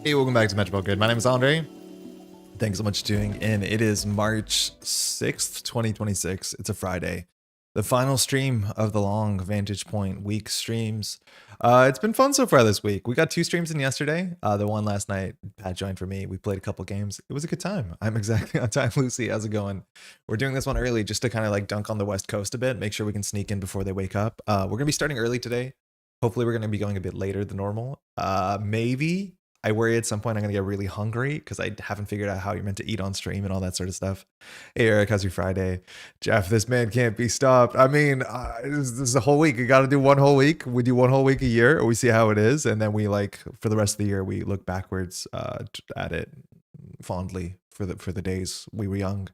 Hey, welcome back to Métropole Grid. My name is Andre. Thanks so much for tuning in. It is March 6th, 2026. It's a Friday. The final stream of the long Vantage Point week streams. It's been fun so far this week. We got 2 streams in yesterday. The one last night, Pat joined for me. We played a couple games. It was a good time. I'm exactly on time. Lucy, how's it going? We're doing this one early just to kind of like dunk on the West Coast a bit, make sure we can sneak in before they wake up. We're going to be starting early today. Hopefully we're going to be going a bit later than normal. Maybe. I worry at some point I'm going to get really hungry because I haven't figured out how you're meant to eat on stream and all that sort of stuff. Hey, Eric, how's your Friday? Jeff, this man can't be stopped. I mean, this is a whole week. You got to do one whole week. We do one whole week a year, or we see how it is. And then we like, for the rest of the year, we look backwards at it fondly for the days we were young.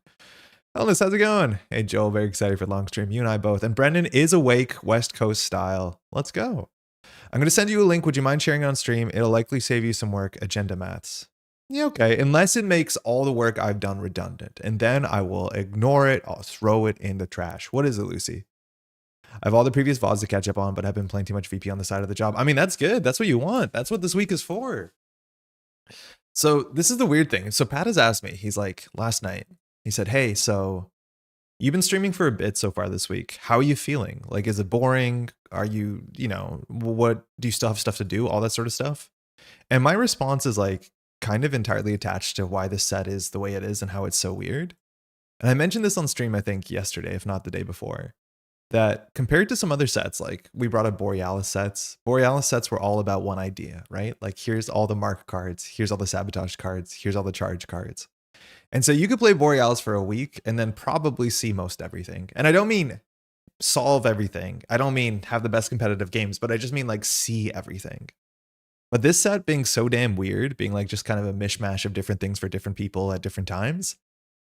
Ellis, how's it going? Hey, Joel, very excited for the long stream. You and I both. And Brendan is awake, West Coast style. Let's go. I'm going to send you a link. Would you mind sharing it on stream? It'll likely save you some work. Agenda maths. Yeah, okay. Unless it makes all the work I've done redundant. And then I will ignore it. I'll throw it in the trash. What is it, Lucy? I have all the previous VODs to catch up on, but I've been playing too much VP on the side of the job. I mean, that's good. That's what you want. That's what this week is for. So this is the weird thing. So Pat has asked me, he's like, last night, he said, hey, so you've been streaming for a bit so far this week. How are you feeling? Like, is it boring? Are you, what do you still have stuff to do? All that sort of stuff. And my response is like kind of entirely attached to why this set is the way it is and how it's so weird. And I mentioned this on stream, I think yesterday, if not the day before, that compared to some other sets, like we brought up Borealis sets were all about one idea, right? Like here's all the mark cards, here's all the sabotage cards, here's all the charge cards. And so you could play Borealis for a week and then probably see most everything. And I don't mean solve everything. I don't mean have the best competitive games, but I just mean like see everything. But this set being so damn weird, being like just kind of a mishmash of different things for different people at different times,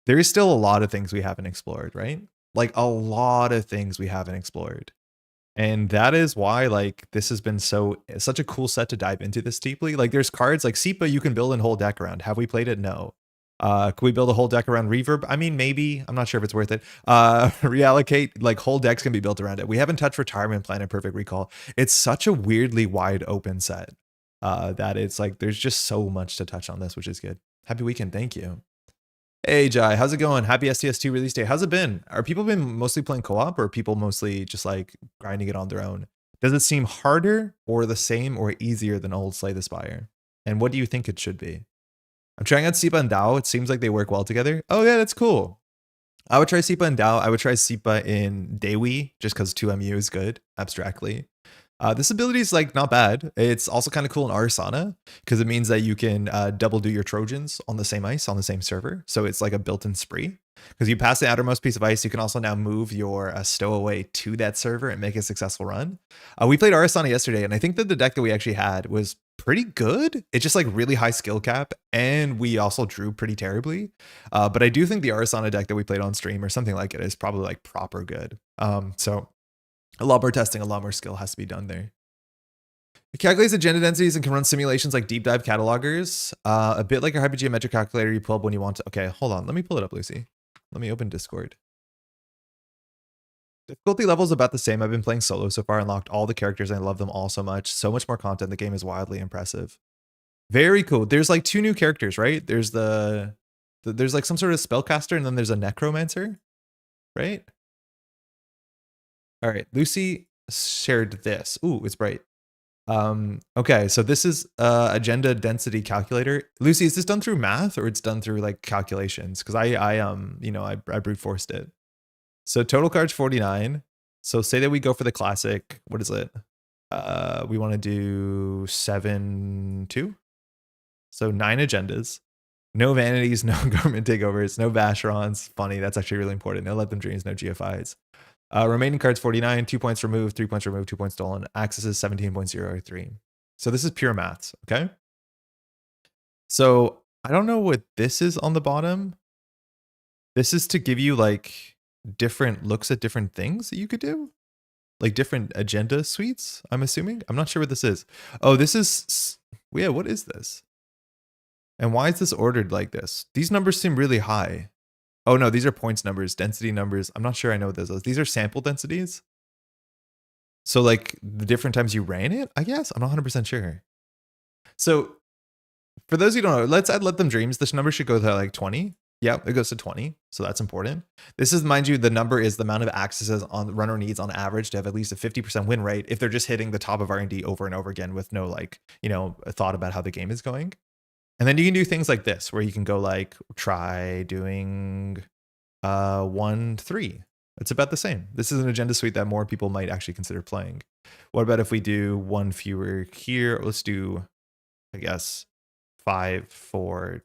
there is still a lot of things we haven't explored, right? Like a lot of things we haven't explored. And that is why like this has been such a cool set to dive into this deeply. Like there's cards like SIPA you can build a whole deck around. Have we played it? No. Could we build a whole deck around reverb? I mean, maybe. I'm not sure if it's worth it. Reallocate, like whole decks can be built around it. We haven't touched Retirement Plan and Perfect Recall. It's such a weirdly wide open set that it's like there's just so much to touch on this, which is good. Happy weekend. Thank you. Hey, Jai, how's it going? Happy STS2 release day. How's it been? Are people been mostly playing co-op or are people mostly just like grinding it on their own? Does it seem harder or the same or easier than old Slay the Spire? And what do you think it should be? I'm trying out SIPA and DAO. It seems like they work well together. Oh yeah, that's cool. I would try SIPA and DAO. I would try SIPA in Dewi just because 2MU is good abstractly. This ability is like not bad. It's also kind of cool in Arsana because it means that you can double do your Trojans on the same ice on the same server. So it's like a built-in spree. Because you pass the outermost piece of ice, you can also now move your stowaway to that server and make a successful run. We played Arsana yesterday, and I think that the deck that we actually had was pretty good. It's just like really high skill cap, and we also drew pretty terribly. But I do think the Arsana deck that we played on stream or something like it is probably like proper good. So a lot more testing, a lot more skill has to be done there. It calculates agenda densities and can run simulations like deep dive catalogers. A bit like a hypergeometric calculator you pull up when you want to. Okay, hold on. Let me pull it up, Lucy. Let me open Discord. Difficulty level is about the same. I've been playing solo so far, unlocked all the characters, and I love them all so much. So much more content. The game is wildly impressive. Very cool. There's like 2 new characters, right? There's there's like some sort of spellcaster, and then there's a necromancer, right? All right, Lucy shared this. Ooh, it's bright. Okay, so this is agenda density calculator. Lucy, is this done through math or it's done through like calculations? Because I brute forced it. So total cards 49. So say that we go for the classic. What is it? We want to do 7-2. So 9 agendas. No vanities, no government takeovers, no Vacherons. Funny, that's actually really important. No let them dreams, no GFIs. Remaining cards 49, 2 points removed, 3 points removed, 2 points stolen. Access is 17.03. So this is pure maths, okay? So I don't know what this is on the bottom. This is to give you like different looks at different things that you could do. Like different agenda suites, I'm assuming. I'm not sure what this is. Oh, this is, yeah, what is this? And why is this ordered like this? These numbers seem really high. Oh no, these are points numbers, density numbers. I'm not sure I know what this is. These are sample densities. So like the different times you ran it, I guess. I'm not 100% sure. So For those who don't know, let's add Let Them Dreams. This number should go to like 20. Yeah, it goes to 20. So that's important. This is, mind you, the number is the amount of accesses on the runner needs on average to have at least a 50% win rate if they're just hitting the top of R&D over and over again with no like, you know, a thought about how the game is going. And then you can do things like this, where you can go like, try doing 1-3. It's about the same. This is an agenda suite that more people might actually consider playing. What about if we do one fewer here? Let's do, I guess, 5-4-2.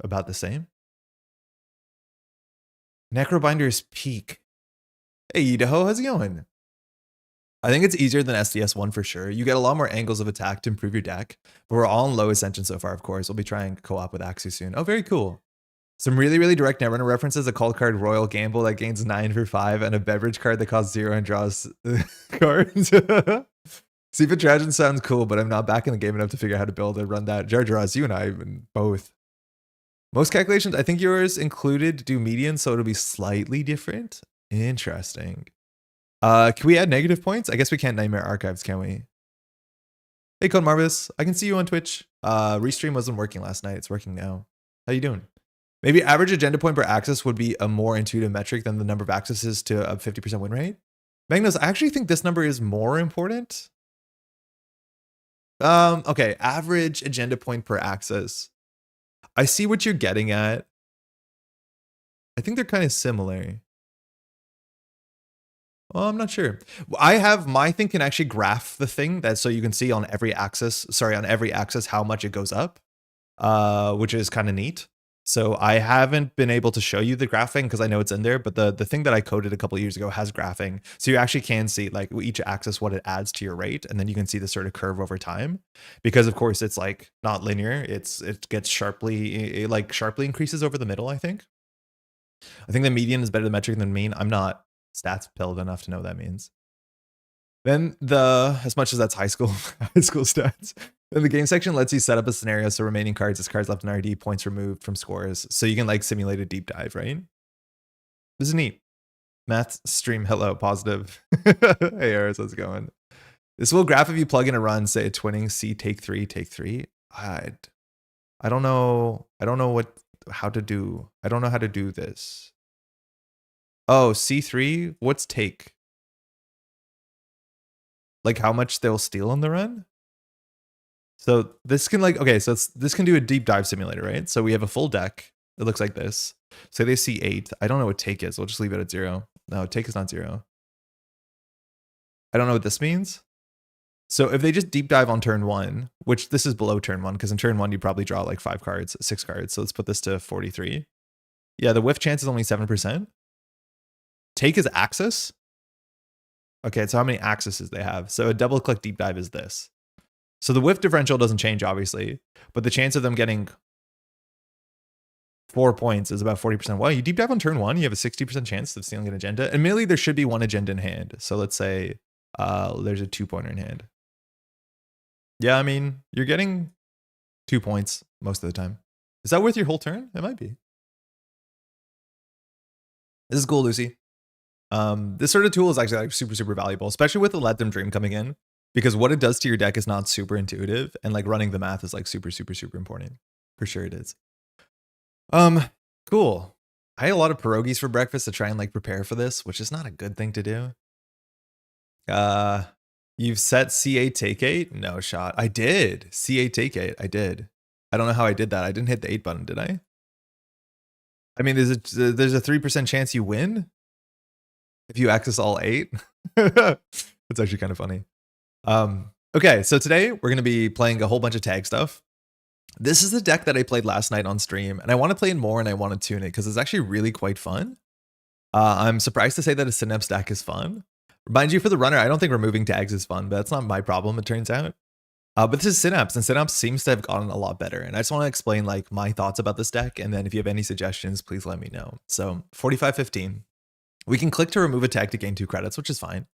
About the same. Necrobinder's Peak. Hey, Idaho, how's it going? I think it's easier than SDS1 for sure. You get a lot more angles of attack to improve your deck, but we're all in low ascension so far, of course. We'll be trying co-op with Axu soon. Oh, very cool. Some really, really direct Netrunner references: a call card Royal Gamble that gains 9 for 5, and a beverage card that costs 0 and draws cards. Seafood Trajan sounds cool, but I'm not back in the game enough to figure out how to build and run that. Jar Jars, you and I both. Most calculations, I think yours included do median, so it'll be slightly different. Interesting. Can we add negative points? I guess we can't Nightmare Archives, can we? Hey, Code Marvis, I can see you on Twitch. Restream wasn't working last night. It's working now. How you doing? Maybe average agenda point per axis would be a more intuitive metric than the number of accesses to a 50% win rate. Magnus, I actually think this number is more important. Okay, average agenda point per axis. I see what you're getting at. I think they're kind of similar. Well, I'm not sure. I have my thing can actually graph the thing that so you can see on every axis, how much it goes up, which is kind of neat. So I haven't been able to show you the graphing because I know it's in there, but the thing that I coded a couple of years ago has graphing. So you actually can see like each axis, what it adds to your rate. And then you can see the sort of curve over time, because of course it's like not linear. It gets sharply, it sharply increases over the middle. I think the median is better the metric than mean. I'm not stats pilled enough to know what that means. Then as much as that's high school stats. Then the game section lets you set up a scenario so remaining cards as cards left in RD, points removed from scores. So you can like simulate a deep dive, right? This is neat. Math stream, hello, positive. Hey Aris, how's it going? This will graph if you plug in a run, say a twinning C take 3. I don't know how to do this. Oh, C3, what's take? Like how much they'll steal on the run? So this can this can do a deep dive simulator, right? So we have a full deck. It looks like this. Say they see 8. I don't know what take is. We'll just leave it at 0. No, take is not 0. I don't know what this means. So if they just deep dive on turn 1, which this is below turn 1, because in turn 1 you probably draw like 6 cards. So let's put this to 43. Yeah, the whiff chance is only 7%. Take is axis. Okay, so how many axes they have? So a double click deep dive is this. So the whiff differential doesn't change, obviously, but the chance of them getting 4 points is about 40%. Well, you deep dive on turn 1, you have a 60% chance of stealing an agenda. Admittedly, there should be one agenda in hand. So let's say there's a 2-pointer in hand. Yeah, I mean, you're getting 2 points most of the time. Is that worth your whole turn? It might be. This is cool, Lucy. This sort of tool is actually like super, super valuable, especially with the Let Them Dream coming in, because what it does to your deck is not super intuitive, and like running the math is like super, super, super important. For sure it is. Cool. I had a lot of pierogies for breakfast to try and like prepare for this, which is not a good thing to do. You've set C8 take 8? No shot. I did. C8 take 8. I did. I don't know how I did that. I didn't hit the 8 button, did I? I mean, there's a 3% chance you win if you access all 8. That's actually kind of funny. Okay, so today we're going to be playing a whole bunch of tag stuff. This is the deck that I played last night on stream, and I want to play it more and I want to tune it because it's actually really quite fun. I'm surprised to say that a Synapse deck is fun. Remind you, for the runner, I don't think removing tags is fun, but that's not my problem, it turns out. But this is Synapse, and Synapse seems to have gotten a lot better. And I just want to explain like my thoughts about this deck, and then if you have any suggestions, please let me know. So 45-15. We can click to remove a tag to gain 2 credits, which is fine.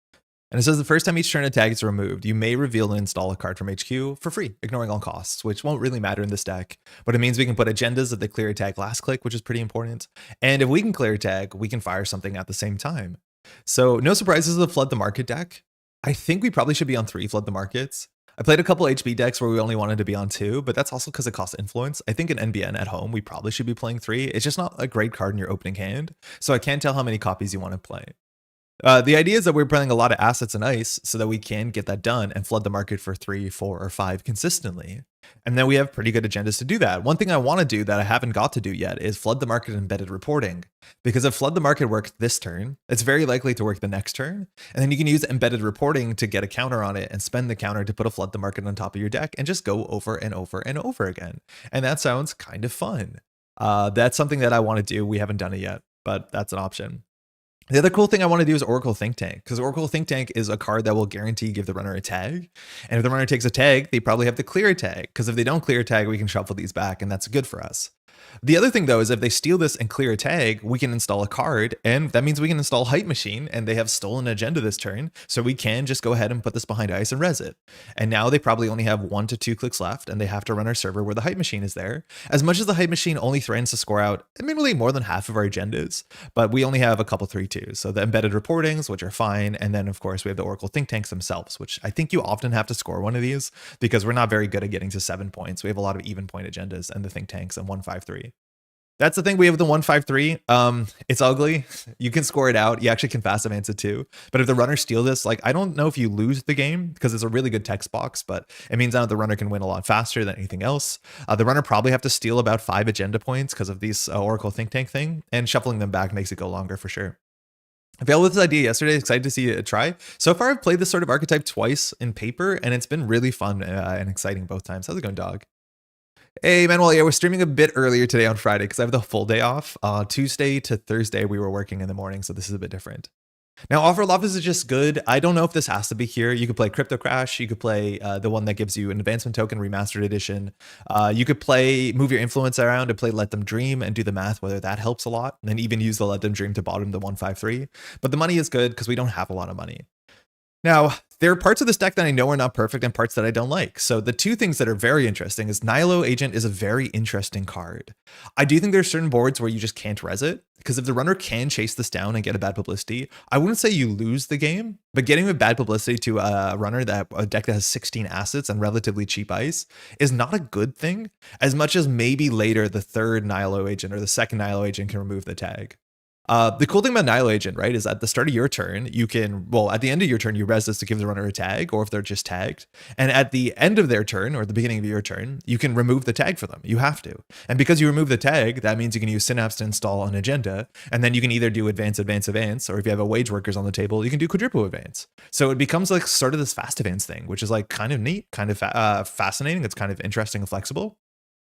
And it says the first time each turn a tag is removed, you may reveal and install a card from HQ for free, ignoring all costs, which won't really matter in this deck. But it means we can put agendas if they clear a tag last click, which is pretty important. And if we can clear a tag, we can fire something at the same time. So no surprises with the Flood the Market deck. I think we probably should be on 3 Flood the Markets. I played a couple HB decks where we only wanted to be on 2, but that's also because it costs influence. I think in NBN at home, we probably should be playing 3. It's just not a great card in your opening hand, so I can't tell how many copies you want to play. The idea is that we're playing a lot of assets and ice so that we can get that done and flood the market for 3, 4, or 5 consistently. And then we have pretty good agendas to do that. One thing I want to do that I haven't got to do yet is flood the market embedded reporting. Because if flood the market worked this turn, it's very likely to work the next turn. And then you can use embedded reporting to get a counter on it and spend the counter to put a flood the market on top of your deck and just go over and over and over again. And that sounds kind of fun. That's something that I want to do. We haven't done it yet, but that's an option. The other cool thing I want to do is Oracle Thinktank, because Oracle Thinktank is a card that will guarantee give the runner a tag. And if the runner takes a tag, they probably have to clear a tag, because if they don't clear a tag, we can shuffle these back, and that's good for us. The other thing, though, is if they steal this and clear a tag, we can install a card, and that means we can install Hype Machine, and they have stolen agenda this turn, so we can just go ahead and put this behind ice and res it. And now they probably only have 1 to 2 clicks left, and they have to run our server where the Hype Machine is there. As much as the Hype Machine only threatens to score out admittedly more than half of our agendas, but we only have a couple 3-2s. So the embedded reportings, which are fine, and then of course we have the Oracle Thinktanks themselves, which I think you often have to score one of these because we're not very good at getting to 7 points. We have a lot of even point agendas and the Thinktanks and 1-5-3. That's the thing. We have the 1-5-3. It's ugly. You can score it out. You actually can fast advance it too. But if the runner steal this, like, I don't know if you lose the game because it's a really good text box, but it means now the runner can win a lot faster than anything else. The runner probably have to steal about 5 agenda points because of these Oracle Think Tank thing, and shuffling them back makes it go longer for sure. I failed with this idea yesterday. Excited to see it try. So far, I've played this sort of archetype twice in paper, and it's been really fun and exciting both times. How's it going, dog? Hey, Manuel, yeah, we're streaming a bit earlier today on Friday because I have the full day off. Tuesday to Thursday, we were working in the morning, so this is a bit different. Now, Offer of Office is just good. I don't know if this has to be here. You could play Crypto Crash. You could play the one that gives you an Advancement Token Remastered Edition. You could play Move Your Influence around and play Let Them Dream and do the math, whether that helps a lot. And then even use the Let Them Dream to bottom the 1-5-3. But the money is good because we don't have a lot of money. Now, there are parts of this deck that I know are not perfect and parts that I don't like. So the two things that are very interesting is Nihilo Agent is a very interesting card. I do think there's certain boards where you just can't res it, because if the runner can chase this down and get a bad publicity, I wouldn't say you lose the game, but getting a bad publicity to a runner a deck that has 16 assets and relatively cheap ice is not a good thing, as much as maybe later the third Nihilo Agent or the second Nihilo Agent can remove the tag. The cool thing about Nihilo Agent, right, is at the start of your turn, you can, well, at the end of your turn, you res this to give the runner a tag, or if they're just tagged. And at the end of their turn, or the beginning of your turn, you can remove the tag for them. You have to. And because you remove the tag, that means you can use Synapse to install an agenda, and then you can either do advance, advance, advance, or if you have a wage workers on the table, you can do quadruple advance. So it becomes like sort of this fast advance thing, which is like kind of neat, kind of fascinating. It's kind of interesting and flexible.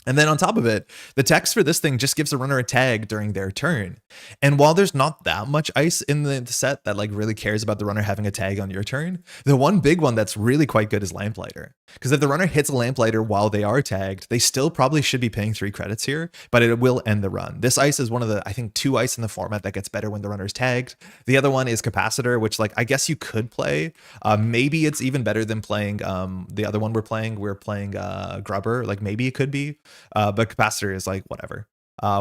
And then on top of it, the text for this thing just gives the runner a tag during their turn. And while there's not that much ice in the set that like really cares about the runner having a tag on your turn, the one big one that's really quite good is Lamplighter. Because if the runner hits a Lamplighter while they are tagged, they still probably should be paying 3 credits here, but it will end the run. This ice is one of the, I think, 2 ice in the format that gets better when the runner's tagged. The other one is Capacitor, which like I guess you could play. Maybe it's even better than playing the other one we're playing. We're playing Grubber. Like maybe it could be. But Capacitor is like whatever.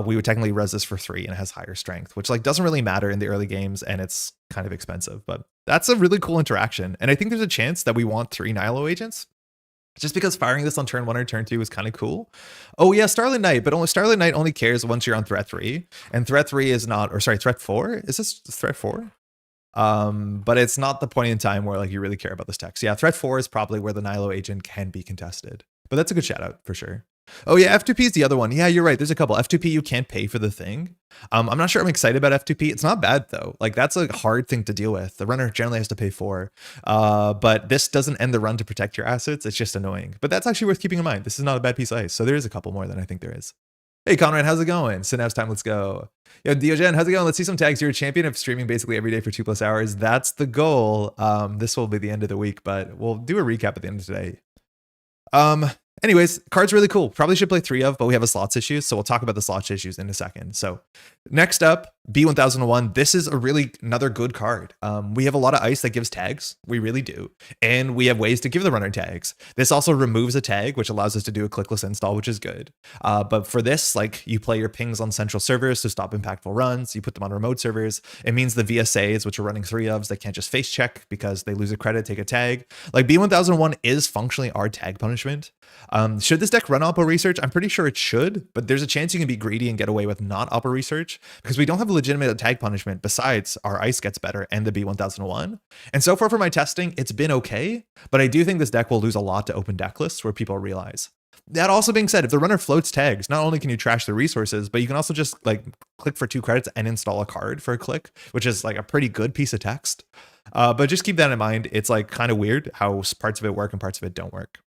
We would technically res this for 3 and it has higher strength, which like doesn't really matter in the early games, and it's kind of expensive, but that's a really cool interaction. And I think there's a chance that we want 3 Nihilo Agents, just because firing this on turn 1 or turn 2 is kind of cool. Oh yeah, Starlit Knight, but only Starlit Knight only cares once you're on threat 3, and threat 3 is not, or sorry, threat 4. Is this threat 4? But it's not the point in time where like you really care about this text. Yeah, threat 4 is probably where the Nihilo Agent can be contested, but that's a good shout out for sure. Oh yeah, F2P is the other one. Yeah, you're right. There's a couple. F2P, you can't pay for the thing. I'm not sure I'm excited about F2P. It's not bad though. Like that's a hard thing to deal with. The runner generally has to pay for, but this doesn't end the run to protect your assets. It's just annoying, but that's actually worth keeping in mind. This is not a bad piece of ice. So there is a couple more than I think there is. Hey Conrad, how's it going? Synapse time, let's go. Yo, Diogen, how's it going? Let's see some tags. You're a champion of streaming basically every day for 2+ hours. That's the goal. This will be the end of the week, but we'll do a recap at the end of today. Anyways, card's really cool. Probably should play 3 of, but we have a slots issue, so we'll talk about the slots issues in a second. So next up, B1001, this is a really another good card. We have a lot of ice that gives tags. We really do. And we have ways to give the runner tags. This also removes a tag, which allows us to do a clickless install, which is good. But for this, like you play your pings on central servers to stop impactful runs. You put them on remote servers. It means the VSAs, which are running 3 ofs, they can't just face check because they lose a credit, take a tag. Like B1001 is functionally our tag punishment. Should this deck run Oppo Research? I'm pretty sure it should, but there's a chance you can be greedy and get away with not Oppo Research because we don't have a legitimate tag punishment besides our ice gets better and the B1001. And so far for my testing, it's been okay, but I do think this deck will lose a lot to open deck lists where people realize. That also being said, if the runner floats tags, not only can you trash the resources, but you can also just like click for 2 credits and install a card for a click, which is like a pretty good piece of text. But just keep that in mind. It's like kind of weird how parts of it work and parts of it don't work.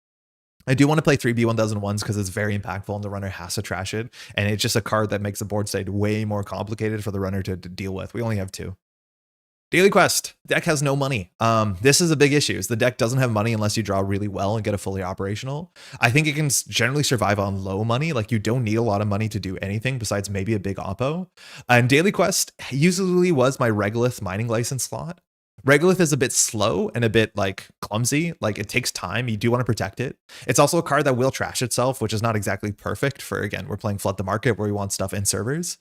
I do want to play 3 B1001s because it's very impactful and the runner has to trash it. And it's just a card that makes the board state way more complicated for the runner to deal with. We only have 2. Daily Quest. Deck has no money. This is a big issue. The deck doesn't have money unless you draw really well and get a fully operational. I think it can generally survive on low money. Like you don't need a lot of money to do anything besides maybe a big Oppo. And Daily Quest usually was my Regolith mining license slot. Regolith is a bit slow and a bit like clumsy. Like it takes time. You do want to protect it. It's also a card that will trash itself, which is not exactly perfect for, again, we're playing Flood the Market where we want stuff in servers.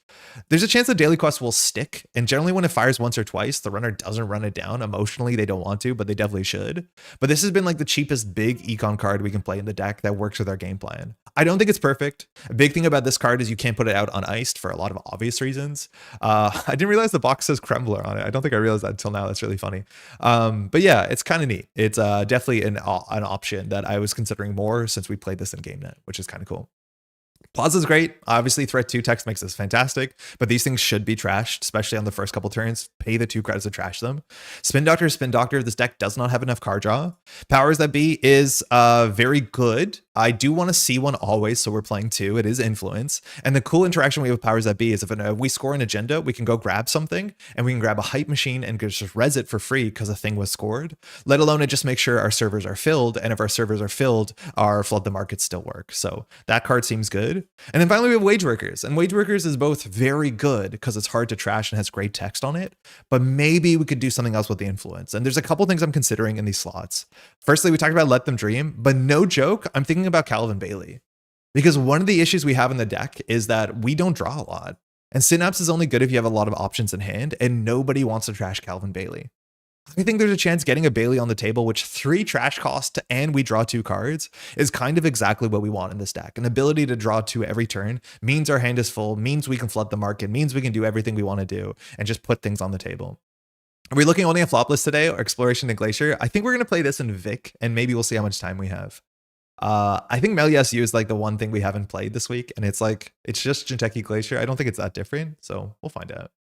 There's a chance that Daily Quest will stick. And generally when it fires once or twice, the runner doesn't run it down. Emotionally, they don't want to, but they definitely should. But this has been like the cheapest big econ card we can play in the deck that works with our game plan. I don't think it's perfect. A big thing about this card is you can't put it out uniced for a lot of obvious reasons. I didn't realize the box says Krembler on it. I don't think I realized that until now. That's really funny. But yeah, it's kind of neat. It's definitely an option that I was considering more since we played this in GameNet, which is kind of cool. Plaza's great. Obviously, Threat 2 text makes this fantastic, but these things should be trashed, especially on the first couple turns. Pay the 2 credits to trash them. Spin Doctor. This deck does not have enough card draw. Powers That Be is very good. I do want to see one always, so we're playing 2. It is influence. And the cool interaction we have with Powers That Be is if we score an agenda, we can go grab something, and we can grab a Hype Machine and just res it for free because a thing was scored, let alone it just makes sure our servers are filled, and if our servers are filled, our Flood the Market still work. So that card seems good. And then finally we have Wage Workers, and Wage Workers is both very good because it's hard to trash and has great text on it, but maybe we could do something else with the influence. And there's a couple things I'm considering in these slots. Firstly, we talked about Let Them Dream, but no joke, I'm thinking about Calvin Bailey, because one of the issues we have in the deck is that we don't draw a lot, and Synapse is only good if you have a lot of options in hand, and nobody wants to trash Calvin Bailey. I think there's a chance getting a Bailey on the table, which 3 trash cost and we draw 2 cards is kind of exactly what we want in this deck. An ability to draw 2 every turn means our hand is full, means we can flood the market, means we can do everything we want to do and just put things on the table. Are we looking only at flop list today or Exploration and Glacier? I think we're going to play this in Vic and maybe we'll see how much time we have. I think Meliasu is like the one thing we haven't played this week, and it's like, it's just Jinteki Glacier. I don't think it's that different, so we'll find out.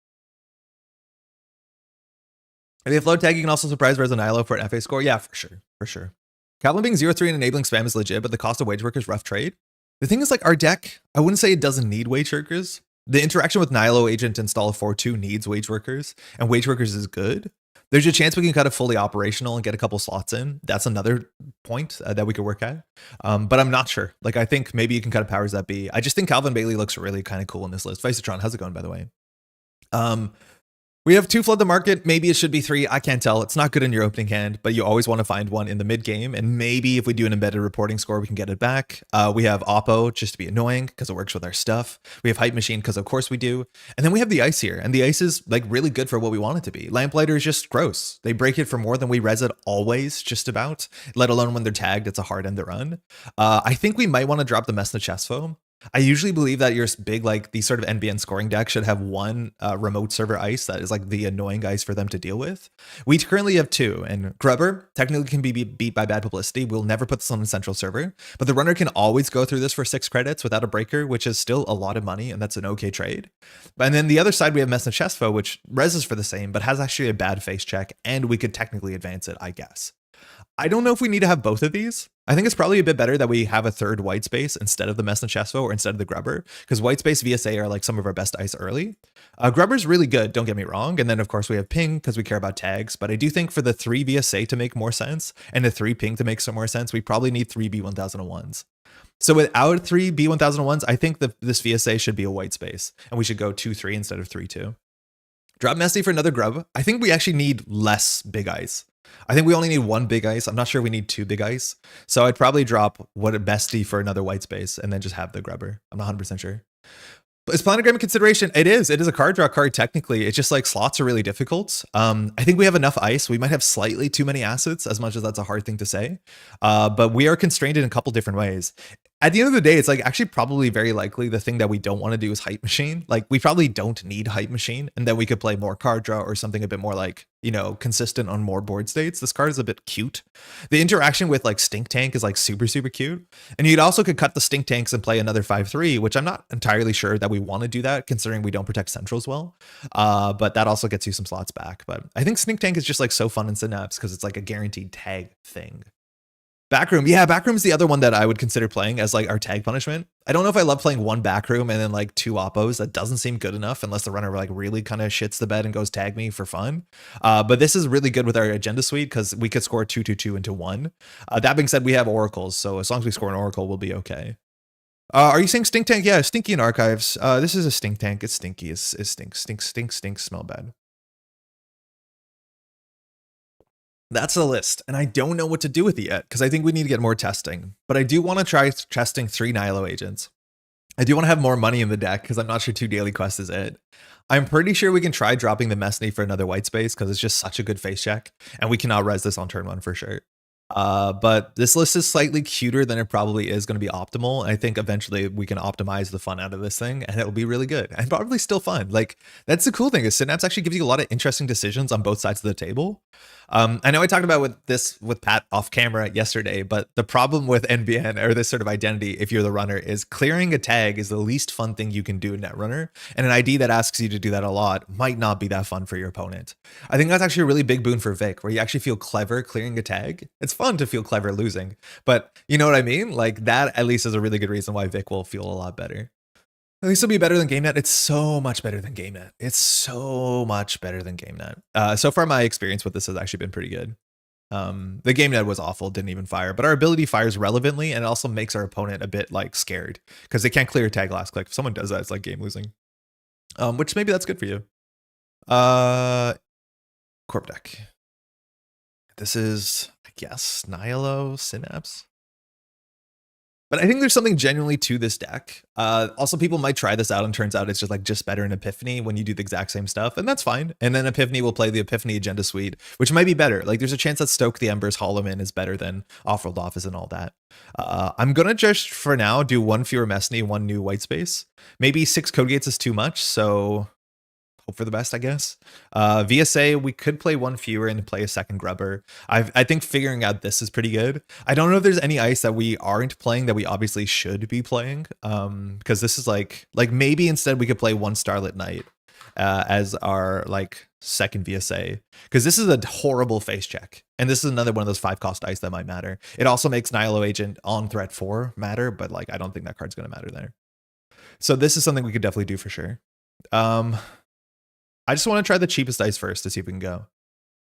If you have float tag, you can also surprise Resonilo for an FA score. Yeah, for sure. For sure. Calvin being 0-3 and enabling spam is legit, but the cost of Wage Workers, rough trade. The thing is, like, our deck, I wouldn't say it doesn't need Wage Workers. The interaction with Nilo Agent install 4-2 needs Wage Workers, and Wage Workers is good. There's a chance we can cut it fully operational and get a couple slots in. That's another point that we could work at. But I'm not sure. Like, I think maybe you can cut a Powers That Be. I just think Calvin Bailey looks really kind of cool in this list. Vicetron, how's it going, by the way? We have 2 Flood the Market. Maybe it should be 3. I can't tell. It's not good in your opening hand, but you always want to find one in the mid game. And maybe if we do an embedded reporting score, we can get it back. We have Oppo just to be annoying because it works with our stuff. We have Hype Machine because of course we do. And then we have the ice here. And the ice is like really good for what we want it to be. Lamplighter is just gross. They break it for more than we res it always, just about. Let alone when they're tagged, it's a hard end to run. I think we might want to drop the Messna Chest Foam. I usually believe that your big, like these sort of NBN scoring decks should have one remote server ice that is like the annoying ice for them to deal with. We currently have 2, and Grubber technically can be beat by bad publicity. We'll never put this on the central server, but the runner can always go through this for 6 credits without a breaker, which is still a lot of money, and that's an okay trade. And then the other side, we have Messna Chestfo, which reses for the same, but has actually a bad face check, and we could technically advance it, I guess. I don't know if we need to have both of these. I think it's probably a bit better that we have a third white space instead of the Messna Chestfo or instead of the Grubber, because white space VSA are like some of our best ice early. Grubber's really good, don't get me wrong. And then of course we have ping because we care about tags, but I do think for the 3 VSA to make more sense and the 3 ping to make some more sense, we probably need 3 B1001s. So without 3 B1001s, I think that this VSA should be a white space and we should go 2-3 instead of 3-2. Drop Mesty for another grub. I think we actually need less big ice. I think we only need one big ice. I'm not sure we need two big ice. So I'd probably drop what a Mesty for another white space and then just have the grubber. I'm not 100% sure. But is Planogram a consideration? It is. It is a card draw card technically. It's just like slots are really difficult. I think we have enough ice. We might have slightly too many assets, as much as that's a hard thing to say. But we are constrained in a couple different ways. At the end of the day, it's like actually probably very likely the thing that we don't want to do is Hype Machine. Like we probably don't need Hype Machine, and then we could play more card draw or something a bit more like, you know, consistent on more board states. This card is a bit cute. The interaction with like Stink Tank is like super, super cute. And you also could cut the Stink Tanks and play another 5/3, which I'm not entirely sure that we want to do that considering we don't protect centrals well. But that also gets you some slots back. But I think Stink Tank is just like so fun in Synapse because it's like a guaranteed tag thing. Backroom. Yeah, Backroom is the other one that I would consider playing as like our tag punishment. I don't know if I love playing one Backroom and then like two Oppos. That doesn't seem good enough unless the runner like really kind of shits the bed and goes tag me for fun. But this is really good with our agenda suite because we could score 2/2/2 into 1. That being said, we have Oracles, so as long as we score an Oracle, we'll be okay. Are you saying Stink Tank? Yeah, Stinky in Archives. This is a Stink Tank. It's stinky. It stinks, smell bad. That's the list, and I don't know what to do with it yet because I think we need to get more testing. But I do want to try testing 3 Nihilo agents. I do want to have more money in the deck because I'm not sure 2 daily quests is it. I'm pretty sure we can try dropping the Mesny for another white space because it's just such a good face check, and we cannot res this on turn 1 for sure. But this list is slightly cuter than it probably is going to be optimal. And I think eventually we can optimize the fun out of this thing and it'll be really good and probably still fun. Like that's the cool thing is Synapse actually gives you a lot of interesting decisions on both sides of the table. I know I talked about with Pat off camera yesterday, but the problem with NBN or this sort of identity, if you're the runner, is clearing a tag is the least fun thing you can do in Netrunner. And an ID that asks you to do that a lot might not be that fun for your opponent. I think that's actually a really big boon for Vic, where you actually feel clever clearing a tag. It's fun to feel clever losing, but you know what I mean? Like that at least is a really good reason why Vic will feel a lot better. At least it'll be better than GameNet. It's so much better than GameNet. It's so much better than GameNet. So far, my experience with this has actually been pretty good. The GameNet was awful, didn't even fire, but our ability fires relevantly, and it also makes our opponent a bit like scared because they can't clear a tag last click. If someone does that, it's like game losing. Which maybe that's good for you. Corp deck. This is, I guess, Nihilo Synapse. But I think there's something genuinely to this deck. Also, people might try this out and turns out it's just better in Epiphany when you do the exact same stuff, and that's fine. And then Epiphany will play the Epiphany Agenda Suite, which might be better. Like there's a chance that Stoke the Embers Holloman is better than Off-World Office and all that. I'm gonna just for now do 1 fewer Mesny, 1 new white space. Maybe 6 code gates is too much, so hope for the best, I guess. VSA, we could play 1 fewer and play a second grubber. I think figuring out this is pretty good. I don't know if there's any ice that we aren't playing that we obviously should be playing. Because this is like maybe instead we could play 1 Starlit Night as our like second VSA. Because this is a horrible face check. And this is another one of those 5-cost ice that might matter. It also makes Nihilo Agent on threat 4 matter, but like I don't think that card's gonna matter there. So this is something we could definitely do for sure. I just want to try the cheapest ice first to see if we can go.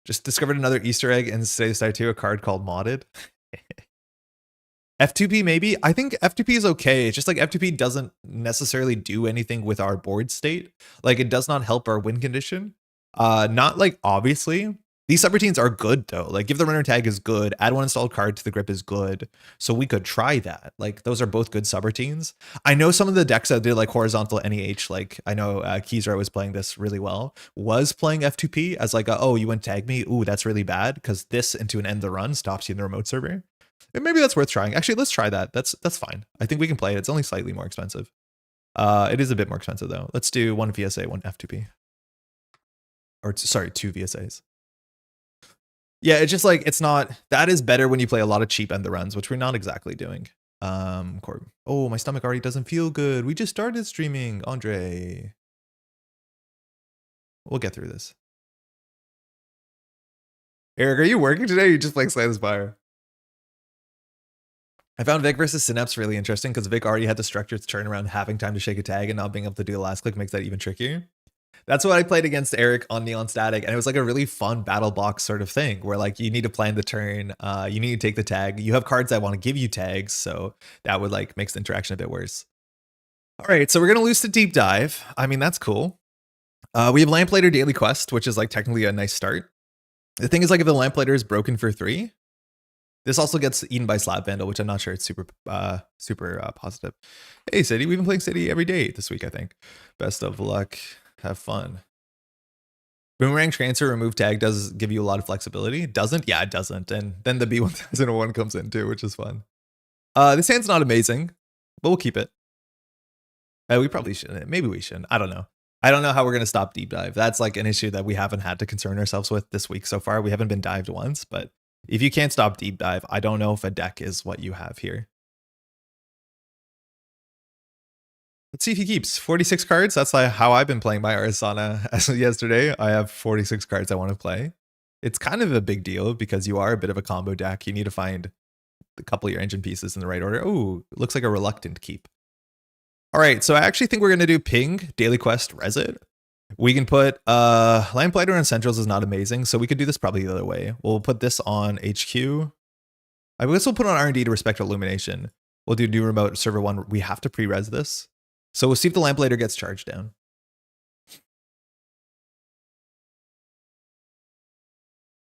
Just discovered another Easter egg in Stay Side 2, a card called Modded. F2P maybe? I think F2P is okay. It's just like F2P doesn't necessarily do anything with our board state. Like it does not help our win condition. Not like obviously. These subroutines are good though. Like give the runner tag is good. Add 1 installed card to the grip is good. So we could try that. Like those are both good subroutines. I know some of the decks that did like horizontal NEH, like I know Keysra was playing this really well, was playing F2P as like, oh, you went tag me. Ooh, that's really bad because this into an end the run stops you in the remote server. And maybe that's worth trying. Actually, let's try that. That's fine. I think we can play it. It's only slightly more expensive. It is a bit more expensive though. Let's do 1 VSA, 1 F2P. Or sorry, 2 VSAs. Yeah, it's just like, it's not, that is better when you play a lot of cheap end the runs, which we're not exactly doing. Oh, my stomach already doesn't feel good. We just started streaming, Andre. We'll get through this. Eric, are you working today? Or you just playing Slay the Spire? I found Vic versus Synapse really interesting because Vic already had to structure its turnaround, having time to shake a tag and not being able to do the last click makes that even trickier. That's what I played against Eric on Neon Static, and it was like a really fun battle box sort of thing where like you need to plan the turn, you need to take the tag, you have cards that want to give you tags, so that would like makes the interaction a bit worse. All right, so we're gonna lose to deep dive. I mean, that's cool. We have Lamplighter Daily Quest, which is like technically a nice start. The thing is, like, if the Lamplighter is broken for 3, this also gets eaten by Slab Vandal, which I'm not sure it's super positive. Hey, City, we've been playing City every day this week, I think. Best of luck. Have fun. Boomerang Transfer Remove Tag does give you a lot of flexibility. Doesn't? Yeah, it doesn't. And then the B1001 comes in too, which is fun. This hand's not amazing, but we'll keep it. We probably shouldn't. Maybe we shouldn't. I don't know. I don't know how we're going to stop deep dive. That's like an issue that we haven't had to concern ourselves with this week so far. We haven't been dived once, but if you can't stop deep dive, I don't know if a deck is what you have here. Let's see if he keeps 46 cards. That's like how I've been playing my Arsana as of yesterday. I have 46 cards I want to play. It's kind of a big deal because you are a bit of a combo deck. You need to find a couple of your engine pieces in the right order. Oh, it looks like a reluctant keep. All right, so I actually think we're going to do ping, daily quest, res it. We can put Lamplighter on Centrals is not amazing, so we could do this probably the other way. We'll put this on HQ. I guess we'll put on R&D to respect illumination. We'll do new remote server 1. We have to pre-res this. So we'll see if the Lamplighter gets charged down.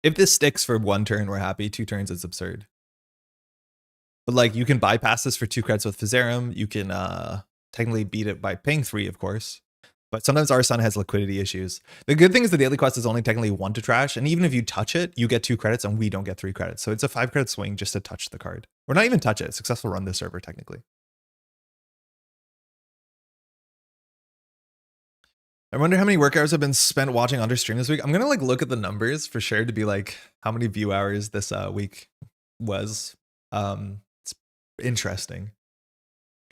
If this sticks for 1 turn, we're happy. 2 turns, it's absurd. But like, you can bypass this for 2 credits with Fizerum. You can technically beat it by paying 3, of course. But sometimes Arsana has liquidity issues. The good thing is the daily quest is only technically 1 to trash. And even if you touch it, you get 2 credits and we don't get 3 credits. So it's a 5 credit swing just to touch the card. Or not even touch it. Successful run this server, technically. I wonder how many work hours have been spent watching under stream this week. I'm going to like look at the numbers for sure to be like how many view hours this week was. It's interesting.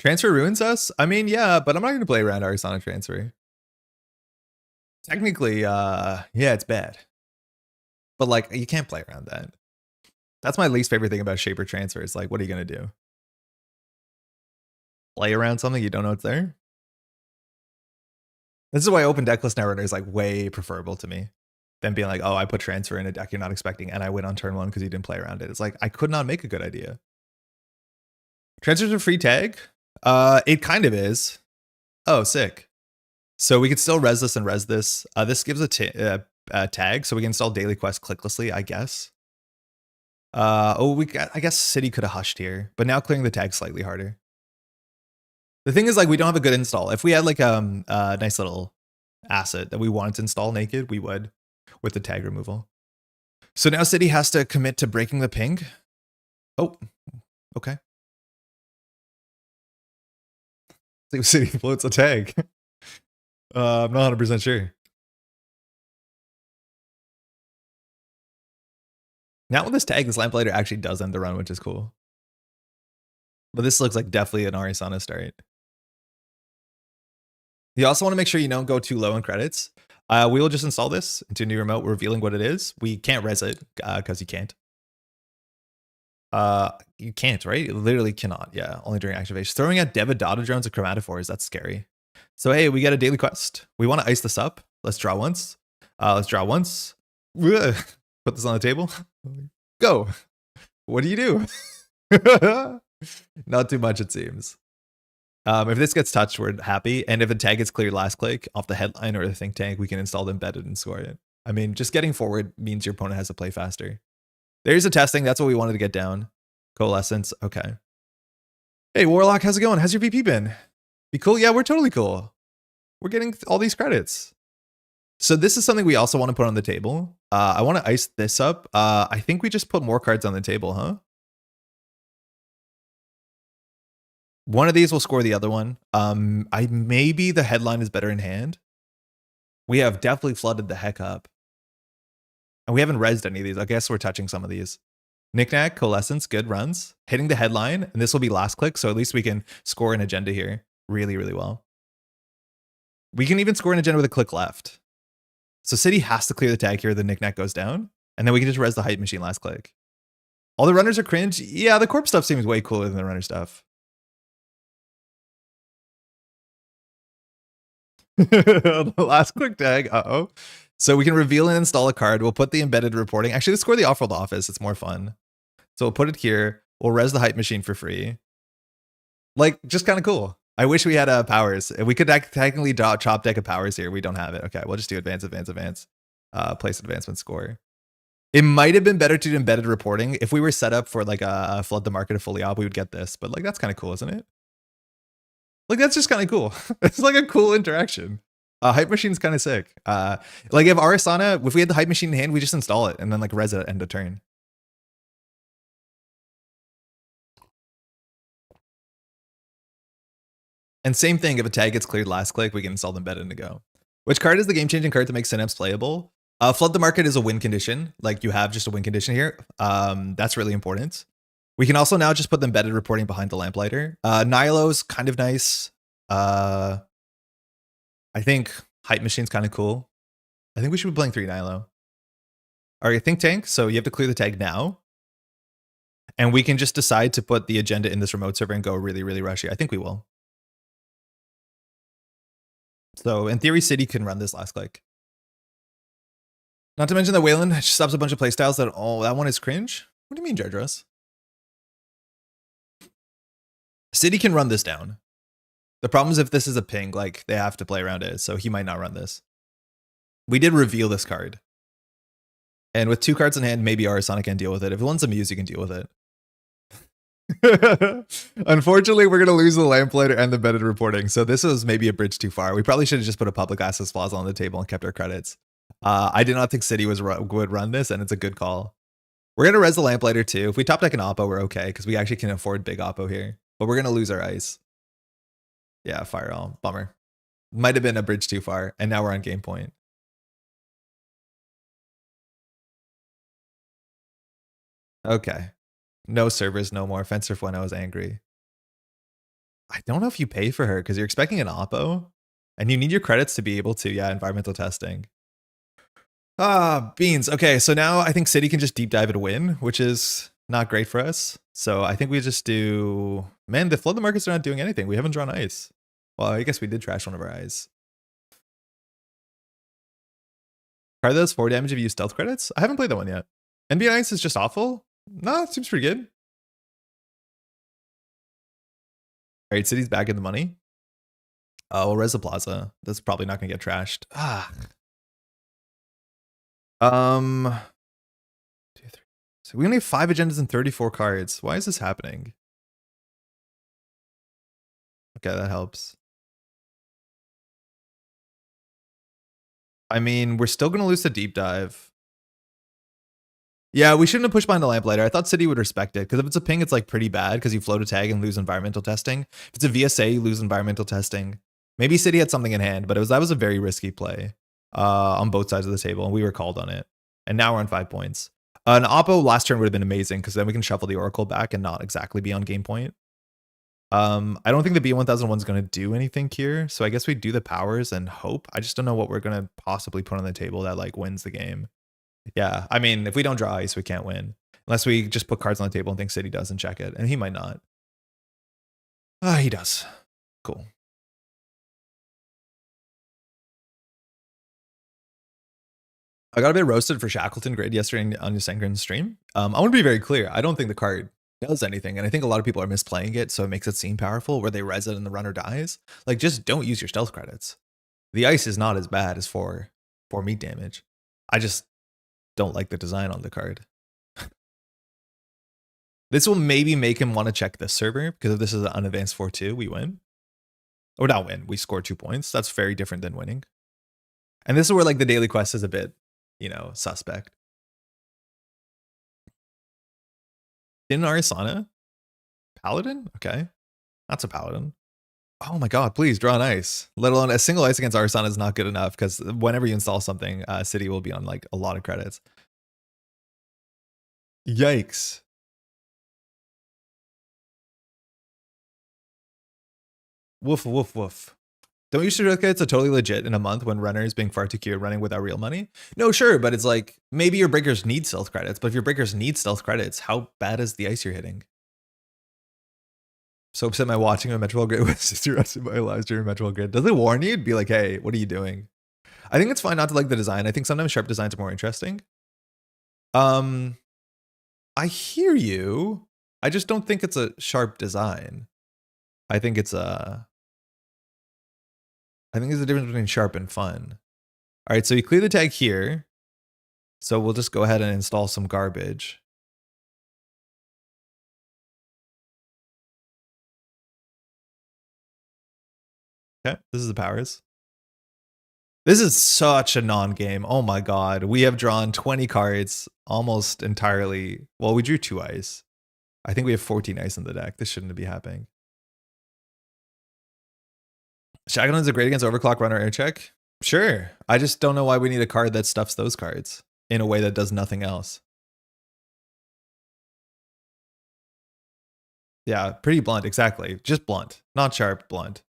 Transfer ruins us? I mean, yeah, but I'm not going to play around Arsana Transfer. Technically, yeah, it's bad. But like, you can't play around that. That's my least favorite thing about Shaper Transfer. It's like, what are you going to do? Play around something you don't know it's there? This is why open decklist Netrunner is like way preferable to me than being like, oh, I put transfer in a deck you're not expecting and I win on turn 1 because you didn't play around it. It's like, I could not make a good idea. Transfer's a free tag? It kind of is. Oh, sick. So we could still res this and res this. This gives a tag, so we can install daily quest clicklessly, I guess. I guess City could have hushed here, but now clearing the tag slightly harder. The thing is, like, we don't have a good install. If we had like a nice little asset that we wanted to install naked, we would with the tag removal. So now City has to commit to breaking the ping. Oh, okay. See if City floats a tag. I'm not 100% sure. Now with this tag, this Lamplighter actually does end the run, which is cool. But this looks like definitely an Arsana start. You also want to make sure you don't go too low in credits. We will just install this into a new remote, revealing what it is. We can't res it because you can't. You can't, right? You literally cannot. Yeah, only during activation. Throwing out Deva Data Drones and Chromatophores, that's scary. So hey, we got a daily quest. We want to ice this up. Let's draw once. Let's draw once. Put this on the table. Go. What do you do? Not too much, it seems. If this gets touched, we're happy. And if a tag gets cleared last click off the headline or the think tank, we can install the embedded and score it. I mean, just getting forward means your opponent has to play faster. There's a testing. That's what we wanted to get down. Coalescence. Okay. Hey, Warlock, how's it going? How's your VP been? Be cool? Yeah, we're totally cool. We're getting all these credits. So this is something we also want to put on the table. I want to ice this up. I think we just put more cards on the table, huh? One of these will score the other one. Maybe the headline is better in hand. We have definitely flooded the heck up. And we haven't rezzed any of these. I guess we're touching some of these. Knickknack, Coalescence, good runs. Hitting the headline, and this will be last click, so at least we can score an agenda here really, really well. We can even score an agenda with a click left. So City has to clear the tag here, the Knickknack goes down, and then we can just res the Hype Machine last click. All the runners are cringe. Yeah, the corp stuff seems way cooler than the runner stuff. The last click tag, uh-oh. So we can reveal and install a card. We'll put the embedded reporting. Actually, let's score the off-world office. It's more fun. So we'll put it here. We'll res the Hype Machine for free. Like, just kind of cool. I wish we had powers. We could technically draw chop deck of powers here. We don't have it. Okay, we'll just do advance, advance, advance. Place advancement score. It might have been better to do embedded reporting. If we were set up for like a flood the market of fully op, we would get this. But like that's kind of cool, isn't it? Like that's just kind of cool. It's like a cool interaction. Hype Machine's kind of sick. Like if Arasana, if we had the Hype Machine in hand, we just install it and then like res it at end of turn. And same thing, if a tag gets cleared last click, we can install them embedded to go. Which card is the game-changing card to make Synapse playable? Flood the market is a win condition. Like you have just a win condition here. That's really important. We can also now just put the embedded reporting behind the Lamplighter. Nilo's kind of nice. I think Hype Machine's kind of cool. I think we should be playing 3 Nilo. All right, Thinktank. So you have to clear the tag now. And we can just decide to put the agenda in this remote server and go really, really rushy. I think we will. So in theory, City can run this last click. Not to mention that Wayland stops a bunch of playstyles that, oh, that one is cringe. What do you mean, Jardros? City can run this down. The problem is if this is a ping, like they have to play around it. So he might not run this. We did reveal this card. And with 2 cards in hand, maybe Arasana can deal with it. If it wants some use, you can deal with it. Unfortunately, we're going to lose the Lamplighter and the embedded reporting. So this was maybe a bridge too far. We probably should have just put a public access clause on the table and kept our credits. I did not think City would run this, and it's a good call. We're going to res the Lamplighter too. If we top deck an Oppo, we're okay, because we actually can afford big Oppo here. But we're going to lose our ice. Yeah, fire all. Bummer. Might have been a bridge too far, and now we're on game point. Okay. No servers, no more. Fencer when I was angry. I don't know if you pay for her because you're expecting an Oppo and you need your credits to be able to, yeah, environmental testing. Beans. Okay, so now I think City can just deep dive and win, which is not great for us. So I think we just do, man, the flood the markets are not doing anything. We haven't drawn ice. Well, I guess we did trash one of our eyes. Card those 4 damage if you use stealth credits? I haven't played that one yet. NBA Ice is just awful? No, it seems pretty good. All right, City's back in the money. We'll res the Plaza. That's probably not going to get trashed. 2, 3. So we only have 5 agendas and 34 cards. Why is this happening? Okay, that helps. I mean, we're still going to lose the deep dive. Yeah, we shouldn't have pushed behind the Lamplighter. I thought City would respect it, because if it's a ping, it's like pretty bad because you float a tag and lose environmental testing. If it's a VSA, you lose environmental testing. Maybe City had something in hand, but that was a very risky play on both sides of the table, and we were called on it. And now we're on 5 points. An Oppo last turn would have been amazing because then we can shuffle the Oracle back and not exactly be on game point. I don't think the B1001 is going to do anything here, so I guess we do the powers and hope. I just don't know what we're going to possibly put on the table that like wins the game. Yeah, I mean, if we don't draw ice, we can't win. Unless we just put cards on the table and think City does and check it. And he might not. He does. Cool. I got a bit roasted for Shackleton Grid yesterday on your Sengren's stream. I want to be very clear. I don't think the card does anything. And I think a lot of people are misplaying it, so it makes it seem powerful where they res it and the runner dies. Like, just don't use your stealth credits. The ice is not as bad as for meat damage. I just don't like the design on the card. This will maybe make him want to check this server, because if this is an unadvanced 4-2, we win. Or not win, we score 2 points. That's very different than winning. And this is where like the daily quest is a bit, you know, suspect. In Arasana? Paladin? Okay. That's a Paladin. Oh my god, please draw an ice. Let alone a single ice against Arasana is not good enough, because whenever you install something, City will be on like a lot of credits. Yikes. Woof, woof, woof. Don't you certificates are totally legit in a month when runners being far too cute running without real money? No, sure, but it's like, maybe your breakers need stealth credits, but if your breakers need stealth credits, how bad is the ice you're hitting? So upset my watching on Metropole Grid was just the rest of my lives during Metropole Grid. Does it warn you? It'd be like, hey, what are you doing? I think it's fine not to like the design. I think sometimes sharp designs are more interesting. I hear you. I just don't think it's a sharp design. I think it's a I think there's a difference between sharp and fun. All right, so you clear the tag here. So we'll just go ahead and install some garbage. Okay, this is the powers. This is such a non-game. Oh my god. We have drawn 20 cards almost entirely. Well, we drew 2 ice. I think we have 14 ice in the deck. This shouldn't be happening. Shagon's are great against Overclock, Runner, Air Check. Sure. I just don't know why we need a card that stuffs those cards in a way that does nothing else. Yeah, pretty blunt. Exactly. Just blunt. Not sharp, blunt.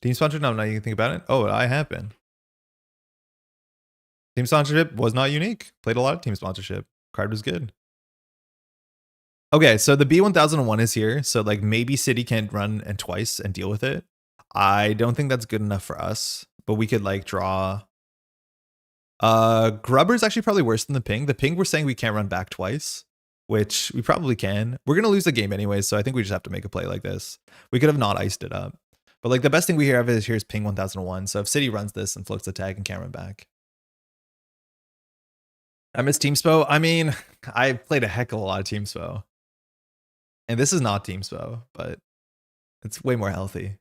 Team sponsored? No, now you can think about it. Oh, I have been. Team sponsorship was not unique. Played a lot of team sponsorship. Card was good. Okay, so the B1001 is here. So like maybe City can't run and twice and deal with it. I don't think that's good enough for us, but we could like draw. Grubber's actually probably worse than the ping. The ping we're saying we can't run back twice, which we probably can. We're gonna lose the game anyways, so I think we just have to make a play like this. We could have not iced it up. But like the best thing we have is here's ping 1001. So if City runs this and floats the tag and can't run back. I miss Team Spo. I mean, I played a heck of a lot of Team Spo. And this is not Team Spo, but it's way more healthy.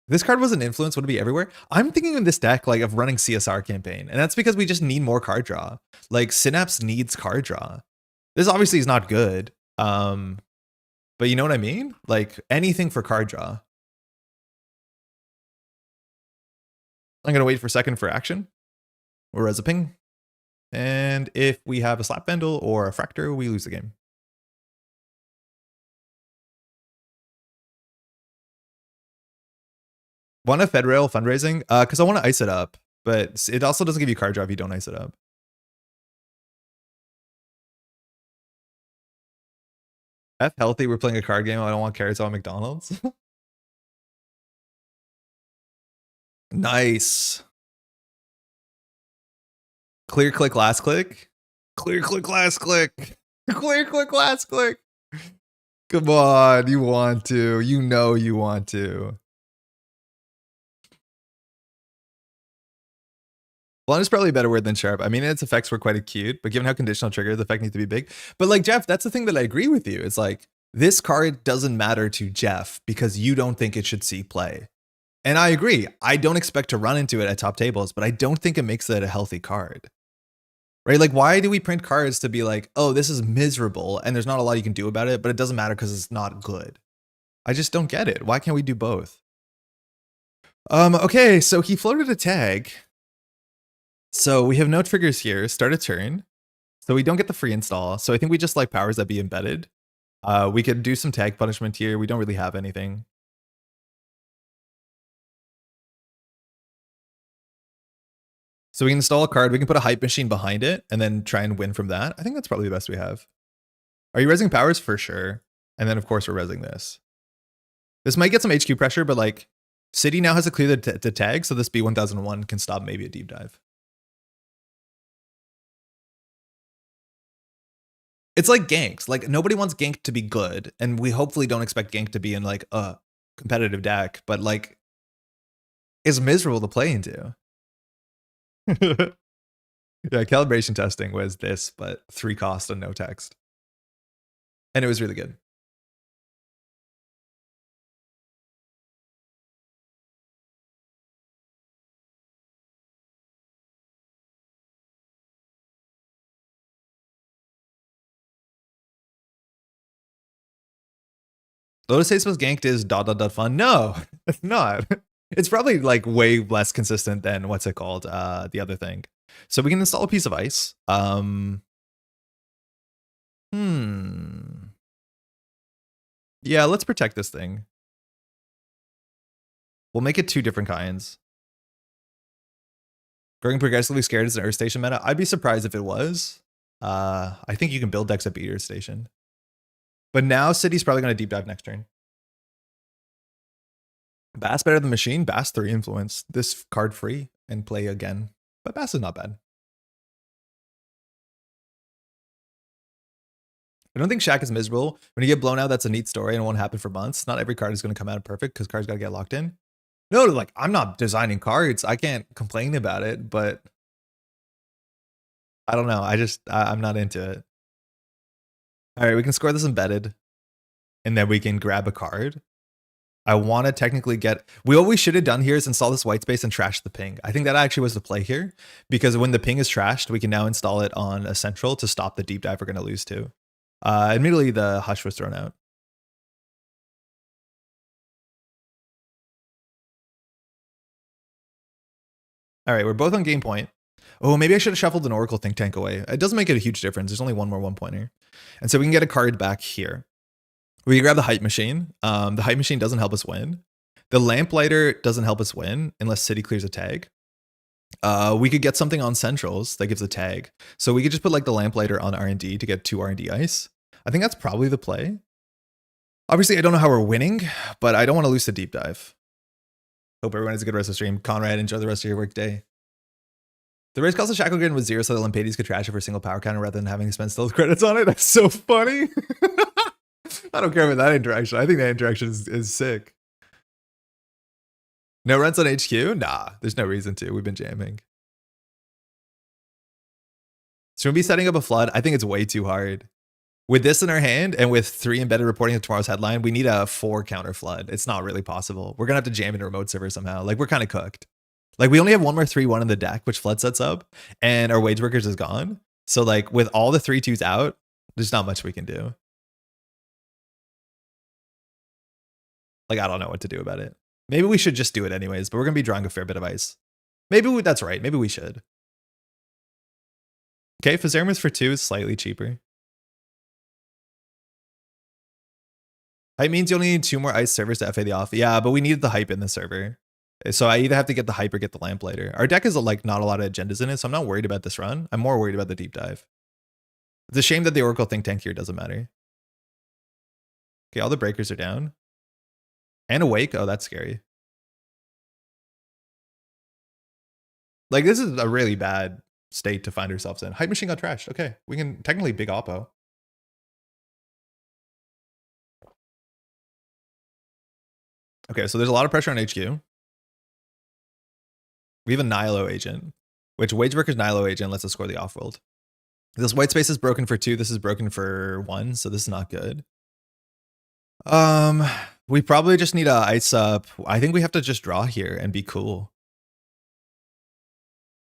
If this card was an influence, would it be everywhere? I'm thinking in this deck like of running CSR campaign, and that's because we just need more card draw. Like Synapse needs card draw. This obviously is not good, but you know what I mean? Like anything for card draw. I'm gonna wait for a second for action. Or as a ping. And if we have a slap vandal or a fractor, we lose the game. Want a Fed Rail fundraising? Because I want to ice it up, but it also doesn't give you card draw if you don't ice it up. F healthy, we're playing a card game. I don't want carrots on McDonald's. Nice. Clear click, last click. Clear click, last click. Clear click, last click. Come on, you want to. You know you want to. Blunt is probably a better word than sharp. I mean, its effects were quite acute, but given how conditional triggered, the effect needs to be big. But like Jeff, that's the thing that I agree with you. It's like, this card doesn't matter to Jeff because you don't think it should see play. And I agree. I don't expect to run into it at top tables, but I don't think it makes it a healthy card. Right? Like, why do we print cards to be like, oh, this is miserable and there's not a lot you can do about it, but it doesn't matter because it's not good? I just don't get it. Why can't we do both? Okay, so he floated a tag. So we have no triggers here. Start a turn. So we don't get the free install. So I think we just like powers that be embedded. We could do some tag punishment here. We don't really have anything. So we can install a card. We can put a hype machine behind it and then try and win from that. I think that's probably the best we have. Are you resing powers? For sure. And then of course we're resing this. This might get some HQ pressure, but like City now has to clear the tag. So this B1001 can stop maybe a deep dive. It's like ganks. Like nobody wants gank to be good, and we hopefully don't expect gank to be in like a competitive deck, but like it's miserable to play into. Yeah, calibration testing was this, but 3 cost and no text. And it was really good. Lotus Ace was ganked is ... fun. No, it's not. It's probably like way less consistent than what's it called? The other thing. So we can install a piece of ice. Yeah, let's protect this thing. We'll make it 2 different kinds. Growing progressively scared is an Earth Station meta. I'd be surprised if it was. I think you can build decks at Beat Earth Station. But now City's probably going to deep dive next turn. Bass better than Machine. Bass 3 influence. This card free and play again. But Bass is not bad. I don't think Shaq is miserable. When you get blown out, that's a neat story and it won't happen for months. Not every card is going to come out perfect because cards got to get locked in. No, like, I'm not designing cards. I can't complain about it, but I don't know. I'm not into it. All right, we can score this embedded and then we can grab a card. I want to technically get, what we should have done here is install this white space and trash the ping. I think that actually was the play here, because when the ping is trashed, we can now install it on a central to stop the deep dive we're going to lose to. Admittedly, the hush was thrown out. All right, we're both on game point. Oh, maybe I should have shuffled an Oracle Thinktank away. It doesn't make it a huge difference. There's only one more 1-pointer. And so we can get a card back here. We can grab the Hype Machine. The Hype Machine doesn't help us win. The Lamplighter doesn't help us win unless City clears a tag. We could get something on Centrals that gives a tag. So we could just put like the Lamplighter on R&D to get 2 R&D ice. I think that's probably the play. Obviously, I don't know how we're winning, but I don't want to lose the deep dive. Hope everyone has a good rest of the stream. Conrad, enjoy the rest of your work day. The race cost of Shackle Grid was 0 so that Lampades could trash it for a single power counter rather than having to spend stealth credits on it. That's so funny. I don't care about that interaction. I think that interaction is sick. No runs on HQ? Nah, there's no reason to. We've been jamming. So we'll be setting up a flood. I think it's way too hard. With this in our hand and with 3 embedded reporting of tomorrow's headline, we need a 4 counter flood. It's not really possible. We're going to have to jam in a remote server somehow. Like, we're kind of cooked. Like, we only have 1 more 3-1 in the deck, which flood sets up, and our wage workers is gone. So, like, with all the 3-2s out, there's not much we can do. Like, I don't know what to do about it. Maybe we should just do it anyways, but we're going to be drawing a fair bit of ice. Maybe that's right. Maybe we should. Okay, Fazermus for 2 is slightly cheaper. Hype means you only need 2 more ice servers to FA the off. Yeah, but we needed the hype in the server. So I either have to get the hype or get the Lamplighter. Our deck is like not a lot of agendas in it, so I'm not worried about this run. I'm more worried about the deep dive. It's a shame that the Oracle Thinktank here doesn't matter. Okay, all the breakers are down. And awake. Oh, that's scary. Like, this is a really bad state to find ourselves in. Hype Machine got trashed. Okay, we can technically big oppo. Okay, so there's a lot of pressure on HQ. We have a Nihilo agent, which Wage Worker's Nihilo agent lets us score the off-world. This white space is broken for 2. This is broken for 1, so this is not good. We probably just need to ice up. I think we have to just draw here and be cool.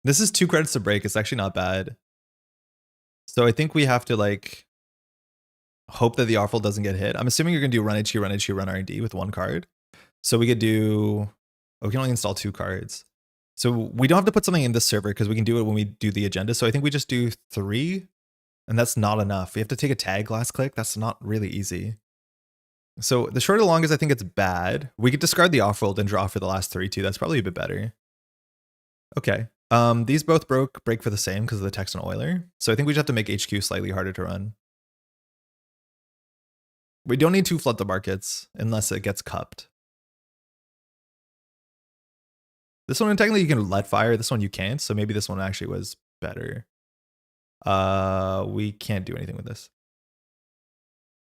This is 2 credits to break. It's actually not bad. So I think we have to like hope that the off-world doesn't get hit. I'm assuming you're gonna do run HQ, run HQ, run R&D with 1 card. So we could do, oh, we can only install 2 cards. So we don't have to put something in this server because we can do it when we do the agenda. So I think we just do 3 and that's not enough. We have to take a tag last click. That's not really easy. So the short or long is I think it's bad. We could discard the off-world and draw for the last 3 too. That's probably a bit better. Okay. These both break for the same because of the Texan Oiler. So I think we just have to make HQ slightly harder to run. We don't need to flood the markets unless it gets cupped. This one, technically, you can let fire. This one, you can't. So maybe this one actually was better. We can't do anything with this.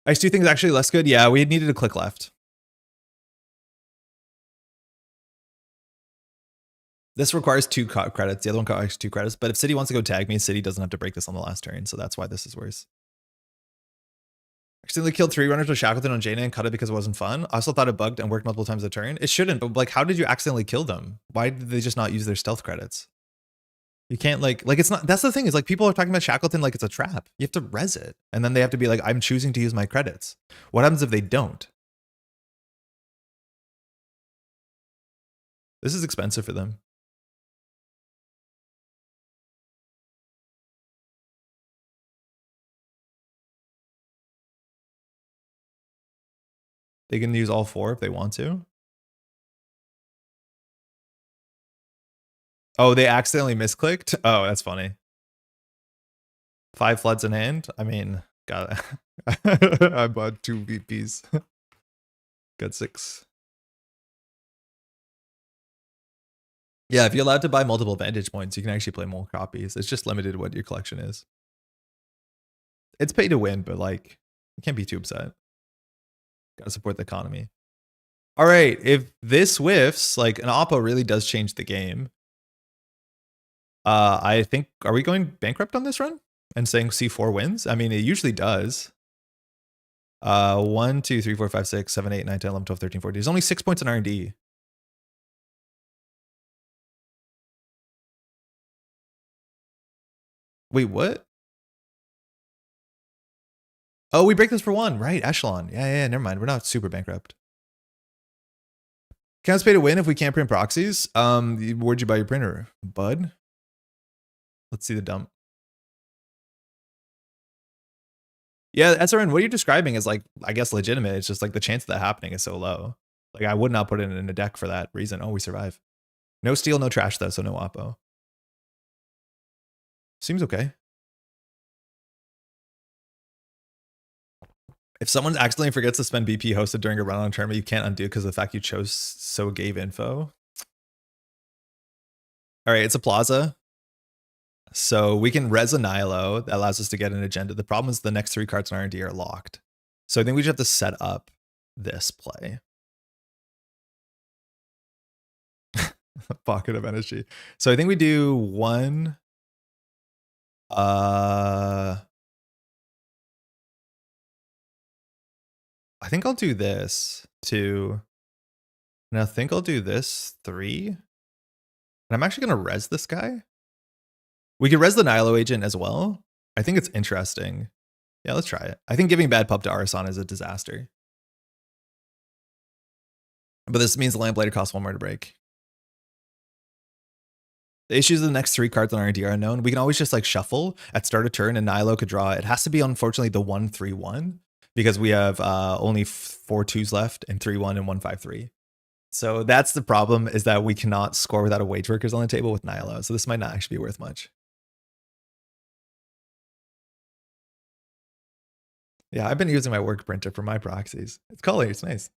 Ice 2 things actually less good. Yeah, we needed to click left. This requires 2 credits. The other one requires 2 credits. But if City wants to go tag me, City doesn't have to break this on the last turn. So that's why this is worse. Accidentally killed 3 runners with Shackleton on Jaina and cut it because it wasn't fun. I also thought it bugged and worked multiple times a turn. It shouldn't, but like, how did you accidentally kill them? Why did they just not use their stealth credits? You can't like it's not, that's the thing is like people are talking about Shackleton like it's a trap. You have to res it. And then they have to be like, I'm choosing to use my credits. What happens if they don't? This is expensive for them. They can use all 4 if they want to. Oh, they accidentally misclicked? Oh, that's funny. 5 floods in hand? I mean, got it. I bought 2 VPs. Got 6. Yeah, if you're allowed to buy multiple Vantage Points, you can actually play more copies. It's just limited what your collection is. It's pay to win, but like, You can't be too upset. Gotta support the economy. All right, if this whiffs, like an oppo really does change the game. I think, are we going bankrupt on this run and saying C4 wins? I mean, it usually does. 1, 2, 3, 4, 5, 6, 7, 8, 9, 10, 11, 12, 13, 14. There's only 6 points in R&D. Wait, what? Oh, we break this for 1, right? Echelon. Yeah, never mind. We're not super bankrupt. Can't pay to win if we can't print proxies. Where'd you buy your printer, bud? Let's see the dump. Yeah, SRN, what you're describing is like, I guess, legitimate. It's just like the chance of that happening is so low. Like I would not put it in a deck for that reason. Oh, we survive. No steal, no trash though, so no oppo. Seems okay. If someone accidentally forgets to spend BP hosted during a run on tournament, you can't undo because of the fact you chose so gave info. All right, it's a plaza. So we can res a Nihilo. That allows us to get an agenda. The problem is the next 3 cards in R&D are locked. So I think we just have to set up this play. Pocket of energy. So I think we do 1. I think I'll do this 2. And I think I'll do this 3. And I'm actually going to res this guy. We could res the Nihilo agent as well. I think it's interesting. Yeah, let's try it. I think giving bad pub to Arasan is a disaster. But this means the Lamplighter costs 1 more to break. The issues of the next 3 cards on R&D are unknown. We can always just like shuffle at start of turn and Nihilo could draw. It has to be unfortunately the 1-3-1 because we have only 4 2s left and 3-1 and 1-5-3. So that's the problem, is that we cannot score without a wage workers on the table with Nihilo. So this might not actually be worth much. Yeah, I've been using my work printer for my proxies. It's color, it's nice.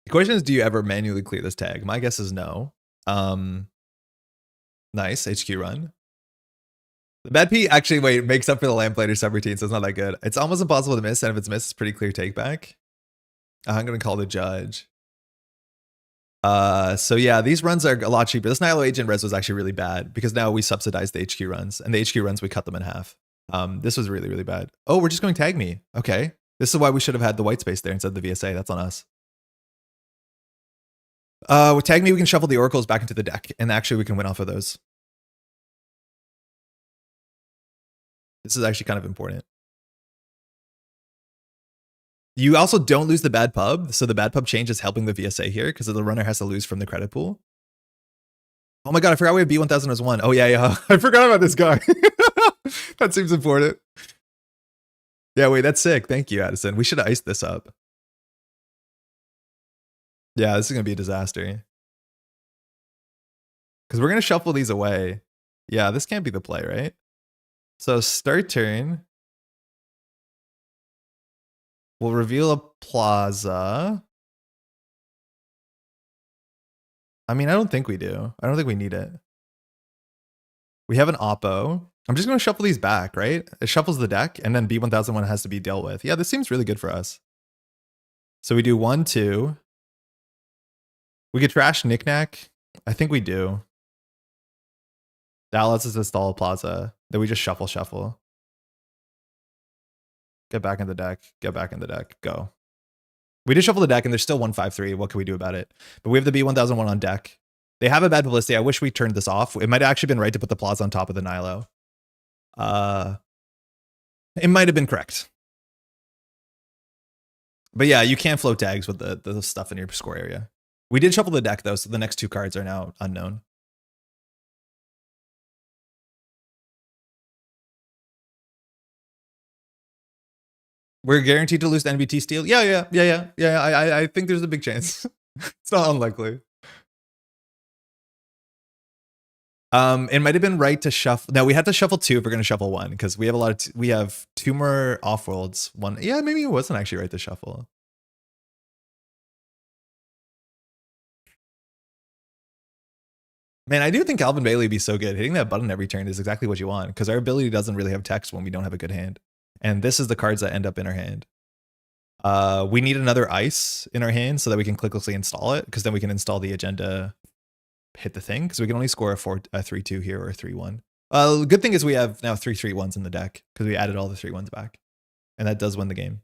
The question is, do you ever manually clear this tag? My guess is no. Nice, HQ run. The bad P actually, wait, makes up for the Lamplighter subroutine, so it's not that good. It's almost impossible to miss, and if it's missed, it's pretty clear take back. I'm gonna call the judge. So yeah, these runs are a lot cheaper. This Nihilo agent res was actually really bad because now we subsidize the HQ runs, and the HQ runs we cut them in half. This was really, really bad. Oh, we're just going tag me. Okay. This is why we should have had the white space there instead of the VSA. That's on us. With tag me, we can shuffle the oracles back into the deck, and actually we can win off of those. This is actually kind of important. You also don't lose the bad pub, so the bad pub change is helping the VSA here because the runner has to lose from the credit pool. Oh my god, I forgot we have B1000 as 1. Oh yeah, I forgot about this guy. That seems important. Yeah, wait, that's sick. Thank you, Addison. We should have iced this up. Yeah, this is gonna be a disaster. Because we're gonna shuffle these away. Yeah, this can't be the play, right? So start turn. We'll reveal a plaza. I mean, I don't think we do. I don't think we need it. We have an oppo. I'm just going to shuffle these back, right? It shuffles the deck, and then B1001 has to be dealt with. Yeah, this seems really good for us. So we do 1, 2. We could trash knickknack. I think we do. That lets us install a plaza. Then we just shuffle. Get back in the deck. Get back in the deck. Go. We just shuffle the deck, and there's still 1-5-3. What can we do about it? But we have the B1001 on deck. They have a bad publicity. I wish we turned this off. It might have actually been right to put the plaza on top of the Nihilo. It might have been correct. But yeah, you can't float tags with the stuff in your score area. We did shuffle the deck, though, so the next 2 cards are now unknown. We're guaranteed to lose to NBT steal? Yeah. I think there's a big chance. It's not unlikely. It might have been right to shuffle. No, we had to shuffle 2 if we're gonna shuffle 1 because we have a lot of we have 2 more off worlds. 1, yeah, maybe it wasn't actually right to shuffle. Man, I do think Calvin Bailey would be so good. Hitting that button every turn is exactly what you want because our ability doesn't really have text when we don't have a good hand. And this is the cards that end up in our hand. We need another ice in our hand so that we can clicklessly install it because then we can install the agenda, hit the thing because we can only score a 3-2 here or a 3-1. The good thing is we have now 3 3-1s in the deck because we added all the 3-1s back. And that does win the game.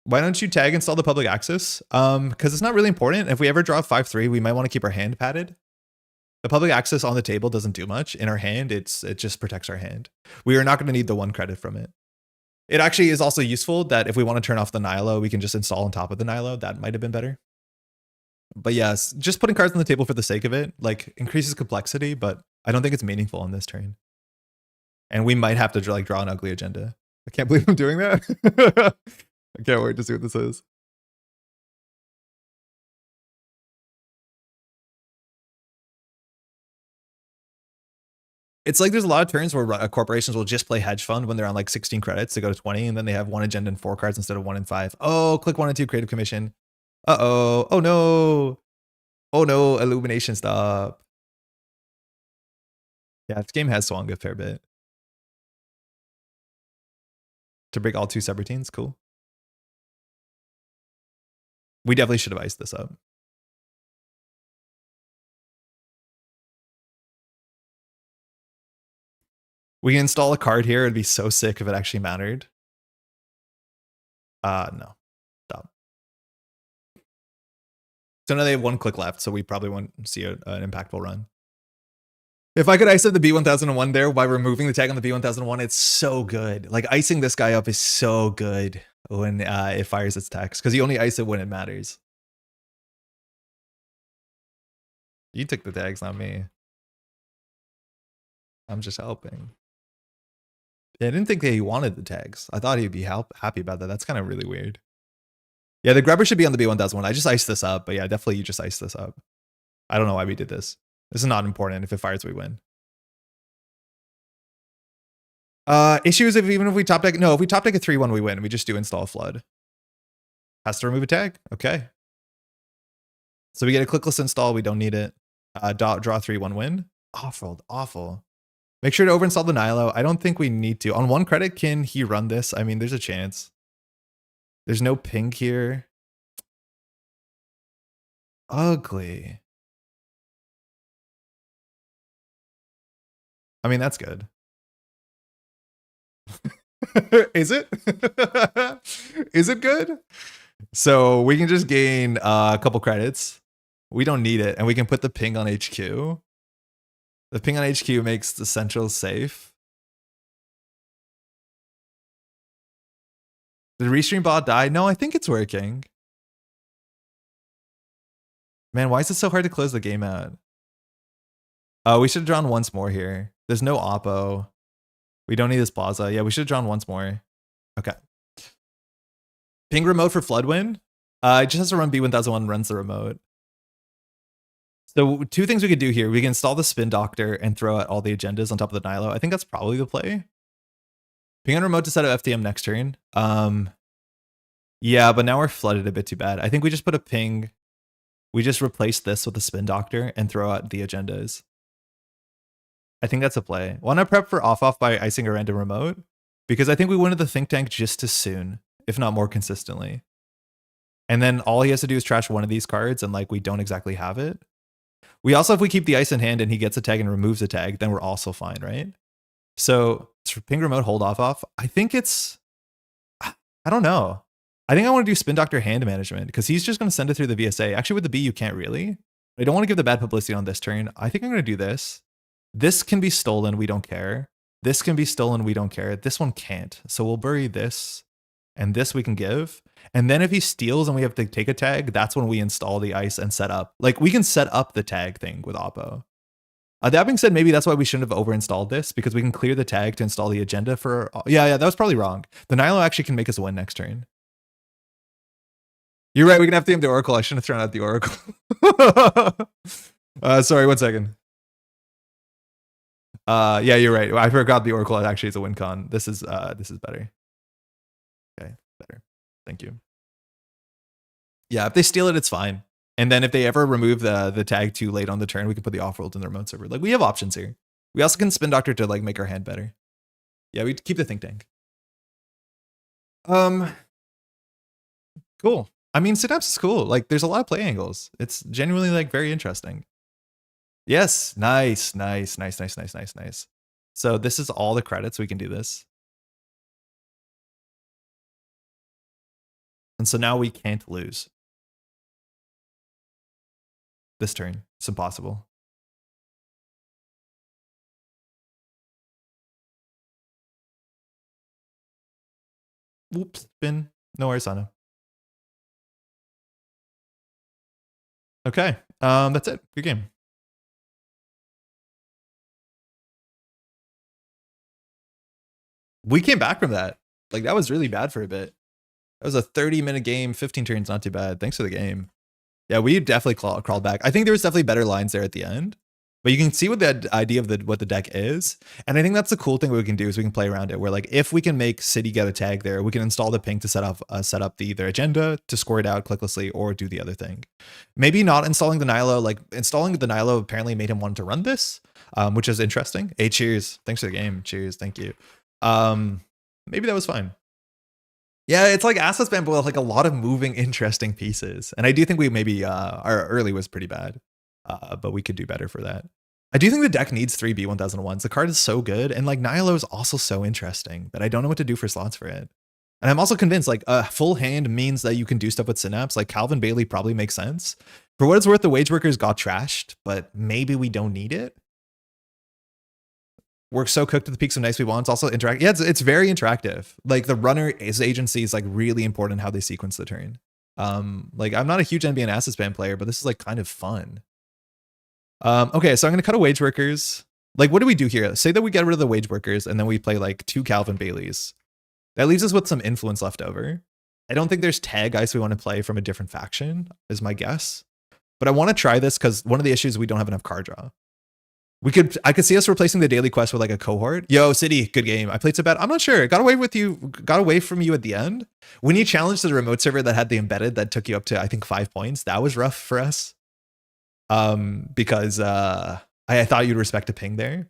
Why don't you tag install the public access? Because it's not really important. If we ever draw 5-3, we might want to keep our hand padded. The public access on the table doesn't do much. In our hand, it just protects our hand. We are not going to need the 1 credit from it. It actually is also useful that if we want to turn off the Nihilo, we can just install on top of the Nihilo. That might have been better. But yes, just putting cards on the table for the sake of it, like, increases complexity, but I don't think it's meaningful on this turn. And we might have to draw an ugly agenda. I can't believe I'm doing that. I can't wait to see what this is. It's like there's a lot of turns where corporations will just play hedge fund when they're on like 16 credits to go to 20, and then they have 1 agenda and 4 cards instead of 1 and 5. Oh, click 1 and 2 creative commission. Uh-oh. Oh no. Oh no, illumination stop. Yeah, this game has swung a fair bit. To break all 2 subroutines, cool. We definitely should have iced this up. We can install a card here. It'd be so sick if it actually mattered. No. Stop. So now they have 1 click left, so we probably won't see an impactful run. If I could ice up the B1001 there by removing the tag on the B1001, it's so good. Like, icing this guy up is so good when it fires its text, because you only ice it when it matters. You took the tags, not me. I'm just helping. Yeah, I didn't think that he wanted the tags. I thought he'd be happy about that. That's kind of really weird. Yeah, the grubber should be on the B1001. I just iced this up, but yeah, definitely you just iced this up. I don't know why we did this. This is not important. If it fires, we win. Issues if even if we top deck. No, if we top deck a 3-1, we win. We just do install flood. Has to remove a tag. Okay. So we get a clickless install. We don't need it. Draw 3-1 win. Awful. Make sure to overinstall the Nihilo. I don't think we need to. On 1 credit, can he run this? I mean, there's a chance. There's no ping here. Ugly. I mean, that's good. Is it? Is it good? So we can just gain a couple credits. We don't need it. And we can put the ping on HQ. The ping on HQ makes the central safe. Did Restream bot die? No, I think it's working. Man, why is it so hard to close the game out? We should have drawn once more here. There's no oppo. We don't need this plaza. Yeah, we should have drawn once more. Okay. Ping remote for flood win. It just has to run B1001, runs the remote. So 2 things we could do here. We can install the spin doctor and throw out all the agendas on top of the Nihilo. I think that's probably the play. Ping on remote to set up FTM next turn. Yeah, but now we're flooded a bit too bad. I think we just put a ping. We just replace this with a spin doctor and throw out the agendas. I think that's a play. Want to prep for off by icing a random remote? Because I think we went to the think tank just as soon, if not more consistently. And then all he has to do is trash 1 of these cards and like we don't exactly have it. We also, if we keep the ice in hand and he gets a tag and removes a tag, then we're also fine, right? So ping remote, hold off. I think it's, I don't know. I think I want to do spin doctor hand management because he's just going to send it through the VSA. Actually, with the B, you can't really. I don't want to give the bad publicity on this turn. I think I'm going to do this. This can be stolen. We don't care. This can be stolen. We don't care. This one can't. So we'll bury this and this we can give. And then if he steals and we have to take a tag, that's when we install the ice and set up. Like we can set up the tag thing with oppo. That being said, maybe that's why we shouldn't have overinstalled this because we can clear the tag to install the agenda for. Yeah, that was probably wrong. The Nihilo actually can make us win next turn. You're right. We can have to aim the Oracle. I shouldn't have thrown out the Oracle. Sorry, 1 second. Yeah, you're right. I forgot the Oracle actually is a win con. This is better. Okay, better. Thank you. Yeah, if they steal it, it's fine. And then if they ever remove the tag too late on the turn, we can put the off-world in the remote server. Like, we have options here. We also can spin doctor to like make our hand better. Yeah, we keep the think tank. Cool. I mean, Synapse is cool. Like, there's a lot of play angles. It's genuinely like very interesting. Yes, nice. So this is all the credits. We can do this. And so now we can't lose. This turn. It's impossible. Whoops, spin. No worries, Sana. Okay, that's it. Good game. We came back from that. Like, that was really bad for a bit. That was a 30-minute game, 15 turns, not too bad. Thanks for the game. Yeah, we definitely crawled back. I think there was definitely better lines there at the end. But you can see what the idea of what the deck is. And I think that's the cool thing we can do is we can play around it where like if we can make City get a tag there, we can install the ping to set up the either agenda to score it out clicklessly or do the other thing. Maybe not installing the Nilo, like installing the Nilo apparently made him want to run this, which is interesting. Hey, cheers. Thanks for the game. Cheers. Thank you. Maybe that was fine. Yeah, it's like asset spam, but with like a lot of moving, interesting pieces. And I do think we maybe our early was pretty bad, but we could do better for that. I do think the deck needs 3 B1001s. The card is so good, and like Nihilo is also so interesting that I don't know what to do for slots for it. And I'm also convinced like a full hand means that you can do stuff with Synapse. Like Calvin Bailey probably makes sense. For what it's worth, the Wage Workers got trashed, but maybe we don't need it. Works so cooked at the peaks of nice we want. It's also interact. Yeah, it's very interactive. Like the runner is agency is like really important in how they sequence the turn. Like I'm not a huge NBN asset spam player, but this is like kind of fun. Okay, so I'm gonna cut a Wage Workers. Like, what do we do here? Say that we get rid of the Wage Workers and then we play like 2 Calvin Baileys. That leaves us with some influence left over. I don't think there's tag ice we want to play from a different faction, is my guess. But I want to try this because one of the issues is we don't have enough card draw. I could see us replacing the daily quest with like a cohort. Yo, City, good game. I played so bad. I'm not sure. Got away from you at the end. When you challenged the remote server that had the embedded that took you up to, I think, 5 points. That was rough for us. Because I thought you'd respect a ping there.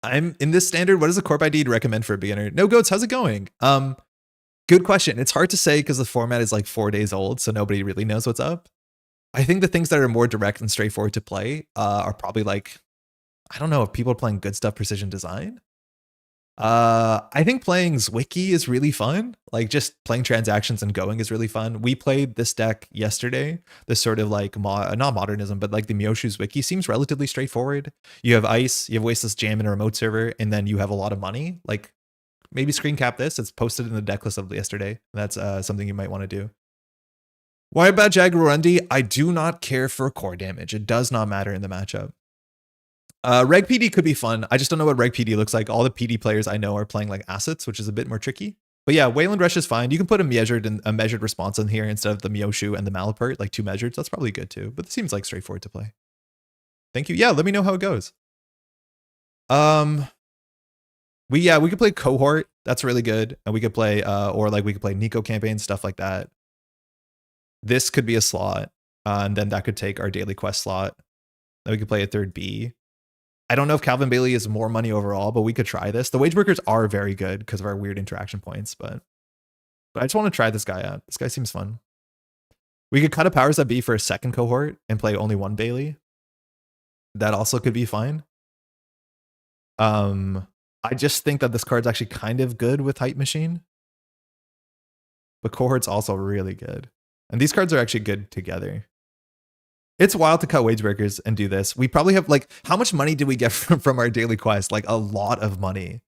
I'm in this standard. What is the corp ID to recommend for a beginner? No Goats, how's it going? Good question. It's hard to say because the format is like 4 days old, so nobody really knows what's up. I think the things that are more direct and straightforward to play are probably like, I don't know if people are playing good stuff, precision design. I think playing Zwicky is really fun. Like just playing transactions and going is really fun. We played this deck yesterday. This sort of like not modernism, but like the Myoshu Zwicky seems relatively straightforward. You have ice, you have wasteless jam in a remote server, and then you have a lot of money. Like maybe screen cap this. It's posted in the deck list of yesterday. That's something you might want to do. Why about Jagarundi? I do not care for core damage. It does not matter in the matchup. Reg PD could be fun. I just don't know what Reg PD looks like. All the PD players I know are playing like assets, which is a bit more tricky. But yeah, Wayland Rush is fine. You can put a measured response in here instead of the Myoshu and the Malapert, like 2 measured. That's probably good too. But it seems like straightforward to play. Thank you. Yeah, let me know how it goes. We could play cohort. That's really good. And we could play or like we could play Nico campaign, stuff like that. This could be a slot. And then that could take our daily quest slot. Then we could play a 3rd B. I don't know if Calvin Bailey is more money overall, but we could try this. The Wage Workers are very good because of our weird interaction points, but I just want to try this guy out. This guy seems fun. We could cut a powers that be for a 2nd cohort and play only 1 Bailey. That also could be fine. I just think that this card's actually kind of good with Hype Machine. But cohort's also really good. And these cards are actually good together. It's wild to cut Wage Workers and do this. We probably have like, how much money did we get from our daily quest? Like a lot of money.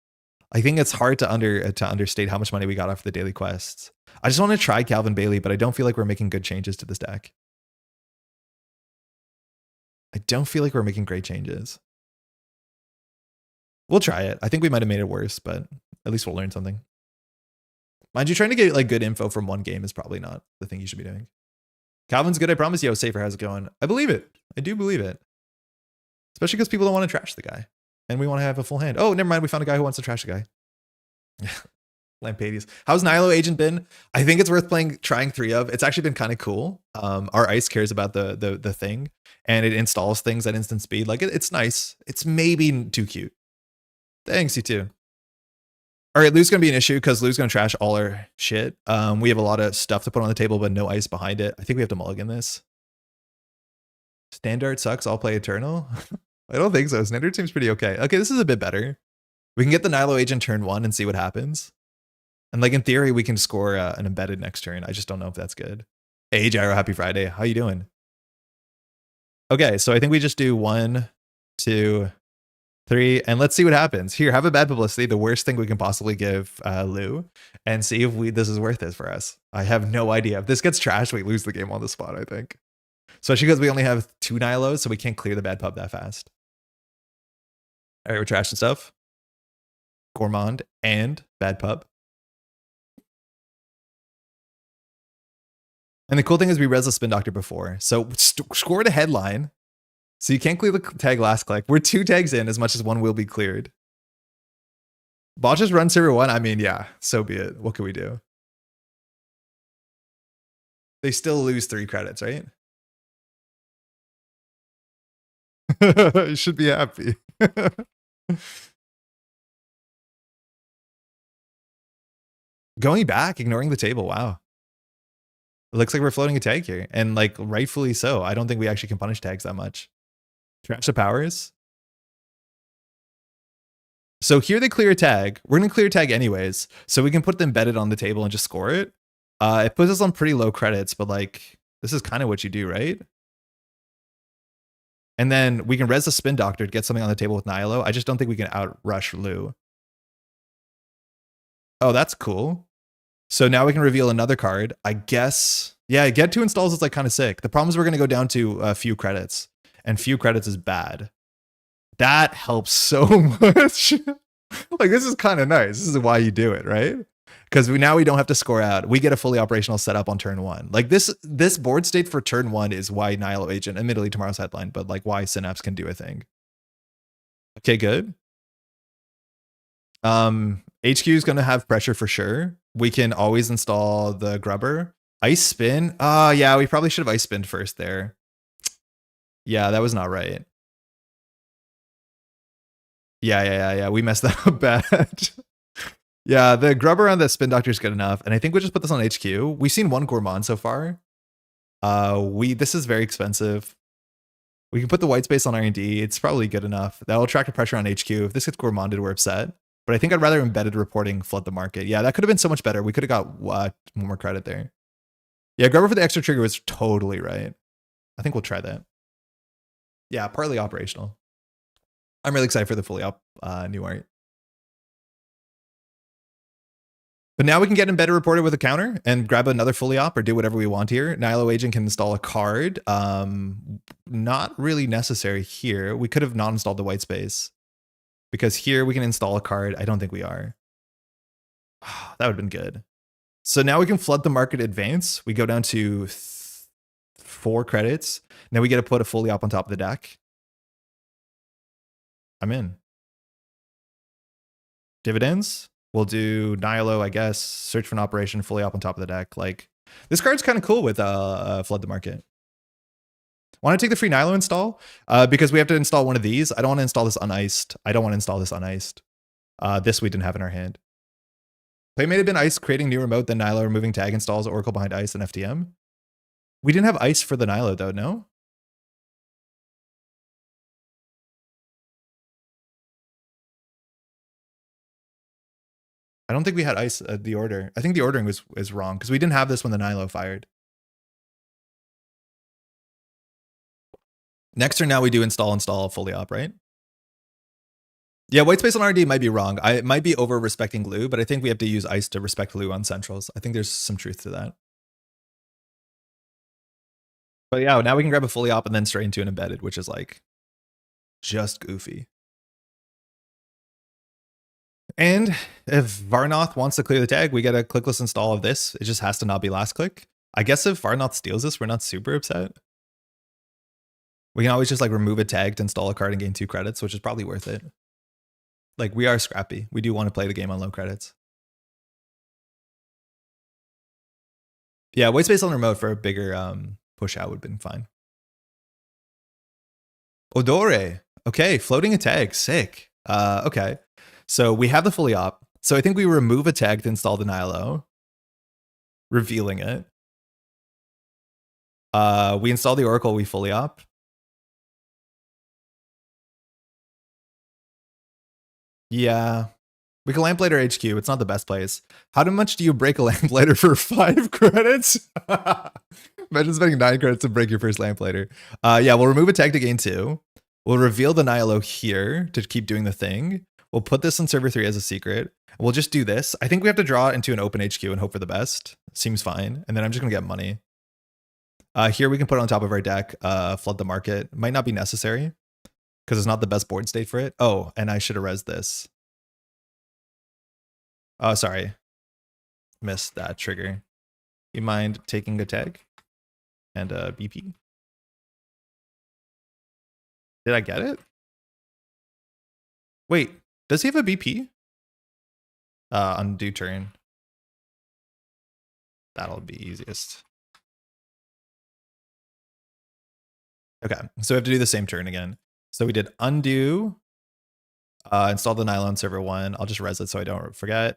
I think it's hard to understate how much money we got off the daily quests. I just want to try Calvin Bailey, but I don't feel like we're making good changes to this deck. I don't feel like we're making great changes. We'll try it. I think we might have made it worse, but at least we'll learn something. Mind you, trying to get like good info from one game is probably not the thing you should be doing. Calvin's good, I promise. Yo, Safer, how's it going? I believe it. I do believe it. Especially because people don't want to trash the guy. And we want to have a full hand. Oh, never mind. We found a guy who wants to trash a guy. Lampadies. How's Nilo Agent been? I think it's worth trying 3 of. It's actually been kind of cool. Our ice cares about the thing, and it installs things at instant speed. Like it's nice. It's maybe too cute. Thanks, you too. All right, Lou's gonna be an issue because Lou's gonna trash all our shit. We have a lot of stuff to put on the table, but no ice behind it. I think we have to mulligan this. Standard sucks. I'll play Eternal. I don't think so. Standard seems pretty okay. Okay, this is a bit better. We can get the Nilo Agent turn 1 and see what happens. And like in theory, we can score an embedded next turn. I just don't know if that's good. Hey, Gyro, happy Friday. How you doing? Okay, so I think we just do 1, 2, 3, and let's see what happens. Here, have a bad publicity, the worst thing we can possibly give Lou, and see if this is worth it for us. I have no idea. If this gets trashed, we lose the game on the spot, I think. Especially because we only have 2 Nilos, so we can't clear the bad pub that fast. All right, we're trashing stuff. Gourmand and bad pub. And the cool thing is we res the Spin Doctor before. So score the headline. So you can't clear the tag last click. We're 2 tags in as much as 1 will be cleared. Botches run server 1. I mean, yeah, so be it. What can we do? They still lose 3 credits, right? You should be happy. Going back, ignoring the table. Wow. It looks like we're floating a tag here, and like rightfully so. I don't think we actually can punish tags that much. Trash the powers. So here they clear a tag. We're gonna clear a tag anyways, so we can put them embedded on the table and just score it. It puts us on pretty low credits, but like this is kind of what you do, right? And then we can res the Spin Doctor to get something on the table with Nilo. I just don't think we can outrush Lou. Oh, that's cool. So now we can reveal another card. I guess, yeah, get 2 installs is like kind of sick. The problem is we're going to go down to a few credits, and few credits is bad. That helps so much. Like this is kind of nice. This is why you do it, right? Because now we don't have to score out. We get a fully operational setup on turn 1. Like this board state for turn 1 is why Nilo Agent, admittedly tomorrow's headline, but like why Synapse can do a thing. Okay, good. HQ is going to have pressure for sure. We can always install the grubber. Ice spin. Yeah, we probably should have ice spinned first there. Yeah, that was not right. Yeah. We messed that up bad. Yeah, the grubber on the Spin Doctor is good enough. And I think we'll just put this on HQ. We've seen 1 Gourmand so far. This is very expensive. We can put the white space on R&D. It's probably good enough. That will attract a pressure on HQ. If this gets Gourmanded, we're upset. But I think I'd rather embedded reporting flood the market. Yeah, that could have been so much better. We could have got more credit there. Yeah, grubber for the extra trigger was totally right. I think we'll try that. Yeah, partly operational. I'm really excited for the fully up new art. But now we can get embedded reported with a counter and grab another fully op or do whatever we want here. Nilo Agent can install a card. Not really necessary here. We could have not installed the white space. Because here we can install a card. I don't think we are. That would have been good. So now we can flood the market advance. We go down to 4 credits. Now we get to put a fully op on top of the deck. I'm in. Dividends. We'll do Nilo, I guess. Search for an operation, fully op on top of the deck. Like this card's kind of cool with flood the market. Want to take the free Nilo install? Because we have to install one of these. I don't want to install this uniced. I don't want to install this uniced. This we didn't have in our hand. Play may have been ice, creating new remote, then Nilo removing tag installs, Oracle behind ice, and FTM. We didn't have ice for the Nilo though, no? I don't think we had ice the order. I think the ordering was wrong because we didn't have this when the Nilo fired. Next turn now we do install fully op, right? Yeah, white space on RD might be wrong. It might be over respecting Lou, but I think we have to use ice to respect Lou on centrals. I think there's some truth to that. But yeah, now we can grab a fully op and then straight into an embedded, which is like just goofy. And if Varnoth wants to clear the tag, we get a clickless install of this. It just has to not be last click. I guess if Varnoth steals this, we're not super upset. We can always just like remove a tag to install a card and gain 2 credits, which is probably worth it. Like, we are scrappy. We do want to play the game on low credits. Yeah, white space on remote for a bigger push out would have been fine. Odore. Okay, floating a tag. Sick. Okay. So we have the fully op. So I think we remove a tag to install the Nihilo, revealing it. We install the Oracle, we fully op. Yeah. We can Lamplighter HQ. It's not the best place. How much do you break a Lamplighter for 5 credits? Imagine spending 9 credits to break your first Lamplighter. Yeah, we'll remove a tag to gain 2. We'll reveal the Nihilo here to keep doing the thing. We'll put this on server 3 as a secret. We'll just do this. I think we have to draw it into an open HQ and hope for the best. Seems fine. And then I'm just going to get money. Here we can put it on top of our deck, flood the market. Might not be necessary because it's not the best board state for it. Oh, and I should have rezzed this. Oh, sorry. Missed that trigger. You mind taking a tag and a BP? Did I get it? Wait, does he have a BP? Undo turn. That'll be easiest. Okay, so we have to do the same turn again. So we did undo, install the Nylon server 1. I'll just res it so I don't forget.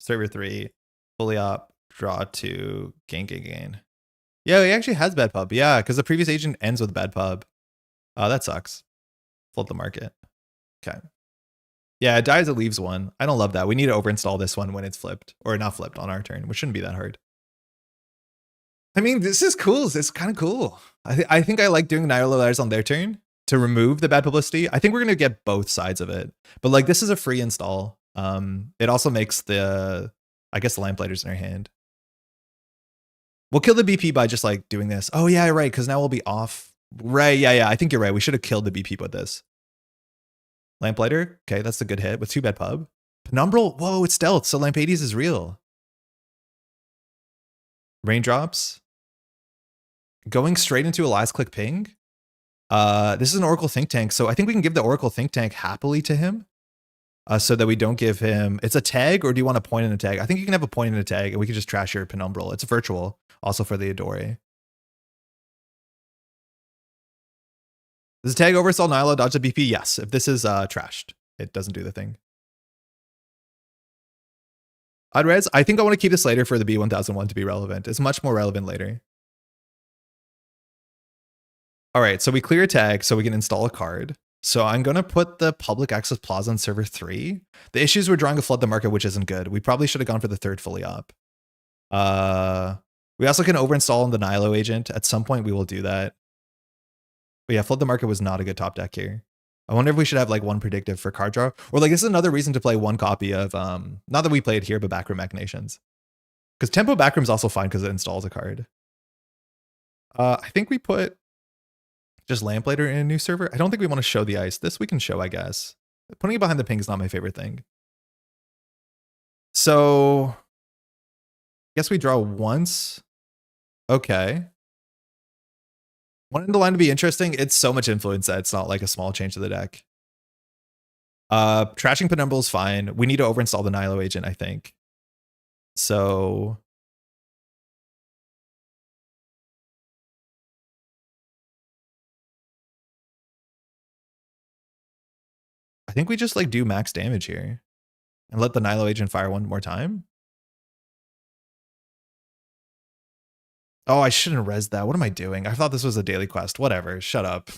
Server 3, fully op, draw 2, gain. Yeah, he actually has bad pub. Yeah, because the previous agent ends with bad pub. That sucks. Flood the market. Okay. Yeah, it dies, it leaves 1. I don't love that. We need to overinstall this one when it's flipped, or not flipped on our turn, which shouldn't be that hard. I mean, this is cool. It's kind of cool. I think I like doing Nihilo Ladders on their turn to remove the bad publicity. I think we're going to get both sides of it. But like, this is a free install. It also makes the, I guess, the Lamplighters in our hand. We'll kill the BP by just like doing this. Oh yeah, right, because now we'll be off. Right, yeah, I think you're right. We should have killed the BP with this. Lamplighter, okay, that's a good hit with 2 bad pub. Penumbral, whoa, it's stealth, so Lamp 80s is real. Raindrops. Going straight into a last click ping. This is an Oracle Thinktank, so I think we can give the Oracle Thinktank happily to him. So that we don't give him, it's a tag, or do you want a point in a tag? I think you can have a point in a tag and we can just trash your Penumbral. It's virtual, also for the Adore. Does the tag overstall Nihilo dodge the BP? Yes, if this is trashed, it doesn't do the thing. I'd res, I think I want to keep this later for the B1001 to be relevant. It's much more relevant later. All right, so we clear a tag so we can install a card. So I'm going to put the public access plaza on server 3. The issue is we're drawing a flood the market, which isn't good. We probably should have gone for the 3rd fully op. We also can overinstall in the Nihilo agent. At some point we will do that. But yeah, flood the market was not a good top deck here. I wonder if we should have like 1 predictive for card draw. Or like this is another reason to play 1 copy of, not that we played here, but Backroom Machinations. Because Tempo Backroom is also fine because it installs a card. I think we put just Lamplighter in a new server. I don't think we want to show the ice. This we can show, I guess. Putting it behind the ping is not my favorite thing. So I guess we draw once. Okay. Wanted the line to be interesting. It's so much influence that it's not like a small change to the deck. Trashing Penumbral is fine. We need to overinstall the Nihilo agent, I think. So I think we just like do max damage here and let the Nihilo agent fire 1 more time. Oh, I shouldn't res that. What am I doing? I thought this was a daily quest. Whatever. Shut up.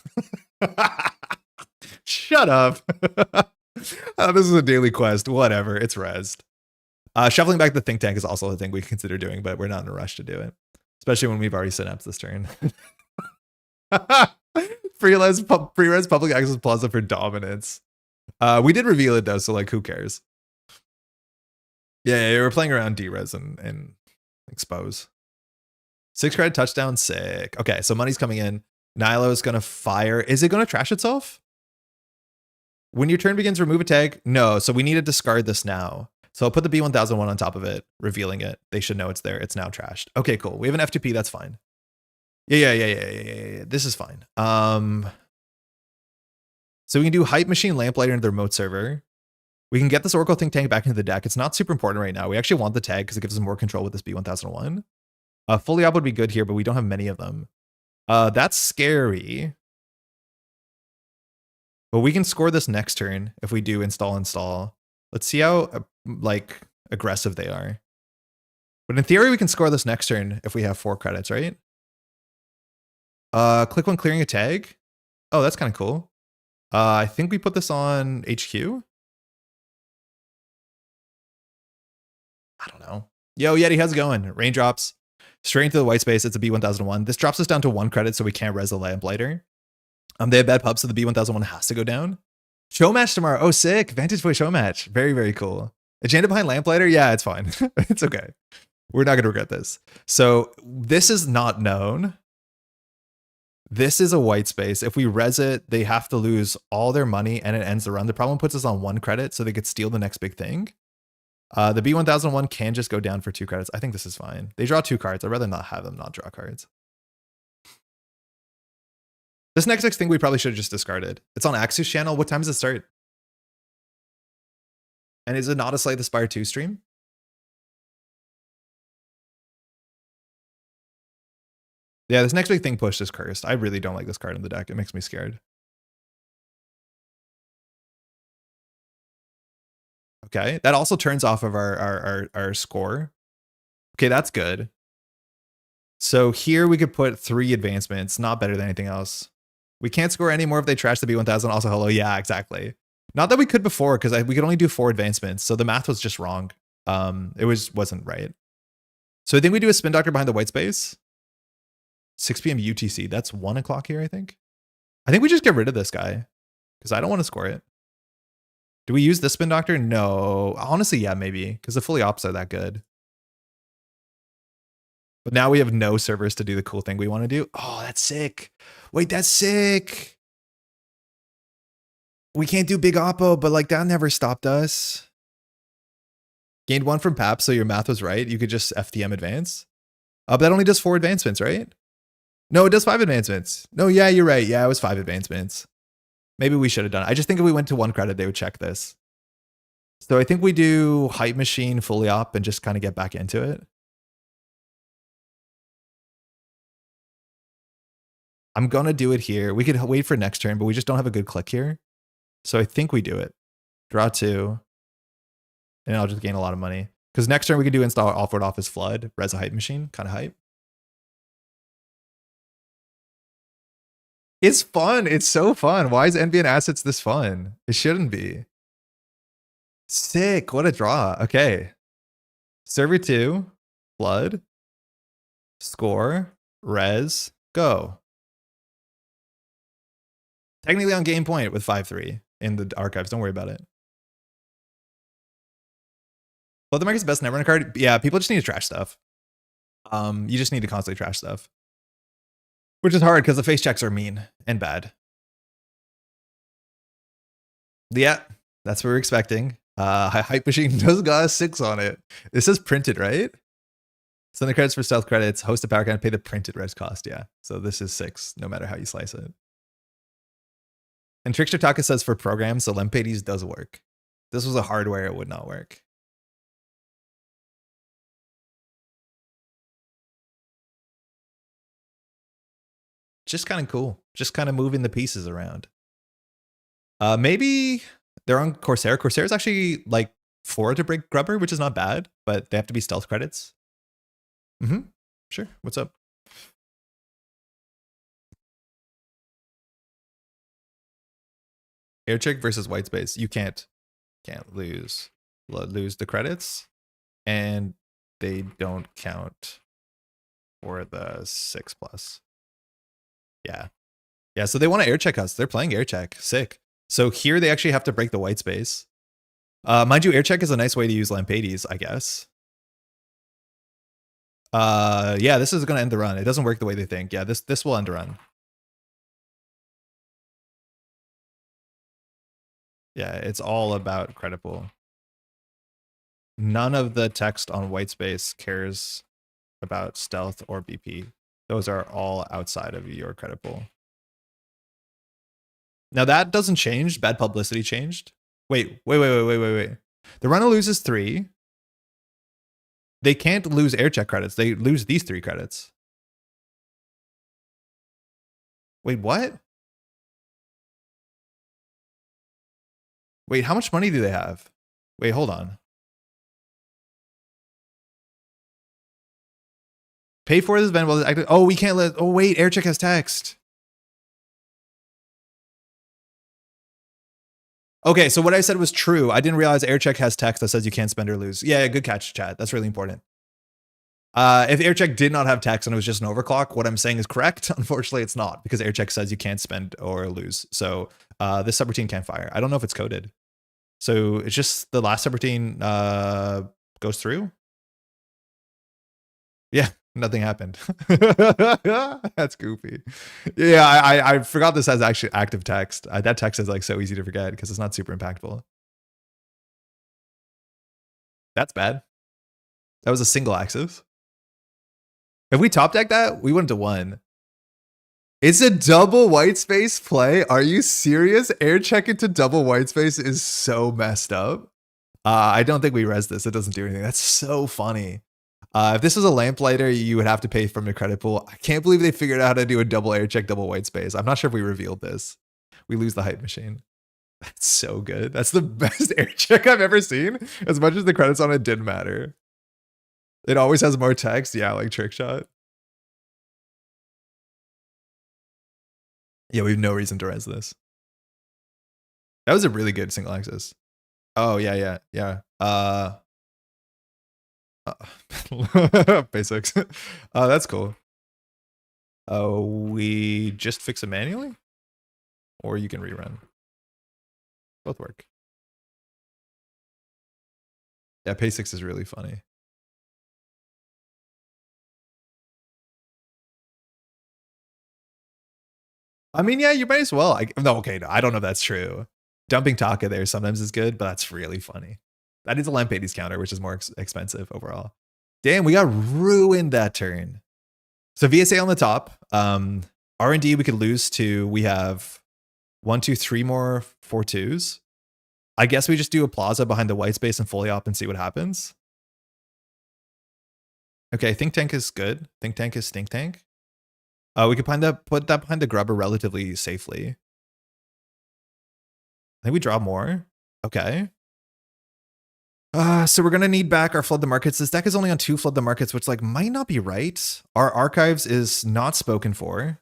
Shut up. Oh, this is a daily quest. Whatever. It's resed. Shuffling back the think tank is also a thing we consider doing, but we're not in a rush to do it. Especially when we've already synapsed this turn. Pre-res public access plaza for dominance. We did reveal it though, so like who cares? Yeah, we're playing around D-res and expose. 6 credit touchdown, sick. Okay, so money's coming in. Nihilo is gonna fire. Is it gonna trash itself? When your turn begins, remove a tag. No, so we need to discard this now. So I'll put the B1001 on top of it, revealing it. They should know it's there. It's now trashed. Okay, cool. We have an F2P. That's fine. Yeah. This is fine. So we can do Hype Machine Lamplighter into the remote server. We can get this Oracle Thinktank back into the deck. It's not super important right now. We actually want the tag because it gives us more control with this B1001. Fully up would be good here, but we don't have many of them. That's scary. But we can score this next turn if we do install. Let's see how like aggressive they are. But in theory, we can score this next turn if we have 4 credits, right? Click when clearing a tag. Oh, that's kind of cool. I think we put this on HQ. I don't know. Yo, Yeti, how's it going? Raindrops. Straight into the white space. It's a B1001. This drops us down to 1 credit, so we can't res the Lamplighter. They have bad pubs, so the B1001 has to go down. Show match tomorrow. Oh, sick. Vantage Point show match. Very, very cool. Agenda behind Lamplighter? Yeah, it's fine. It's okay. We're not going to regret this. So this is not known. This is a white space. If we res it, they have to lose all their money and it ends the run. The problem puts us on 1 credit, so they could steal the next big thing. The B1001 can just go down for 2 credits. I think this is fine. They draw 2 cards. I'd rather not have them not draw cards. This next thing we probably should have just discarded. It's on Axus channel. What time does it start? And is it not a Slay the Spire 2 stream? Yeah, this next big thing pushed is cursed. I really don't like this card in the deck. It makes me scared. Okay, that also turns off of our score. Okay, that's good. So here we could put 3 advancements, not better than anything else. We can't score anymore if they trash the B1000. Also, hello. Yeah, exactly. Not that we could before, because we could only do 4 advancements. So the math was just wrong. It wasn't right. So I think we do a Spin Doctor behind the white space. 6 p.m. UTC. That's 1 o'clock here, I think. I think we just get rid of this guy because I don't want to score it. Do we use this Spin Doctor? No. Honestly, yeah, maybe, because the fully ops are that good. But now we have no servers to do the cool thing we want to do. Oh, that's sick. Wait, that's sick. We can't do Big Oppo, but like that never stopped us. Gained 1 from PAP, so your math was right. You could just FTM advance. But that only does 4 advancements, right? No, it does 5 advancements. No, yeah, you're right. Yeah, it was 5 advancements. Maybe we should have done it. I just think if we went to 1 credit, they would check this. So I think we do Hype Machine fully op and just kind of get back into it. I'm going to do it here. We could wait for next turn, but we just don't have a good click here. So I think we do it. Draw 2. And I'll just gain a lot of money. Because next turn we could do install Offward Office Flood, res a Hype Machine, kind of hype. It's fun. It's so fun. Why is NBN Assets this fun? It shouldn't be. Sick. What a draw. Okay. Server 2, Flood, score, res, go. Technically on game point with 5-3 in the archives. Don't worry about it. Well, the market's best Netrunner card. Yeah, people just need to trash stuff. You just need to constantly trash stuff. Which is hard because the face checks are mean and bad. Yeah, that's what we're expecting. Hype Machine does got a 6 on it. This is printed, right? Send the credits for stealth credits, host a power can pay the printed res cost. Yeah, so this is 6, no matter how you slice it. And Trickster Taka says for programs, the Lempades does work. This was a hardware, it would not work. Just kind of cool. Just kind of moving the pieces around. Maybe they're on Corsair. Corsair is actually like 4 to break Grubber, which is not bad, but they have to be stealth credits. Sure. What's up? Air check versus white space. You can't lose the credits, and they don't count for the 6+. Yeah. Yeah, so they want to air check us. They're playing air check. Sick. So here they actually have to break the white space. Mind you, air check is a nice way to use Lampades, I guess. Yeah, this is going to end the run. It doesn't work the way they think. Yeah, this will end the run. Yeah, it's all about credit pool. None of the text on white space cares about stealth or BP. Those are all outside of your credit pool. Now that doesn't change. Bad publicity changed, Wait. The runner loses 3. They can't lose air check credits. They lose these 3 credits. Wait, what? Wait, how much money do they have? Wait, hold on. Pay for this event while it's active. Oh, we can't let. Oh, wait, air check has text. Okay, so what I said was true. I didn't realize aircheck has text that says you can't spend or lose. Yeah, good catch, chat. That's really important. If aircheck did not have text and it was just an overclock, what I'm saying is correct. Unfortunately, it's not because aircheck says you can't spend or lose. So this subroutine can't fire. I don't know if it's coded. So it's just the last subroutine goes through. Yeah, nothing happened. That's goofy. Yeah, I forgot this has actually active text. That text is like so easy to forget because it's not super impactful. That's bad. That was a single axis. If we top deck that, we went to 1. It's a double white space play. Are you serious? Air check into double white space is so messed up. I don't think we res this. It doesn't do anything. That's so funny. If this was a lamplighter, you would have to pay from the credit pool. I can't believe they figured out how to do a double air check, double white space. I'm not sure if we revealed this. We lose the hype machine. That's so good. That's the best air check I've ever seen. As much as the credits on it didn't matter. It always has more text. Yeah, like trick shot. Yeah, we have no reason to res this. That was a really good single axis. Oh, yeah. Basics. That's cool. We just fix it manually? Or you can rerun. Both work. Yeah, Pay6 is really funny. I mean, yeah, you might as well. No, I don't know if that's true. Dumping Taka there sometimes is good, but that's really funny. That is a Lamp 80s counter, which is more expensive overall. Damn, we got ruined that turn. So VSA on the top. R&D we could lose to. We have 1, 2, 3 more 4-2s. I guess we just do a plaza behind the white space and fully op and see what happens. Okay, Think Tank is good. Think Tank is Stink Tank. We could put that behind the grubber relatively safely. I think we draw more. Okay. So we're gonna need back our Flood the Markets. This deck is only on 2 Flood the Markets, which like might not be right. Our archives is not spoken for.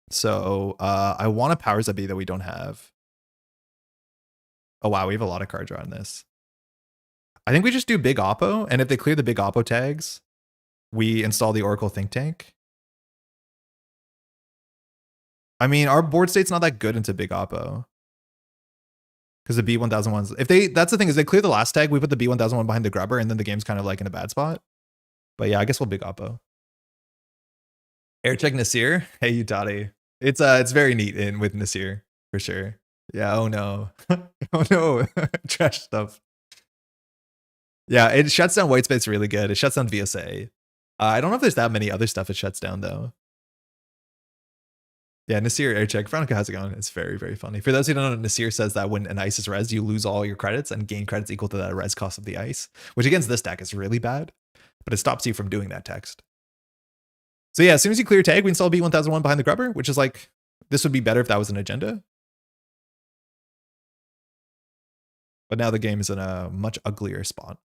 So I want a Powers That Be that we don't have. Oh wow, we have a lot of card draw in this. I think we just do Big Oppo, and if they clear the Big Oppo tags, we install the Oracle Thinktank. I mean, our board state's not that good into Big Oppo. Because the B1001s, that's the thing, is they clear the last tag, we put the B1001 behind the grubber, and then the game's kind of like in a bad spot. But yeah, I guess we'll Big Oppo. Air check Nasir. Hey, you Dottie. It's very neat with Nasir, for sure. Yeah, oh no. Oh no. Trash stuff. Yeah, it shuts down white space really good. It shuts down VSA. I don't know if there's that many other stuff it shuts down though. Yeah, Nasir air check. Veronica, how's it going? It's very, very funny. For those who don't know, Nasir says that when an ice is res, you lose all your credits and gain credits equal to the res cost of the ice, which against this deck is really bad, but it stops you from doing that text. So yeah, as soon as you clear tag, we install B1001 behind the grubber, which is like, this would be better if that was an agenda. But now the game is in a much uglier spot.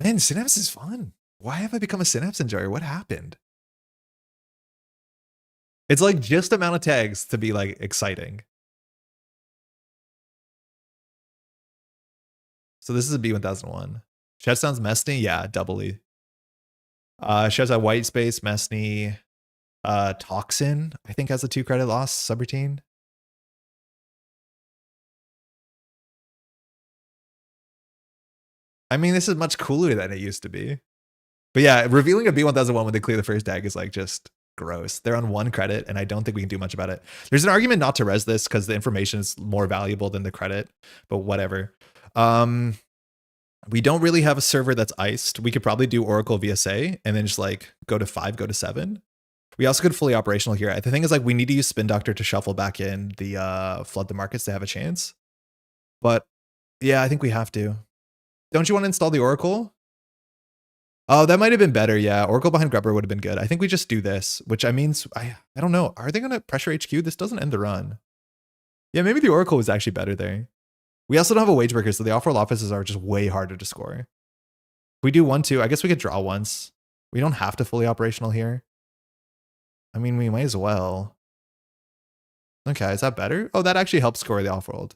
Man, Synapse is fun. Why have I become a Synapse enjoyer? What happened? It's like just amount of tags to be like exciting. So this is a B1001. Shed sounds Messney? Yeah, doubly. Sheds a white space, Messney. Toxin, I think, has a 2 credit loss subroutine. I mean, this is much cooler than it used to be. But yeah, revealing a B1001 when they clear the first tag is like just gross. They're on 1 credit, and I don't think we can do much about it. There's an argument not to res this because the information is more valuable than the credit, but whatever. We don't really have a server that's iced. We could probably do Oracle VSA and then just like go to 5, go to 7. We also could fully operational here. The thing is, like, we need to use Spin Doctor to shuffle back in the flood the markets to have a chance. But yeah, I think we have to. Don't you want to install the Oracle? Oh, that might have been better. Yeah, Oracle behind Grubber would have been good. I think we just do this, which I means I don't know. Are they gonna pressure HQ? This doesn't end the run. Yeah, maybe the Oracle was actually better there. We also don't have a wage breaker, so the off-world offices are just way harder to score. If we do 1-2, I guess we could draw once. We don't have to fully operational here. I mean, we might as well. Okay, is that better? Oh, that actually helps score the off-world.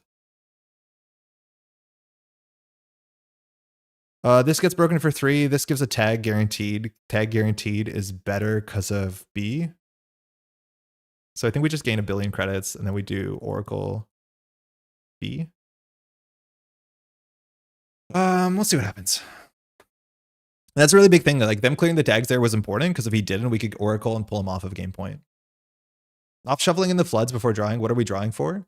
This gets broken for 3. This gives a tag guaranteed. Tag guaranteed is better because of B. So I think we just gain 1 billion credits, and then we do Oracle B. Let's see what happens. That's a really big thing. Like, them clearing the tags there was important, because if he didn't, we could Oracle and pull him off of game point. Off shuffling in the floods before drawing. What are we drawing for?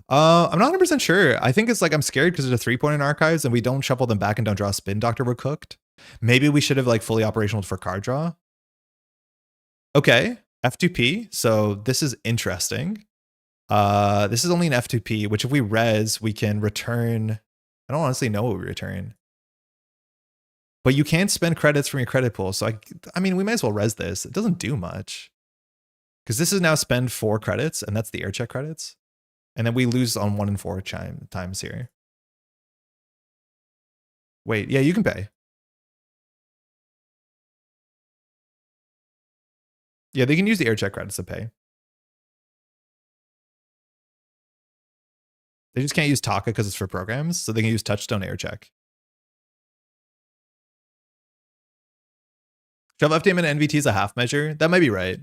I'm not 100% sure. I think it's like I'm scared because there's a 3-point in archives and we don't shuffle them back and don't draw a Spin Doctor. We're cooked. Maybe we should have like fully operational for card draw. Okay, F2P. So this is interesting. This is only an F2P, which if we res, we can return. I don't honestly know what we return. But you can't spend credits from your credit pool. So I mean, we might as well res this. It doesn't do much. Because this is now spend 4 credits, and that's the air check credits. And then we lose on 1 and 4 times here. Wait, yeah, you can pay. Yeah, they can use the air check credits to pay. They just can't use Taka because it's for programs, so they can use Touchstone air check. Shove FDM and NVT is a half measure. That might be right.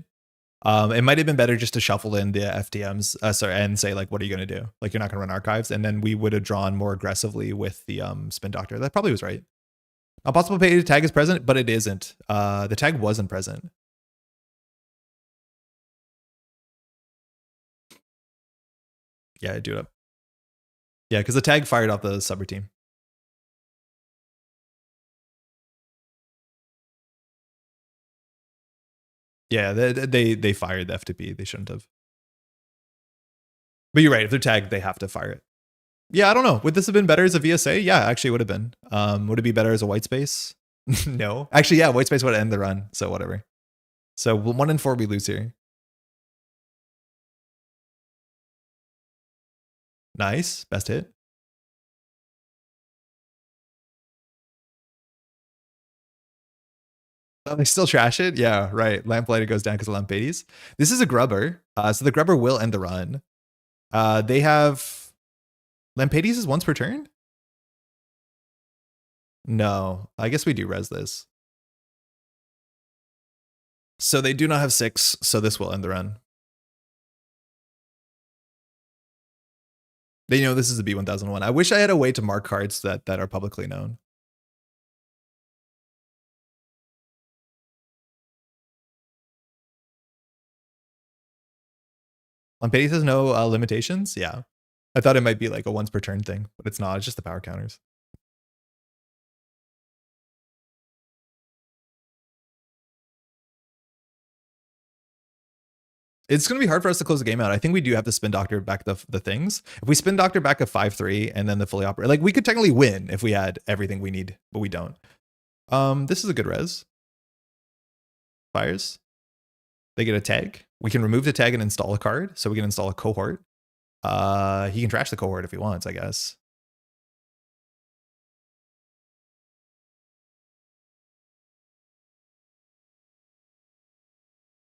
It might have been better just to shuffle in the FDMs, and say like, what are you going to do? Like, you're not going to run archives, and then we would have drawn more aggressively with the Spin Doctor. That probably was right. A possible pay tag is present, but it isn't. The tag wasn't present. Yeah, do it up. Yeah, because the tag fired off the subroutine. Yeah, they fired the F2P. They shouldn't have. But you're right. If they're tagged, they have to fire it. Yeah, I don't know. Would this have been better as a VSA? Yeah, actually, it would have been. Would it be better as a white space? No. Actually, yeah, white space would end the run. So whatever. So 1 and 4 we lose here. Nice. Best hit. Oh, they still trash it? Yeah, right. Lamplighter goes down because of Lampades. This is a grubber. So the grubber will end the run. They have... Lampades is once per turn? No. I guess we do res this. So they do not have 6, so this will end the run. They know this is the B1001. I wish I had a way to mark cards that are publicly known. Lampades has no limitations? Yeah. I thought it might be like a once per turn thing, but it's not. It's just the power counters. It's going to be hard for us to close the game out. I think we do have to Spin Doctor back the things. If we Spin Doctor back a 5-3 and then the fully operate, like, we could technically win if we had everything we need, but we don't. This is a good res. Fires. They get a tag. We can remove the tag and install a card, so we can install a cohort. He can trash the cohort if he wants, I guess.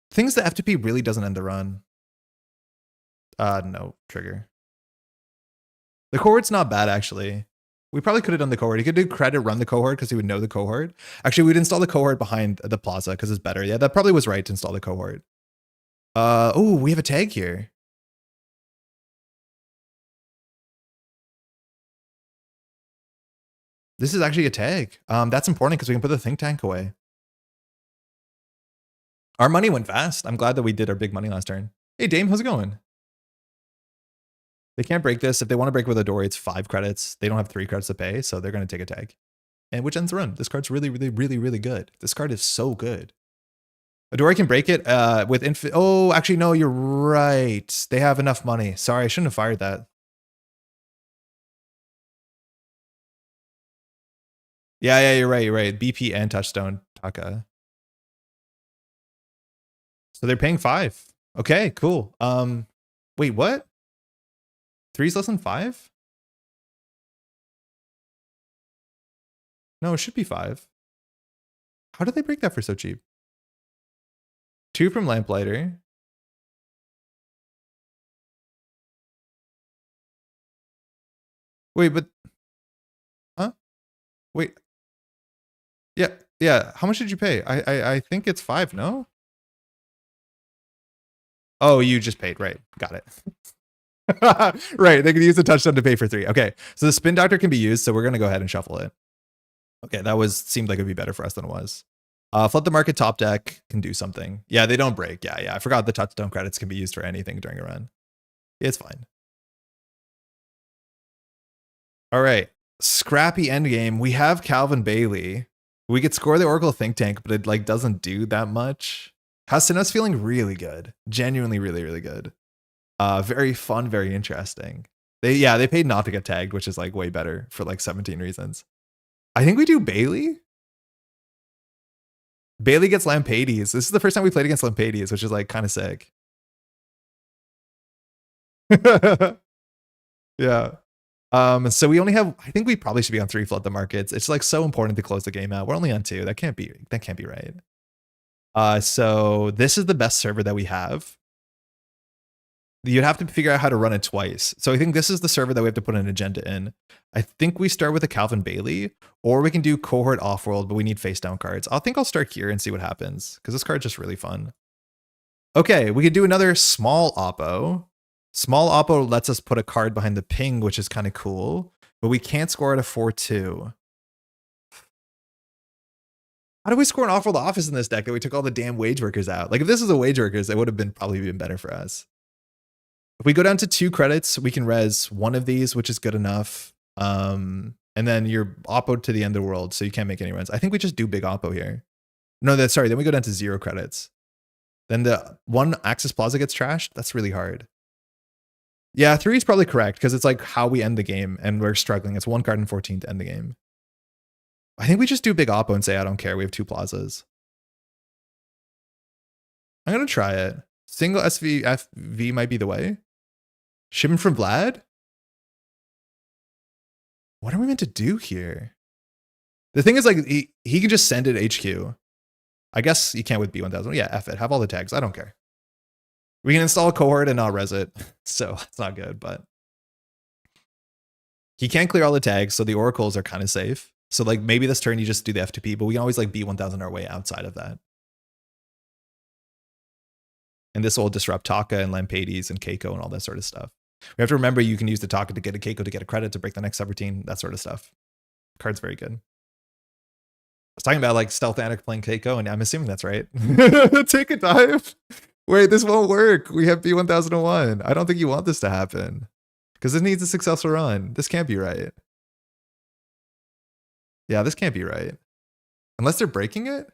Things that F2P really doesn't end the run. No, trigger. The cohort's not bad, actually. We probably could have done the cohort. He could do credit run the cohort because he would know the cohort. Actually, we'd install the cohort behind the plaza because it's better. Yeah, that probably was right to install the cohort. Oh, we have a tag here. This is actually a tag. That's important because we can put the think tank away. Our money went fast. I'm glad that we did our big money last turn. Hey, Dame, how's it going? They can't break this. If they want to break with a door, it's 5 credits. They don't have 3 credits to pay, so they're going to take a tag. And which ends the run. This card's really, really, really, really good. This card is so good. Dory can break it with infinite. Oh, actually, no, you're right. They have enough money. Sorry, I shouldn't have fired that. Yeah, you're right. You're right. BP and Touchstone Taka. So they're paying 5. Okay, cool. Wait, what? 3's less than 5? No, it should be 5. How did they break that for so cheap? 2 from Lamplighter. Wait, but huh? Wait. Yeah. How much did you pay? I think it's 5, no? Oh, you just paid, right. Got it. Right, they can use the touchdown to pay for 3. Okay, so the spin doctor can be used, so we're gonna go ahead and shuffle it. Okay, that seemed like it'd be better for us than it was. Flood the market top deck can do something. Yeah, they don't break. Yeah. I forgot the touchdown credits can be used for anything during a run. It's fine. All right, scrappy endgame. We have Calvin Bailey. We could score the Oracle Thinktank, but it like doesn't do that much. How's feeling really good. Genuinely really good. Very fun, very interesting. They paid not to get tagged, which is like way better for like 17 reasons. I think we do Bailey. Bailey gets Lampades. This is the first time we played against Lampades, which is like kind of sick. Yeah. So we only have, I think we probably should be on 3 flood the markets. It's like so important to close the game out. We're only on 2. That can't be right. So this is the best server that we have. You'd have to figure out how to run it twice. So I think this is the server that we have to put an agenda in. I think we start with a Calvin Bailey, or we can do cohort offworld, but we need face down cards. I think I'll start here and see what happens, because this card's just really fun. Okay, we could do another small oppo. Small oppo lets us put a card behind the ping, which is kind of cool, but we can't score at a 4-2. How do we score an offworld office in this deck that we took all the damn wage workers out? Like if this is a wage workers, it would have probably been better for us. If we go down to 2 credits, we can res 1 of these, which is good enough. And then you're oppo to the end of the world, so you can't make any runs. I think we just do big oppo here. No, then we go down to 0 credits. Then the 1 Axis Plaza gets trashed. That's really hard. Yeah, 3 is probably correct, because it's like how we end the game, and we're struggling. It's 1 card in 14 to end the game. I think we just do big oppo and say, I don't care. We have 2 plazas. I'm going to try it. Single SVFV might be the way. Shipment from Vlad? What are we meant to do here? The thing is, like, he can just send it HQ. I guess you can't with B1000. Yeah, F it. Have all the tags. I don't care. We can install a cohort and not res it. So it's not good, but he can't clear all the tags, so the oracles are kind of safe. So like maybe this turn you just do the F2P, but we can always like B1000 our way outside of that. And this will disrupt Taka and Lampades and Keiko and all that sort of stuff. We have to remember you can use the Taka to get a Keiko to get a credit to break the next subroutine, that sort of stuff. Card's very good. I was talking about like Stealth Addict playing Keiko, and I'm assuming that's right. Take a dive. Wait, this won't work. We have B1001. I don't think you want this to happen, because this needs a successful run. This can't be right. Yeah, this can't be right. Unless they're breaking it?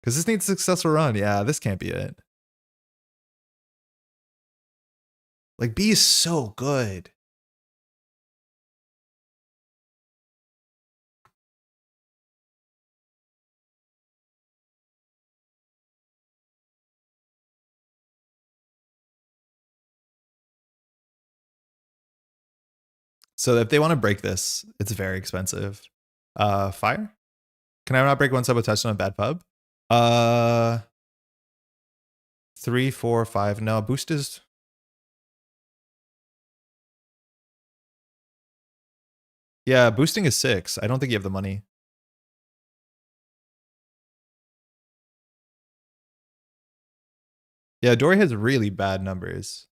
Because this needs a successful run. Yeah, this can't be it. Like, B is so good. So if they want to break this, it's very expensive. Fire? Can I not break 1 sub with touchdown on bad pub? 3, 4, 5. No, boost is... Yeah, boosting is 6. I don't think you have the money. Yeah, Dory has really bad numbers.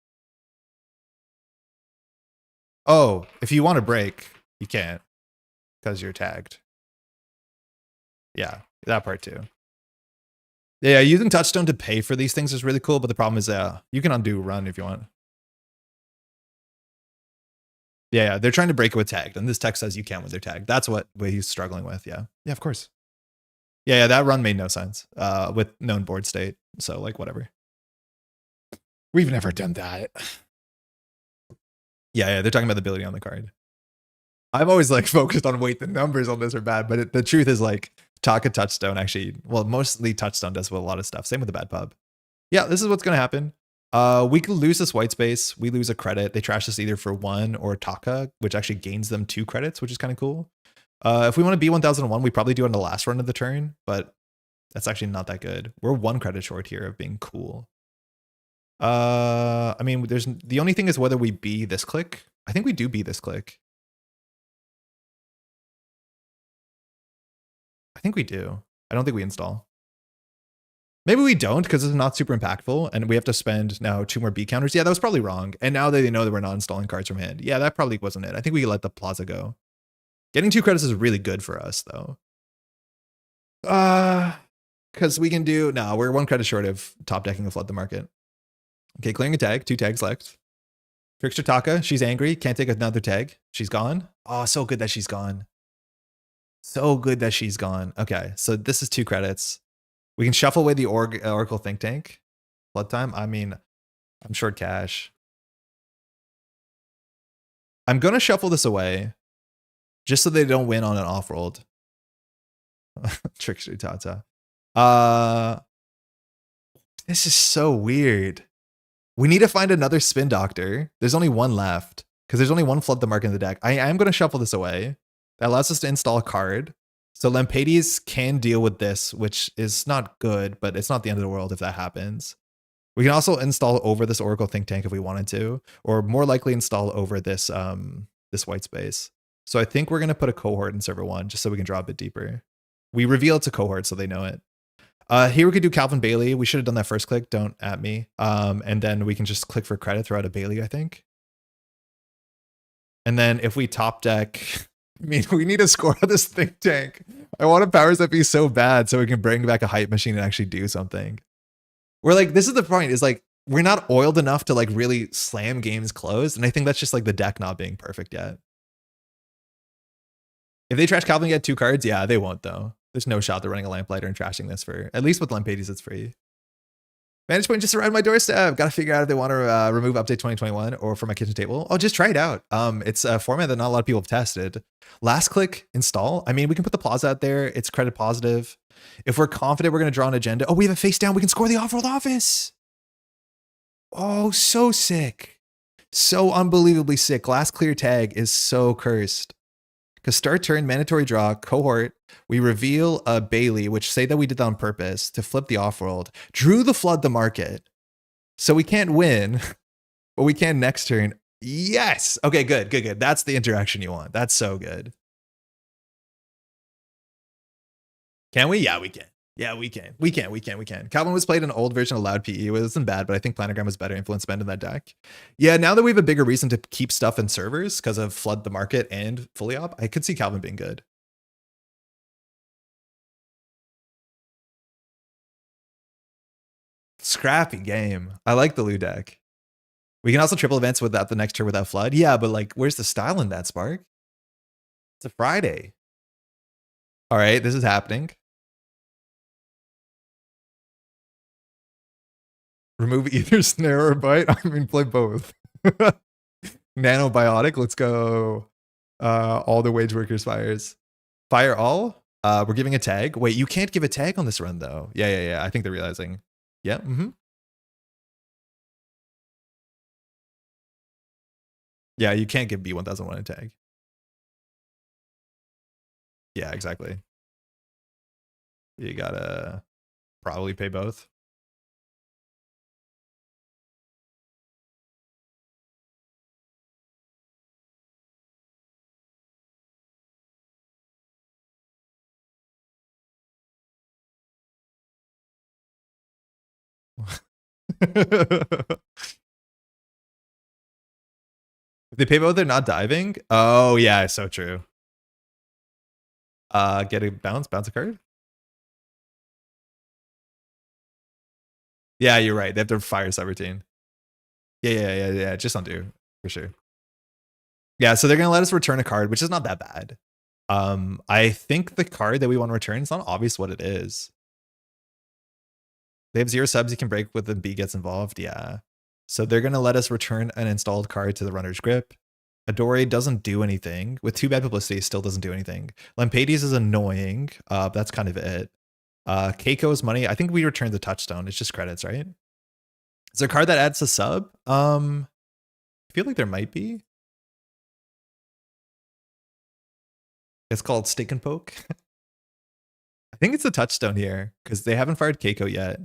Oh, if you want to break, you can't, because you're tagged. Yeah, that part too. Yeah, using touchstone to pay for these things is really cool, but the problem is you can undo run if you want. Yeah, they're trying to break it with tagged, and this text says you can't when they're tagged. That's what he's struggling with. Yeah, of course. Yeah, that run made no sense with known board state. So like whatever. We've never done that. Yeah, they're talking about the ability on the card. I've always like focused on wait, the numbers on this are bad, but the truth is like Taka Touchstone actually, well, mostly Touchstone does with a lot of stuff. Same with the bad pub. Yeah, this is what's gonna happen. We could lose this white space. We lose a credit. They trash us either for 1 or Taka, which actually gains them 2 credits, which is kind of cool. If we want to be 1001, we probably do it on the last run of the turn, but that's actually not that good. We're 1 credit short here of being cool. I mean, there's the only thing is whether we be this click. I think we do be this click. I think we do. I don't think we install. Maybe we don't because it's not super impactful and we have to spend now 2 more B counters. Yeah, that was probably wrong. And now they know that we're not installing cards from hand. Yeah, that probably wasn't it. I think we could let the plaza go. Getting 2 credits is really good for us though. Because we can do, no, we're 1 credit short of top decking a flood the market. Okay, clearing a tag, 2 tags left. Trickster Taka, she's angry, can't take another tag. She's gone. Oh, so good that she's gone. So good that she's gone. Okay, so this is 2 credits. We can shuffle away the Oracle Thinktank. Flood time. I mean, I'm short cash. I'm going to shuffle this away just so they don't win on an off-rolled. Trickster Tata. This is so weird. We need to find another spin doctor. There's only 1 left because there's only 1 flood the market in the deck. I am going to shuffle this away. That allows us to install a card. So Lampades can deal with this, which is not good, but it's not the end of the world if that happens. We can also install over this Oracle Think Tank if we wanted to, or more likely install over this this white space. So I think we're going to put a cohort in server 1 just so we can draw a bit deeper. We reveal it's a cohort so they know it. Here we could do Calvin Bailey. We should have done that first click. Don't at me. And then we can just click for credit, throw out a Bailey, I think. And then if we top deck, I mean, we need to score on this Think Tank. I want a powers that be so bad so we can bring back a hype machine and actually do something. We're like, this is the point, is like, we're not oiled enough to like really slam games closed. And I think that's just like the deck not being perfect yet. If they trash Calvin get 2 cards, yeah, they won't though. There's no shot they're running a Lamplighter and trashing this for, at least with Lampades, it's free. Vantage Point just arrived my doorstep. Got to figure out if they want to remove update 2021 or for my kitchen table. Oh, just try it out. It's a format that not a lot of people have tested. Last click install. I mean, we can put the plaza out there. It's credit positive. If we're confident we're going to draw an agenda. Oh, we have a face down. We can score the off-world office. Oh, so sick. So unbelievably sick. Last clear tag is so cursed. Because start turn, mandatory draw, cohort, we reveal a Bailey, which say that we did that on purpose to flip the off-world, drew the flood the market. So we can't win, but we can next turn. Yes. Okay, good. That's the interaction you want. That's so good. Can we? Yeah, we can. Yeah, we can. Calvin was played an old version of Loud PE. It wasn't bad, but I think Planogram was better influence spend in that deck. Yeah, now that we have a bigger reason to keep stuff in servers because of flood the market and fully op, I could see Calvin being good. Scrappy game. I like the Lou deck. We can also triple events without the next turn without flood. Yeah, but like, where's the style in that, Spark? It's a Friday. All right, this is happening. Remove either snare or bite. I mean, play both. Nanobiotic. Let's go. All the wage workers fires. Fire all. We're giving a tag. Wait, you can't give a tag on this run though. Yeah. I think they're realizing. Yeah. Yeah, you can't give B1001 a tag. Yeah, exactly. You gotta probably pay both. If they pay both, they're not diving. Oh yeah, so true. Get a bounce a card. Yeah, you're right. They have to fire subroutine. Yeah. Just undo for sure. Yeah, so they're gonna let us return a card, which is not that bad. I think the card that we want to return, it's not obvious what it is. They have 0 subs you can break with the B gets involved. Yeah. So they're going to let us return an installed card to the runner's grip. Adore doesn't do anything. With 2 bad publicity, still doesn't do anything. Lampades is annoying. That's kind of it. Keiko's money. I think we returned the touchstone. It's just credits, right? Is there a card that adds a sub? I feel like there might be. It's called Stick and Poke. I think it's a touchstone here because they haven't fired Keiko yet.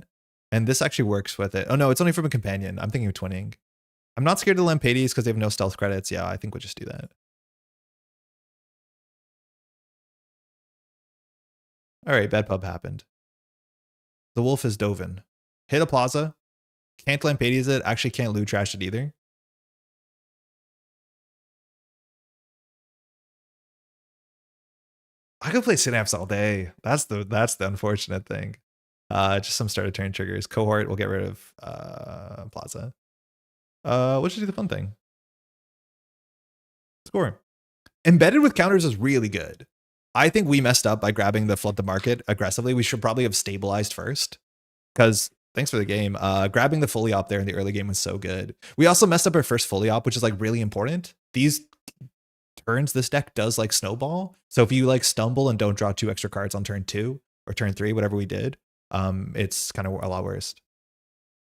And this actually works with it. Oh no, it's only from a companion. I'm thinking of twinning. I'm not scared of the Lampades because they have no stealth credits. Yeah, I think we'll just do that. All right, bad pub happened. The wolf is Dovin. Hit a plaza. Can't Lampades it. Actually can't loot trash it either. I could play Synapse all day. That's the unfortunate thing. Just some start of turn triggers. Cohort, we'll get rid of Plaza. We'll just do the fun thing. Score. Embedded with counters is really good. I think we messed up by grabbing the flood the market aggressively. We should probably have stabilized first. Because thanks for the game. Grabbing the fully op there in the early game was so good. We also messed up our first fully op, which is like really important. These turns this deck does like snowball. So if you like stumble and don't draw 2 extra cards on turn 2 or turn 3, whatever we did, it's kind of a lot worse.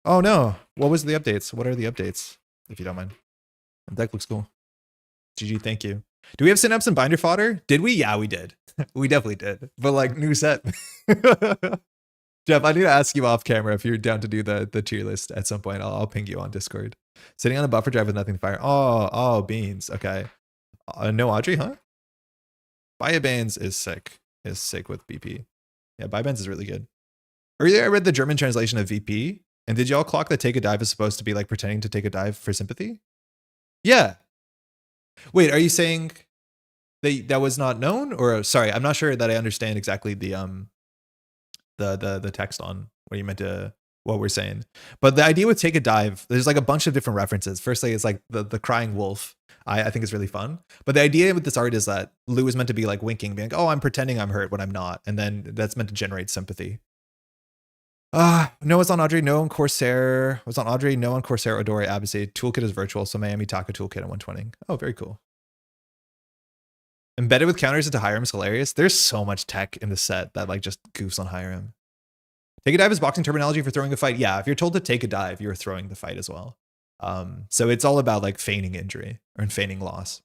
Oh no, what was the updates? What are the updates, if you don't mind? The deck looks cool. GG, thank you. Do we have Synapse and Binder fodder? Did we? Yeah, we did. We definitely did. But like new set. Jeff, I need to ask you off camera if you're down to do the tier list at some point. I'll ping you on Discord. Sitting on a buffer drive with nothing to fire. Oh, beans. Okay. No Audrey, huh? Biobands is sick. Is sick with BP. Yeah, Biobands is really good. Earlier, I read the German translation of VP. And did y'all clock that take a dive is supposed to be like pretending to take a dive for sympathy? Yeah. Wait, are you saying that was not known? Or sorry, I'm not sure that I understand exactly the text on what you meant to what we're saying. But the idea with take a dive, there's like a bunch of different references. Firstly, it's like the crying wolf. I think is really fun. But the idea with this art is that Lou is meant to be like winking, being like, oh, I'm pretending I'm hurt when I'm not. And then that's meant to generate sympathy. No, it's on Audrey, no on Corsair. It was on Audrey, no on Corsair, Odori, Abbasid. Toolkit is virtual, so Miami Taco Toolkit at 120. Oh, very cool. Embedded with counters into Hiram is hilarious. There's so much tech in the set that like just goofs on Hiram. Take a dive is boxing terminology for throwing a fight. Yeah, if you're told to take a dive, you're throwing the fight as well. So it's all about like feigning injury or feigning loss.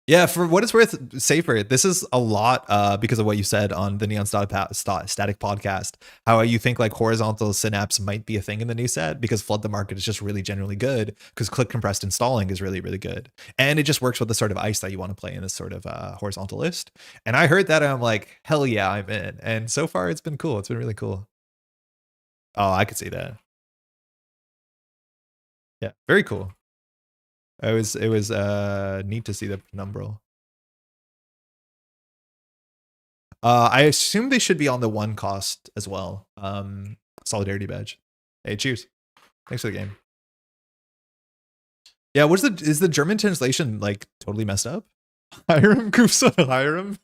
Yeah, for what it's worth, Safer, this is a lot because of what you said on the Neon Static podcast, how you think like horizontal synapse might be a thing in the new set because Flood the Market is just really generally good because click compressed installing is really, really good. And it just works with the sort of ice that you want to play in this sort of horizontal list. And I heard that and I'm like, hell yeah, I'm in. And so far it's been cool. It's been really cool. Oh, I could see that. Yeah, very cool. It was neat to see the penumbral. I assume they should be on the 1 cost as well. Solidarity badge. Hey, cheers. Thanks for the game. Yeah, is the German translation like totally messed up? Hiram goofs on Hiram.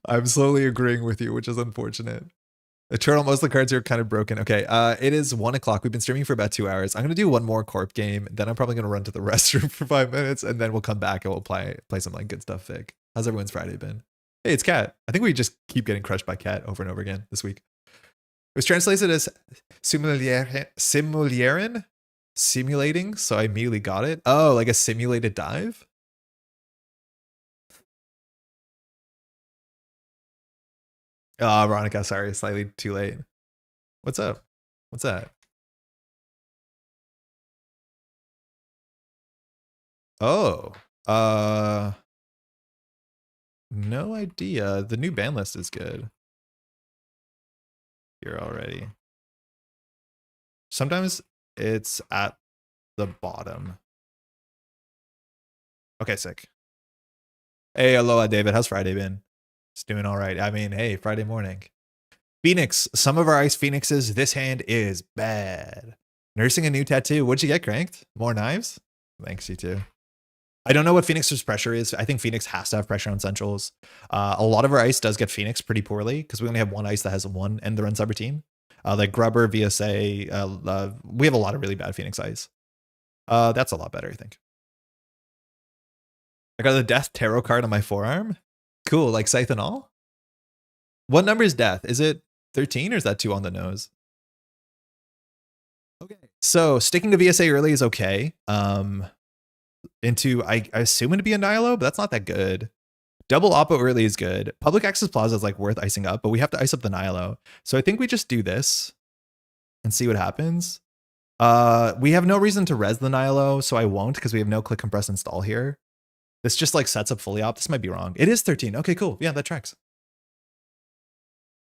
I'm slowly agreeing with you, which is unfortunate. Eternal, most of the cards are kind of broken. Okay, it is 1 o'clock. We've been streaming for about 2 hours. I'm gonna do one more corp game, then I'm probably gonna run to the restroom for 5 minutes, and then we'll come back and we'll play some like good stuff. Vic, how's everyone's Friday been? Hey, it's Cat. I think we just keep getting crushed by Cat over and over again this week. It was translated as simulating, so I immediately got it. Oh, like a simulated dive. Oh, Veronica, sorry, slightly too late. What's up? What's that? Oh, no idea. The new ban list is good. Here already. Sometimes it's at the bottom. Okay, sick. Hey, aloha, David. How's Friday been? It's doing all right. I mean, hey, Friday morning. Phoenix. Some of our ice phoenixes. This hand is bad. Nursing a new tattoo. What'd you get, Cranked? More knives? Thanks, you too. I don't know what Phoenix's pressure is. I think Phoenix has to have pressure on centrals. A lot of our ice does get Phoenix pretty poorly because we only have one ice that has one end the run subroutine. Like Grubber, VSA, we have a lot of really bad Phoenix ice. That's a lot better, I think. I got the Death Tarot card on my forearm. Cool, like Scythe and all. What number is Death? Is it 13 or is that 2 on the nose? Okay. So sticking to VSA early is okay. Into I assume it to be a Nihilo, but that's not that good. Double Oppo early is good. Public Access Plaza is like worth icing up, but we have to ice up the Nihilo. So I think we just do this and see what happens. We have no reason to res the Nihilo, so I won't because we have no click compress install here. This just like sets up fully op. This might be wrong. It is 13. Okay, cool. Yeah, that tracks.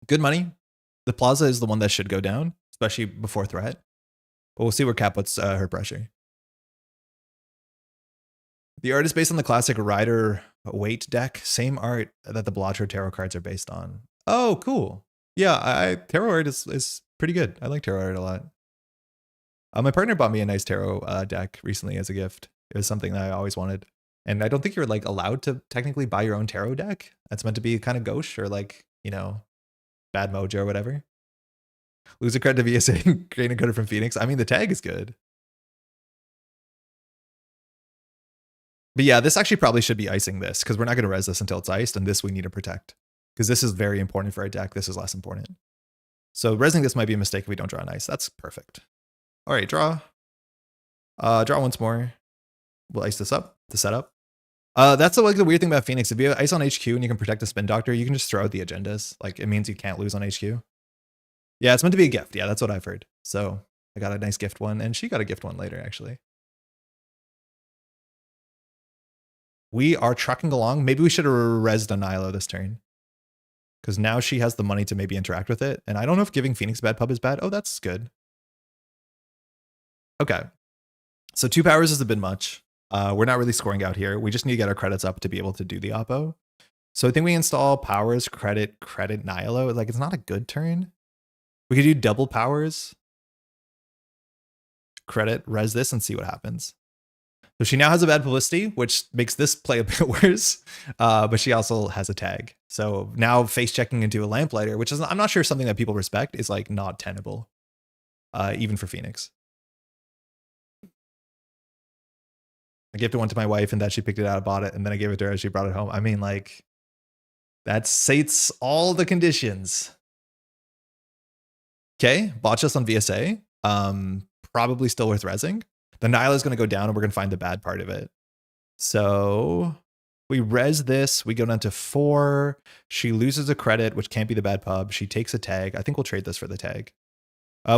Good money. The Plaza is the one that should go down, especially before threat. But we'll see where Cap puts her pressure. The art is based on the classic Rider Weight deck. Same art that the Blatcher Tarot cards are based on. Oh, cool. Yeah, Tarot art is pretty good. I like Tarot art a lot. My partner bought me a nice Tarot deck recently as a gift. It was something that I always wanted. And I don't think you're like allowed to technically buy your own Tarot deck. That's meant to be kind of gauche or like, you know, bad mojo or whatever. Lose a card to VSA, gain a card from Phoenix. I mean, the tag is good. But yeah, this actually probably should be icing this because we're not going to res this until it's iced, and this we need to protect because this is very important for our deck. This is less important. So resing this might be a mistake if we don't draw an ice. That's perfect. All right, draw. Draw once more. We'll ice this up to set up. That's like the weird thing about Phoenix. If you have ice on HQ and you can protect the Spin Doctor, you can just throw out the agendas. Like it means you can't lose on HQ. Yeah, it's meant to be a gift. Yeah, that's what I've heard. So I got a nice gift one, and she got a gift one later, actually. We are trucking along. Maybe we should have resed a Nihilo this turn. Because now she has the money to maybe interact with it. And I don't know if giving Phoenix bad pub is bad. Oh, that's good. Okay. So 2 powers is a bit much. We're not really scoring out here. We just need to get our credits up to be able to do the oppo. So I think we install powers, credit, Nihilo. Like it's not a good turn. We could do double powers. Credit, res this and see what happens. So she now has a bad publicity, which makes this play a bit worse, but she also has a tag. So now face checking into a Lamplighter, which is, I'm not sure something that people respect, is like not tenable, even for Phoenix. I gifted one to my wife and that she picked it out, bought it, and then I gave it to her and she brought it home. I mean, like, that sates all the conditions. Okay, botchless on VSA. Probably still worth resing. The Nihilo is going to go down and we're going to find the bad part of it. So we res this. We go down to 4. She loses a credit, which can't be the bad pub. She takes a tag. I think we'll trade this for the tag.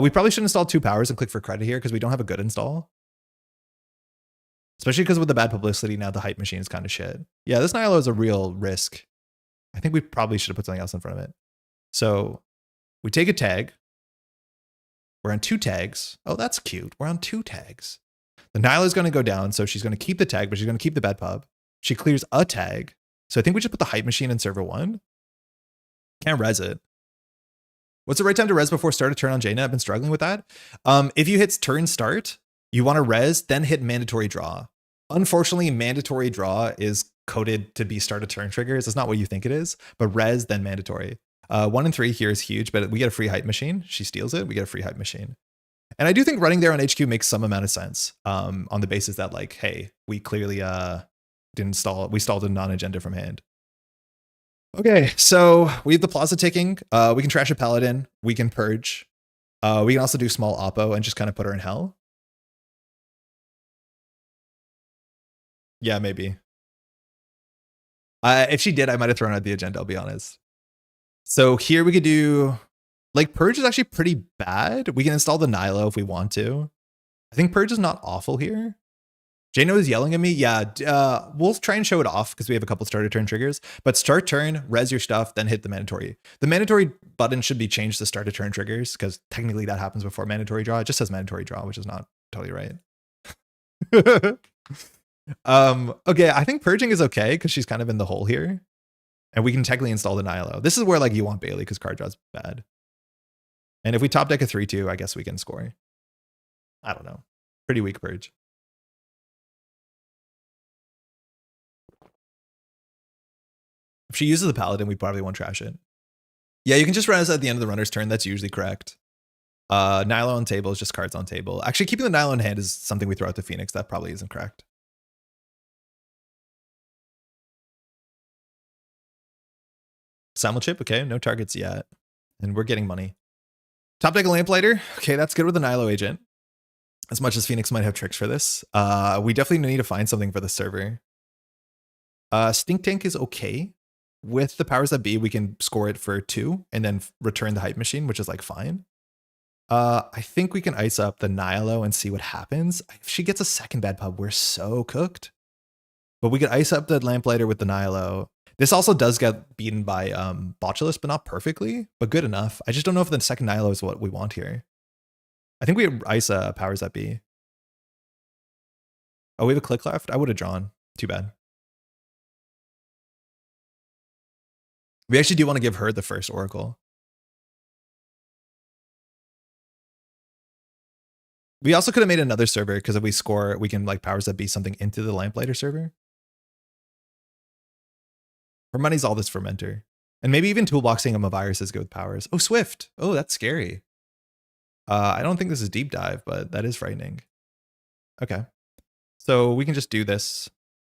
We probably should install 2 powers and click for credit here because we don't have a good install. Especially because with the bad publicity, now the hype machine is kind of shit. Yeah, this Nihilo is a real risk. I think we probably should have put something else in front of it. So we take a tag. We're on 2 tags. Oh, that's cute. We're on 2 tags. The Nihilo is going to go down, so she's going to keep the tag, but she's going to keep the bad pub. She clears a tag. So I think we just put the hype machine in server 1. Can't res it. What's the right time to res before start a turn on Jaina? I've been struggling with that. If you hit turn start, you want to res, then hit mandatory draw. Unfortunately, mandatory draw is coded to be start a turn triggers. It's not what you think it is, but res, then mandatory. 1 and 3 here is huge, but we get a free hype machine. She steals it. We get a free hype machine. And I do think running there on HQ makes some amount of sense on the basis that like, hey, we clearly didn't install, we stalled a non-agenda from hand. Okay, so we have the Plaza ticking. We can trash a Paladin. We can purge. We can also do small oppo and just kind of put her in hell. Yeah, maybe. If she did, I might have thrown out the agenda, I'll be honest. So here we could do, like, Purge is actually pretty bad. We can install the Nihilo if we want to. I think Purge is not awful here. Jano is yelling at me. Yeah, we'll try and show it off because we have a couple starter turn triggers. But start turn, res your stuff, then hit the mandatory. The mandatory button should be changed to starter turn triggers because technically that happens before mandatory draw. It just says mandatory draw, which is not totally right. Okay, I think purging is okay because she's kind of in the hole here. And we can technically install the Nihilo. This is where like you want Bailey because card draw's bad. And if we top deck a 3-2, I guess we can score. I don't know. Pretty weak purge. she uses the Paladin, we probably won't trash it. Yeah, you can just res at the end of the runner's turn. That's usually correct. Nihilo on table is just cards on table. Actually, keeping the Nihilo in hand is something we throw out to Phoenix. That probably isn't correct. Simul chip, okay, no targets yet. And we're getting money. Top deck a Lamplighter. Okay, that's good with the Nihilo agent. As much as Phoenix might have tricks for this. We definitely need to find something for the server. Thinktank is okay. With the powers that be, we can score it for 2 and then return the Hype Machine, which is like fine. I think we can ice up the Nihilo and see what happens. If she gets a second bad pub, we're so cooked. But we could ice up the Lamplighter with the Nihilo. This also does get beaten by Botulus, but not perfectly, but good enough. I just don't know if the second Nihilo is what we want here. I think we ice powers that be. Oh, we have a click left? I would have drawn. Too bad. We actually do want to give her the first Oracle. We also could have made another server because if we score, we can like powers that be something into the Lamplighter server. Her money's all this fermenter. And maybe even toolboxing him a viruses go with powers. Oh, Swift. Oh, that's scary. I don't think this is deep dive, but that is frightening. Okay. So we can just do this.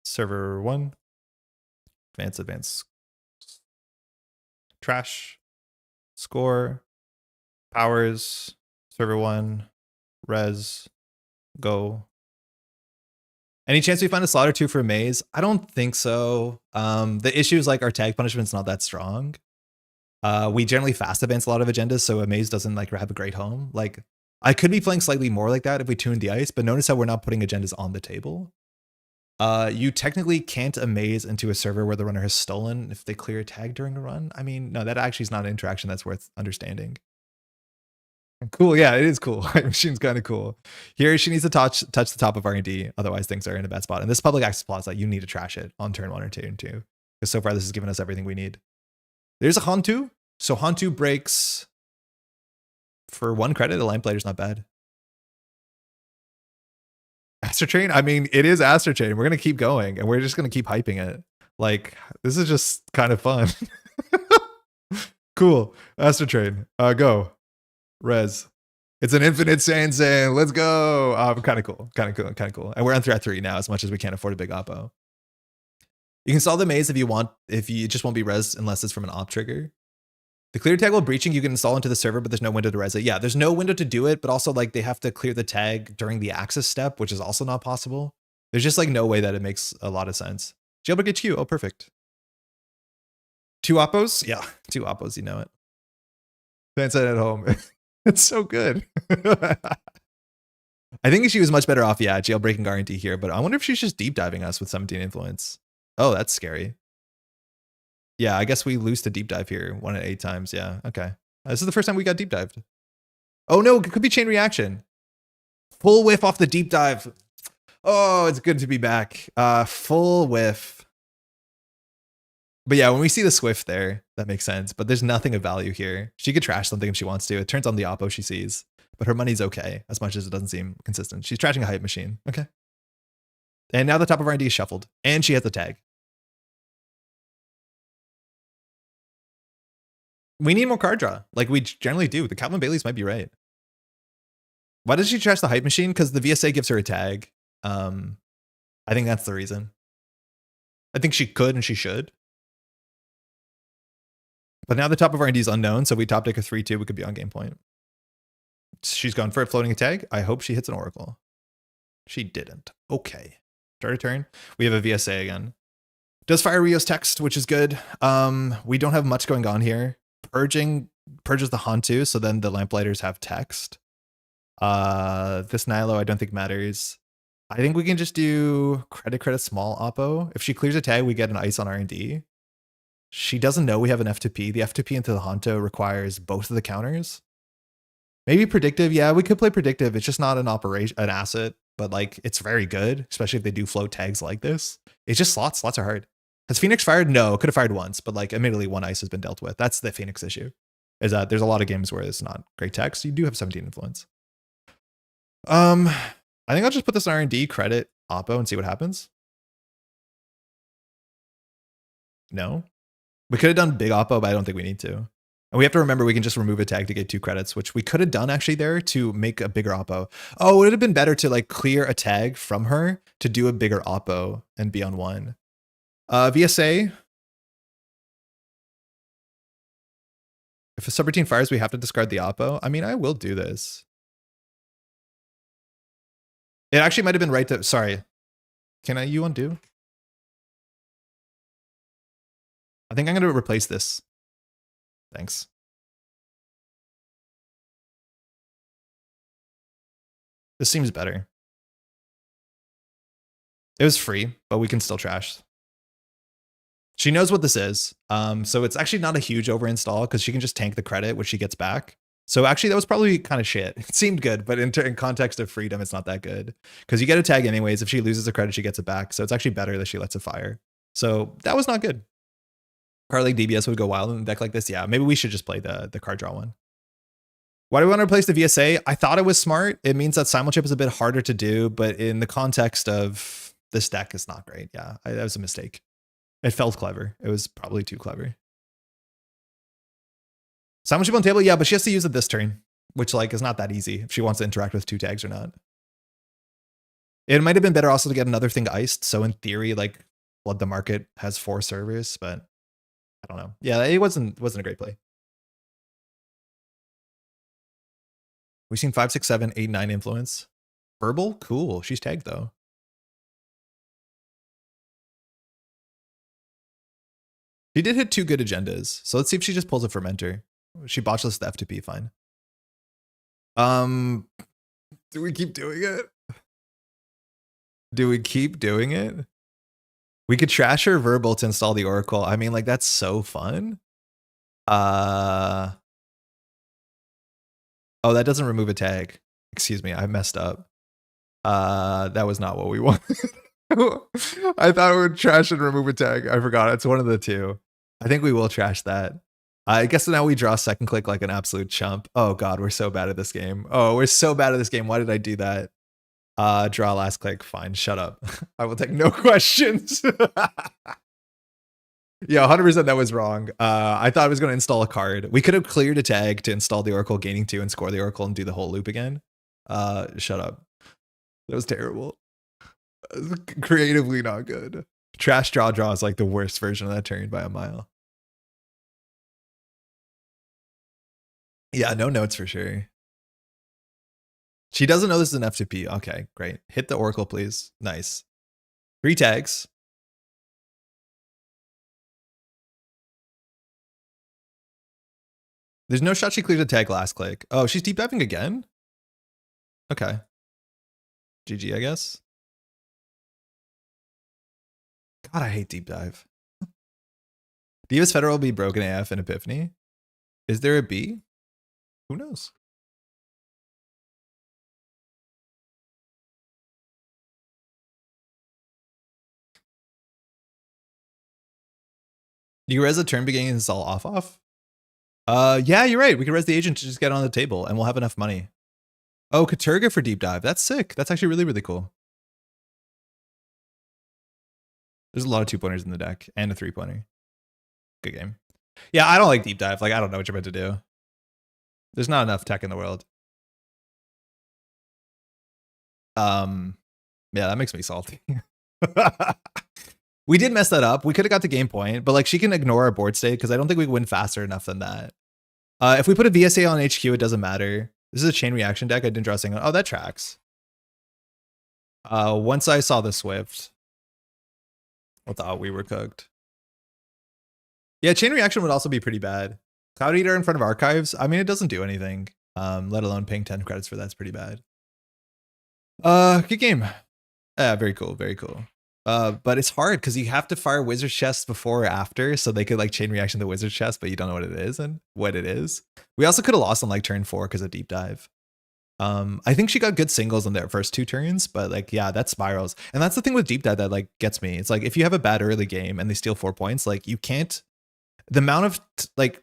Server 1. Advance. Trash. Score. Powers. Server 1. Res. Go. Any chance we find a slot or 2 for Maze? I don't think so. The issue is like our tag punishment's not that strong. We generally fast advance a lot of agendas, so a Maze doesn't like have a great home. Like I could be playing slightly more like that if we tuned the ice, but notice how we're not putting agendas on the table. You technically can't amaze into a server where the runner has stolen if they clear a tag during a run. I mean, no, that actually is not an interaction that's worth understanding. Cool, yeah, it is cool. Hype Machine's kind of cool. Here, she needs to touch the top of R&D, otherwise things are in a bad spot. And this public access plaza, you need to trash it on turn 1 or turn 2. Because so far this has given us everything we need. There's a Hantu. So Hantu breaks for 1 credit. The Lamplighter's not bad. Astrotrain? I mean, it is Astrotrain. We're going to keep going, and we're just going to keep hyping it. Like, this is just kind of fun. Cool. Astrotrain. Go. Res. It's an infinite Sansan. Let's go. Kind of cool. And we're on threat 3 now, as much as we can't afford a big oppo. You can solve the maze if you want, if you just won't be res unless it's from an op trigger. The clear tag while breaching, you can install into the server, but there's no window to res it. Yeah, there's no window to do it, but also like they have to clear the tag during the access step, which is also not possible. There's just like no way that it makes a lot of sense. Jailbreak HQ. Oh, perfect. 2 oppos? Yeah, 2 oppos, you know it. Fanside at home. It's so good. I think she was much better off, yeah, jailbreaking guarantee here, but I wonder if she's just deep diving us with 17 influence. Oh, that's scary. Yeah, I guess we lose to deep dive here. 1 at 8 times. Yeah, okay. This is the first time we got deep dived. Oh no, it could be chain reaction. Full whiff off the deep dive. Oh, it's good to be back. Full whiff. But yeah, when we see the Swift there, that makes sense. But there's nothing of value here. She could trash something if she wants to. It turns on the oppo she sees. But her money's okay, as much as it doesn't seem consistent. She's trashing a Hype Machine. Okay. And now the top of R&D is shuffled. And she has the tag. We need more card draw. Like we generally do. The Calvin Baileys might be right. Why does she trash the Hype Machine? Because the VSA gives her a tag. I think that's the reason. I think she could and she should. But now the top of R&D is unknown, so we top deck a 3-2. We could be on game point. She's gone for it, floating a tag. I hope she hits an Oracle. She didn't. Okay. Start a turn. We have a VSA again. Does fire Rio's text, which is good. We don't have much going on here. Purges the Hantu, so then the Lamplighters have text. This Nihilo I don't think matters. I think we can just do credit small oppo. If she clears a tag, we get an ice on R&D. She doesn't know we have an F2P. The F2P into the Hanto requires both of the counters. Maybe predictive. Yeah, we could play predictive. It's just not an asset, but like it's very good, especially if they do float tags like this. It's just slots. Slots are hard. Has Phoenix fired? No, could have fired once, but like admittedly 1 ice has been dealt with. That's the Phoenix issue. Is that there's a lot of games where it's not great text. You do have 17 influence. I think I'll just put this R&D credit oppo and see what happens. No. We could have done big oppo, but I don't think we need to. And we have to remember we can just remove a tag to get 2 credits, which we could have done actually there to make a bigger oppo. Oh, it would have been better to like clear a tag from her to do a bigger oppo and be on 1. VSA. If a subroutine fires, we have to discard the oppo. I mean, I will do this. It actually might have been right to, sorry. Can you undo? I think I'm going to replace this. Thanks. This seems better. It was free, but we can still trash. She knows what this is. So it's actually not a huge overinstall because she can just tank the credit, which she gets back. So actually that was probably kind of shit. It seemed good, but in context of freedom, it's not that good because you get a tag anyways. If she loses a credit, she gets it back. So it's actually better that she lets it fire. So that was not good. Card like DBS would go wild in a deck like this. Yeah, maybe we should just play the card draw one. Why do we want to replace the VSA? I thought it was smart. It means that simulchip is a bit harder to do, but in the context of this deck, it's not great. Yeah, that was a mistake. It felt clever. It was probably too clever. Simulchip on table, yeah, but she has to use it this turn, which like is not that easy if she wants to interact with 2 tags or not. It might have been better also to get another thing iced. So in theory, like Blood the Market has 4 servers, but I don't know. Yeah, it wasn't a great play. We've seen 5, 6, 7, 8, 9 influence. Verbal, cool. She's tagged though. She did hit 2 good agendas. So let's see if she just pulls a fermenter. She botchless the FTP, fine. Do we keep doing it? Do we keep doing it? We could trash her verbal to install the Oracle. I mean, like, that's so fun. Oh, that doesn't remove a tag. Excuse me, I messed up. That was not what we wanted. I thought it would trash and remove a tag. I forgot. It's one of the 2. I think we will trash that. I guess now we draw second click like an absolute chump. Oh God, we're so bad at this game. Oh, we're so bad at this game. Why did I do that? Draw last click. Fine, shut up. I will take no questions. Yeah, 100% that was wrong. I thought I was going to install a card. We could have cleared a tag to install the Oracle, gaining 2 and score the Oracle and do the whole loop again. Shut up. That was terrible. Creatively not good. Trash draw is like the worst version of that turn by a mile. Yeah, no notes for sure. She doesn't know this is an FTP. Okay, great. Hit the Oracle, please. Nice. 3 tags. There's no shot she cleared a tag last click. Oh, she's deep diving again? Okay. GG, I guess. God, I hate deep dive. Divas Federal will be broken AF in Epiphany. Is there a B? Who knows? You res a turn beginning and install off? Yeah, you're right. We can res the agent to just get on the table and we'll have enough money. Oh, Katurga for deep dive. That's sick. That's actually really, really cool. There's a lot of 2-pointers in the deck and a 3-pointer. Good game. Yeah, I don't like deep dive. Like, I don't know what you're meant to do. There's not enough tech in the world. Yeah, that makes me salty. We did mess that up. We could have got the game point, but like she can ignore our board state because I don't think we win faster enough than that. If we put a VSA on HQ, it doesn't matter. This is a chain reaction deck. I didn't draw a single. Oh, that tracks. Once I saw the Swift, I thought we were cooked. Yeah, chain reaction would also be pretty bad. Cloud Eater in front of archives. I mean, it doesn't do anything. Let alone paying 10 credits for that's pretty bad. Good game. Yeah, very cool. Very cool. But it's hard because you have to fire wizard chest before or after, so they could like chain reaction the wizard chest, but you don't know what it is and what it is. We also could have lost on like turn 4 because of deep dive. I think she got good singles on their first 2 turns, but like, yeah, that spirals. And that's the thing with deep dive that like gets me. It's like, if you have a bad early game and they steal 4 points, like you can't, the amount of like,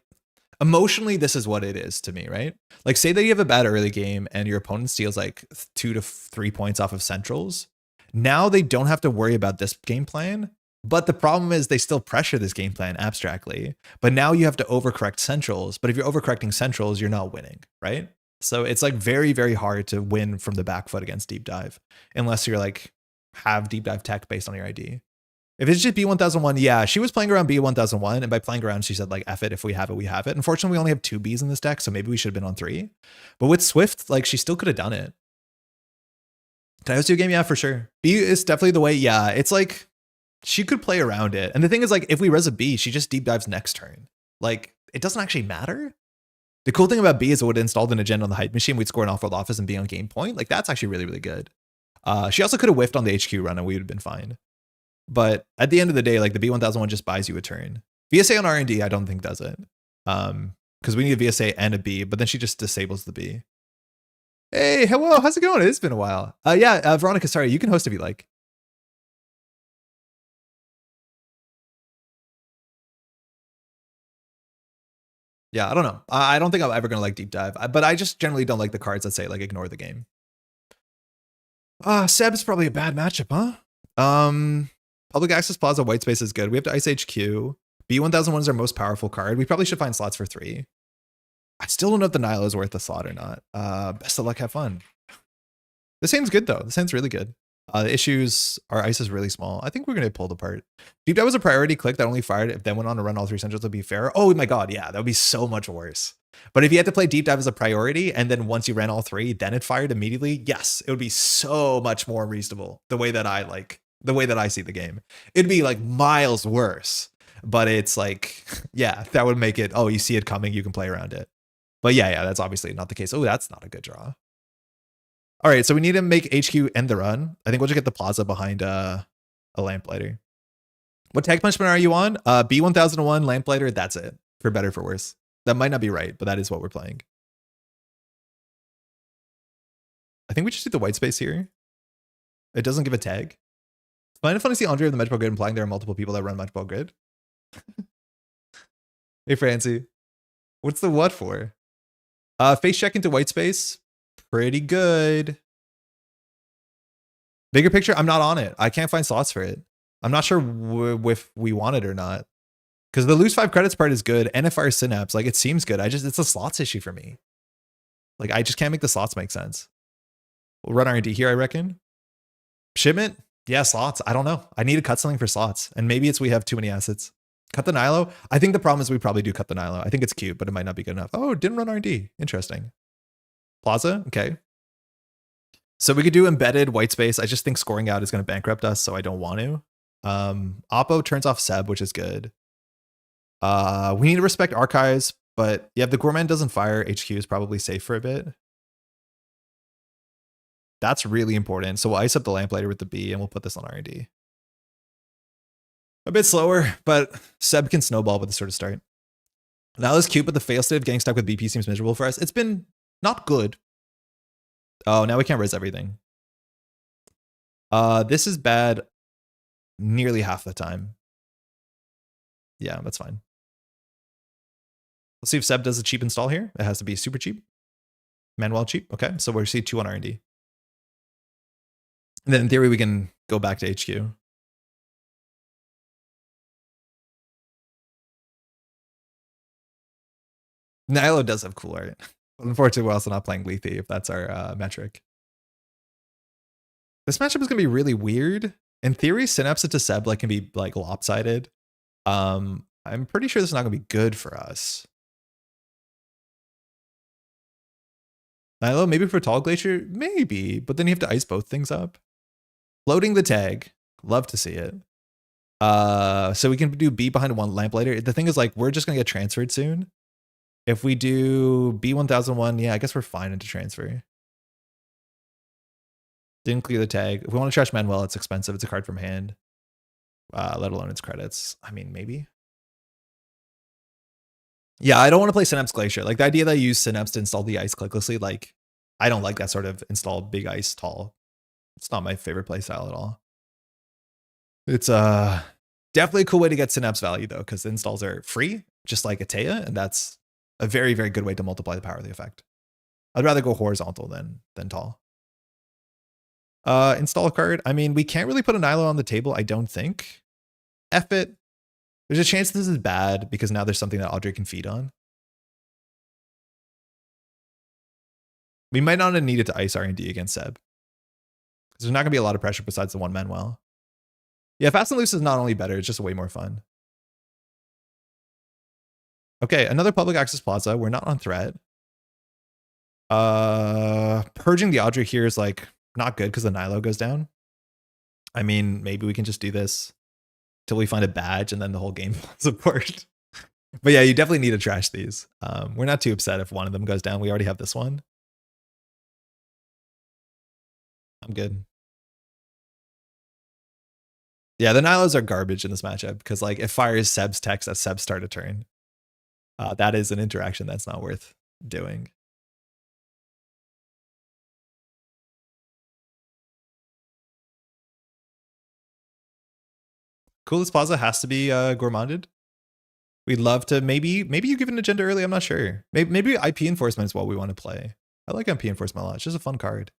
emotionally, this is what it is to me, right? Like say that you have a bad early game and your opponent steals like 2 to 3 points off of centrals. Now they don't have to worry about this game plan But the problem is they still pressure this game plan abstractly. But now you have to overcorrect centrals. But if you're overcorrecting centrals, you're not winning, right? So it's like very, very hard to win from the back foot against deep dive, unless you're like have deep dive tech based on your ID. If it's just B1001, yeah, she was playing around B1001, and by playing around, she said like, F it, if we have it, we have it. Unfortunately, we only have 2 Bs in this deck, so maybe we should have been on 3. But with Swift, like she still could have done it. Can I host you a game? Yeah, for sure. B is definitely the way. Yeah, it's like she could play around it. And the thing is, like, if we res a B, she just deep dives next turn. Like, it doesn't actually matter. The cool thing about B is it would have installed an agenda on the Hype Machine. We'd score an off-world office and be on game point. Like, that's actually really, really good. She also could have whiffed on the HQ run and we would have been fine. But at the end of the day, like the B1001 just buys you a turn. VSA on R&D, I don't think does it. Because we need a VSA and a B, but then she just disables the B. Hey, hello, how's it going? It's been a while. Yeah, Veronica, sorry, you can host if you like. Yeah, I don't know. I don't think I'm ever gonna like deep dive, but I just generally don't like the cards that say like ignore the game. Seb's probably a bad matchup, huh? Public Access Plaza White Space is good. We have to Ice HQ. B1001 is our most powerful card. We probably should find slots for 3. I still don't know if the Nihilo is worth the slot or not. Best of luck, have fun. This hand's good though. This hand's really good. The issues, our ice is really small. I think we're gonna pull it apart. Deep Dive was a priority click that only fired if then went on to run all 3 centrals to be fair. Oh my god, yeah, that would be so much worse. But if you had to play Deep Dive as a priority, and then once you ran all 3, then it fired immediately, yes, it would be so much more reasonable. The way that I see the game. It'd be like miles worse. But it's like, yeah, that would make it, oh, you see it coming, you can play around it. But yeah, that's obviously not the case. Oh, that's not a good draw. All right, so we need to make HQ end the run. I think we'll just get the plaza behind a lamplighter. What tag punishment are you on? B1001 lamplighter, that's it. For better, for worse. That might not be right, but that is what we're playing. I think we just do the white space here. It doesn't give a tag. It's kind of fun to see Andre of the Metropole Grid implying there are multiple people that run Metropole Grid. Hey, Francie. What's the what for? Face check into white space. Pretty good. Bigger picture, I'm not on it. I can't find slots for it. I'm not sure if we want it or not. Because the lose 5 credits part is good. NFR Synapse, like it seems good. It's a slots issue for me. Like I just can't make the slots make sense. We'll run R&D here, I reckon. Shipment? Yeah, slots. I don't know. I need to cut something for slots. And maybe it's we have too many assets. Cut the Nihilo? I think the problem is we probably do cut the Nihilo. I think it's cute, but it might not be good enough. Oh, didn't run R&D. Interesting. Plaza? Okay. So we could do embedded white space. I just think scoring out is going to bankrupt us, so I don't want to. Oppo turns off Seb, which is good. We need to respect archives, but yeah, if the Gourmand doesn't fire, HQ is probably safe for a bit. That's really important. So we'll ice up the lamplighter with the B and we'll put this on R&D. A bit slower, but Seb can snowball with the sort of start. Now is cute, but the fail state of getting stuck with BP seems miserable for us. It's been not good. Oh, now we can't res everything. This is bad nearly half the time. Yeah, that's fine. Let's see if Seb does a cheap install here. It has to be super cheap. Manuel cheap. Okay, so we're see 2 on R&D. And then in theory, we can go back to HQ. Nihilo does have cool art. Unfortunately, we're also not playing Lethe if that's our metric. This matchup is going to be really weird. In theory, Synapse to Seb like can be like lopsided. I'm pretty sure this is not going to be good for us. Nihilo, maybe for Tall Glacier? Maybe, but then you have to ice both things up. Floating the tag. Love to see it. So we can do B behind 1 lamplighter. The thing is like, we're just going to get transferred soon. If we do B1001, yeah, I guess we're fine into transfer. Didn't clear the tag. If we want to trash Manuel, it's expensive. It's a card from hand. Let alone its credits. I mean, maybe. Yeah, I don't want to play Synapse Glacier. Like the idea that I use Synapse to install the ice clicklessly, like I don't like that sort of install big ice tall. It's not my favorite play style at all. It's definitely a cool way to get Synapse value though, because the installs are free, just like Atea, and that's a very, very good way to multiply the power of the effect. I'd rather go horizontal than tall. Install a card. I mean, we can't really put a Nihilo on the table, I don't think. F it. There's a chance this is bad because now there's something that Audrey can feed on. We might not have needed to ice R&D against Seb. There's not going to be a lot of pressure besides the one Manuel. Yeah, Fast and Loose is not only better, it's just way more fun. Okay, another public access plaza. We're not on threat. Purging the Audrey here is like not good because the Nilo goes down. I mean, maybe we can just do this till we find a badge and then the whole game falls apart. But yeah, you definitely need to trash these. We're not too upset if one of them goes down. We already have this one. I'm good. Yeah, the Nilos are garbage in this matchup because like it fires Seb's text at Seb's start a turn. That is an interaction that's not worth doing. Coolest plaza has to be gourmanded. We'd love to maybe you give an agenda early. I'm not sure. Maybe IP enforcement is what we want to play. I like IP enforcement a lot. It's just a fun card.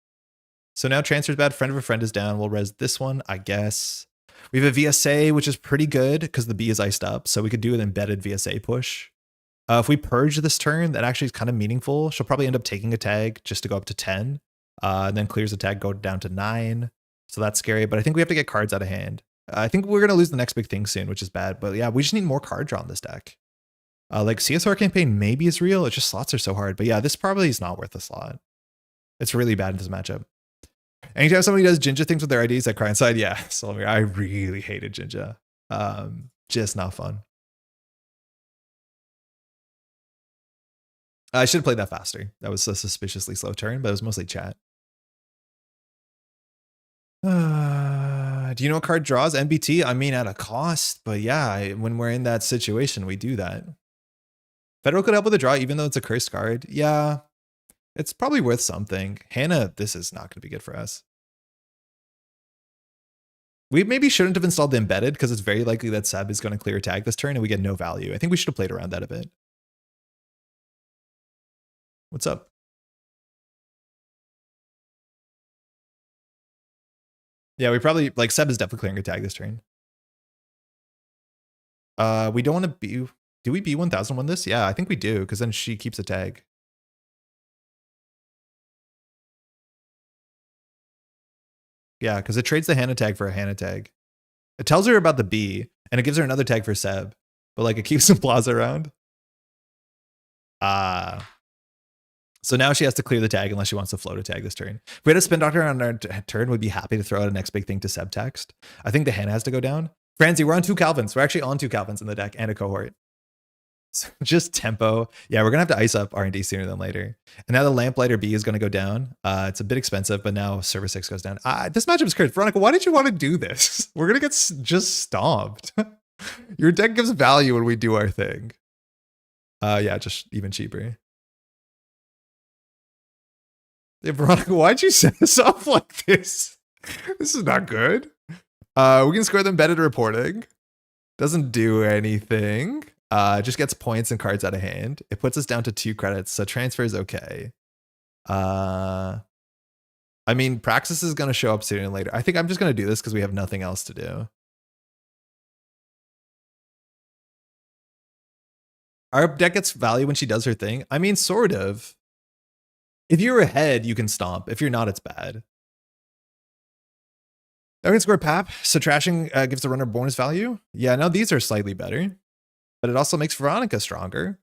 So now transfer's bad. Friend of a friend is down. We'll res this one, I guess. We have a VSA, which is pretty good because the B is iced up. So we could do an embedded VSA push. If we purge this turn, that actually is kind of meaningful. She'll probably end up taking a tag just to go up to 10. And then clears the tag, go down to 9. So that's scary. But I think we have to get cards out of hand. I think we're going to lose the next big thing soon, which is bad. But yeah, we just need more card draw on this deck. Like CSR campaign maybe is real. It's just slots are so hard. But yeah, this probably is not worth a slot. It's really bad in this matchup. Anytime somebody does Jinja things with their IDs, I cry inside. Yeah, Solomir, I really hated Jinja. Just not fun. I should have played that faster. That was a suspiciously slow turn, but it was mostly chat. Do you know what card draws? NBT? I mean, at a cost, but yeah, when we're in that situation, we do that. Federal could help with a draw, even though it's a cursed card. Yeah, it's probably worth something. Hannah, this is not going to be good for us. We maybe shouldn't have installed the embedded because it's very likely that Seb is going to clear a tag this turn and we get no value. I think we should have played around that a bit. What's up? Yeah, we probably, like, Seb is definitely clearing a tag this turn. We don't want to be, do we B1000 win this? Yeah, I think we do, because then she keeps a tag. Yeah, because it trades the Hannah tag for a Hannah tag. It tells her about the B, and it gives her another tag for Seb. But like, it keeps some plaza around. So now she has to clear the tag unless she wants to float a tag this turn. If we had a Spin Doctor on our turn, we'd be happy to throw out a next big thing to Seb text. I think the Hannah has to go down. Francie, we're on 2 Calvins. We're actually on 2 Calvins in the deck and a cohort. So just tempo. Yeah, we're going to have to ice up R&D sooner than later. And now the Lamplighter B is going to go down. It's a bit expensive, but now Server 6 goes down. This matchup is cursed. Veronica, why did you want to do this? We're going to get just stomped. Your deck gives value when we do our thing. Yeah, just even cheaper. Yeah, Veronica, why'd you set us up like this? This is not good. We can score them embedded reporting. Doesn't do anything. Just gets points and cards out of hand. It puts us down to 2 credits, so transfer is okay. I mean, Praxis is going to show up sooner than later. I think I'm just going to do this because we have nothing else to do. Our deck gets value when she does her thing. I mean, sort of. If you're ahead, you can stomp. If you're not, it's bad. I can score Pap, so trashing gives the runner bonus value. Yeah, now these are slightly better, but it also makes Veronica stronger.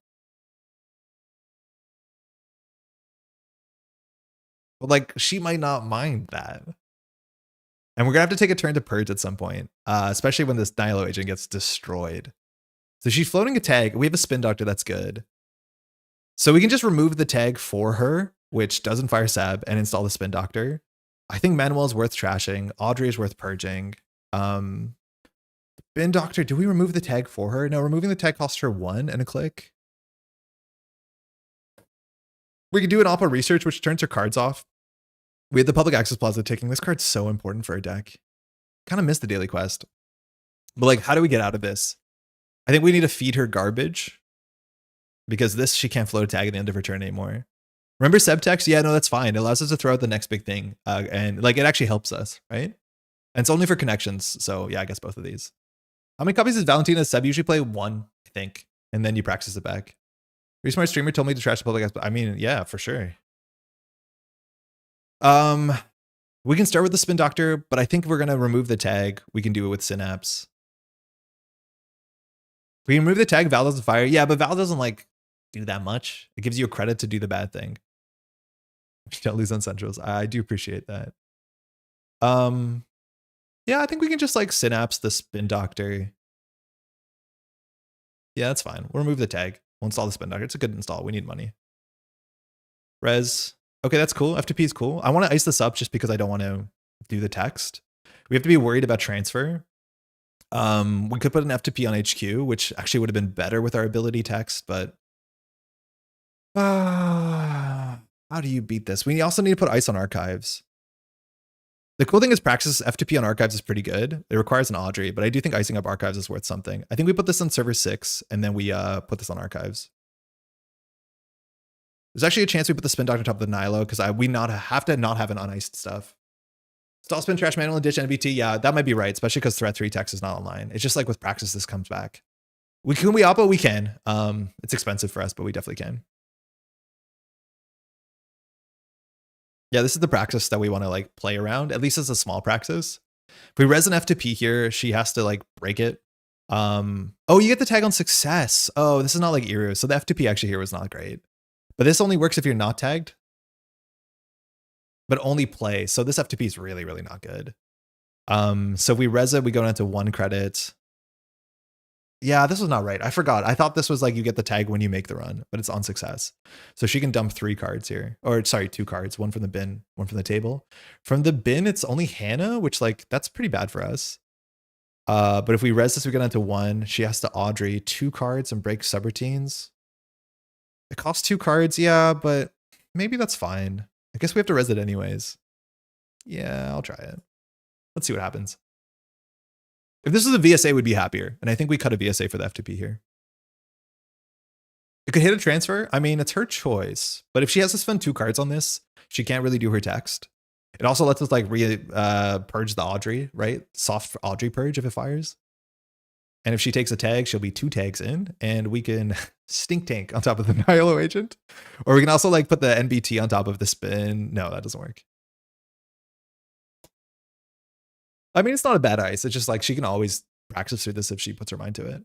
But like, she might not mind that. And we're gonna have to take a turn to purge at some point, especially when this Nilo agent gets destroyed. So she's floating a tag. We have a Spin Doctor, that's good. So we can just remove the tag for her, which doesn't fire Sab, and install the Spin Doctor. I think Manuel's worth trashing. Audrey is worth purging. Spin Doctor, do we remove the tag for her? No, removing the tag costs her 1 and a click. We could do an Oppa Research, which turns her cards off. We had the Public Access Plaza ticking. This card's so important for our deck. Kind of missed the daily quest. But like, how do we get out of this? I think we need to feed her garbage. Because this, she can't float a tag at the end of her turn anymore. Remember Sebtext? Yeah, no, that's fine. It allows us to throw out the next big thing. And like, it actually helps us, right? And it's only for connections. So yeah, I guess both of these. How many copies does Valentina Seb usually play? 1, I think. And then you practice it back. Resmart streamer told me to trash the public. I mean, yeah, for sure. We can start with the Spin Doctor, but I think we're gonna remove the tag. We can do it with Synapse. We can remove the tag, Val doesn't fire. Yeah, but Val doesn't like do that much. It gives you a credit to do the bad thing. You don't lose on centrals. I do appreciate that. Yeah, I think we can just like Synapse the Spin Doctor. Yeah, that's fine. We'll remove the tag. We'll install the Spin Doctor. It's a good install. We need money. Res. Okay, that's cool. FTP is cool. I want to ice this up just because I don't want to do the text. We have to be worried about transfer. We could put an FTP on HQ, which actually would have been better with our ability text, but how do you beat this? We also need to put ice on archives. The cool thing is Praxis FTP on archives is pretty good. It requires an Audrey, but I do think icing up archives is worth something. I think we put this on server 6 and then we put this on archives. There's actually a chance we put the Spin Doctor on top of the Nilo because we have to not have an uniced stuff. Stall spin trash manual and ditch NBT. Yeah, that might be right, especially because threat 3 text is not online. It's just like with Praxis, this comes back. Can we oppo? We can. It's expensive for us, but we definitely can. Yeah, this is the Praxis that we want to like play around. At least it's a small Praxis. If we res an FTP here, she has to like break it. Oh, you get the tag on success. Oh, this is not like Eru. So the FTP actually here was not great. But this only works if you're not tagged. But only play. So this FTP is really, really not good. So if we res it, we go down to 1 credit. Yeah, this was not right. I forgot. I thought this was like you get the tag when you make the run, but it's on success. So she can dump 3 cards here. Or sorry, 2 cards. 1 from the bin, 1 from the table. From the bin, it's only Hannah, which like that's pretty bad for us. But if we res this, we go down to 1. She has to Audrey 2 cards and break subroutines. It costs 2 cards, yeah, but maybe that's fine. I guess we have to res it anyways. Yeah, I'll try it. Let's see what happens. If this was a VSA, we'd be happier. And I think we cut a VSA for the FTP here. It could hit a transfer. I mean, it's her choice. But if she has to spend 2 cards on this, she can't really do her text. It also lets us like purge the Audrey, right? Soft Audrey purge if it fires. And if she takes a tag, she'll be 2 tags in, and we can stink tank on top of the Nihilo agent. Or we can also like put the NBT on top of the spin. No, that doesn't work. I mean, it's not a bad ice. It's just like she can always practice through this if she puts her mind to it.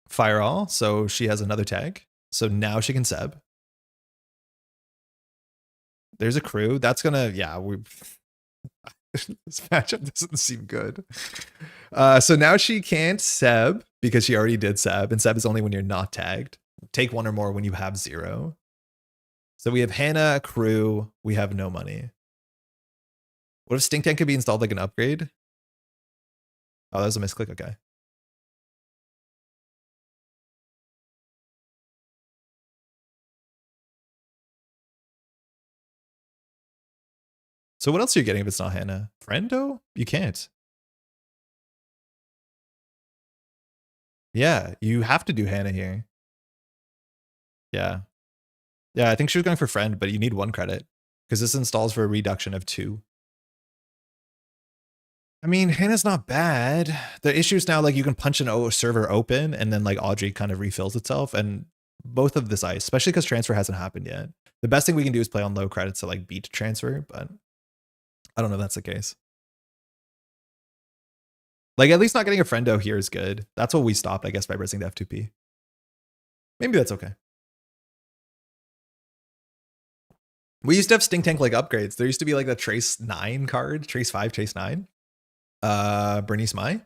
Fire all. So she has another tag. So now she can Seb. There's a crew. That's gonna, yeah, this matchup doesn't seem good. So now she can't Seb because she already did Seb, and Seb is only when you're not tagged. Take 1 or more when you have 0. So we have Hannah, crew, we have no money. What if Stink Tank could be installed like an upgrade? Oh, that was a misclick, okay. So what else are you getting if it's not Hannah? Friendo? You can't. Yeah, you have to do Hannah here. Yeah. Yeah, I think she was going for friend, but you need 1 credit because this installs for a reduction of 2. I mean, Hannah's not bad. The issue is now like you can punch an server open and then like Audrey kind of refills itself, and both of this ice, especially because transfer hasn't happened yet. The best thing we can do is play on low credits to like beat transfer, but I don't know if that's the case. Like at least not getting a friendo here is good. That's what we stopped, I guess, by resing the F2P. Maybe that's okay. We used to have Stink Tank like upgrades. There used to be like the Trace 9 card, Trace 5, Trace 9. Bernice Mai.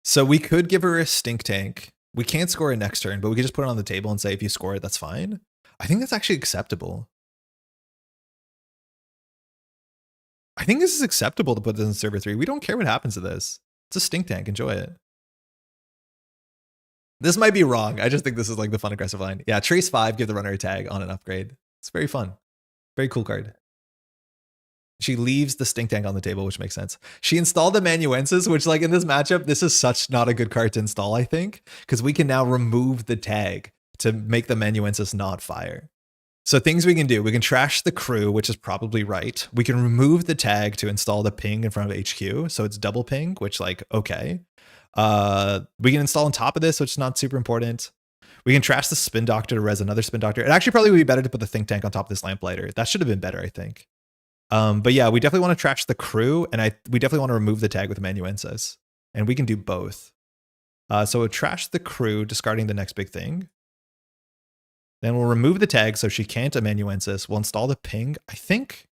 So we could give her a Stink Tank. We can't score it next turn, but we could just put it on the table and say if you score it, that's fine. I think that's actually acceptable. I think this is acceptable to put this in server 3. We don't care what happens to this. It's a Stink Tank. Enjoy it. This might be wrong. I just think this is like the fun aggressive line. Yeah, Trace 5, give the runner a tag on an upgrade. It's very fun. Very cool card. She leaves the Stink Tank on the table, which makes sense. She installed the Manuensis, which like in this matchup, this is such not a good card to install, I think, because we can now remove the tag to make the Manuensis not fire. So things we can do, we can trash the crew, which is probably right. We can remove the tag to install the ping in front of HQ. So it's double ping, which like, okay. We can install on top of this, which is not super important. We can trash the spin doctor to res another spin doctor. It actually probably would be better to put the think tank on top of this lamplighter. That should have been better, I think. But yeah, we definitely want to trash the crew, and we definitely want to remove the tag with amanuensis. And we can do both. So we'll trash the crew, discarding the next big thing. Then we'll remove the tag so she can't amanuensis. We'll install the ping. I think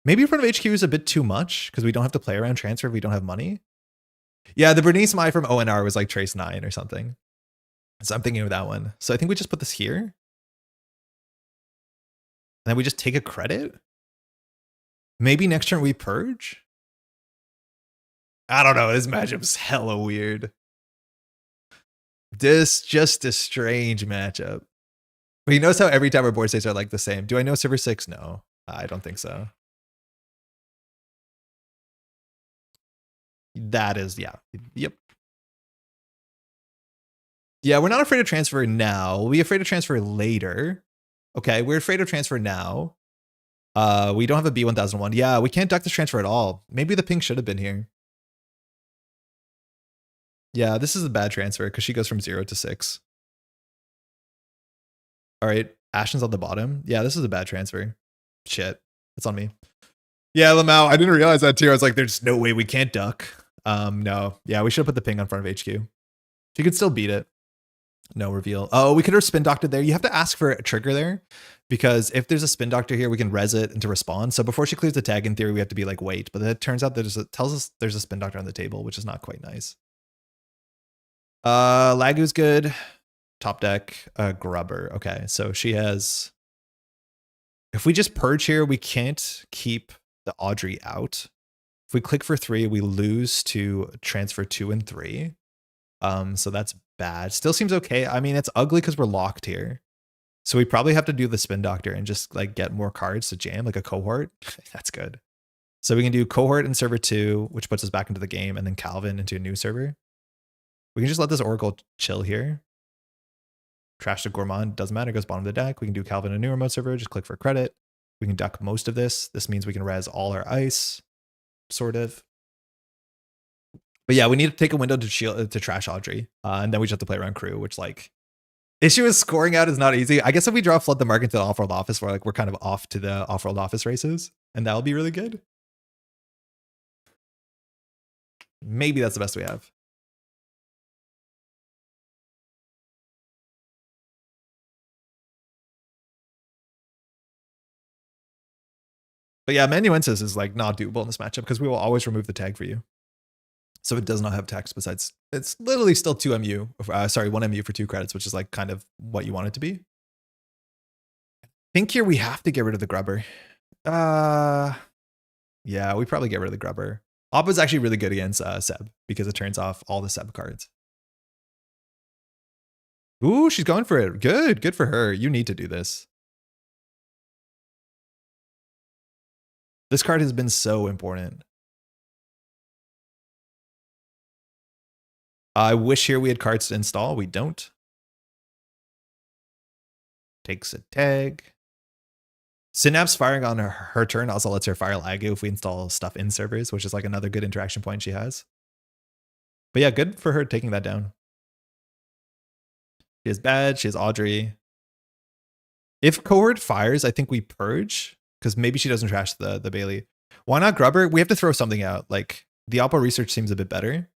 maybe in front of HQ is a bit too much because we don't have to play around transfer if we don't have money. Yeah, the Bernice Mai from ONR was like Trace 9 or something. So I'm thinking of that one. So I think we just put this here. And then we just take a credit. Maybe next turn we purge. I don't know. This matchup's hella weird. This just a strange matchup. But you notice how every time our board states are like the same. Do I know server 6? No, I don't think so. That is, yeah. Yep. Yeah, we're not afraid of transfer now. We'll be afraid of transfer later. Okay, we're afraid of transfer now. We don't have a B1001. Yeah, we can't duck this transfer at all. Maybe the ping should have been here. Yeah, this is a bad transfer because she goes from 0 to 6. All right, Ashen's on the bottom. Yeah, this is a bad transfer. Shit, that's on me. Yeah, Lamau, I didn't realize that too. I was like, there's no way we can't duck. No. Yeah, we should have put the ping on front of HQ. She could still beat it. No reveal. Oh, we could have spin doctored there. You have to ask for a trigger there because if there's a spin doctor here, we can res it into respawn. So before she clears the tag, in theory, we have to be like, wait. But it turns out that tells us there's a spin doctor on the table, which is not quite nice. Lagu's good. Top deck, Grubber. Okay, so she has... If we just purge here, we can't keep the Audrey out. If we click for 3, we lose to transfer 2 and 3. So that's bad. Still seems okay. I mean, it's ugly because we're locked here. So we probably have to do the spin doctor and just like get more cards to jam, like a cohort. That's good. So we can do cohort in server 2, which puts us back into the game, and then Calvin into a new server. We can just let this Oracle chill here. Trash the Gourmand, doesn't matter, goes bottom of the deck. We can do Calvin in a new remote server, just click for credit. We can duck most of this. This means we can res all our ice, sort of. But yeah, we need to take a window to trash Audrey. And then we just have to play around crew, which like, issue is scoring out is not easy. I guess if we draw Flood the Market to the off-world office, we're kind of off to the off-world office races. And that'll be really good. Maybe that's the best we have. But yeah, amanuensis is like not doable in this matchup because we will always remove the tag for you. So it does not have text besides, it's literally still 2 MU, sorry, 1 MU for 2 credits, which is like kind of what you want it to be. I think here we have to get rid of the Grubber. Yeah, we probably get rid of the Grubber. Oppa is actually really good against Seb because it turns off all the Seb cards. Ooh, she's going for it. Good for her. You need to do this. This card has been so important. I wish here we had cards to install. We don't. Takes a tag. Synapse firing on her turn also lets her fire Lagu if we install stuff in servers, which is like another good interaction point she has. But yeah, good for her taking that down. She has Bad, she has Audrey. If cohort fires, I think we purge, because maybe she doesn't trash the Bailey. Why not Grubber? We have to throw something out. Like, the Oppo research seems a bit better.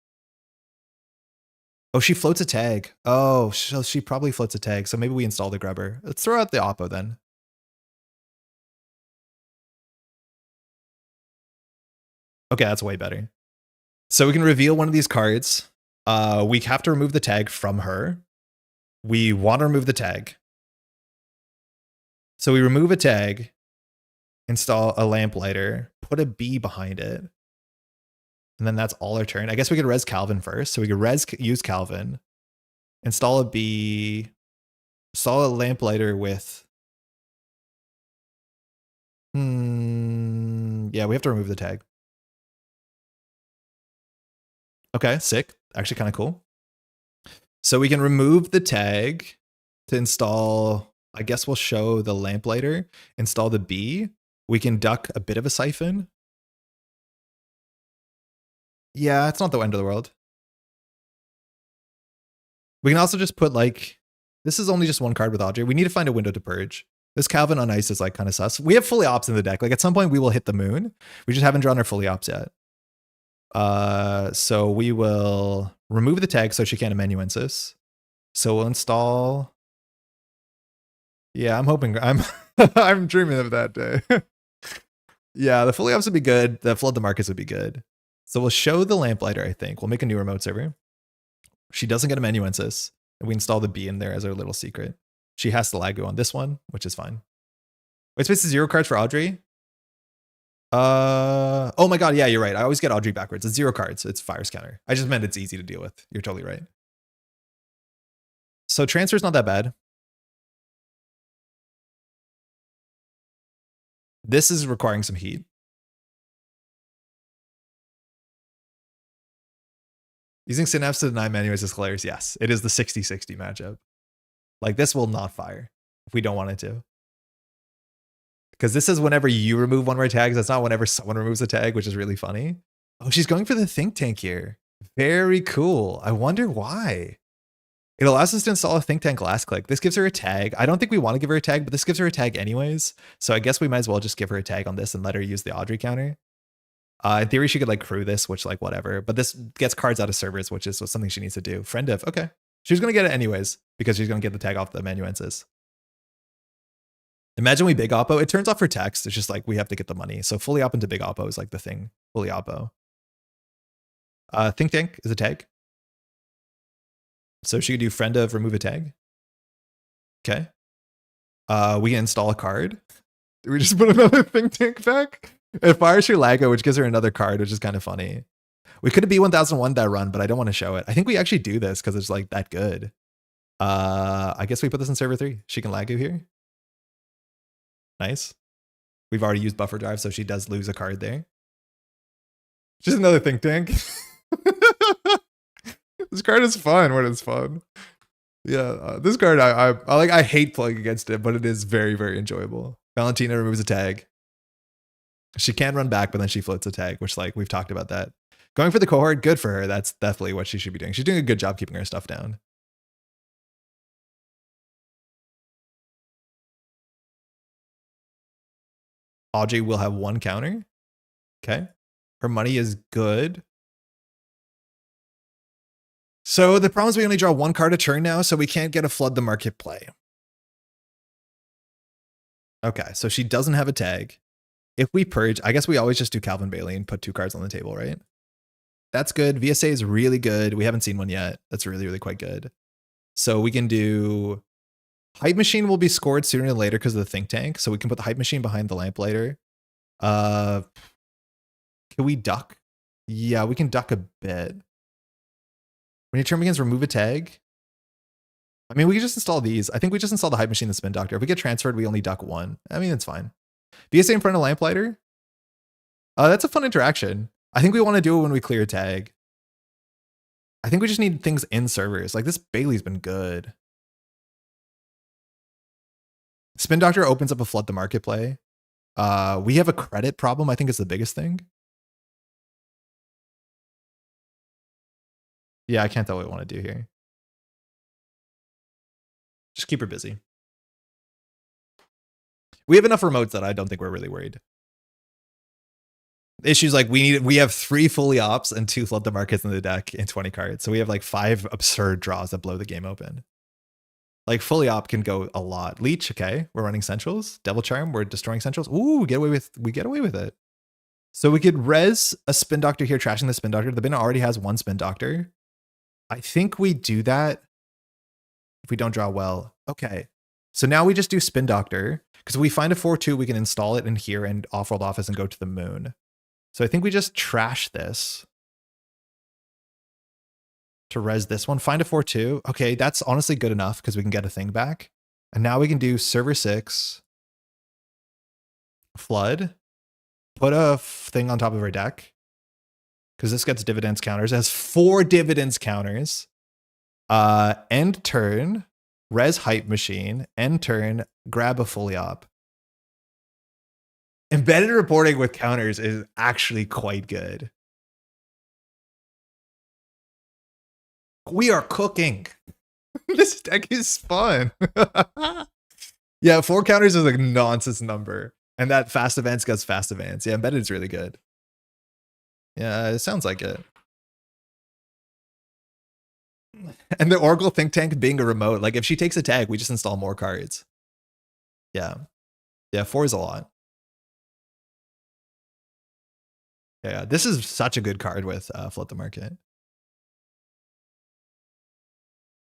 Oh, she floats a tag. Oh, so she probably floats a tag. So maybe we install the Grubber. Let's throw out the Oppo then. Okay, that's way better. So we can reveal one of these cards. We have to remove the tag from her. We want to remove the tag. So we remove a tag, install a lamplighter, put a B behind it. And then that's all our turn. I guess we could res Calvin first. So we could use Calvin, install a B, install a lamplighter with... yeah, we have to remove the tag. Okay, sick. Actually kind of cool. So we can remove the tag to install I guess we'll show the lamplighter, install the B. We can duck a bit of a siphon. Yeah, it's not the end of the world. We can also just put like, this is only just one card with Audrey. We need to find a window to purge. This Calvin on ice is like kind of sus. We have fully ops in the deck. Like at some point we will hit the moon. We just haven't drawn our fully ops yet. So we will remove the tag so she can't amanuensis. So we'll install. Yeah, I'm hoping I'm dreaming of that day. Yeah, the fully ops would be good. The flood the markets would be good. So we'll show the lamplighter, I think. We'll make a new remote server. She doesn't get amanuensis. And we install the B in there as our little secret. She has to Lagu on this one, which is fine. White space is 0 cards for Audrey. Oh my god, yeah, you're right. I always get Audrey backwards. It's 0 cards. It's Fire's counter. I just meant it's easy to deal with. You're totally right. So transfer's not that bad. This is requiring some heat. Using Synapse to deny manuals is hilarious. Yes, it is the 60-60 matchup. Like this will not fire if we don't want it to. Because this is whenever you remove one of our tags. That's not whenever someone removes a tag, which is really funny. Oh, she's going for the think tank here. Very cool. I wonder why. It allows us to install a think tank last click. This gives her a tag. I don't think we want to give her a tag, but this gives her a tag anyways. So I guess we might as well just give her a tag on this and let her use the Audrey counter. In theory, she could like crew this, which like whatever. But this gets cards out of servers, which is something she needs to do. Friend of, okay. She's going to get it anyways because she's going to get the tag off the amanuensis. Imagine we big oppo. It turns off her text. It's just like we have to get the money. So fully op into big oppo is like the thing. Fully oppo. Think tank is a tag. So she could do friend of remove a tag. Okay. We can install a card. Do we just put another think tank back? It fires her Lago, which gives her another card, which is kind of funny. We could have B1001 that run, but I don't want to show it. I think we actually do this because it's like that good. I guess we put this in server 3. She can Lago here. Nice. We've already used buffer drive, so she does lose a card there. Just another think tank. This card is fun when it's fun. Yeah, this card I hate playing against it, but it is very, very enjoyable. Valentina removes a tag. She can run back, but then she floats a tag, which like we've talked about that. Going for the cohort, good for her. That's definitely what she should be doing. She's doing a good job keeping her stuff down. Audrey will have 1 counter. Okay. Her money is good. So the problem is we only draw 1 card a turn now, so we can't get a flood the market play. Okay, so she doesn't have a tag. If we purge, I guess we always just do Calvin Bailey and put 2 cards on the table, right? That's good. VSA is really good. We haven't seen one yet. That's really, really quite good. So we can do... Hype Machine will be scored sooner than later because of the think tank. So we can put the Hype Machine behind the lamplighter. Can we duck? Yeah, we can duck a bit. When your turn begins, remove a tag. I mean, we can just install these. I think we just install the Hype Machine and Spin Doctor. If we get transferred, we only duck 1. I mean, it's fine. VSA in front of lamplighter. That's a fun interaction. I think we want to do it when we clear a tag. I think we just need things in servers. Like this Bailey's been good. Spin Doctor opens up a flood the market play. We have a credit problem. I think is the biggest thing. Yeah, I can't tell what we want to do here. Just keep her busy. We have enough remotes that I don't think we're really worried. Issues like we have 3 fully ops and 2 flood the markets in the deck and 20 cards. So we have like 5 absurd draws that blow the game open. Like fully op can go a lot. Leech, okay. We're running centrals. Devil Charm, we're destroying centrals. Ooh, we get away with it. So we could res a Spin Doctor here, trashing the Spin Doctor. The bin already has 1 Spin Doctor. I think we do that if we don't draw well. Okay. So now we just do Spin Doctor. Because if we find a 4-2, we can install it in here and off-world office and go to the moon. So I think we just trash this to res this one. Find a 4-2. Okay, that's honestly good enough because we can get a thing back. And now we can do server 6, flood, put a thing on top of our deck because this gets dividends counters. It has 4 dividends counters. End turn. res Hype Machine, end turn, grab a fully op. Embedded reporting with counters is actually quite good. We are cooking. This deck is fun. Yeah, 4 counters is a nonsense number. And that fast events gets fast events. Yeah, embedded is really good. Yeah, it sounds like it. And the Oracle Thinktank being a remote, like if she takes a tag, we just install more cards. Yeah. Yeah, 4 is a lot. Yeah, this is such a good card with Flood the Market.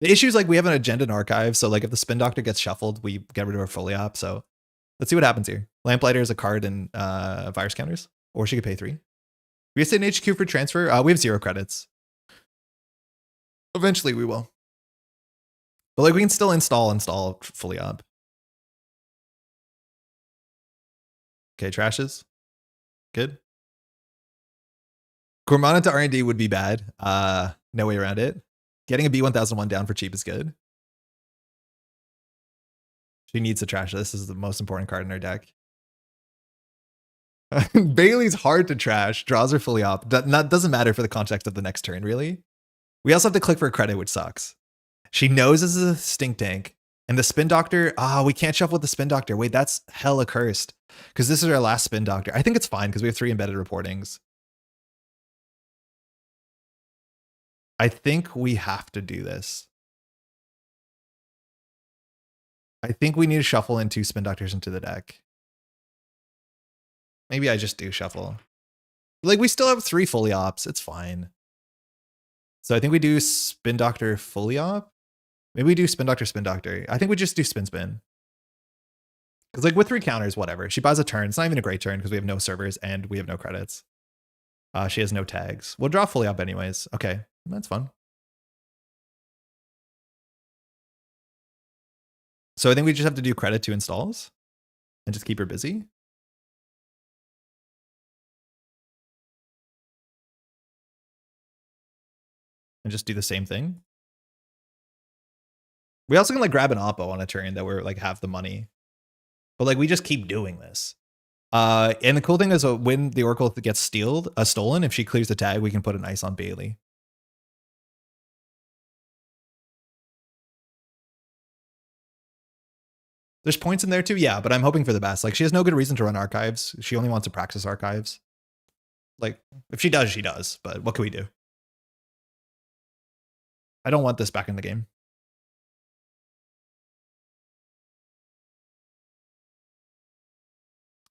The issue is like we have an agenda in archive, so like if the Spin Doctor gets shuffled, we get rid of our fully op. So let's see what happens here. Lamplighter is a card in virus counters, or she could pay 3. We have an HQ for transfer. We have 0 credits. Eventually we will. But like we can still install fully op. Okay, trashes. Good. Cormana to R&D would be bad. No way around it. Getting a B1001 down for cheap is good. She needs to trash. This is the most important card in her deck. Bailey's hard to trash. Draws are fully op. Doesn't matter for the context of the next turn, really. We also have to click for a credit, which sucks. She knows this is a stink tank. And the Spin Doctor, we can't shuffle with the Spin Doctor. Wait, that's hella cursed. Because this is our last Spin Doctor. I think it's fine because we have 3 embedded reportings. I think we have to do this. I think we need to shuffle in 2 Spin Doctors into the deck. Maybe I just do shuffle. Like, we still have 3 fully ops. It's fine. So I think we do Spin Doctor fully op. Maybe we do Spin Doctor, Spin Doctor. I think we just do Spin Spin. Because like with 3 counters, whatever. She buys a turn. It's not even a great turn because we have no servers and we have no credits. She has no tags. We'll draw fully up anyways. Okay, that's fun. So I think we just have to do credit to installs and just keep her busy. And just do the same thing. We also can like grab an oppo on a turn that we're like have the money. But like we just keep doing this. And the cool thing is when the Oracle gets stolen, if she clears the tag, we can put an ice on Bailey. There's points in there too, yeah, but I'm hoping for the best. Like she has no good reason to run archives. She only wants to practice archives. Like if she does, she does. But what can we do? I don't want this back in the game.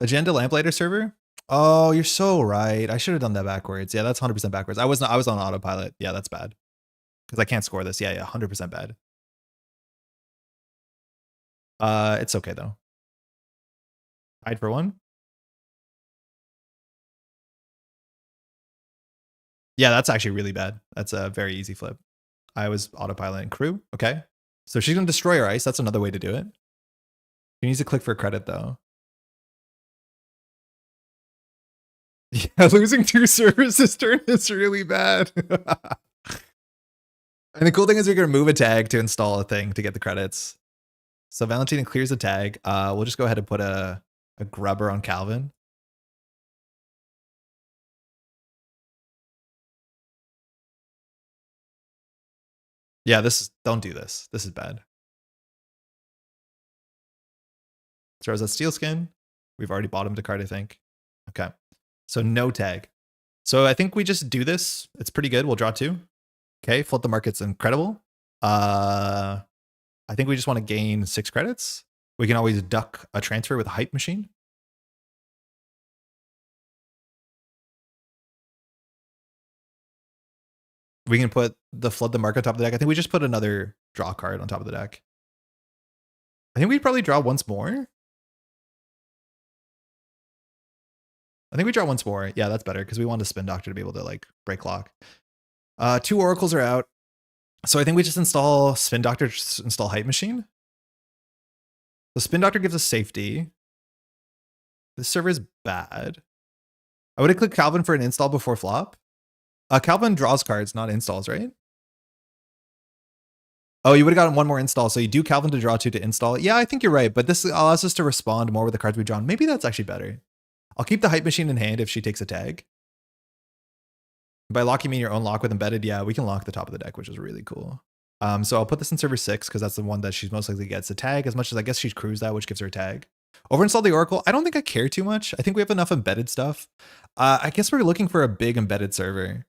Agenda Lamplighter server? Oh, you're so right. I should have done that backwards. Yeah, that's 100% backwards. I was on autopilot. Yeah, that's bad. Because I can't score this. Yeah, 100% bad. It's okay though. Hide for 1. Yeah, that's actually really bad. That's a very easy flip. I was autopiloting crew. Okay. So she's going to destroy her ice. That's another way to do it. She needs to click for credit though. Yeah, losing 2 servers this turn is really bad. And the cool thing is we can remove a tag to install a thing to get the credits. So Valentina clears the tag. We'll just go ahead and put a grubber on Calvin. Yeah, don't do this. This is bad. Throws a steel skin. We've already bottomed a card, I think. Okay. So no tag. So I think we just do this. It's pretty good. We'll draw 2. Okay, Flood the Market's incredible. I think we just want to gain 6 credits. We can always duck a transfer with a Hype Machine. We can put the Flood the Market on top of the deck. I think we just put another draw card on top of the deck. I think we'd probably draw once more. I think we draw once more. Yeah, that's better because we want a Spin Doctor to be able to like break lock. 2 Oracles are out. So I think we just install Spin Doctor, install Hype Machine. The Spin Doctor gives us safety. This server is bad. I would have clicked Calvin for an install before flop. Calvin draws cards, not installs, right? Oh, you would have gotten one more install. So you do Calvin to draw 2 to install. Yeah, I think you're right. But this allows us to respond more with the cards we've drawn. Maybe that's actually better. I'll keep the Hype Machine in hand if she takes a tag. By lock, you mean your own lock with embedded? Yeah, we can lock the top of the deck, which is really cool. So I'll put this in server 6 because that's the one that she's most likely gets a tag, as much as I guess she's cruised that, which gives her a tag. Overinstall the Oracle. I don't think I care too much. I think we have enough embedded stuff. I guess we're looking for a big embedded server.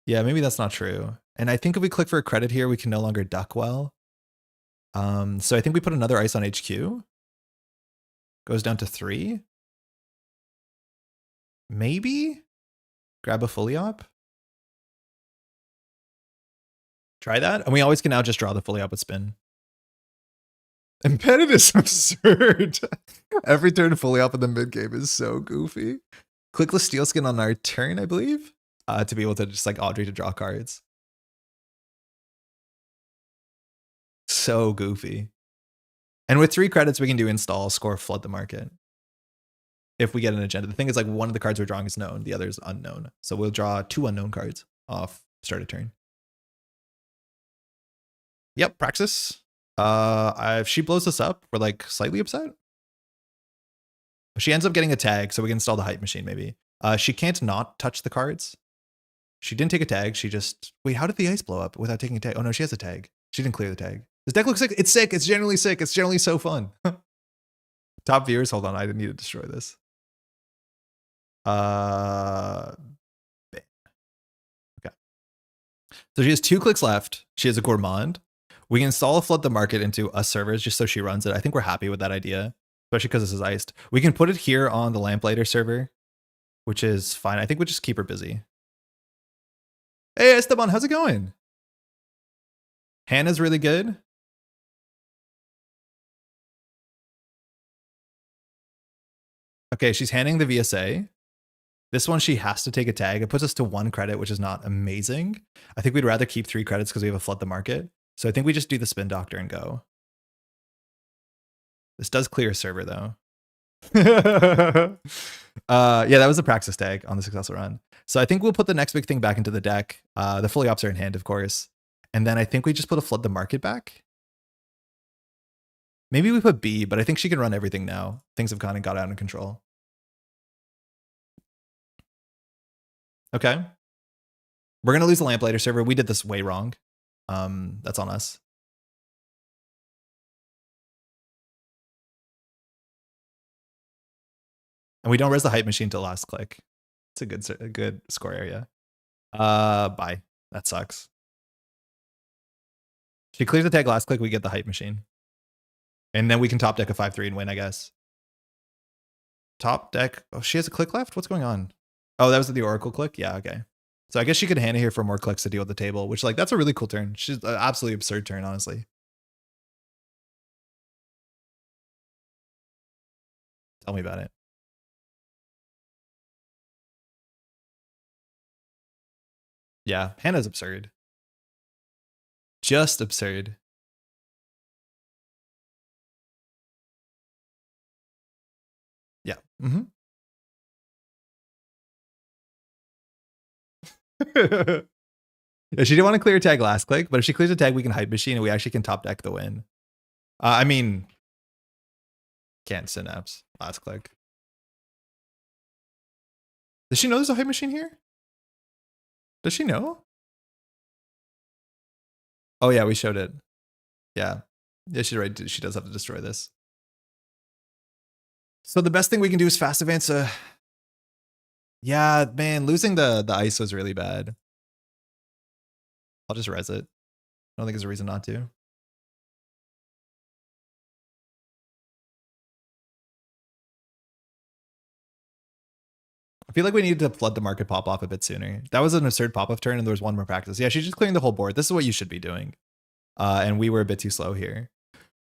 Yeah, maybe that's not true. And I think if we click for a credit here, we can no longer duck well. So I think we put another ice on HQ. Goes down to 3. Maybe? Grab a fully op? Try that. And we always can now just draw the fully op with spin. Embedded is absurd. Every turn fully op in the mid game is so goofy. Clickless steel skin on our turn, I believe, to be able to just like Audrey to draw cards. So goofy. And with 3 credits, we can do install, score, flood the market. If we get an agenda. The thing is, like, one of the cards we're drawing is known, the other is unknown. So we'll draw 2 unknown cards off start of turn. Yep, Praxis. If she blows us up, we're like slightly upset. She ends up getting a tag, so we can install the Hype Machine maybe. She can't not touch the cards. She didn't take a tag. She just... Wait, how did the ice blow up without taking a tag? Oh no, she has a tag. She didn't clear the tag. This deck looks sick. It's sick. It's generally sick. It's generally so fun. Top viewers, hold on. I didn't need to destroy this. Okay. So she has 2 clicks left. She has a Gourmand. We can install a flood the market into us servers just so she runs it. I think we're happy with that idea, especially because this is iced. We can put it here on the Lamplighter server, which is fine. I think we'll just keep her busy. Hey, Esteban, how's it going? Hannah's really good. Okay, she's handing the VSA. This one, she has to take a tag. It puts us to 1 credit, which is not amazing. I think we'd rather keep 3 credits because we have a flood the market. So I think we just do the spin doctor and go. This does clear a server though. Yeah, that was a Praxis tag on the successful run. So I think we'll put the next big thing back into the deck. The fully ops are in hand, of course. And then I think we just put a flood the market back. Maybe we put B, but I think she can run everything now. Things have kind of got out of control. Okay. We're going to lose the Lamplighter server. We did this way wrong. That's on us. And we don't res the Hype Machine till last click. It's a good score area. Bye. That sucks. She clears the tag last click, we get the Hype Machine. And then we can top deck a 5-3 and win, I guess. Top deck. Oh, she has a click left? What's going on? Oh, that was the Oracle click? Yeah, okay. So I guess she could hand it here for more clicks to deal with the table, which, like, that's a really cool turn. She's an absolutely absurd turn, honestly. Tell me about it. Yeah, Hannah's absurd. Just absurd. Yeah. Mm-hmm. Yeah, she didn't want to clear a tag last click, but if she clears a tag, we can Hype Machine and we actually can top deck the win. I mean, can't Synapse last click. Does she know there's a Hype Machine here? Does she know? Oh yeah, we showed it. Yeah. Yeah, she's right. She does have to destroy this. So the best thing we can do is fast advance. Yeah, man, losing the ice was really bad. I'll just res it. I don't think there's a reason not to. I feel like we needed to flood the market pop off a bit sooner. That was an absurd pop off turn and there was one more practice. Yeah, she's just clearing the whole board. This is what you should be doing. And we were a bit too slow here.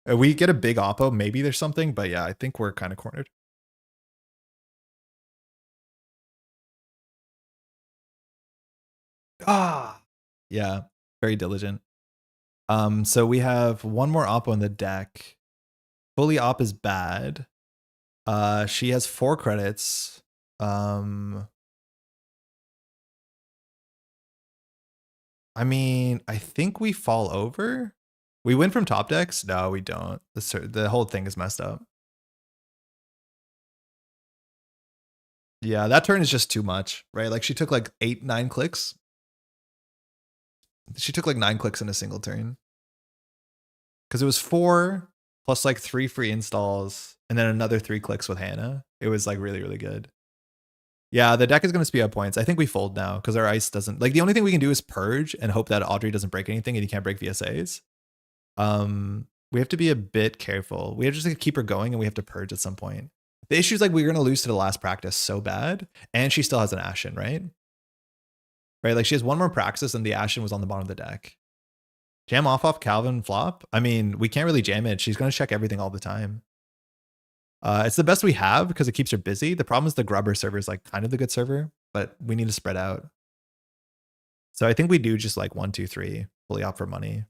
We get a big oppo, maybe there's something, but yeah, I think we're kind of cornered. Yeah, very diligent. So we have one more oppo in the deck. Fully op is bad. She has 4 credits. I mean, I think we fall over. We win from top decks? No, we don't. The whole thing is messed up. Yeah, that turn is just too much, right? Like she took like 8-9 clicks. She took like 9 clicks in a single turn. Because it was 4 plus like 3 free installs and then another 3 clicks with Hannah. It was like really, really good. Yeah, the deck is going to speed up points. I think we fold now because our ice doesn't, like the only thing we can do is purge and hope that Audrey doesn't break anything and he can't break VSAs. We have to be a bit careful. We have just to keep her going and we have to purge at some point. The issue is like we're going to lose to the last practice so bad and she still has an Ashen, right? Right, like she has one more Praxis and the Ashen was on the bottom of the deck. Jam off Calvin flop? I mean, we can't really jam it. She's going to check everything all the time. It's the best we have because it keeps her busy. The problem is the Grubber server is like kind of the good server, but we need to spread out. So I think we do just like 1, 2, 3, fully opt for money.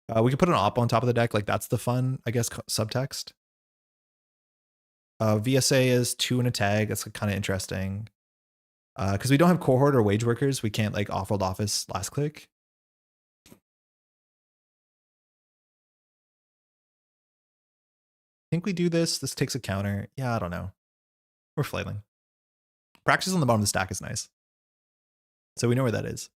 We can put an op on top of the deck. Like that's the fun, I guess, subtext. VSA is 2 and a tag. That's kind of interesting. Because we don't have cohort or wage workers, we can't like off-world office last click. I think we do this. This takes a counter. Yeah, I don't know. We're flailing. Praxis on the bottom of the stack is nice. So we know where that is.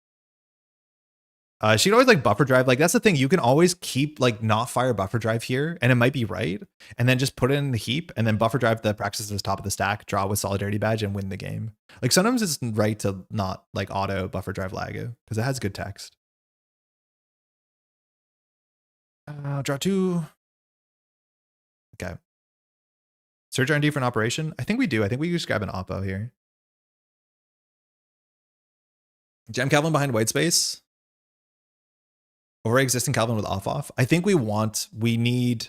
She can always like buffer drive. Like that's the thing. You can always keep like not fire buffer drive here and it might be right. And then just put it in the heap and then buffer drive the Praxis to the top of the stack, draw with Solidarity Badge and win the game. Like sometimes it's right to not like auto buffer drive Lagu because it has good text. Draw 2. Okay. Surge R&D for an operation? I think we do. I think we just grab an oppo here. Jam Calvin behind white space. Over existing Calvin with off. I think we need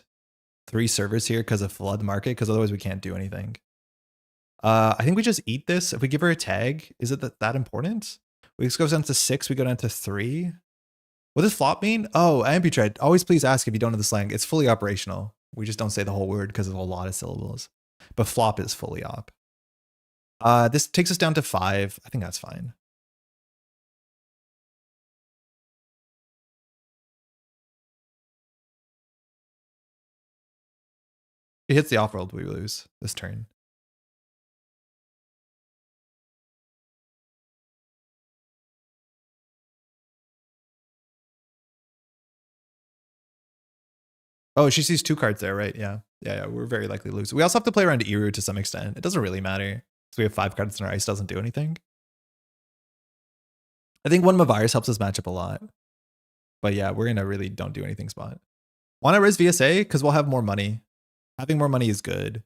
3 servers here because of flood market, because otherwise we can't do anything. I think we just eat this. If we give her a tag, is it that important? We just go down to 6, we go down to 3. What does flop mean? Oh, Amputread. Always please ask if you don't know the slang. It's fully operational. We just don't say the whole word because of a lot of syllables. But flop is fully op. This takes us down to 5. I think that's fine. It hits the off-world, we lose this turn. Oh, she sees 2 cards there, right? Yeah. Yeah, we're very likely to lose. We also have to play around Eru to some extent. It doesn't really matter. So we have 5 cards in our ice, doesn't do anything. I think one Mavirus helps us match up a lot. But yeah, we're in a really don't do anything spot. Want to res VSA? Because we'll have more money. Having more money is good.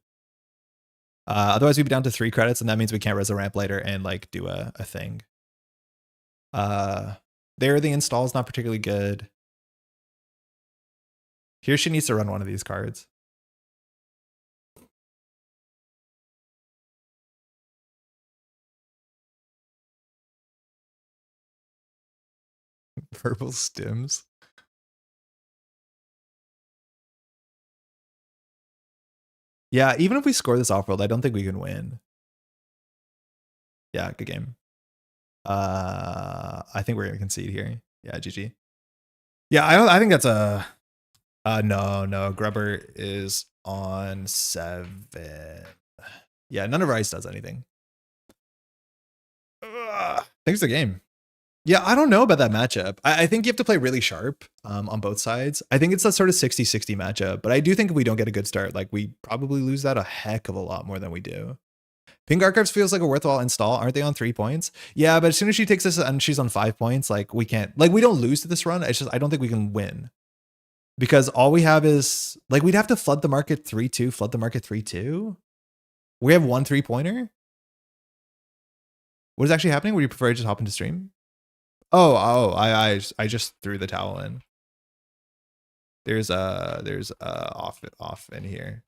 Otherwise we'd be down to 3 credits and that means we can't res a ramp later and like do a thing. There the install is not particularly good. Here she needs to run one of these cards. Verbal stims. Yeah, even if we score this off-world, I don't think we can win. Yeah, good game. I think we're gonna concede here. Yeah, GG. Yeah, I think that's a no. Grubber is on 7. Yeah, none of our ice does anything. Thanks for the game. Yeah, I don't know about that matchup. I think you have to play really sharp on both sides. I think it's a sort of 60-60 matchup, but I do think if we don't get a good start, like we probably lose that a heck of a lot more than we do. Pink Archives feels like a worthwhile install. Aren't they on 3 points? Yeah, but as soon as she takes this and she's on 5 points, like we can't, like we don't lose to this run. It's just, I don't think we can win. Because all we have is, like we'd have to flood the market 3-2, flood the market 3-2. We have 1 3-pointer. What is actually happening? Would you prefer to just hop into stream? Oh, I just threw the towel in. There's off in here.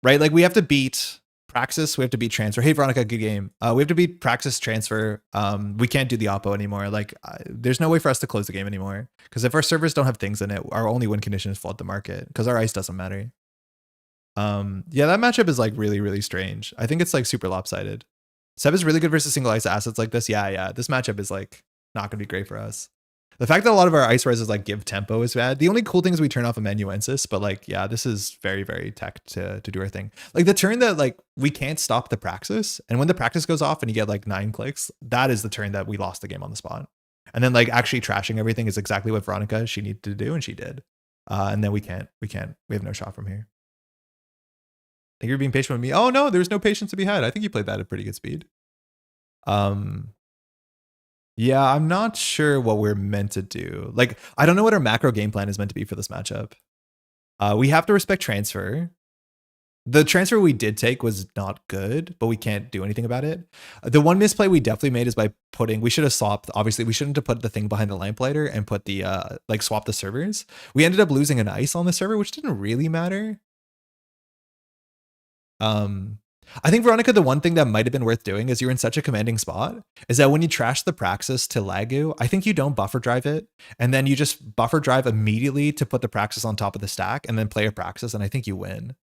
Right? Like we have to beat Praxis, we have to beat Transfer. Hey Veronica, good game. We have to beat Praxis, Transfer. We can't do the oppo anymore. Like there's no way for us to close the game anymore. Because if our servers don't have things in it, our only win condition is flood the market. Because our ice doesn't matter. Yeah, that matchup is like really, really strange. I think it's like super lopsided. Seb is really good versus single ice assets like this. Yeah. This matchup is like not going to be great for us. The fact that a lot of our ice reses like give tempo is bad. The only cool thing is we turn off amanuensis, but like, yeah, this is very, very tech to do our thing. Like the turn that like we can't stop the praxis, and when the praxis goes off and you get like 9 clicks, that is the turn that we lost the game on the spot. And then like actually trashing everything is exactly what Veronica she needed to do, and she did. And then we have no shot from here. I think you're being patient with me. Oh no, there's no patience to be had. I think you played that at pretty good speed. Yeah, I'm not sure what we're meant to do. Like, I don't know what our macro game plan is meant to be for this matchup. We have to respect transfer. The transfer we did take was not good, but we can't do anything about it. The one misplay we definitely made is by we should have swapped. Obviously, we shouldn't have put the thing behind the lamplighter and put the, like swap the servers. We ended up losing an ice on the server, which didn't really matter. I think, Veronica, the one thing that might have been worth doing is you're in such a commanding spot is that when you trash the Praxis to Lagu, I think you don't buffer drive it. And then you just buffer drive immediately to put the Praxis on top of the stack and then play a Praxis. And I think you win.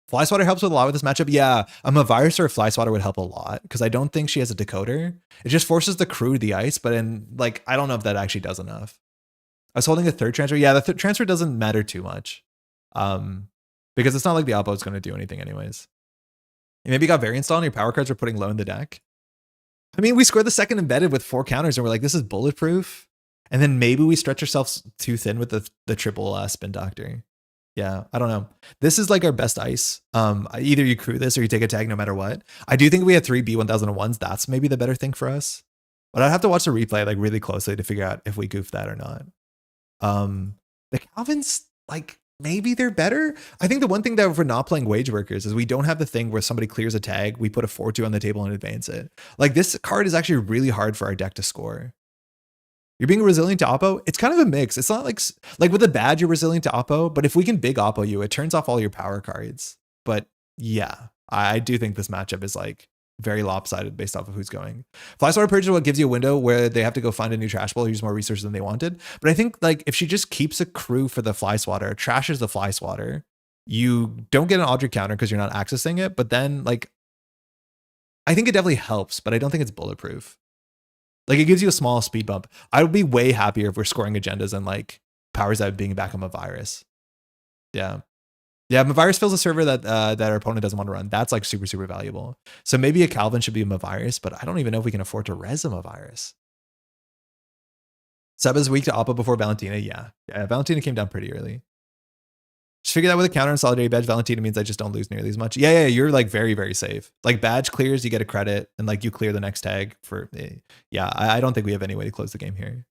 Fly Swatter helps with a lot with this matchup. Yeah, a virus or a Fly Swatter would help a lot because I don't think she has a decoder. It just forces the crew to the ice. But in like, I don't know if that actually does enough. I was holding a third transfer. Yeah, the transfer doesn't matter too much. Because it's not like the oppo is going to do anything anyways. You maybe got variance on your power cards are putting low in the deck. I mean, we scored the second embedded with 4 counters and we're like, this is bulletproof. And then maybe we stretch ourselves too thin with the triple spin doctor. Yeah, I don't know. This is like our best ice. Either you crew this or you take a tag no matter what. I do think we had 3 B1001s. That's maybe the better thing for us. But I'd have to watch the replay like really closely to figure out if we goofed that or not. The Calvins, like, maybe they're better. I think the one thing that we're not playing wage workers is we don't have the thing where somebody clears a tag, we put a 4-2 on the table and advance it. Like this card is actually really hard for our deck to score. You're being resilient to oppo. It's kind of a mix. It's not like with a badge, you're resilient to oppo, but if we can big oppo you, it turns off all your power cards. But yeah, I do think this matchup is like very lopsided based off of who's going. Fly Swatter Purge is what gives you a window where they have to go find a new trash bowl, use more resources than they wanted. But I think like if she just keeps a crew for the Fly Swatter, trashes the Fly Swatter, you don't get an Audrey counter because you're not accessing it. But then like, I think it definitely helps, but I don't think it's bulletproof. Like it gives you a small speed bump. I would be way happier if we're scoring agendas and like powers out being back on a virus. Yeah. Yeah, Mavirus fills a server that our opponent doesn't want to run. That's like super, super valuable. So maybe a Calvin should be a Mavirus, but I don't even know if we can afford to res a Mavirus. Seb is weak to Oppo before Valentina. Yeah, Valentina came down pretty early. Just figure that with a counter and solidarity badge, Valentina means I just don't lose nearly as much. Yeah, you're like very, very safe. Like badge clears, you get a credit, and like you clear the next tag for. Yeah, I don't think we have any way to close the game here.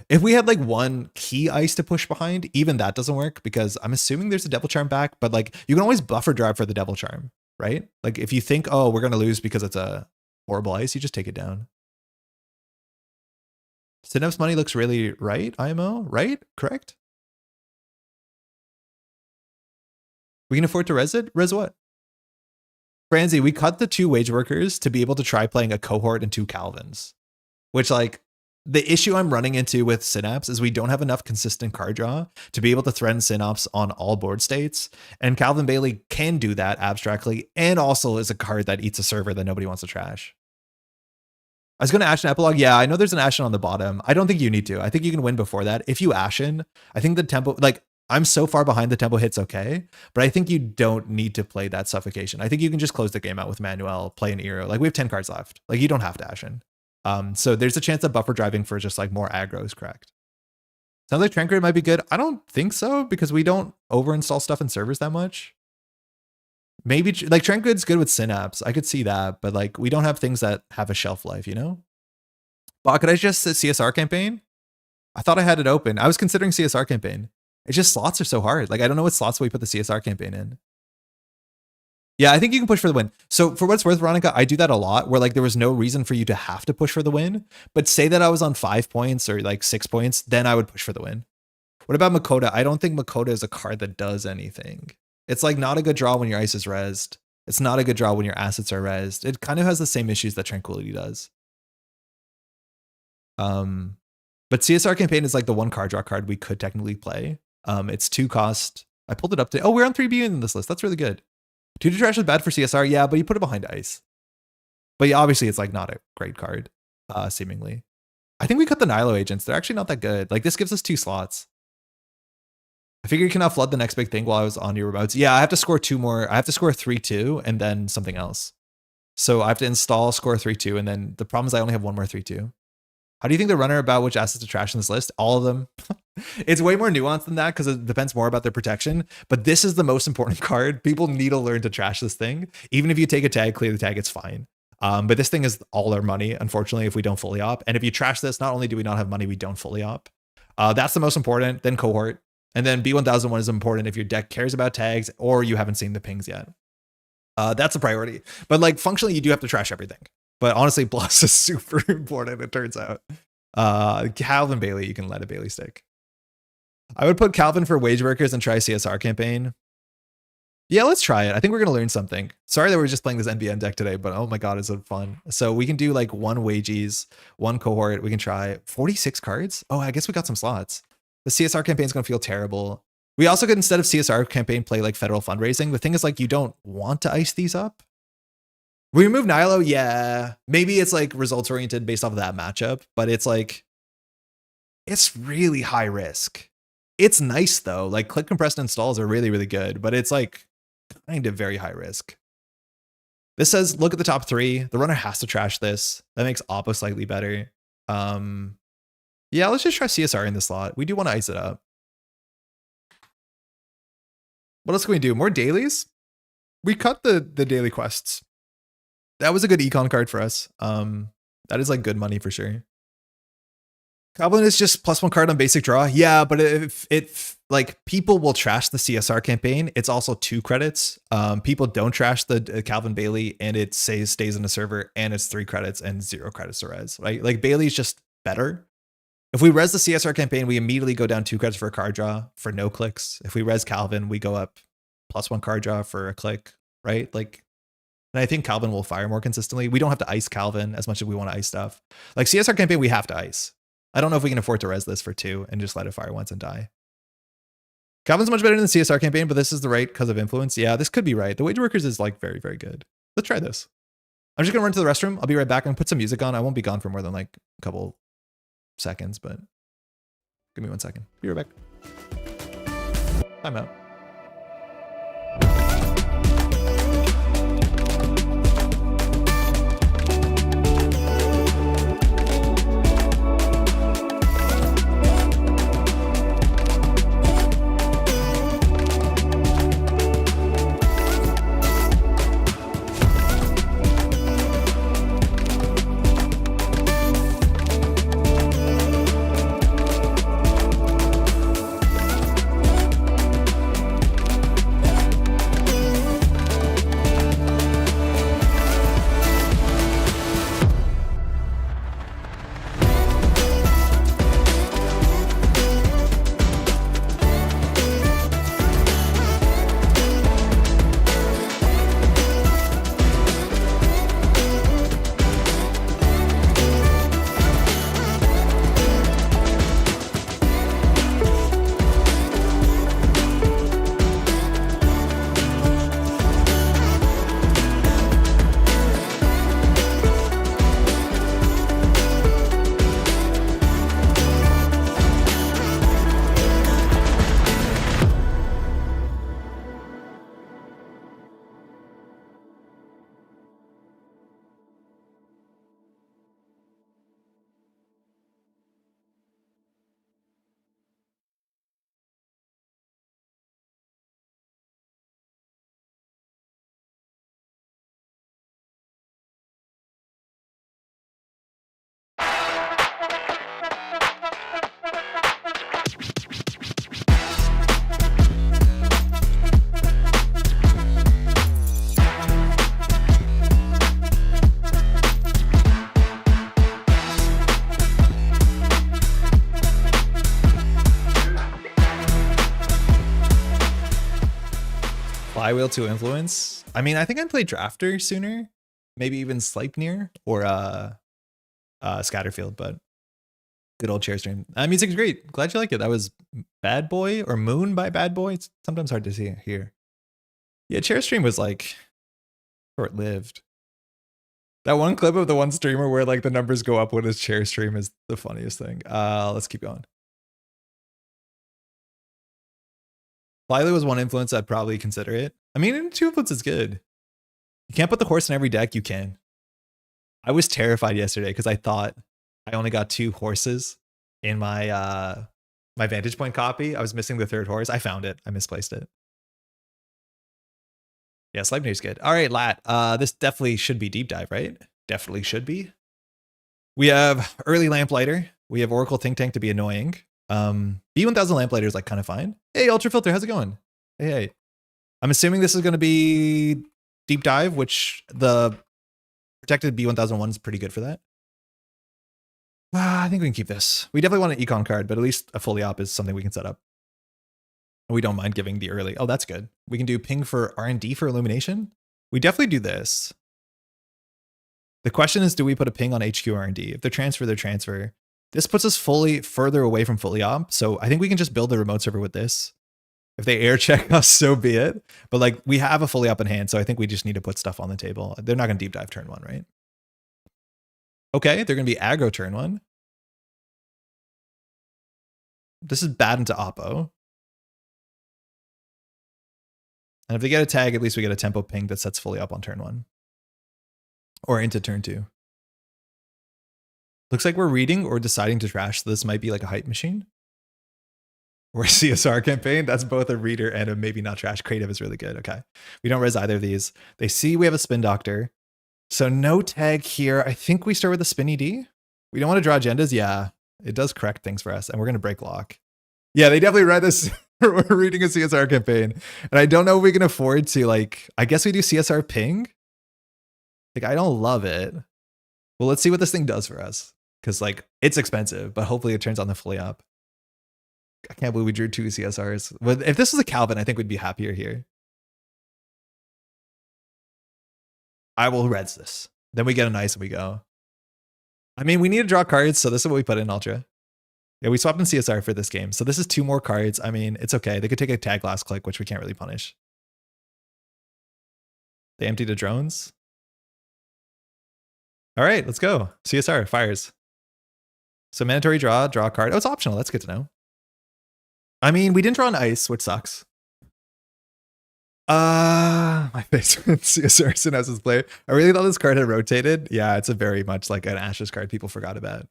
If we had like one key ice to push behind, even that doesn't work because I'm assuming there's a Devil Charm back, but like you can always buffer drive for the Devil Charm, right? Like if you think, oh, we're going to lose because it's a horrible ice, you just take it down. Synapse money looks really right, IMO, right? Correct? We can afford to res it? Res what? Franzi, we cut the 2 wage workers to be able to try playing a cohort and 2 Calvins, which like, the issue I'm running into with Synapse is we don't have enough consistent card draw to be able to threaten Synapse on all board states. And Calvin Bailey can do that abstractly and also is a card that eats a server that nobody wants to trash. I was going to Ashen Epilogue. Yeah, I know there's an Ashen on the bottom. I don't think you need to. I think you can win before that. If you Ashen, I think the tempo, like I'm so far behind the tempo hit's okay, but I think you don't need to play that suffocation. I think you can just close the game out with Manuel, play an Eero. Like we have 10 cards left. Like you don't have to Ashen. So there's a chance that buffer driving for just like more aggro is correct. Sounds like Trent Grid might be good. I don't think so because we don't overinstall stuff in servers that much. Maybe like Trent Grid's good with Synapse. I could see that, but like we don't have things that have a shelf life, you know? But could I just CSR campaign? I thought I had it open. I was considering CSR campaign. It's just slots are so hard. Like I don't know what slots we put the CSR campaign in. Yeah, I think you can push for the win. So for what's worth, Veronica, I do that a lot where like there was no reason for you to have to push for the win. But say that I was on 5 points or like 6 points, then I would push for the win. What about Makota? I don't think Makota is a card that does anything. It's like not a good draw when your ice is rezzed. It's not a good draw when your assets are rezzed. It kind of has the same issues that Tranquility does. But CSR campaign is like the one card draw card we could technically play. It's 2 cost. I pulled it up to, oh, we're on 3B in this list. That's really good. 2 to trash is bad for CSR. Yeah, but you put it behind ice. But yeah, obviously it's like not a great card, seemingly. I think we cut the Nilo agents. They're actually not that good. Like this gives us 2 slots. I figure you cannot flood the next big thing while I was on your remotes. Yeah, I have to score 2 more. I have to score 3-2 and then something else. So I have to install, score 3-2, and then the problem is I only have 1 more 3-2. How do you think the runner about which assets to trash in this list? All of them. It's way more nuanced than that because it depends more about their protection. But this is the most important card. People need to learn to trash this thing. Even if you take a tag, clear the tag, it's fine. But this thing is all our money, unfortunately, if we don't fully op. And if you trash this, not only do we not have money, we don't fully op. That's the most important. Then cohort. And then B1001 is important if your deck cares about tags or you haven't seen the pings yet. That's a priority. But like functionally, you do have to trash everything. But honestly, plus is super important, it turns out. Calvin Bailey, you can let a Bailey stick. I would put Calvin for wage workers and try CSR campaign. Yeah, let's try it. I think we're going to learn something. Sorry that we're just playing this NBN deck today, but oh my God, is it fun. So we can do like 1 wages, 1 cohort. We can try 46 cards. Oh, I guess we got some slots. The CSR campaign is going to feel terrible. We also could, instead of CSR campaign, play like federal fundraising. The thing is like, you don't want to ice these up. We remove Nilo, yeah. Maybe it's like results oriented based off of that matchup, but it's like, it's really high risk. It's nice though. Like click compressed installs are really, really good, but it's like kind of very high risk. This says, look at the top 3. The runner has to trash this. That makes Oppo slightly better. Yeah, let's just try CSR in the slot. We do want to ice it up. What else can we do? More dailies? We cut the daily quests. That was a good econ card for us. That is like good money for sure. Goblin is just +1 card on basic draw. Yeah, but if like people will trash the CSR campaign, it's also 2 credits. People don't trash the Calvin Bailey and it stays in the server and it's 3 credits and 0 credits to res, right? Like Bailey's just better. If we res the CSR campaign, we immediately go down 2 credits for a card draw for no clicks. If we res Calvin, we go up +1 card draw for a click, right? Like, and I think Calvin will fire more consistently. We don't have to ice Calvin as much as we want to ice stuff. Like CSR campaign, we have to ice. I don't know if we can afford to res this for 2 and just let it fire once and die. Calvin's much better than the CSR campaign, but this is the right because of influence. Yeah, this could be right. The Wage Workers is like very, very good. Let's try this. I'm just going to run to the restroom. I'll be right back and put some music on. I won't be gone for more than like a couple seconds, but give me 1 second. Be right back. I'm out. Flywheel to influence. I mean, I think I'd play Drafter sooner, maybe even Sleipnir or Scatterfield, but good old chair stream. Music is great. Glad you like it. That was Bad Boy or Moon by Bad Boy. It's sometimes hard to see here. Yeah, chair stream was like short-lived. That one clip of the one streamer where like the numbers go up when his chair stream is the funniest thing. Let's keep going. Flyly was one influence I'd probably consider it. I mean, 2 influence is good. You can't put the horse in every deck. You can. I was terrified yesterday because I thought I only got 2 horses in my my Vantage Point copy. I was missing the 3rd horse. I found it. I misplaced it. Yeah, Sleipnir's good. All right, Lat. This definitely should be deep dive, right? Definitely should be. We have early Lamplighter. We have Oracle Thinktank to be annoying. B1000 Lamplighter is like kind of fine. Hey, Ultra Filter, how's it going? Hey. I'm assuming this is going to be deep dive, which the protected B1001 is pretty good for that. I think we can keep this. We definitely want an econ card, but at least a fully op is something we can set up. We don't mind giving the early. Oh, that's good. We can do ping for R&D for illumination. We definitely do this. The question is, do we put a ping on HQ R&D? If they're transfer, they're transfer. This puts us fully further away from fully op. So I think we can just build a remote server with this. If they air check us, so be it. But like we have a fully op in hand. So I think we just need to put stuff on the table. They're not going to deep dive turn 1, right? Okay, they're going to be aggro turn 1. This is bad into oppo. And if they get a tag, at least we get a tempo ping that sets fully up on turn 1. Or into turn 2. Looks like we're reading or deciding to trash. So this might be like a hype machine. Or a CSR campaign. That's both a reader and a maybe not trash. Creative is really good. Okay. We don't res either of these. They see we have a spin doctor. So no tag here. I think we start with a spin ED. We don't want to draw agendas. Yeah, it does correct things for us. And we're going to break lock. Yeah, they definitely read this. We're reading a CSR campaign. And I don't know if we can afford to like, I guess we do CSR ping. Like, I don't love it. Well, let's see what this thing does for us. Because like, it's expensive, but hopefully it turns on the fully up. I can't believe we drew 2 CSRs. But if this was a Calvin, I think we'd be happier here. I will res this. Then we get a nice and we go. I mean, we need to draw cards, so this is what we put in Ultra. Yeah, we swapped in CSR for this game. So this is 2 more cards. I mean, it's okay. They could take a tag last click, which we can't really punish. They emptied the drones. All right, let's go. CSR fires. So mandatory draw a card. Oh, it's optional. That's good to know. I mean, we didn't draw an ice, which sucks. My face with CSR Synapse's play. I really thought this card had rotated. Yeah, it's a very much like an Ashes card people forgot about.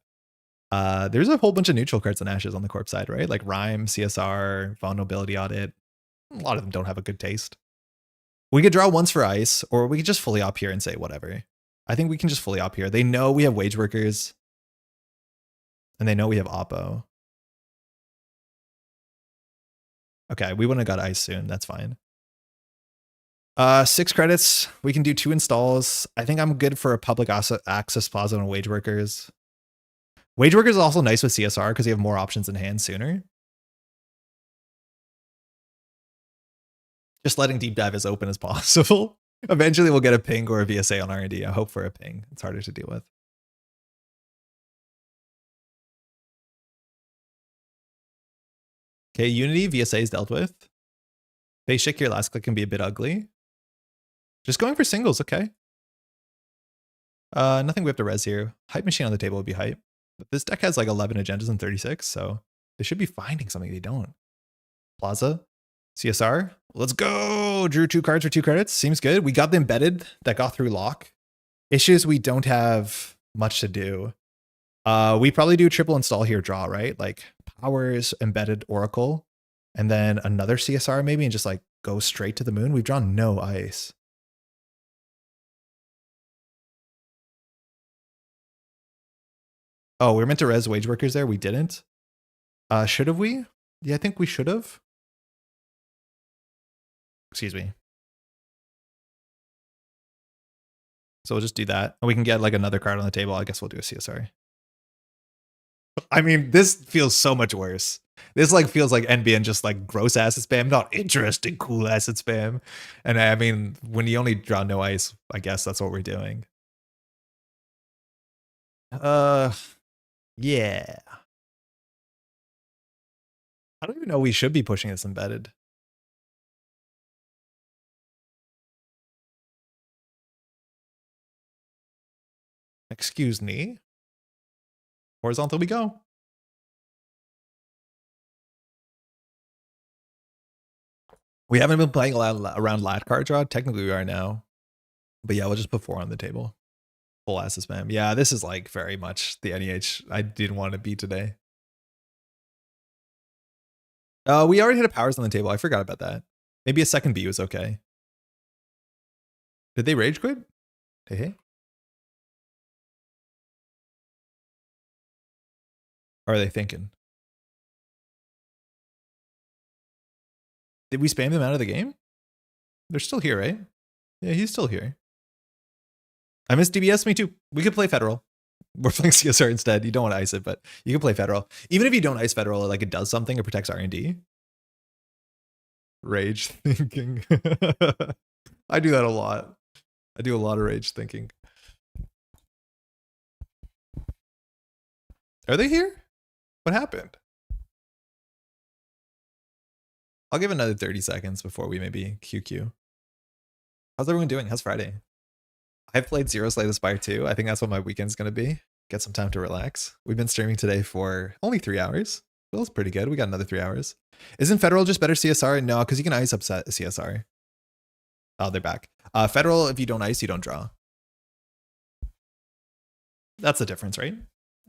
There's a whole bunch of neutral cards in Ashes on the corp side, right? Like Rhyme, CSR, Vulnerability Audit. A lot of them don't have a good taste. We could draw once for ice, or we could just fully op here and say whatever. I think we can just fully op here. They know we have wage workers. And they know we have oppo. Okay, we wouldn't have got ice soon. That's fine. 6 credits. We can do 2 installs. I think I'm good for a public access plaza on wage workers. Wage workers is also nice with CSR because you have more options in hand sooner. Just letting deep dive as open as possible. Eventually we'll get a ping or a VSA on R&D. I hope for a ping. It's harder to deal with. Okay, Unity VSA is dealt with. Face shake your last click can be a bit ugly. Just going for singles, okay. Nothing we have to res here. Hype machine on the table would be hype. But this deck has like 11 agendas and 36, so they should be finding something they don't. Plaza, CSR, let's go. Drew 2 cards for 2 credits. Seems good. We got the embedded that got through lock. Issues, we don't have much to do. We probably do triple install here, draw, right? Like powers, embedded Oracle, and then another CSR maybe, and just like go straight to the moon. We've drawn no ice. Oh, we were meant to res wage workers there. We didn't. Should have we? Yeah, I think we should have. Excuse me. So we'll just do that. And we can get like another card on the table. I guess we'll do a CSR. I mean, this feels so much worse. This like feels like NBN just like gross acid spam, not interesting, cool acid spam. And I mean, when you only draw no ice, I guess that's what we're doing. Yeah. I don't even know we should be pushing this embedded. Excuse me. Horizontal we go. We haven't been playing a lot around lat card draw. Technically we are now. But yeah, we'll just put 4 on the table. Full ass spam. Yeah, this is like very much the NEH I didn't want to be today. We already had a powers on the table. I forgot about that. Maybe a second B was okay. Did they rage quit? Hey, hey. Or are they thinking? Did we spam them out of the game? They're still here, right? Yeah, he's still here. I miss DBS, me too. We could play Federal. We're playing CSR instead. You don't want to ice it, but you can play Federal. Even if you don't ice Federal, like it does something, it protects R&D. Rage thinking. I do that a lot. I do a lot of rage thinking. Are they here? What happened? I'll give another 30 seconds before we maybe QQ. How's everyone doing? How's Friday? I've played Zero Slay the Spire too. I think that's what my weekend's going to be. Get some time to relax. We've been streaming today for only 3 hours. Feels pretty good. We got another 3 hours. Isn't Federal just better CSR? No, because you can ice upset CSR. Oh, they're back. Federal, if you don't ice, you don't draw. That's the difference, right?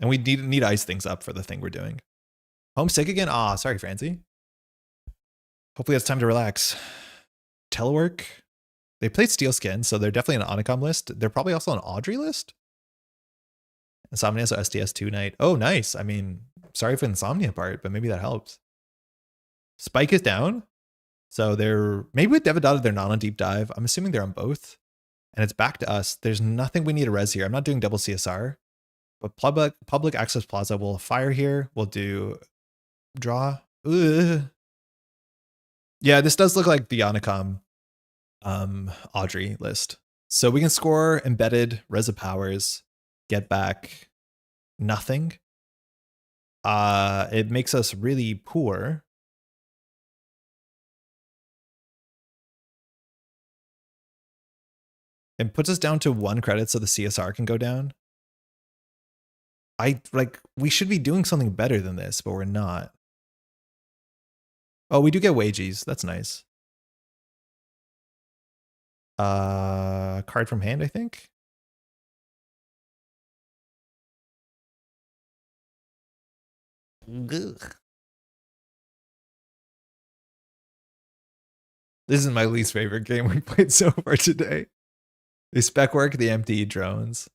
And we need to ice things up for the thing we're doing. Homesick again? Ah, sorry, Francie. Hopefully it's time to relax. Telework. They played Steel Skin, so they're definitely an Onicom list. They're probably also an Audrey list. Insomnia, so STS 2 night. Oh, nice. I mean, sorry for the Insomnia part, but maybe that helps. Spike is down. So they're maybe with Devadata, they're not on deep dive. I'm assuming they're on both. And it's back to us. There's nothing we need to res here. I'm not doing double CSR. But public access plaza will fire here. We'll do draw. Ugh. Yeah, this does look like the Onicom Audrey list. So we can score embedded, res of powers, get back nothing. It makes us really poor. It puts us down to 1 credit so the CSR can go down. We should be doing something better than this, but we're not. Oh, we do get wages. That's nice. Card from hand, I think. Ugh. This is my least favorite game we played so far today. The spec work, the empty drones.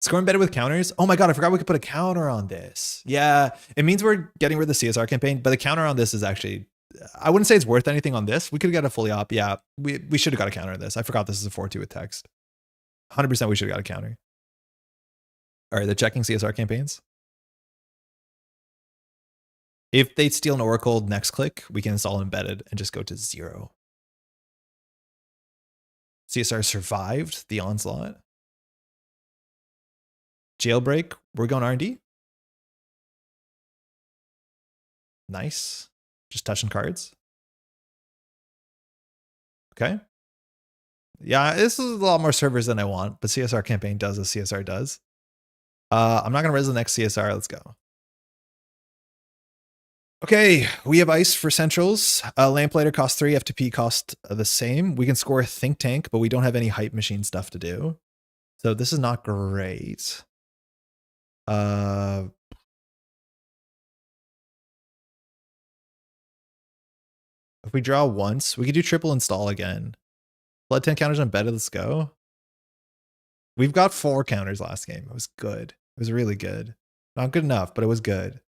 Scoring better with counters. Oh my god, I forgot we could put a counter on this. Yeah, it means we're getting rid of the CSR campaign, but the counter on this is actually, I wouldn't say it's worth anything on this. We could get a fully op. Yeah, we should have got a counter on this. I forgot this is a 4-2 with text. 100% we should have got a counter. All right, they're checking CSR campaigns. If they steal an Oracle next click, we can install embedded and just go to 0. CSR survived the onslaught. Jailbreak, we're going R&D. Nice. Just touching cards. Okay. Yeah, this is a lot more servers than I want, but CSR campaign does as CSR does. I'm not going to res the next CSR. Let's go. Okay, we have ice for centrals. Lamplighter cost 3, FTP cost the same. We can score Think Tank, but we don't have any hype machine stuff to do. So this is not great. If we draw once, we could do triple install again. Blood 10 counters embedded, let's go. We've got 4 counters last game. It was good. It was really good. Not good enough, but it was good.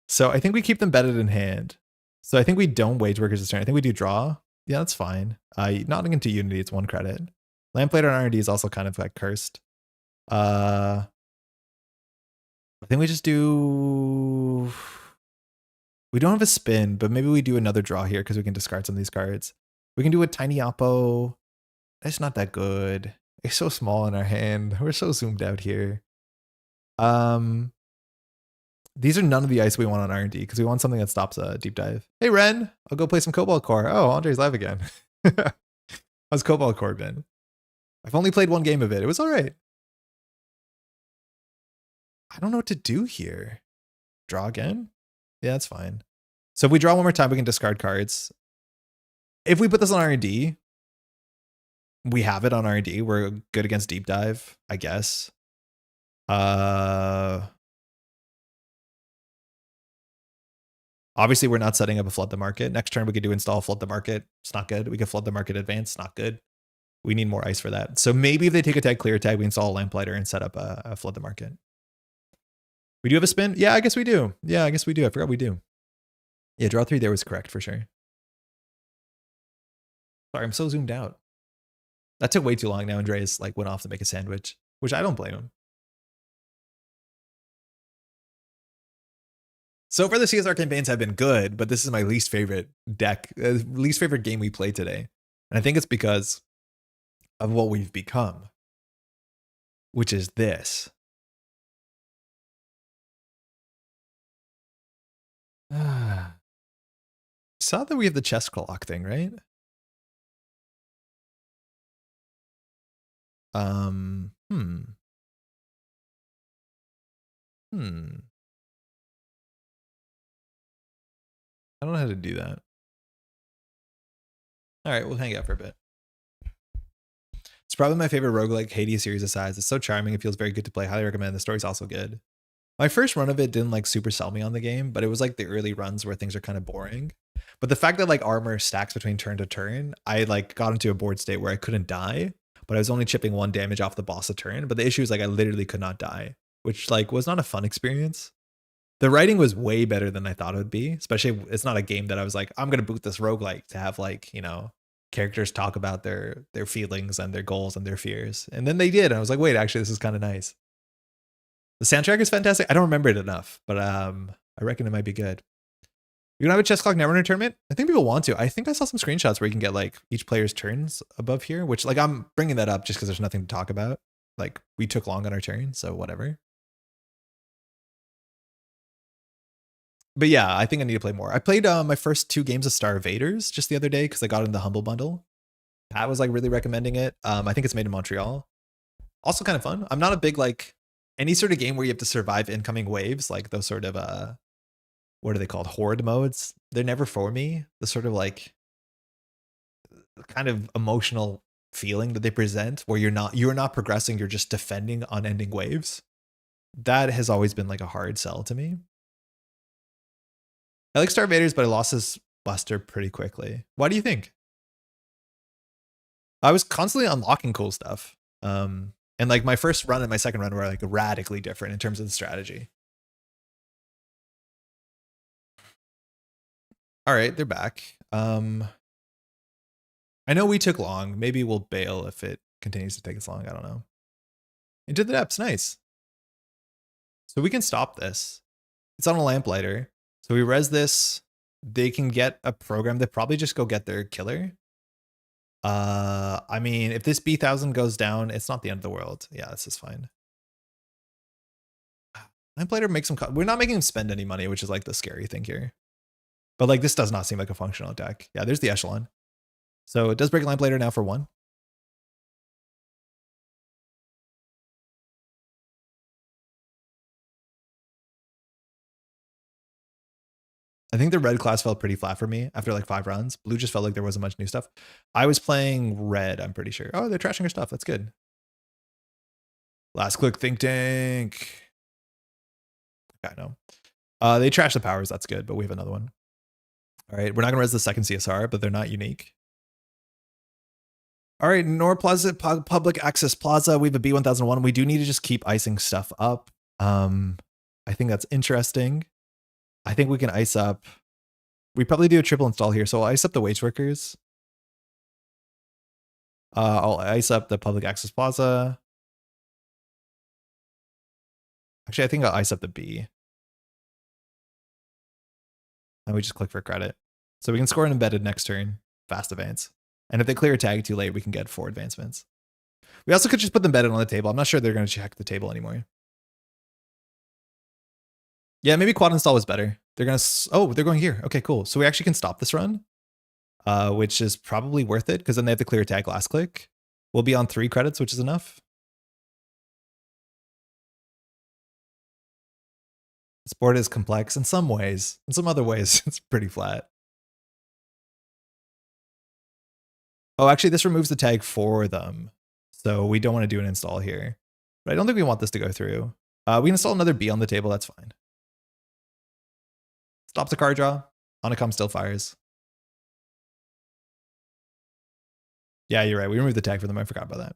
So I think we keep them embedded in hand. So I think we don't wage workers this turn. I think we do draw. Yeah, that's fine. Not into Unity, it's 1 credit. Lamplighter and R&D is also kind of like cursed. I think we just do... We don't have a spin, but maybe we do another draw here because we can discard some of these cards. We can do a tiny oppo. It's not that good. It's so small in our hand. We're so zoomed out here. These are none of the ice we want on R&D because we want something that stops a deep dive. Hey, Ren, I'll go play some Cobalt Core. Oh, Andre's live again. How's Cobalt Core been? I've only played 1 game of it. It was all right. I don't know what to do here. Draw again? Yeah, that's fine. So if we draw one more time, we can discard cards. If we put this on R&D, we have it on R&D. We're good against deep dive, I guess. Obviously, we're not setting up a flood the market. Next turn, we could do install flood the market. It's not good. We could flood the market advance. Not good. We need more ice for that. So maybe if they take a tag, clear tag, we install a lamplighter and set up a flood the market. We do have a spin? Yeah, I guess we do. Yeah, I guess we do. I forgot we do. Yeah, draw 3 there was correct for sure. Sorry, I'm so zoomed out. That took way too long. Now Andreas like went off to make a sandwich, which I don't blame him. So far, the CSR campaigns have been good, but this is my least favorite deck, least favorite game we played today. And I think it's because of what we've become, which is this. Saw that we have the chess clock thing, right? I don't know how to do that. All right, we'll hang out for a bit. It's probably my favorite roguelike Hades series aside. It's so charming. It feels very good to play. Highly recommend. The story's also good. My first run of it didn't like super sell me on the game, but it was like the early runs where things are kind of boring. But the fact that like armor stacks between turn to turn, I like got into a board state where I couldn't die, but I was only chipping 1 damage off the boss a turn. But the issue is like I literally could not die, which like was not a fun experience. The writing was way better than I thought it would be, especially it's not a game that I was like, I'm going to boot this roguelike to have like, you know, characters talk about their feelings and their goals and their fears. And then they did. And I was like, wait, actually, this is kind of nice. The soundtrack is fantastic. I don't remember it enough, but I reckon it might be good. You don't have a chess clock Netrunner tournament? I think people want to. I think I saw some screenshots where you can get like each player's turns above here, which like I'm bringing that up just because there's nothing to talk about. Like we took long on our turn, so whatever. But yeah, I think I need to play more. I played my first 2 games of Star Invaders just the other day because I got in the Humble Bundle. Pat was like really recommending it. I think it's made in Montreal. Also kind of fun. I'm not a big like any sort of game where you have to survive incoming waves, like those sort of what are they called? Horde modes. They're never for me. The sort of like kind of emotional feeling that they present where you're not progressing, you're just defending unending waves. That has always been like a hard sell to me. I like Star Invaders, but I lost this Buster pretty quickly. Why do you think? I was constantly unlocking cool stuff. And like my first run and my second run were like radically different in terms of the strategy. All right, they're back. I know we took long. Maybe we'll bail if it continues to take us long. I don't know. Into the depths, nice. So we can stop this. It's on a lamplighter. So we res this. They can get a program that probably just go get their killer. I mean, if this B1000 goes down, it's not the end of the world. Yeah, this is fine. Lamplighter makes him. We're not making him spend any money, which is like the scary thing here. But like this does not seem like a functional deck. Yeah, there's the echelon. So it does break Lamplighter now for 1. I think the red class felt pretty flat for me after like 5 rounds. Blue just felt like there wasn't much new stuff. I was playing red, I'm pretty sure. Oh, they're trashing our stuff. That's good. Last click Thinktank. I know. They trash the powers. That's good, but we have another one. All right, we're not gonna res the second CSR, but they're not unique. All right, Nor Plaza Public Access Plaza. We have a B1001. We do need to just keep icing stuff up. I think that's interesting. I think we can ice up. We probably do a triple install here, so I'll ice up the wage workers. I'll ice up the Public Access Plaza. Actually, I think I'll ice up the B. And we just click for credit. So we can score an embedded next turn, fast advance. And if they clear a tag too late, we can get 4 advancements. We also could just put them embedded on the table. I'm not sure they're going to check the table anymore. Yeah, maybe quad install was better. They're going to, oh, they're going here. Okay, cool. So we actually can stop this run, which is probably worth it because then they have to clear a tag last click. We'll be on 3 credits, which is enough. This board is complex in some ways. In some other ways, it's pretty flat. Oh, actually, this removes the tag for them. So we don't want to do an install here. But I don't think we want this to go through. We can install another B on the table. That's fine. Stops a card draw. Honeycomb still fires. Yeah, you're right. We removed the tag for them. I forgot about that.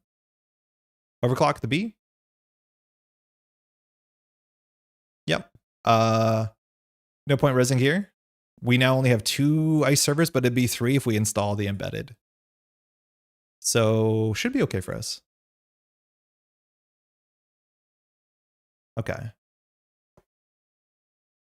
Overclock the B. Yep. No point resing here. We now only have 2 ice servers, but it'd be 3 if we install the embedded. So should be okay for us. Okay.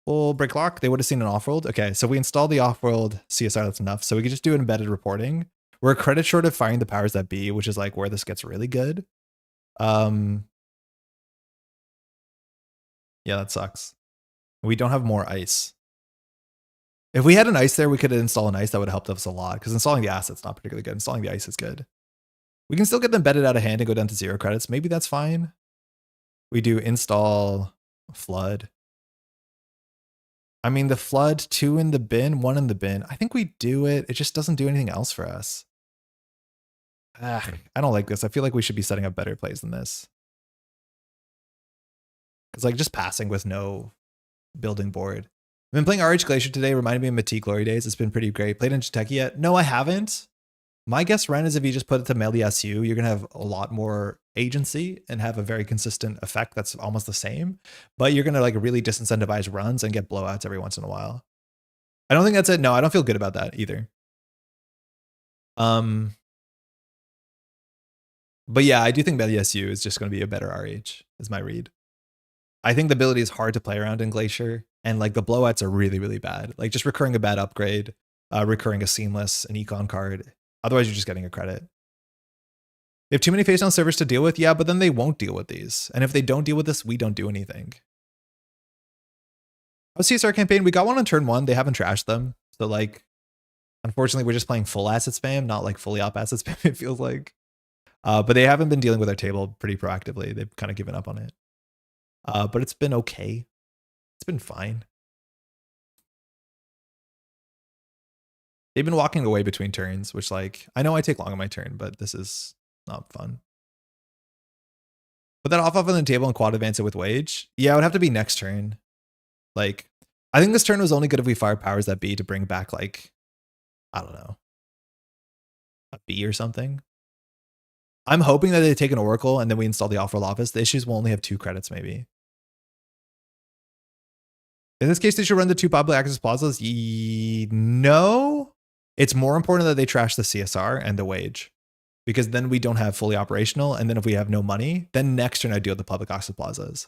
We'll break lock. They would have seen an off-world. Okay, so we install the off-world CSR. That's enough. So we can just do embedded reporting. We're a credit short of firing the powers that be, which is like where this gets really good. Yeah, that sucks. We don't have more ice. If we had an ice there, we could install an ice. That would have helped us a lot because installing the asset's not particularly good. Installing the ice is good. We can still get them embedded out of hand and go down to 0 credits. Maybe that's fine. We do install flood. I mean, the flood, 2 in the bin, 1 in the bin. I think we do it. It just doesn't do anything else for us. I don't like this. I feel like we should be setting up better plays than this. Because like just passing with no building board. I've been playing RH Glacier today. Reminded me of Matique Glory Days. It's been pretty great. Played in Jiteki yet? No, I haven't. My guess, Ren, is if you just put it to melee SU, you're going to have a lot more agency and have a very consistent effect that's almost the same. But you're going to like really disincentivize runs and get blowouts every once in a while. I don't think that's it. No, I don't feel good about that either. But yeah, I do think melee SU is just going to be a better RH, is my read. I think the ability is hard to play around in Glacier, and like the blowouts are really, really bad. Like just recurring a bad upgrade, recurring a seamless, an econ card. Otherwise, you're just getting a credit. They have too many face down servers to deal with. Yeah, but then they won't deal with these. And if they don't deal with this, we don't do anything. Our CSR campaign, we got one on turn 1. They haven't trashed them. So like, unfortunately, we're just playing full asset spam, not like fully op asset spam, it feels like. But they haven't been dealing with our table pretty proactively. They've kind of given up on it. But it's been okay. It's been fine. They've been walking away between turns, which like, I know I take long on my turn, but this is not fun. Put that off on the table and quad advance it with wage. Yeah, it would have to be next turn. Like, I think this turn was only good if we fired powers that be to bring back like, I don't know, a B or something. I'm hoping that they take an Oracle and then we install the off-world office. The issues will only have 2 credits maybe. In this case, they should run the 2 public access plazas. No. It's more important that they trash the CSR and the wage, because then we don't have fully operational. And then if we have no money, then next turn I deal with the public access plazas.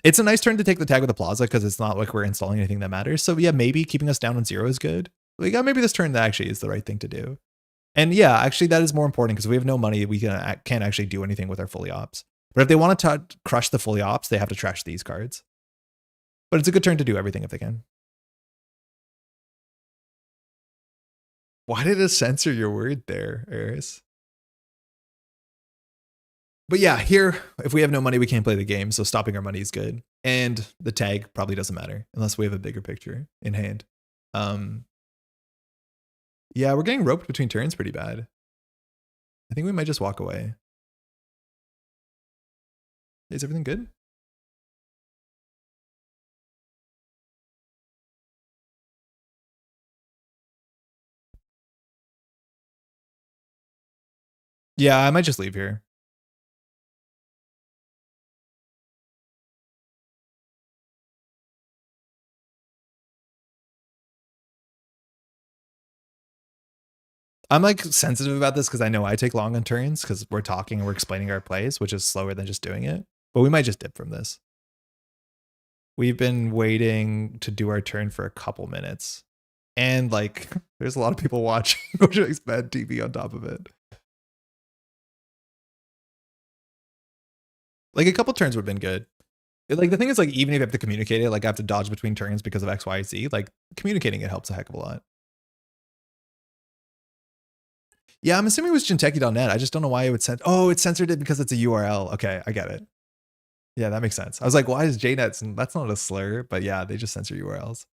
It's a nice turn to take the tag with the plaza because it's not like we're installing anything that matters. So yeah, maybe keeping us down on 0 is good. Maybe this turn that actually is the right thing to do. And yeah, actually that is more important because we have no money. We can't actually do anything with our fully ops. But if they want to crush the fully ops, they have to trash these cards. But it's a good turn to do everything if they can. Why did it censor your word there, Eris? But yeah, here, if we have no money, we can't play the game. So stopping our money is good. And the tag probably doesn't matter unless we have a bigger picture in hand. Yeah, we're getting roped between turns pretty bad. I think we might just walk away. Is everything good? Yeah, I might just leave here. I'm like sensitive about this because I know I take long on turns because we're talking and we're explaining our plays, which is slower than just doing it. But we might just dip from this. We've been waiting to do our turn for a couple minutes. And like, there's a lot of people watching, which makes bad TV on top of it. Like a couple turns would have been good. Like the thing is like, even if you have to communicate it, like I have to dodge between turns because of X, Y, Z, like communicating it helps a heck of a lot. Yeah, I'm assuming it was Jinteki.net. I just don't know why it would censor. Oh, it censored it because it's a URL. Okay, I get it. Yeah, that makes sense. I was like, why is JNet? That's not a slur, but yeah, they just censor URLs.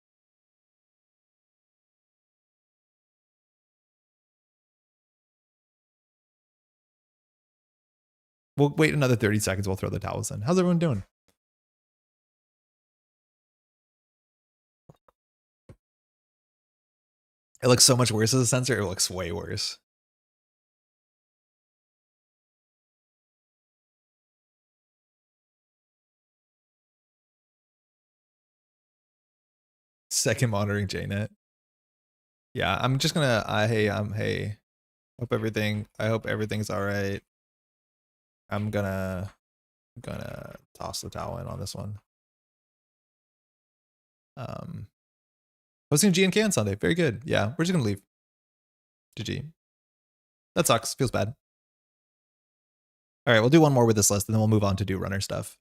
We'll wait another 30 seconds. We'll throw the towels in. How's everyone doing? It looks so much worse as a sensor. It looks way worse. Second monitoring JNet. Yeah, I'm just gonna. Hey. I hope everything's all right. I'm gonna toss the towel in on this one. Hosting GNK on Sunday. Very good. Yeah, we're just gonna leave. GG. That sucks. Feels bad. All right, we'll do one more with this list, and then we'll move on to do runner stuff.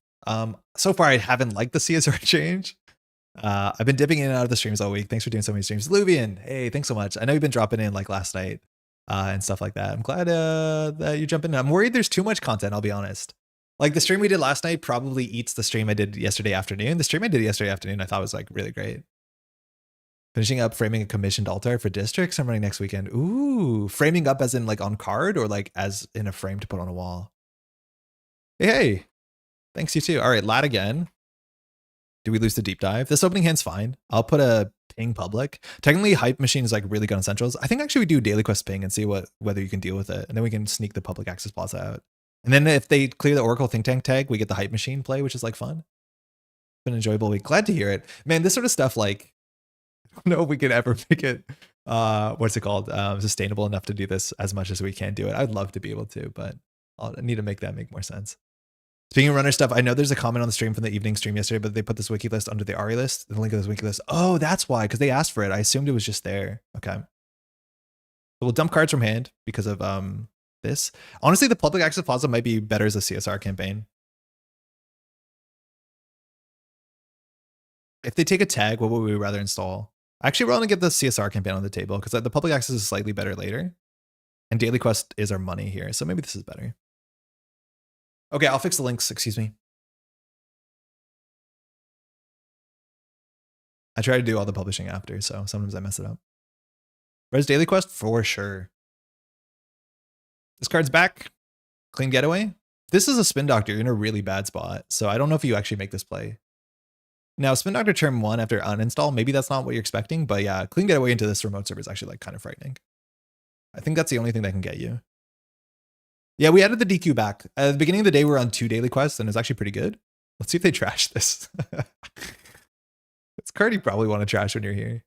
So far I haven't liked the CSR change. I've been dipping in and out of the streams all week. Thanks for doing so many streams. Luvian, hey, thanks so much. I know you've been dropping in like last night and stuff like that. I'm glad that you're jumping in. I'm worried there's too much content, I'll be honest. Like the stream we did last night probably eats the stream I did yesterday afternoon. The stream I did yesterday afternoon I thought was like really great. Finishing up framing a commissioned alt art for districts I'm running next weekend. Ooh, framing up as in like on card or like as in a frame to put on a wall? Hey, thanks you too. All right, lat again. Do we lose the deep dive? This opening hand's fine. I'll put a ping public. Technically, Hype Machine is like really good on centrals. I think actually we do daily quest ping and see whether you can deal with it. And then we can sneak the public access plaza out. And then if they clear the Oracle Thinktank tag, we get the Hype Machine play, which is like fun. It's been an enjoyable week. Glad to hear it. Man, this sort of stuff, like, I don't know if we could ever make it, what's it called? Sustainable enough to do this as much as we can do it. I'd love to be able to, but I need to make that make more sense. Speaking of runner stuff, I know there's a comment on the stream from the evening stream yesterday, but they put this wiki list under the ARI list, the link of this wiki list. Oh, that's why, because they asked for it. I assumed it was just there. Okay. So we'll dump cards from hand because of this. Honestly, the public access plaza might be better as a CSR campaign. If they take a tag, what would we rather install? Actually, we're going to get the CSR campaign on the table because the public access is slightly better later. And daily quest is our money here. So maybe this is better. Okay, I'll fix the links. Excuse me. I try to do all the publishing after, so sometimes I mess it up. Res daily quest for sure. This card's back. Clean getaway. This is a spin doctor. You're in a really bad spot. So I don't know if you actually make this play. Now, spin doctor turn 1 after uninstall. Maybe that's not what you're expecting, but yeah, clean getaway into this remote server is actually like kind of frightening. I think that's the only thing that can get you. Yeah, we added the DQ back. At the beginning of the day, we were on 2 daily quests, and it's actually pretty good. Let's see if they trash this. It's card you probably want to trash when you're here.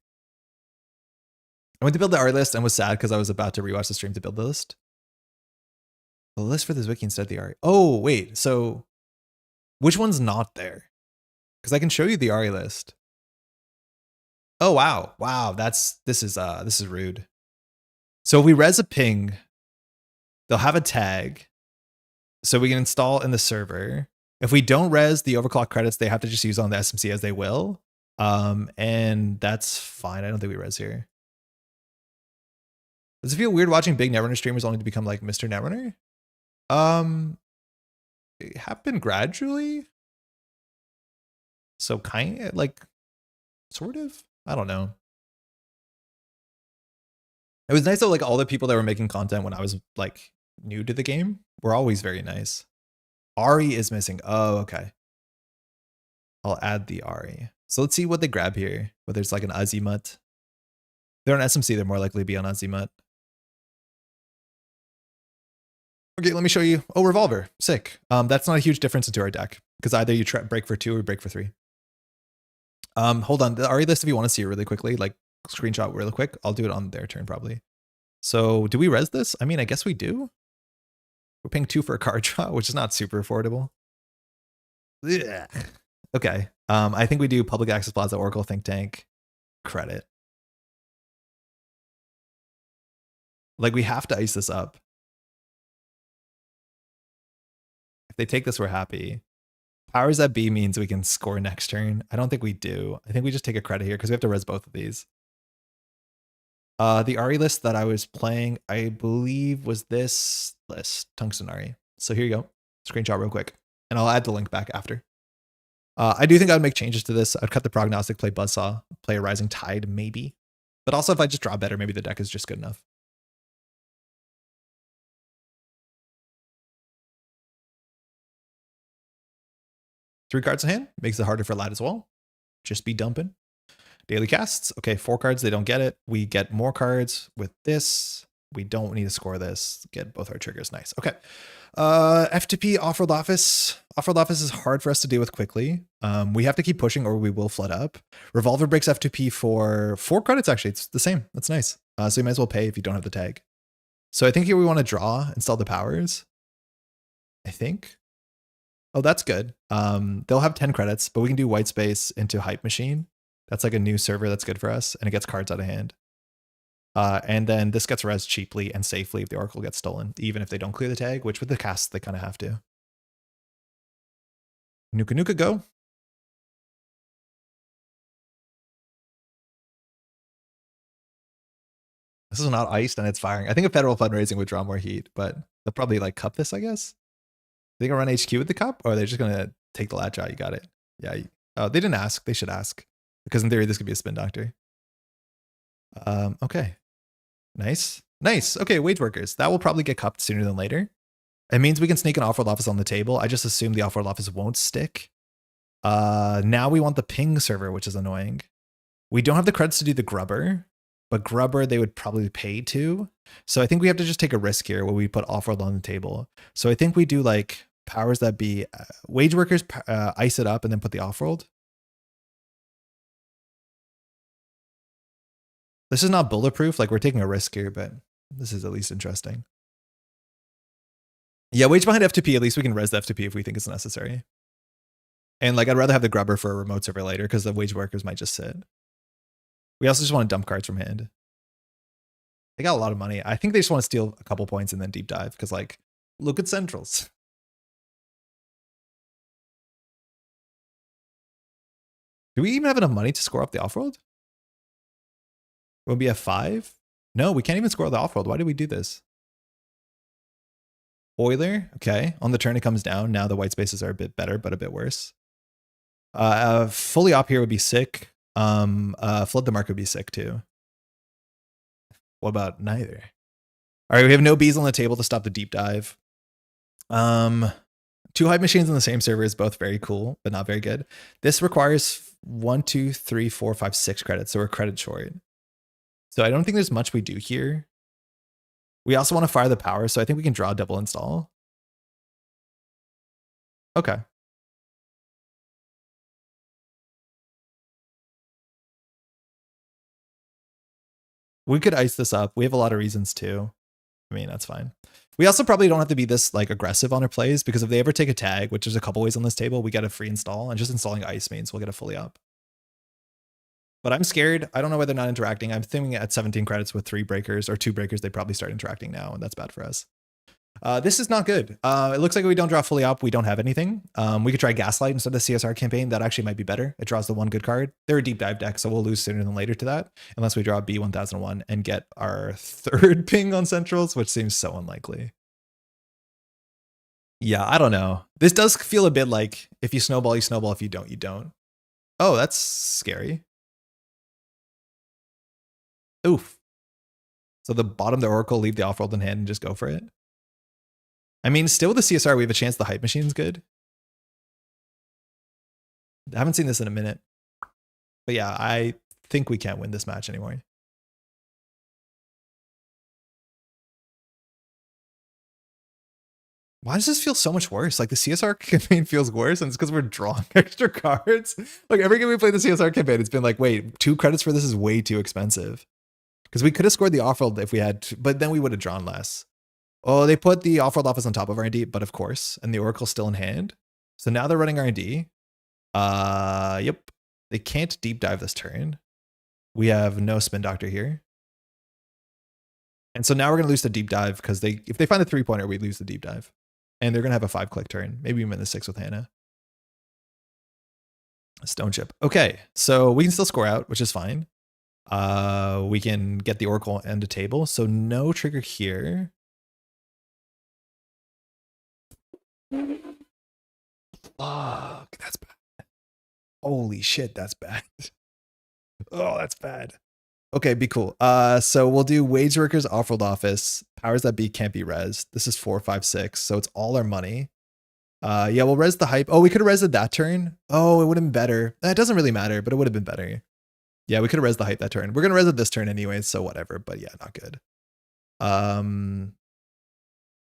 I went to build the art list and was sad because I was about to rewatch the stream to build the list. The list for this wiki instead of the art. Oh, wait. So which one's not there? Because I can show you the ARI list. Oh, wow. Wow, this is rude. So if we res a ping, they'll have a tag. So we can install in the server. If we don't res the overclock credits, they have to just use on the SMC as they will. And that's fine. I don't think we res here. Does it feel weird watching big Netrunner streamers only to become like Mr. Netrunner? It happened gradually. So kind of like, sort of, I don't know. It was nice though, like all the people that were making content when I was like new to the game were always very nice. Ari is missing. Oh, okay. I'll add the Ari. So let's see what they grab here. Whether it's like an Azimut. They're on SMC, they're more likely to be on Azimut. Okay, let me show you. Oh, Revolver. Sick. That's not a huge difference into our deck because either you break for 2 or break for 3. Hold on. The RE list, if you want to see it really quickly, like screenshot really quick, I'll do it on their turn probably. So do we res this? I mean, I guess we do. We're paying 2 for a card draw, which is not super affordable. Ugh. Okay. I think we do public access plaza, Oracle Thinktank, credit. Like we have to ice this up. If they take this, we're happy. Powers that be means we can score next turn. I don't think we do. I think we just take a credit here because we have to res both of these. The RE list that I was playing, I believe was this list, Tungsten RE. So here you go. Screenshot real quick. and I'll add the link back after. I do think I'd make changes to this. I'd cut the prognostic, play Buzzsaw, play a Rising Tide, maybe. But also if I just draw better, maybe the deck is just good enough. 3 cards in hand, makes it harder for Lad as well. Just be dumping. Daily casts, okay, 4 cards, they don't get it. We get more cards with this. We don't need to score this. Get both our triggers, nice. Okay. FTP, Off-World Office. Off-World Office is hard for us to deal with quickly. We have to keep pushing or we will flood up. Revolver breaks FTP for 4 credits, actually. It's the same. That's nice. So you might as well pay if you don't have the tag. So I think here we want to draw, install the powers. I think. Oh, that's good. They'll have 10 credits, but we can do white space into Hype Machine. That's like a new server that's good for us, and it gets cards out of hand. And then this gets res cheaply and safely if the Oracle gets stolen, even if they don't clear the tag, which with the cast, they kind of have to. Nuka Nuka go. This is not iced and it's firing. I think a federal fundraising would draw more heat, but they'll probably like cup this, I guess. They gonna run HQ with the cup, or are they just gonna take the lat draw? You got it. Yeah. Oh, they didn't ask. They should ask, because in theory this could be a spin doctor. Okay. Nice. Nice. Okay, wage workers. That will probably get cupped sooner than later. It means we can sneak an Off-World Office on the table. I just assume the Off-World Office won't stick. Now we want the ping server, which is annoying. We don't have the credits to do the grubber, but grubber they would probably pay to. So I think we have to just take a risk here where we put Off-World on the table. So I think we do like powers that be wage workers, ice it up and then put the Off-World. This is not bulletproof. Like we're taking a risk here, but this is at least interesting. Yeah, wage behind FTP. At least we can res the FTP if we think it's necessary. And like I'd rather have the grubber for a remote server later because the wage workers might just sit. We also just want to dump cards from hand. They got a lot of money. I think they just want to steal a couple points and then deep dive because like, look at centrals. Do we even have enough money to score up the Off-World? Will be a 5? No, we can't even score the Off-World. Why did we do this? Euler, okay. On the turn it comes down. Now the white spaces are a bit better, but a bit worse. Fully op here would be sick. Flood the mark would be sick too. What about neither? All right, we have no bees on the table to stop the deep dive. 2 Hype Machines on the same server is both very cool, but not very good. This requires 1, 2, 3, 4, 5, 6 credits, so we're credit short. So I don't think there's much we do here. We also want to fire the power, so I think we can draw double install. Okay. We could ice this up. We have a lot of reasons to. I mean, that's fine. We also probably don't have to be this like aggressive on our plays because if they ever take a tag, which there's a couple ways on this table, we get a free install, and just installing ice means we'll get a fully up. But I'm scared. I don't know why they're not interacting. I'm thinking at 17 credits with 3 breakers or 2 breakers, they probably start interacting now, and that's bad for us. This is not good. It looks like we don't draw fully up. We don't have anything. We could try Gaslight instead of the CSR campaign. That actually might be better. It draws the 1 good card. They're a deep dive deck, so we'll lose sooner than later to that, unless we draw B1001 and get our 3rd ping on centrals, which seems so unlikely. Yeah, I don't know. This does feel a bit like if you snowball, you snowball. If you don't, you don't. Oh, that's scary. Oof. So the bottom, the Oracle, leave the Off-World in hand and just go for it. I mean, still with the CSR, we have a chance the Hype Machine's good. I haven't seen this in a minute. But yeah, I think we can't win this match anymore. Why does this feel so much worse? Like the CSR campaign feels worse, and it's because we're drawing extra cards. Like every game we play the CSR campaign, it's been like, wait, 2 credits for this is way too expensive. Because we could have scored the Off-World if we had, but then we would have drawn less. Oh, they put the Off-World Office on top of R&D, but of course, and the Oracle's still in hand. So now they're running R&D. Yep. They can't deep dive this turn. We have no spin doctor here. And so now we're going to lose the deep dive because if they find the 3-pointer, we lose the deep dive. And they're going to have a 5-click turn. Maybe even the 6 with Hannah. Stone chip. Okay, so we can still score out, which is fine. We can get the Oracle end of table. So no trigger here. Fuck, that's bad. Holy shit, that's bad. Oh, that's bad. Okay, be cool. So we'll do wage workers, off-world office, powers that be can't be res. This is 4, 5, 6. So it's all our money. Yeah, we'll res the hype. Oh, we could have resed that turn. Oh, it would have been better. It doesn't really matter, but it would have been better. Yeah, we could have resed the hype that turn. We're gonna res it this turn anyways, so whatever. But yeah, not good.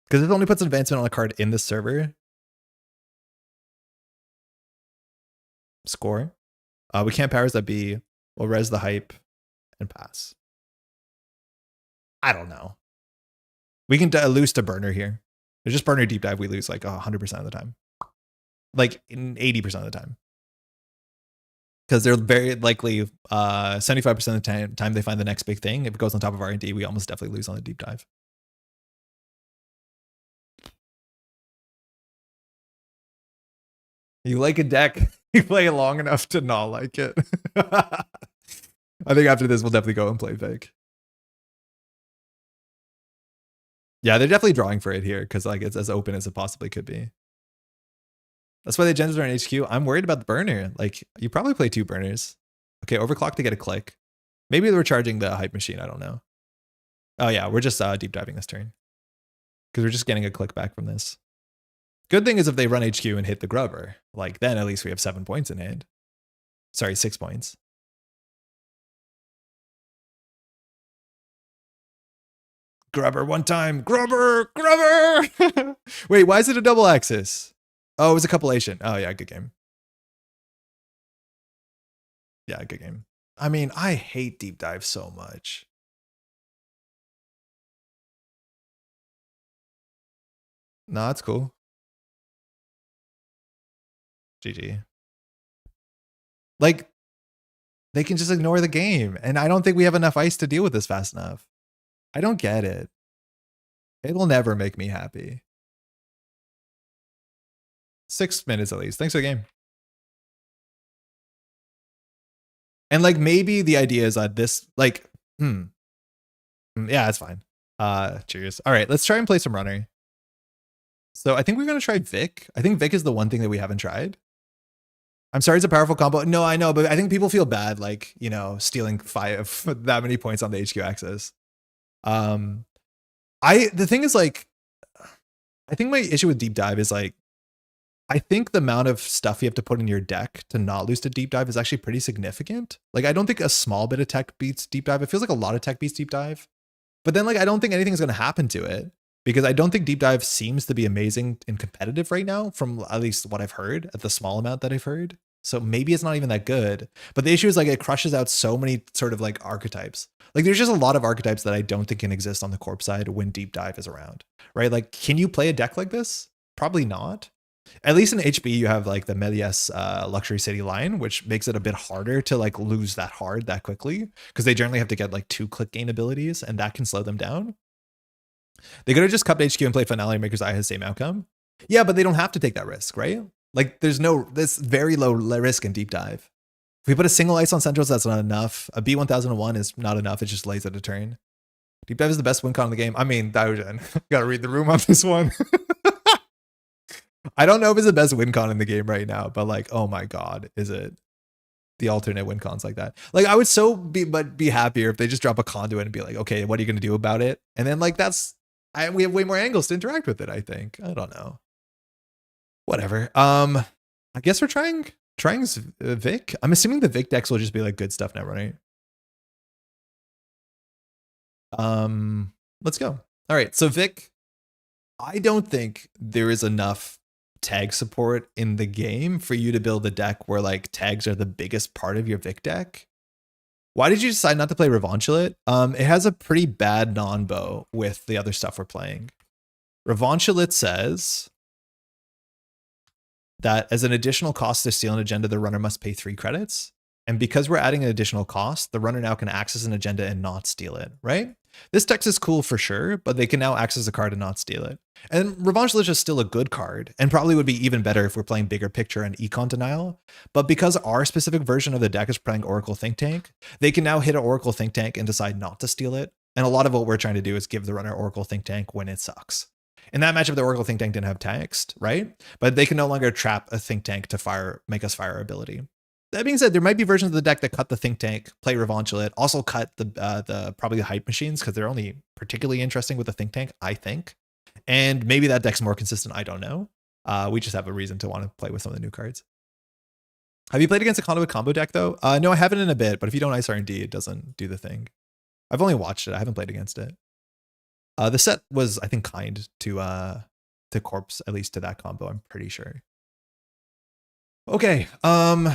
Because it only puts an advancement on a card in the server. Score. We can't powers that be. We'll res the hype and pass. I don't know. We can lose to burner here. There's just burner deep dive. We lose like 100% of the time. Like 80% of the time. Because they're very likely 75% of the time they find the next big thing. If it goes on top of R&D, we almost definitely lose on the deep dive. You like a deck, you play it long enough to not like it. I think after this, we'll definitely go and play Vic. Yeah, they're definitely drawing for it here because like it's as open as it possibly could be. That's why the agendas are in HQ. I'm worried about the burner. Like you probably play 2 burners. Okay, overclock to get a click. Maybe we're charging the hype machine. I don't know. Oh yeah, we're just deep diving this turn because we're just getting a click back from this. Good thing is if they run HQ and hit the grubber, like then at least we have 7 points in hand. Sorry, 6 points. Grubber one time. Grubber! Grubber! Wait, why is it a double axis? Oh, it was a compilation. Oh yeah, good game. Yeah, good game. I mean, I hate deep dive so much. No, it's cool. GG. Like, they can just ignore the game. And I don't think we have enough ice to deal with this fast enough. I don't get it. It will never make me happy. 6 minutes at least. Thanks for the game. And like maybe the idea is that this like, yeah, it's fine. Cheers. All right, let's try and play some runner. So I think we're gonna try Vic. I think Vic is the one thing that we haven't tried. I'm sorry, it's a powerful combo. No, I know, but I think people feel bad, like, you know, stealing 5 that many points on the HQ axis. The thing is like, I think my issue with deep dive is like, I think the amount of stuff you have to put in your deck to not lose to deep dive is actually pretty significant. Like, I don't think a small bit of tech beats deep dive. It feels like a lot of tech beats deep dive. But then like, I don't think anything's going to happen to it because I don't think deep dive seems to be amazing and competitive right now from at least what I've heard at the small amount that I've heard. So maybe it's not even that good. But the issue is like it crushes out so many sort of like archetypes. Like there's just a lot of archetypes that I don't think can exist on the corp side when deep dive is around, right? Like, can you play a deck like this? Probably not. At least in HB, you have like the Méliès Luxury City line, which makes it a bit harder to like lose that hard that quickly because they generally have to get like 2 click gain abilities and that can slow them down. They could have just cupped HQ and played Finale Maker's Eye has the same outcome. Yeah, but they don't have to take that risk, right? Like there's very low risk in deep dive. If we put a single ice on centrals, that's not enough. A B1001 is not enough. It just lays at a turn. Deep dive is the best win con in the game. I mean, Daogen, gotta read the room on this one. I don't know if it's the best win con in the game right now, but like, oh my God, is it the alternate win cons like that? Like I would so be happier if they just drop a conduit and be like, okay, what are you going to do about it? And then like, we have way more angles to interact with it. I think, I don't know. Whatever. I guess we're trying Vic. I'm assuming the Vic decks will just be like good stuff now, right? Let's go. All right. So Vic, I don't think there is enough tag support in the game for you to build a deck where like tags are the biggest part of your Vic deck. Why did you decide not to play Revanchulate? It has a pretty bad non-bow with the other stuff we're playing. Revanchulate says that as an additional cost to steal an agenda, the runner must pay 3 credits. And because we're adding an additional cost, the runner now can access an agenda and not steal it, right? This text is cool for sure, but they can now access a card and not steal it. And Revanchulate is still a good card and probably would be even better if we're playing bigger picture and econ denial. But because our specific version of the deck is playing Oracle Thinktank, they can now hit an Oracle Thinktank and decide not to steal it. And a lot of what we're trying to do is give the runner Oracle Thinktank when it sucks. In that matchup, the Oracle Thinktank didn't have text, right? But they can no longer trap a Thinktank to make us fire our ability. That being said, there might be versions of the deck that cut the Thinktank, play Revanchulate, also cut the probably the Hype Machines, because they're only particularly interesting with the Thinktank, I think. And maybe that deck's more consistent, I don't know. We just have a reason to want to play with some of the new cards. Have you played against a Conduit combo deck, though? No, I haven't in a bit, but if you don't Ice R&D, it doesn't do the thing. I've only watched it. I haven't played against it. The set was, I think, kind to Corpse, at least to that combo, I'm pretty sure. Okay,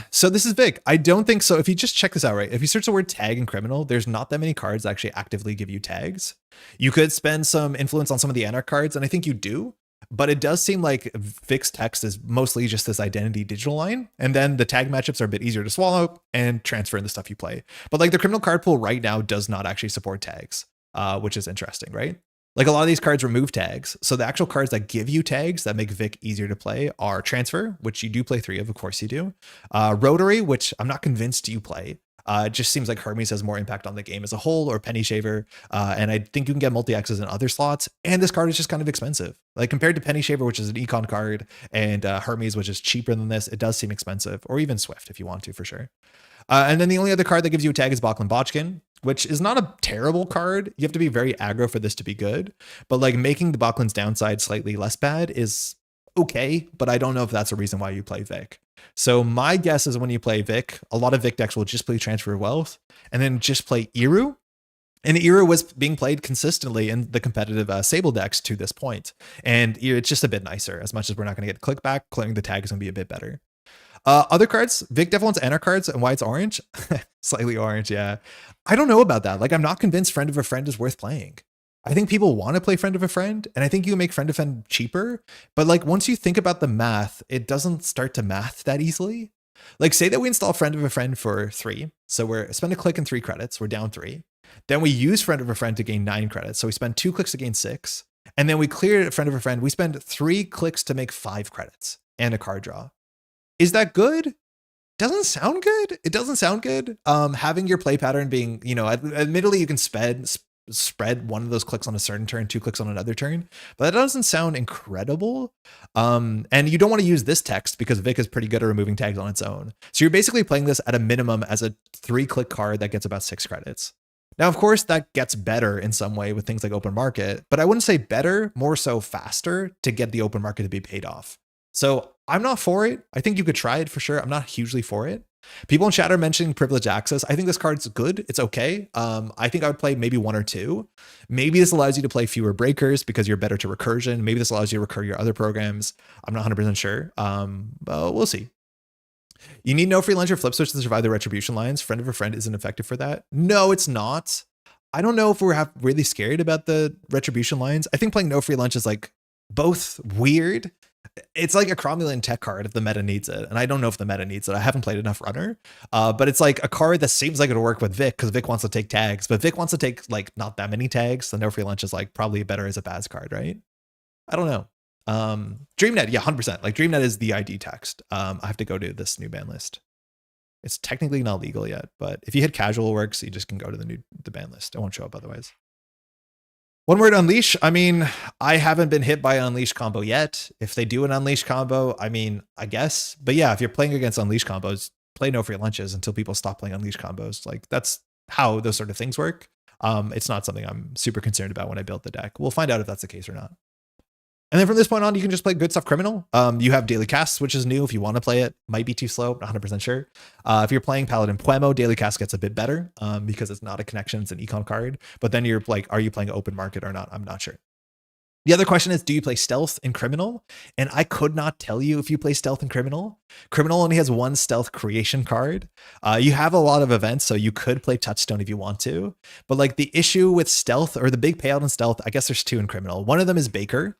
so this is Vic. I don't think so. If you just check this out, right? If you search the word tag in Criminal, there's not that many cards that actually actively give you tags. You could spend some influence on some of the Anarch cards, and I think you do. But it does seem like Vic's text is mostly just this identity digital line. And then the tag matchups are a bit easier to swallow and transfer in the stuff you play. But like the Criminal card pool right now does not actually support tags, which is interesting, right? Like a lot of these cards remove tags. So the actual cards that give you tags that make Vic easier to play are Transfer, which you do play 3 of course you do. Rotary, which I'm not convinced you play. It just seems like Hermes has more impact on the game as a whole, or Penny Shaver. And I think you can get multi-X's in other slots. And this card is just kind of expensive. Like compared to Penny Shaver, which is an econ card, and Hermes, which is cheaper than this, it does seem expensive. Or even Swift if you want to, for sure. And then the only other card that gives you a tag is Bachlan Botchkin, which is not a terrible card. You have to be very aggro for this to be good. But like making the Bachlan's downside slightly less bad is okay, but I don't know if that's a reason why you play Vic. So my guess is when you play Vic, a lot of Vic decks will just play Transfer of Wealth and then just play Eru. And Eru was being played consistently in the competitive Sable decks to this point. And it's just a bit nicer. As much as we're not going to get click back, clearing the tag is going to be a bit better. Other cards, Vic definitely wants Anarch cards, and why it's orange? Slightly orange, yeah. I don't know about that. Like, I'm not convinced Friend of a Friend is worth playing. I think people want to play Friend of a Friend, and I think you can make Friend of a Friend cheaper. But like, once you think about the math, it doesn't start to math that easily. Like, say that we install Friend of a Friend for 3. So we're spend a click and 3 credits. We're down 3. Then we use Friend of a Friend to gain 9 credits. So we spend 2 clicks to gain 6. And then we clear Friend of a Friend. We spend 3 clicks to make 5 credits and a card draw. Is that good? Doesn't sound good. It doesn't sound good. Having your play pattern being, you know, admittedly you can spread one of those clicks on a certain turn, 2 clicks on another turn, but that doesn't sound incredible. And you don't want to use this text because Vic is pretty good at removing tags on its own. So you're basically playing this at a minimum as a 3-click card that gets about 6 credits. Now, of course, that gets better in some way with things like open market, but I wouldn't say better, more so faster to get the open market to be paid off. So I'm not for it. I think you could try it for sure. I'm not hugely for it. People in chat are mentioning privilege access. I think this card's good. It's okay. I think I would play maybe 1 or 2. Maybe this allows you to play fewer breakers because you're better to recursion. Maybe this allows you to recur your other programs. I'm not 100% sure. But we'll see. You need no free lunge or flip switch to survive the retribution lines. Friend of a Friend isn't effective for that. No, it's not. I don't know if we're really scared about the retribution lines. I think playing no free lunch is like both weird. It's like a cromulent tech card if the meta needs it. And I don't know if the meta needs it. I haven't played enough Runner. But it's like a card that seems like it'll work with Vic because Vic wants to take tags. But Vic wants to take like not that many tags. So no free lunch is like probably better as a Baz card, right? I don't know. DreamNet, yeah, 100%. Like DreamNet is the ID text. I have to go to this new ban list. It's technically not legal yet, but if you hit casual works, you just can go to the ban list. It won't show up otherwise. One word, Unleash. I mean, I haven't been hit by an Unleash combo yet. If they do an Unleash combo, I mean, I guess. But yeah, if you're playing against Unleash combos, play no free lunches until people stop playing Unleash combos. Like that's how those sort of things work. It's not something I'm super concerned about when I build the deck. We'll find out if that's the case or not. And then from this point on, you can just play good stuff Criminal. You have Daily Casts, which is new if you want to play it. Might be too slow, not 100% sure. If you're playing Paladin Puemo, Daily Cast gets a bit better because it's not a connection, it's an econ card. But then you're like, are you playing open market or not? I'm not sure. The other question is, do you play Stealth in Criminal? And I could not tell you if you play Stealth in Criminal. Criminal only has 1 Stealth creation card. You have a lot of events, so you could play Touchstone if you want to. But like the issue with Stealth, or the big payout in Stealth, I guess there's 2 in Criminal. One of them is Baker.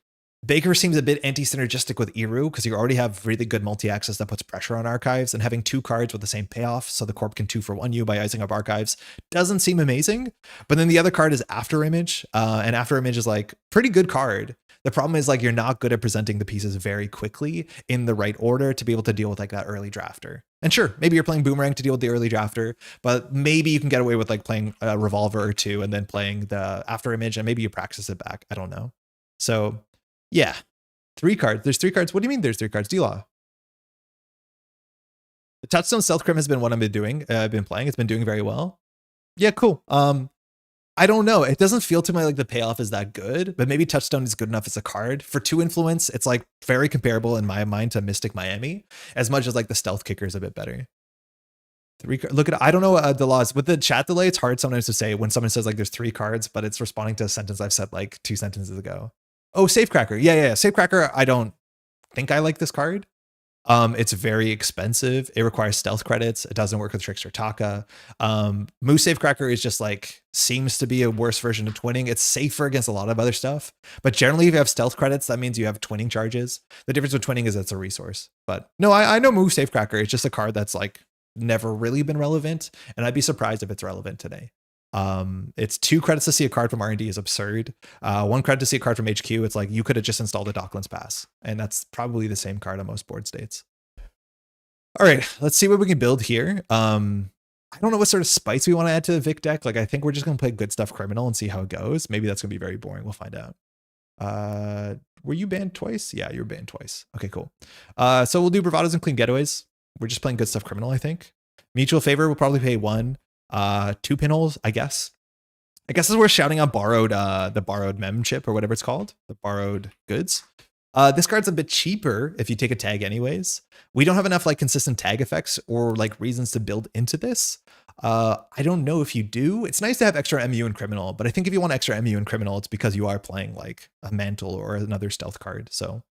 Baker seems a bit anti-synergistic with Eru because you already have really good multi-access that puts pressure on archives, and having 2 cards with the same payoff so the corp can 2-for-1 you by icing up archives doesn't seem amazing. But then the other card is After Image, and After Image is like pretty good card. The problem is like you're not good at presenting the pieces very quickly in the right order to be able to deal with like that early drafter. And sure, maybe you're playing Boomerang to deal with the early drafter, but maybe you can get away with like playing a Revolver or 2 and then playing the After Image, and maybe you practice it back. I don't know. So Yeah. 3 cards. There's 3 cards. What do you mean there's 3 cards? D-Law. The Touchstone Stealth Crim has been what I've been doing. I've been playing. It's been doing very well. Yeah, cool. I don't know. It doesn't feel to me like the payoff is that good, but maybe Touchstone is good enough as a card. For 2 influence, it's like very comparable in my mind to Mystic Miami, as much as like the Stealth Kicker is a bit better. 3 look at, I don't know the laws with the chat delay. It's hard sometimes to say when someone says like there's 3 cards, but it's responding to a sentence I've said like 2 sentences ago. Oh, Safecracker. Yeah. Safecracker. I don't think I like this card. It's very expensive. It requires stealth credits. It doesn't work with Trickster Taka. Moose Safecracker is just like, seems to be a worse version of twinning. It's safer against a lot of other stuff, but generally if you have stealth credits, that means you have twinning charges. The difference with twinning is it's a resource, but no, I know Moose Safecracker. It's just a card that's like never really been relevant, and I'd be surprised if it's relevant today. It's 2 credits to see a card from R&D is absurd. 1 credit to see a card from HQ. It's like you could have just installed a DECKLISTS pass, and that's probably the same card on most board states. All right, let's see what we can build here. I don't know what sort of spice we want to add to the Vic deck. Like, I think we're just gonna play good stuff criminal and see how it goes. Maybe that's gonna be very boring. We'll find out. Were you banned twice? Yeah, you were banned twice. Okay, cool. So we'll do bravados and clean getaways. We're just playing good stuff criminal, I think. Mutual favor will probably pay 1. 2 pinholes, I guess. This is worth shouting out borrowed, the borrowed mem chip or whatever it's called, the borrowed goods. This card's a bit cheaper if you take a tag anyways. We don't have enough like consistent tag effects or like reasons to build into this. I don't know if you do. It's nice to have extra MU in criminal, but I think if you want extra MU in criminal, it's because you are playing like a mantle or another stealth card. So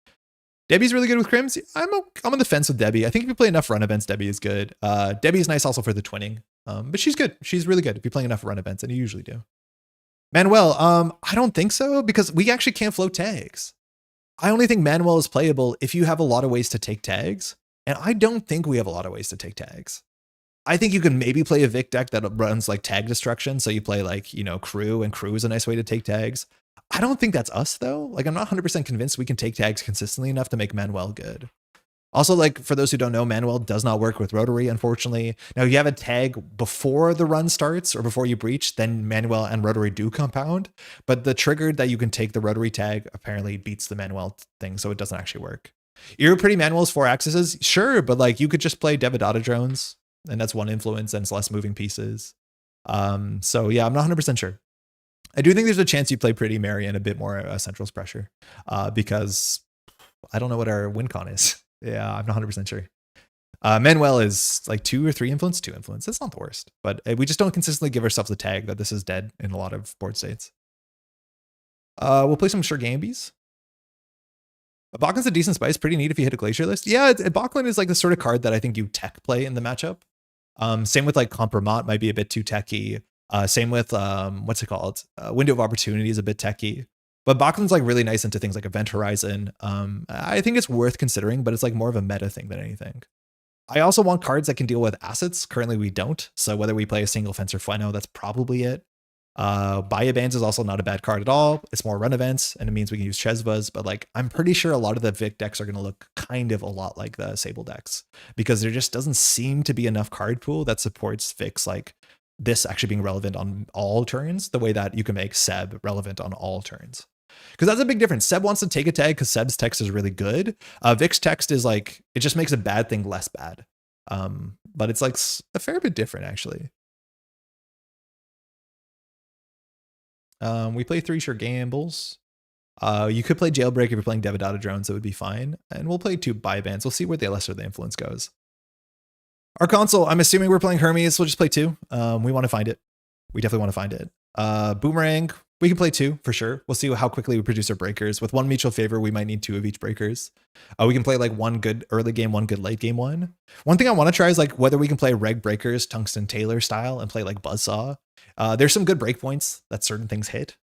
Debbie's really good with crims. I'm on the fence with Debbie. I think if you play enough run events, Debbie is good. Debbie is nice also for the twinning. But she's good. She's really good if you're playing enough run events, and you usually do. Manuel, I don't think so, because we actually can't float tags. I only think Manuel is playable if you have a lot of ways to take tags, and I don't think we have a lot of ways to take tags. I think you can maybe play a Vic deck that runs like tag destruction, so you play like, you know, crew, and crew is a nice way to take tags. I don't think that's us though. Like, I'm not 100% convinced we can take tags consistently enough to make Manuel good. Also, like, for those who don't know, Manuel does not work with Rotary, unfortunately. Now, if you have a tag before the run starts or before you breach, then Manuel and Rotary do compound. But the trigger that you can take the Rotary tag apparently beats the Manuel thing, so it doesn't actually work. You're pretty Manuel's 4 axes, sure, but like you could just play Devadata drones, and that's 1 influence, and it's less moving pieces. So yeah, I'm not 100% sure. I do think there's a chance you play Pretty Mary and a bit more Central's Pressure, because I don't know what our win con is. Yeah, I'm not 100% sure. Manuel is like 2 or 3 influence, 2 influence. That's not the worst, but we just don't consistently give ourselves a tag that this is dead in a lot of board states. We'll play some Shergambies. Bachlin's a decent spice, pretty neat if you hit a Glacier list. Yeah, Bachlin is like the sort of card that I think you tech play in the matchup. Same with like Compromat might be a bit too techy. Same with, what's it called? Window of Opportunity is a bit techy. But Bachlin's like really nice into things like Event Horizon. I think it's worth considering, but it's like more of a meta thing than anything. I also want cards that can deal with assets. Currently we don't. So whether we play a single Fence or Fueno, that's probably it. Bans is also not a bad card at all. It's more run events, and it means we can use Chesvas, but like I'm pretty sure a lot of the Vic decks are going to look kind of a lot like the Sable decks, because there just doesn't seem to be enough card pool that supports Vics like this actually being relevant on all turns, the way that you can make Seb relevant on all turns. Because that's a big difference. Seb wants to take a tag because Seb's text is really good. Vic's text is like, it just makes a bad thing less bad. But it's like a fair bit different, actually. We play 3 Shergambles. You could play Jailbreak if you're playing Devadata drones, it would be fine. And we'll play 2 Bans. We'll see where the lesser the influence goes. Our console, I'm assuming we're playing Hermes. We'll just play 2. We want to find it. We definitely want to find it. Boomerang, we can play 2 for sure. We'll see how quickly we produce our breakers. With 1 mutual favor, we might need 2 of each breakers. We can play like 1 good early game, 1 good late game one. One thing I want to try is like whether we can play Reg Breakers, Tungsten Taylor style, and play like Buzzsaw. There's some good breakpoints that certain things hit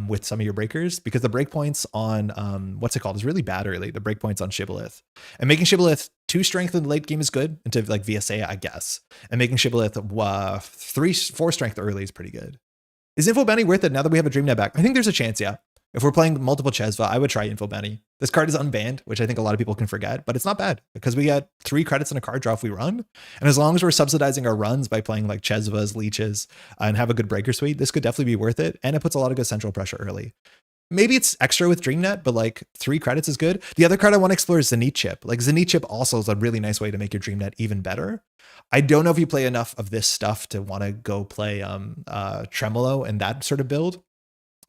with some of your breakers, because the breakpoints on what's it called is really bad early. The breakpoints on Shibboleth, and making Shibboleth 2 strength in the late game is good into like VSA, I guess, and making Shibboleth 4 strength early is pretty good. Is Info Bounty worth it now that we have a DreamNet back? I think there's a chance, yeah. If we're playing multiple Chesva, I would try Info Bounty. This card is unbanned, which I think a lot of people can forget, but it's not bad because we get 3 credits in a card draw if we run. And as long as we're subsidizing our runs by playing like Chesvas, Leeches, and have a good breaker suite, this could definitely be worth it. And it puts a lot of good central pressure early. Maybe it's extra with DreamNet, but like 3 credits is good. The other card I want to explore is Zenith Chip. Like Zenith Chip also is a really nice way to make your DreamNet even better. I don't know if you play enough of this stuff to want to go play Tremolo and that sort of build.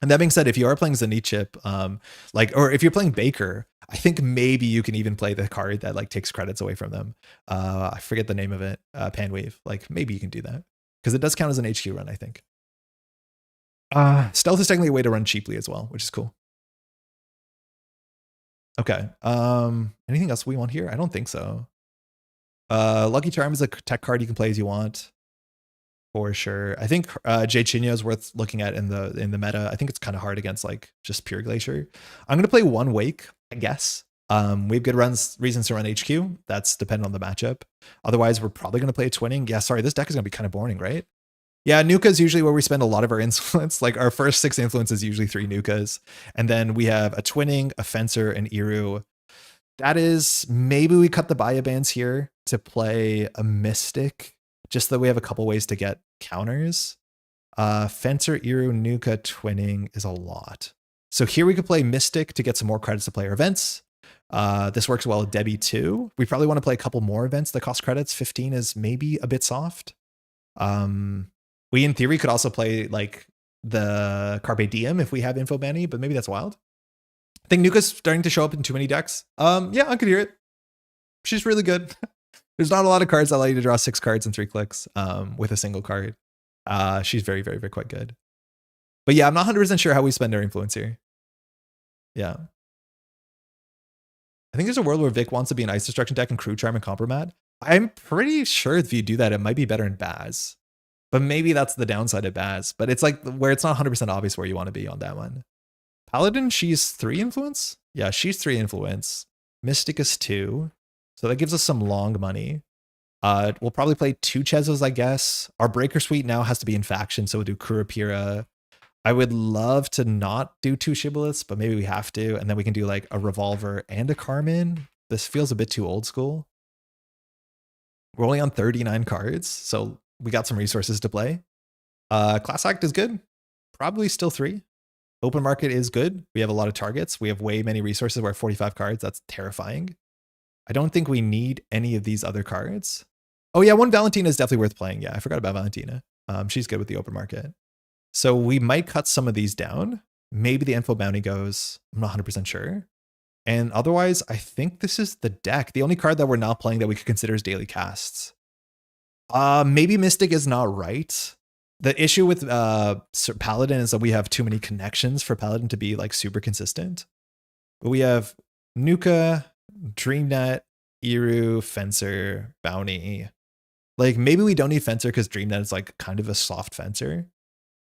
And that being said, if you are playing Zenith Chip, or if you're playing Baker, I think maybe you can even play the card that like takes credits away from them. I forget the name of it, Panwave. Like maybe you can do that because it does count as an HQ run, I think. Stealth is technically a way to run cheaply as well, which is cool. Okay. Anything else we want here? I don't think so. Lucky Charm is a tech card you can play as you want. For sure. I think Jade Chinyo is worth looking at in the meta. I think it's kind of hard against like just pure Glacier. I'm gonna play one Wake, I guess. We have good reasons to run HQ. That's dependent on the matchup. Otherwise, we're probably gonna play a twinning. Yeah, sorry, this deck is gonna be kind of boring, right? Yeah, Nuka is usually where we spend a lot of our influence. Like our first 6 influences is usually 3 Nukas. And then we have a twinning, a fencer, and Iru. That is, maybe we cut the Baya bands here to play a Mystic, just so that we have a couple ways to get counters. Fencer, Iru, Nuka, twinning is a lot. So here we could play Mystic to get some more credits to play our events. This works well with Debbie too. We probably want to play a couple more events that cost credits. 15 is maybe a bit soft. We, in theory, could also play like the Carpe Diem if we have Info Banny, but maybe that's wild. I think Nuka's starting to show up in too many decks. Yeah, I could hear it. She's really good. There's not a lot of cards that allow you to draw 6 cards in 3 clicks with a single card. She's very, very, very quite good. But yeah, I'm not 100% sure how we spend our influence here. Yeah. I think there's a world where Vic wants to be an Ice Destruction deck and Crew Charm and Compromat. I'm pretty sure if you do that, it might be better in Baz. But maybe that's the downside of Baz. But it's like where it's not 100% obvious where you want to be on that one. Paladin, she's 3 influence? Yeah, she's 3 influence. Mystic is 2. So that gives us some long money. We'll probably play 2 Chezos, I guess. Our Breaker Suite now has to be in faction, so we'll do Kurapira. I would love to not do 2 Shibboleths, but maybe we have to. And then we can do like a Revolver and a Carmen. This feels a bit too old school. We're only on 39 cards, so we got some resources to play. Class Act is good. Probably still 3. Open Market is good. We have a lot of targets. We have way many resources. We're at 45 cards. That's terrifying. I don't think we need any of these other cards. Oh yeah, one Valentina is definitely worth playing. Yeah, I forgot about Valentina. She's good with the open market. So we might cut some of these down. Maybe the Info Bounty goes. I'm not 100% sure. And otherwise, I think this is the deck. The only card that we're not playing that we could consider is Daily Casts. Maybe Mystic is not right. The issue with Paladin is that we have too many connections for Paladin to be like super consistent. But we have Nuka, DreamNet, Iru, Fencer, Bounty. Like maybe we don't need Fencer because DreamNet is like kind of a soft Fencer.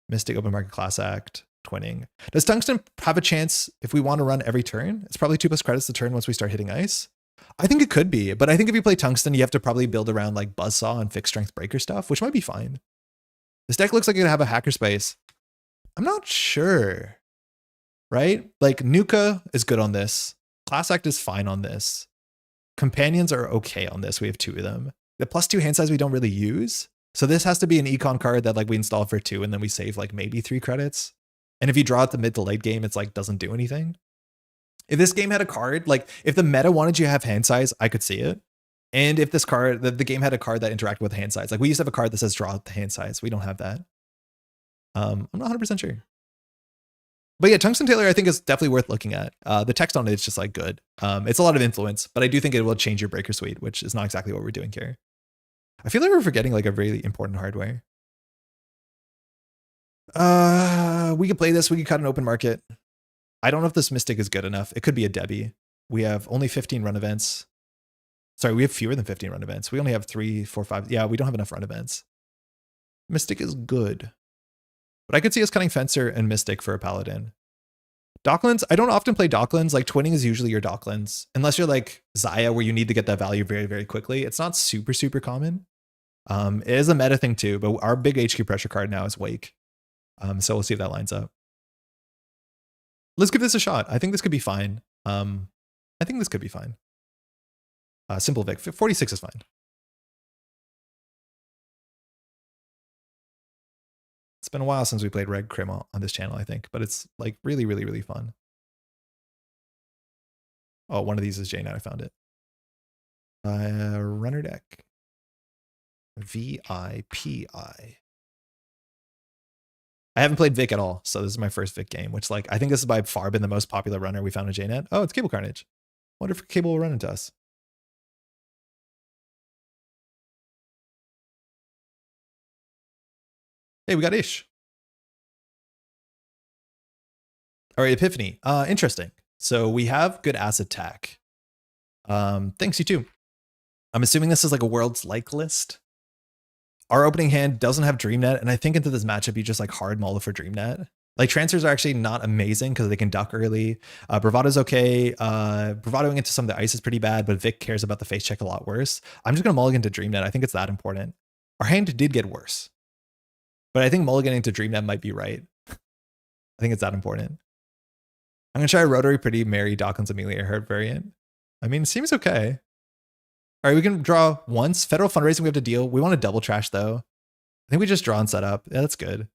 Mystic, Open Market, Class Act, twinning. Does Tungsten have a chance if we want to run every turn? It's probably 2+ credits a turn once we start hitting ice. I think it could be, but I think if you play Tungsten, you have to probably build around like Buzzsaw and Fixed Strength Breaker stuff, which might be fine. This deck looks like it could have a hacker space. I'm not sure, right? Like Nuka is good on this. Class Act is fine on this. Companions are okay on this. We have 2 of them. The +2 hand size we don't really use. So this has to be an econ card that like we install for 2 and then we save like maybe 3 credits. And if you draw at the mid to late game, it's like doesn't do anything. If this game had a card, like if the meta wanted you to have hand size, I could see it. And if this card, the game had a card that interacted with hand size, like we used to have a card that says draw the hand size. We don't have that. I'm not 100% sure. But yeah, Tungsten Tailor I think is definitely worth looking at. The text on it is just like good. It's a lot of influence, but I do think it will change your Breaker Suite, which is not exactly what we're doing here. I feel like we're forgetting like a really important hardware. We could play this. We could cut an Open Market. I don't know if this Mystic is good enough. It could be a Debbie. We have only 15 run events. Sorry, we have fewer than 15 run events. We only have 3, 4, 5. Yeah, we don't have enough run events. Mystic is good. But I could see us cutting Fencer and Mystic for a Paladin. Docklands, I don't often play Docklands. Like twinning is usually your Docklands. Unless you're like Zaya where you need to get that value very, very quickly. It's not super, super common. It is a meta thing too, but our big HQ pressure card now is Wake. So we'll see if that lines up. Let's give this a shot. I think this could be fine. I think this could be fine. Simple Vic, 46 is fine. It's been a while since we played Reg Crim on this channel, I think, but it's like really, really, really fun. Oh, one of these is J9. I found it. Runner deck. VIPI. I haven't played Vic at all, so this is my first Vic game, which like I think this is by far been the most popular runner we found in JNet. Oh, it's Cable Carnage. Wonder if Cable will run into us. Hey, we got Ish. All right, Epiphany. Interesting. So we have good asset tack. Thanks, you too. I'm assuming this is like a world's like list. Our opening hand doesn't have DreamNet, and I think into this matchup, you just like hard mull for DreamNet. Like transfers are actually not amazing because they can duck early. Bravado's okay. Bravadoing into some of the ice is pretty bad, but Vic cares about the face check a lot worse. I'm just going to mulligan to DreamNet. I think it's that important. Our hand did get worse, but I think mulliganing to DreamNet might be right. I think it's that important. I'm going to try a Rotary Pretty Mary Dawkins Amelia Earhart variant. I mean, it seems okay. All right, we can draw once. Federal fundraising we have to deal. We want to double trash though. I think we just draw and set up. Yeah, that's good.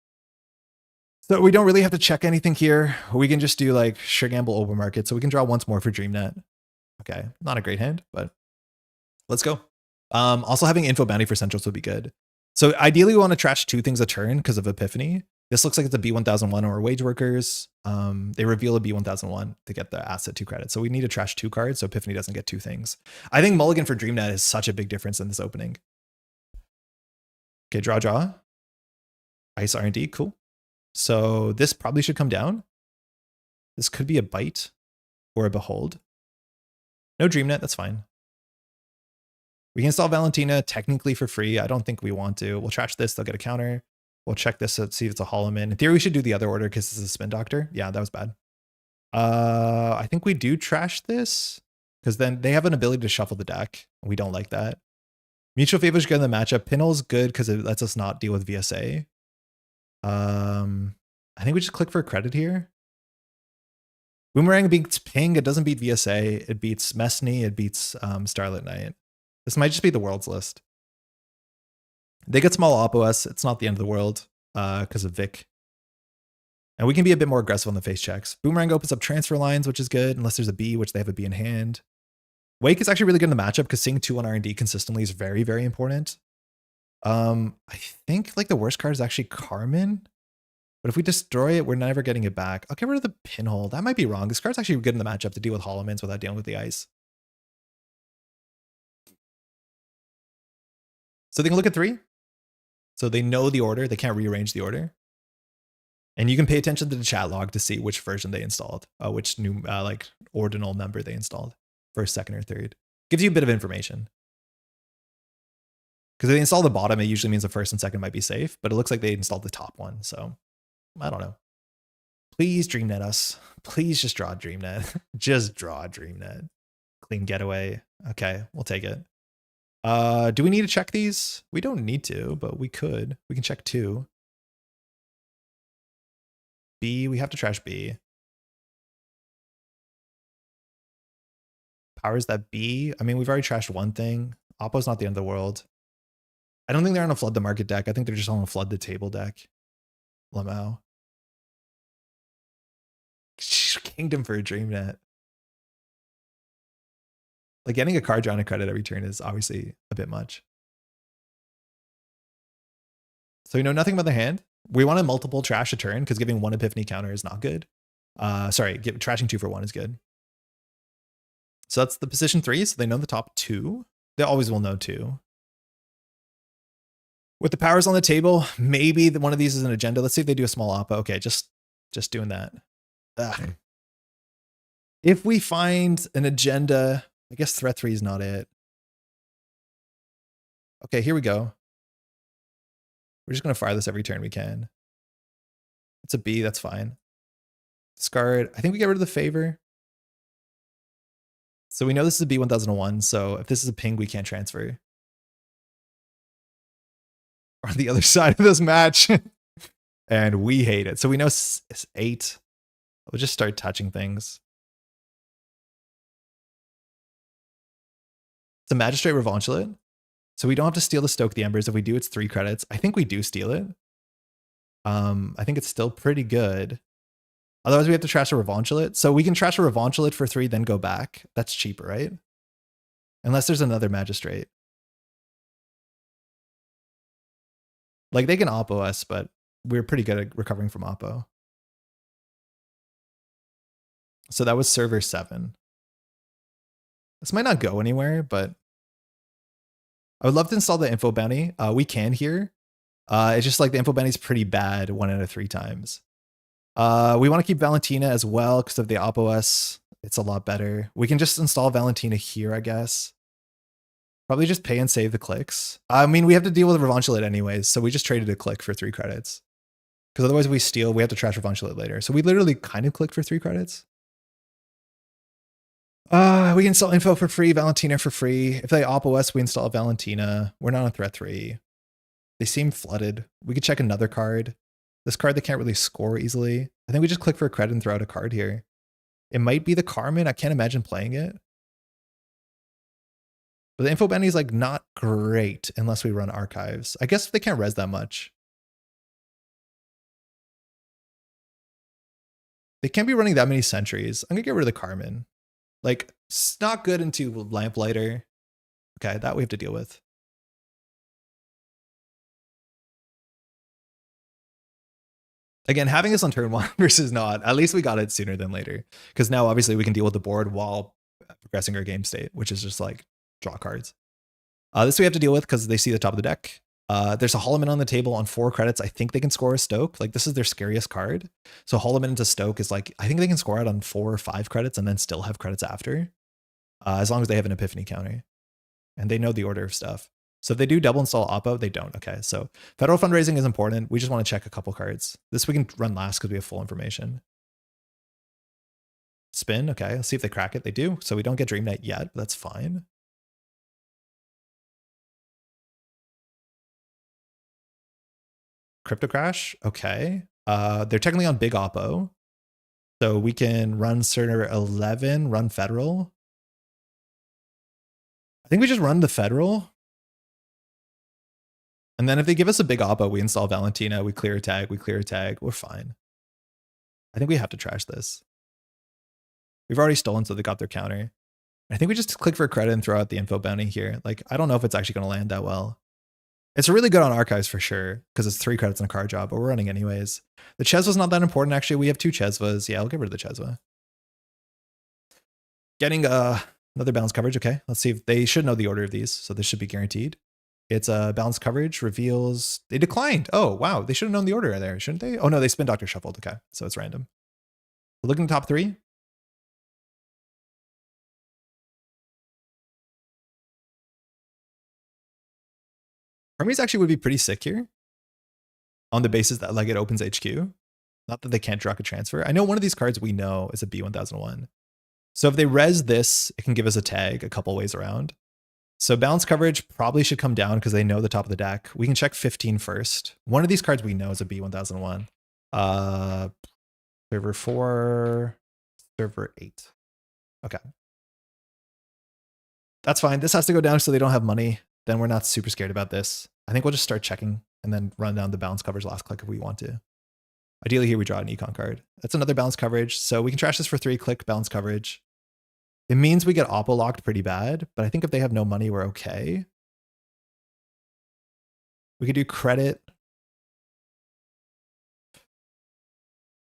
So we don't really have to check anything here. We can just do like sure gamble open market. So we can draw once more for DreamNet. Okay, not a great hand, but let's go. Also having info bounty for centrals would be good. So ideally we want to trash 2 things a turn because of Epiphany. This looks like it's a B1001 or wage workers. They reveal a B1001 to get the asset 2 credit. So we need to trash 2 cards so Epiphany doesn't get 2 things. I think mulligan for DreamNet is such a big difference in this opening. Okay, draw. Ice R&D, cool. So this probably should come down. This could be a bite or a behold. No DreamNet, that's fine. We can install Valentina technically for free. I don't think we want to. We'll trash this, they'll get a counter. We'll check this to see if it's a Holloman. In theory, we should do the other order because this is a Spin Doctor. Yeah, that was bad. I think we do trash this because then they have an ability to shuffle the deck. We don't like that. Mutual Favor is good in the matchup. Pinhole is good because it lets us not deal with VSA. I think we just click for a credit here. Boomerang beats Ping. It doesn't beat VSA. It beats Messney. It beats Starlit Knight. This might just be the world's list. They get small oppo us. It's not the end of the world because of Vic. And we can be a bit more aggressive on the face checks. Boomerang opens up transfer lines, which is good, unless there's a B, which they have a B in hand. Wake is actually really good in the matchup because seeing 2 on R&D consistently is very, very important. I think like the worst card is actually Carmen. But if we destroy it, we're never getting it back. I'll get rid of the Pinhole. That might be wrong. This card's actually good in the matchup to deal with Hollowmans without dealing with the ice. So they can look at 3. So they know the order. They can't rearrange the order. And you can pay attention to the chat log to see which version they installed, which new like ordinal number they installed, first, second, or third. Gives you a bit of information. Because if they install the bottom, it usually means the first and second might be safe, but it looks like they installed the top one. So I don't know. Please DreamNet us. Please just draw DreamNet. Just draw DreamNet. Clean getaway. Okay, we'll take it. Do we need to check these? We don't need to, but we could. We can check 2. B, we have to trash B. Powers that B. I mean, we've already trashed one thing. Oppo's not the end of the world. I don't think they're on a flood the market deck. I think they're just on a flood the table deck. Lamau. Kingdom for a DreamNet. Like getting a card drawn a credit every turn is obviously a bit much. So we know nothing about the hand. We want to multiple trash a turn because giving 1 Epiphany counter is not good. Sorry, trashing 2 for 1 is good. So that's the position 3. So they know the top 2. They always will know 2. With the powers on the table, maybe one of these is an agenda. Let's see if they do a small oppo. Okay, just doing that. Ugh. If we find an agenda, I guess threat 3 is not it. Okay, here we go. We're just going to fire this every turn we can. It's a B, that's fine. Discard. I think we get rid of the favor. So we know this is a B1001, so if this is a ping, we can't transfer. Or on the other side of this match. And we hate it. So we know it's 8. We'll just start touching things. It's a Magistrate Revanchelet. So we don't have to steal the Stoke the Embers. If we do, it's 3 credits. I think we do steal it. I think it's still pretty good. Otherwise, we have to trash a Revanchelit. So we can trash a Revanchelit for 3, then go back. That's cheaper, right? Unless there's another Magistrate. Like, they can oppo us, but we're pretty good at recovering from oppo. So that was server 7. This might not go anywhere, but I would love to install the info bounty. We can here. It's just like the info bounty is pretty bad 1 out of 3 times. We want to keep Valentina as well because of the oppo us. It's a lot better. We can just install Valentina here, I guess. Probably just pay and save the clicks. I mean, we have to deal with Revanchelit anyways, so we just traded a click for 3 credits. Because otherwise we steal, we have to trash Revanchelit later. So we literally kind of click for 3 credits. We can install info for free, Valentina for free. If they oppo us, we install Valentina. We're not on threat 3. They seem flooded. We could check another card. This card they can't really score easily. I think we just click for a credit and throw out a card here. It might be the Carmen. I can't imagine playing it. But the info bounty is like not great unless we run archives. I guess they can't res that much. They can't be running that many sentries. I'm gonna get rid of the Carmen. Like, it's not good into Lamplighter. Okay, that we have to deal with. Again, having us on turn 1 versus not, at least we got it sooner than later. Because now obviously we can deal with the board while progressing our game state, which is just like draw cards. This we have to deal with because they see the top of the deck. There's a Holloman on the table on 4 credits. I think they can score a Stoke. Like, this is their scariest card. So Holloman into Stoke is like, I think they can score out on 4 or 5 credits and then still have credits after. As long as they have an Epiphany counter. And they know the order of stuff. So if they do double install oppo, they don't. Okay, so federal fundraising is important. We just want to check a couple cards. This we can run last because we have full information. Spin, okay, let's see if they crack it. They do, so we don't get Dream Knight yet, but that's fine. Crypto Crash, okay. They're technically on big oppo. So we can run server 11, run federal. I think we just run the federal. And then if they give us a big oppo, we install Valentina, we clear a tag, we're fine. I think we have to trash this. We've already stolen, so they got their counter. I think we just click for credit and throw out the info bounty here. Like, I don't know if it's actually going to land that well. It's really good on archives for sure, because it's 3 credits on a card job, but we're running anyways. The Chesva's not that important, actually. We have 2 Chesvas. Yeah, I'll get rid of the Chesva. Getting another balanced coverage. Okay, let's see if they should know the order of these, so this should be guaranteed. It's a balanced coverage, reveals. They declined. Oh, wow. They should have known the order there, shouldn't they? Oh, no, they spin Dr. Shuffled. Okay, so it's random. We're looking at the top 3. Hermes actually would be pretty sick here on the basis that like it opens HQ. Not that they can't draw a transfer. I know one of these cards we know is a B1001. So if they res this, it can give us a tag a couple ways around. So balance coverage probably should come down because they know the top of the deck. We can check 15 first. One of these cards we know is a B1001. Server 4, server 8. Okay. That's fine. This has to go down so they don't have money. Then we're not super scared about this. I think we'll just start checking and then run down the balance coverage last click if we want to. Ideally here we draw an econ card. That's another balance coverage. So we can trash this for 3, click balance coverage. It means we get oppo locked pretty bad, but I think if they have no money, we're okay. We could do credit.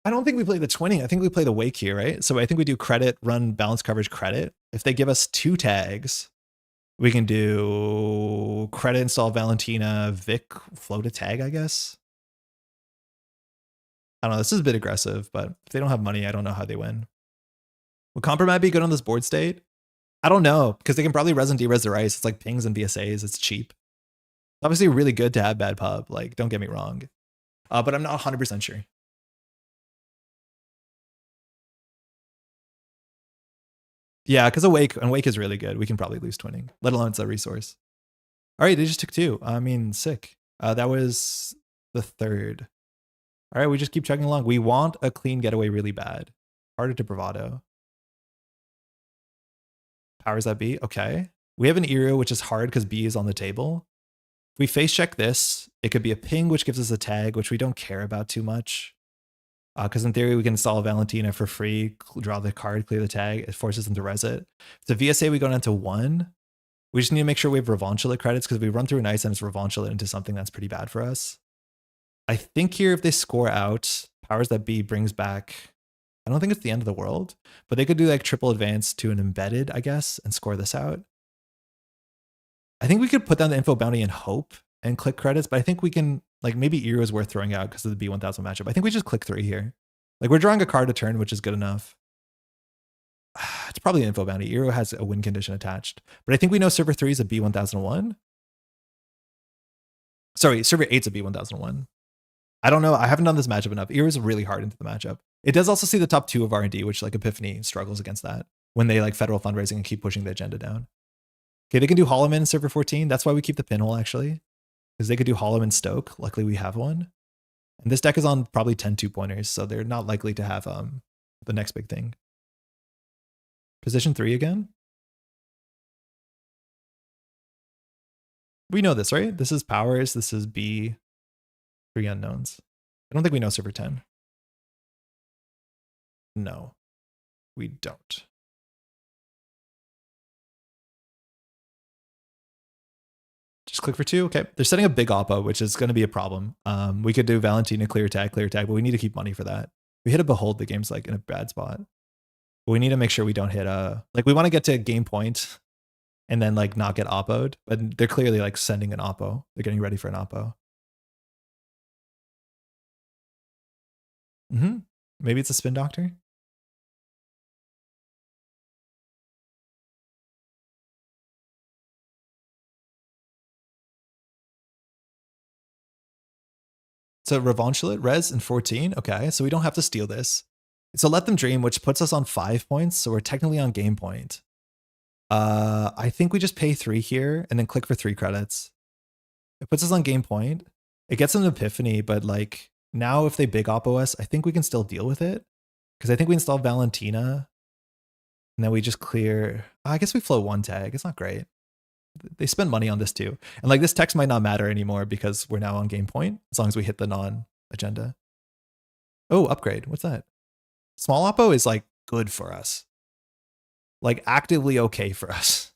I don't think we play the twinning. I think we play the wake here, right? So I think we do credit, run balance coverage, credit. If they give us 2 tags, we can do credit, install Valentina, Vic, float a tag, I guess. I don't know. This is a bit aggressive, but if they don't have money, I don't know how they win. Would Compromat be good on this board state? I don't know, because they can probably res and de-res their ice. It's like pings and BSAs. It's cheap. Obviously really good to have bad pub. Like, don't get me wrong. But I'm not 100% sure. Yeah, because Wake is really good. We can probably lose twinning, let alone it's a resource. All right, they just took 2. I mean, sick. That was the 3rd. All right, we just keep chugging along. We want a clean getaway really bad. Harder to bravado. Powers that be. Okay. We have an Eru, which is hard because B is on the table. If we face check this, it could be a ping, which gives us a tag, which we don't care about too much. Because in theory, we can install Valentina for free, draw the card, clear the tag. It forces them to res it. If the VSA, we go down to 1. We just need to make sure we have Revanchelit credits, because if we run through an ice and it's Revanchelit into something, that's pretty bad for us. I think here, if they score out, powers that be brings back, I don't think it's the end of the world, but they could do like triple advance to an embedded, I guess, and score this out. I think we could put down the info bounty and hope and click credits, but I think we can, like, maybe Eero is worth throwing out because of the B1000 matchup. I think we just click 3 here. Like, we're drawing a card a turn, which is good enough. It's probably an info bounty. Eero has a win condition attached, but I think we know server 3 is a B1001. Sorry, server 8's a B1001. I don't know. I haven't done this matchup enough. Eero is really hard into the matchup. It does also see the top 2 of R&D, which like Epiphany struggles against that when they like federal fundraising and keep pushing the agenda down. Okay, they can do Holloman in server 14. That's why we keep the pinhole, actually, because they could do Holloman Stoke. Luckily, we have one. And this deck is on probably 10 2-pointers, so they're not likely to have the next big thing. Position 3 again. We know this, right? This is powers. This is B. 3 unknowns. I don't think we know server 10. No, we don't. Just click for 2. Okay, they're setting a big oppo, which is going to be a problem. We could do Valentina, clear tag, but we need to keep money for that. We hit a behold, the game's like in a bad spot. But we need to make sure we don't hit a, like, we want to get to game point and then like not get oppoed, but they're clearly like sending an oppo. They're getting ready for an oppo. Maybe it's a spin doctor. So Revanchelit, res, and 14. Okay, so we don't have to steal this. So let them dream, which puts us on 5 points. So we're technically on game point. I think we just pay 3 here and then click for 3 credits. It puts us on game point. It gets an epiphany, but like now if they big oppo us, I think we can still deal with it. Because I think we install Valentina and then we just clear. I guess we float 1 tag. It's not great. They spend money on this too. And like this text might not matter anymore because we're now on game point as long as we hit the non-agenda. Oh, upgrade. What's that? Small oppo is like good for us. Like actively okay for us.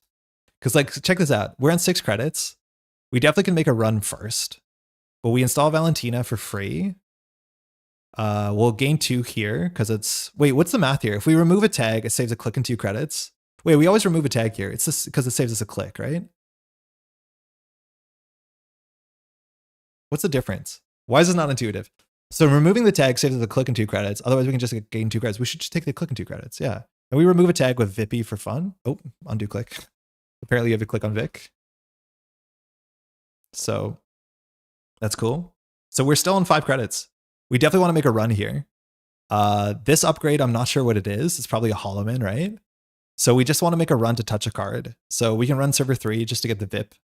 Because like, check this out. We're on 6 credits. We definitely can make a run first. But we install Valentina for free. We'll gain 2 here because it's... Wait, what's the math here? If we remove a tag, it saves a click and 2 credits. Wait, we always remove a tag here. It's this because it saves us a click, right? What's the difference? Why is this not intuitive? So removing the tag saves us a click and 2 credits. Otherwise, we can just gain 2 credits. We should just take the click and 2 credits. Yeah. And we remove a tag with Vippy for fun. Oh, undo click. Apparently, you have to click on Vic. So that's cool. So we're still on 5 credits. We definitely want to make a run here. This upgrade, I'm not sure what it is. It's probably a Holloman, right? So we just want to make a run to touch a card. So we can run server 3 just to get the VIP.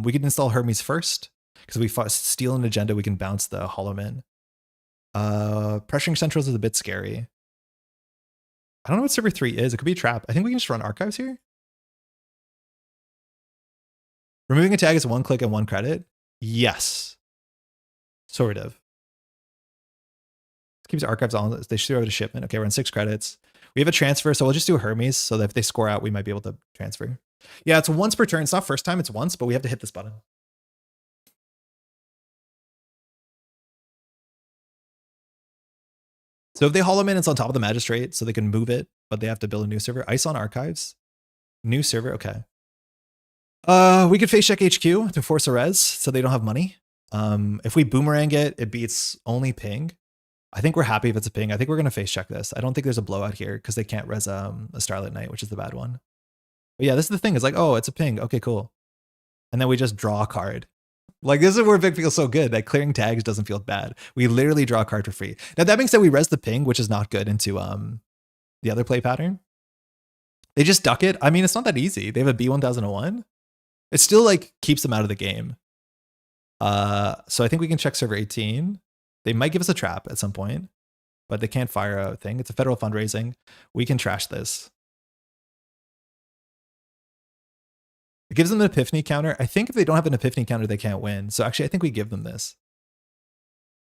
We can install Hermes first because we steal an agenda. We can bounce the Holloman. Pressuring Centrals is a bit scary. I don't know what server 3 is. It could be a trap. I think we can just run archives here. Removing a tag is 1 click and 1 credit. Yes. Sort of. Keeps archives on. They should go to shipment. Okay, we're on 6 credits. We have a transfer, so we'll just do Hermes so that if they score out, we might be able to transfer. Yeah, it's once per turn. It's not first time, it's once, but we have to hit this button. So if they Holloman, it's on top of the magistrate, so they can move it, but they have to build a new server. Ice on archives. New server, okay. We could face check HQ to force a res, so they don't have money. If we boomerang it, it beats only ping. I think we're happy if it's a ping. I think we're going to face check this. I don't think there's a blowout here because they can't res a Starlit Knight, which is the bad one. But yeah, this is the thing. It's like, oh, it's a ping. Okay, cool. And then we just draw a card. Like, this is where Vic feels so good that clearing tags doesn't feel bad. We literally draw a card for free. Now, that being said, we res the ping, which is not good into the other play pattern. They just duck it. I mean, it's not that easy. They have a B1001. It still like keeps them out of the game. So I think we can check server 18. They might give us a trap at some point, but they can't fire a thing. It's a federal fundraising. We can trash this. It gives them an epiphany counter. I think if they don't have an epiphany counter, they can't win. So actually, I think we give them this.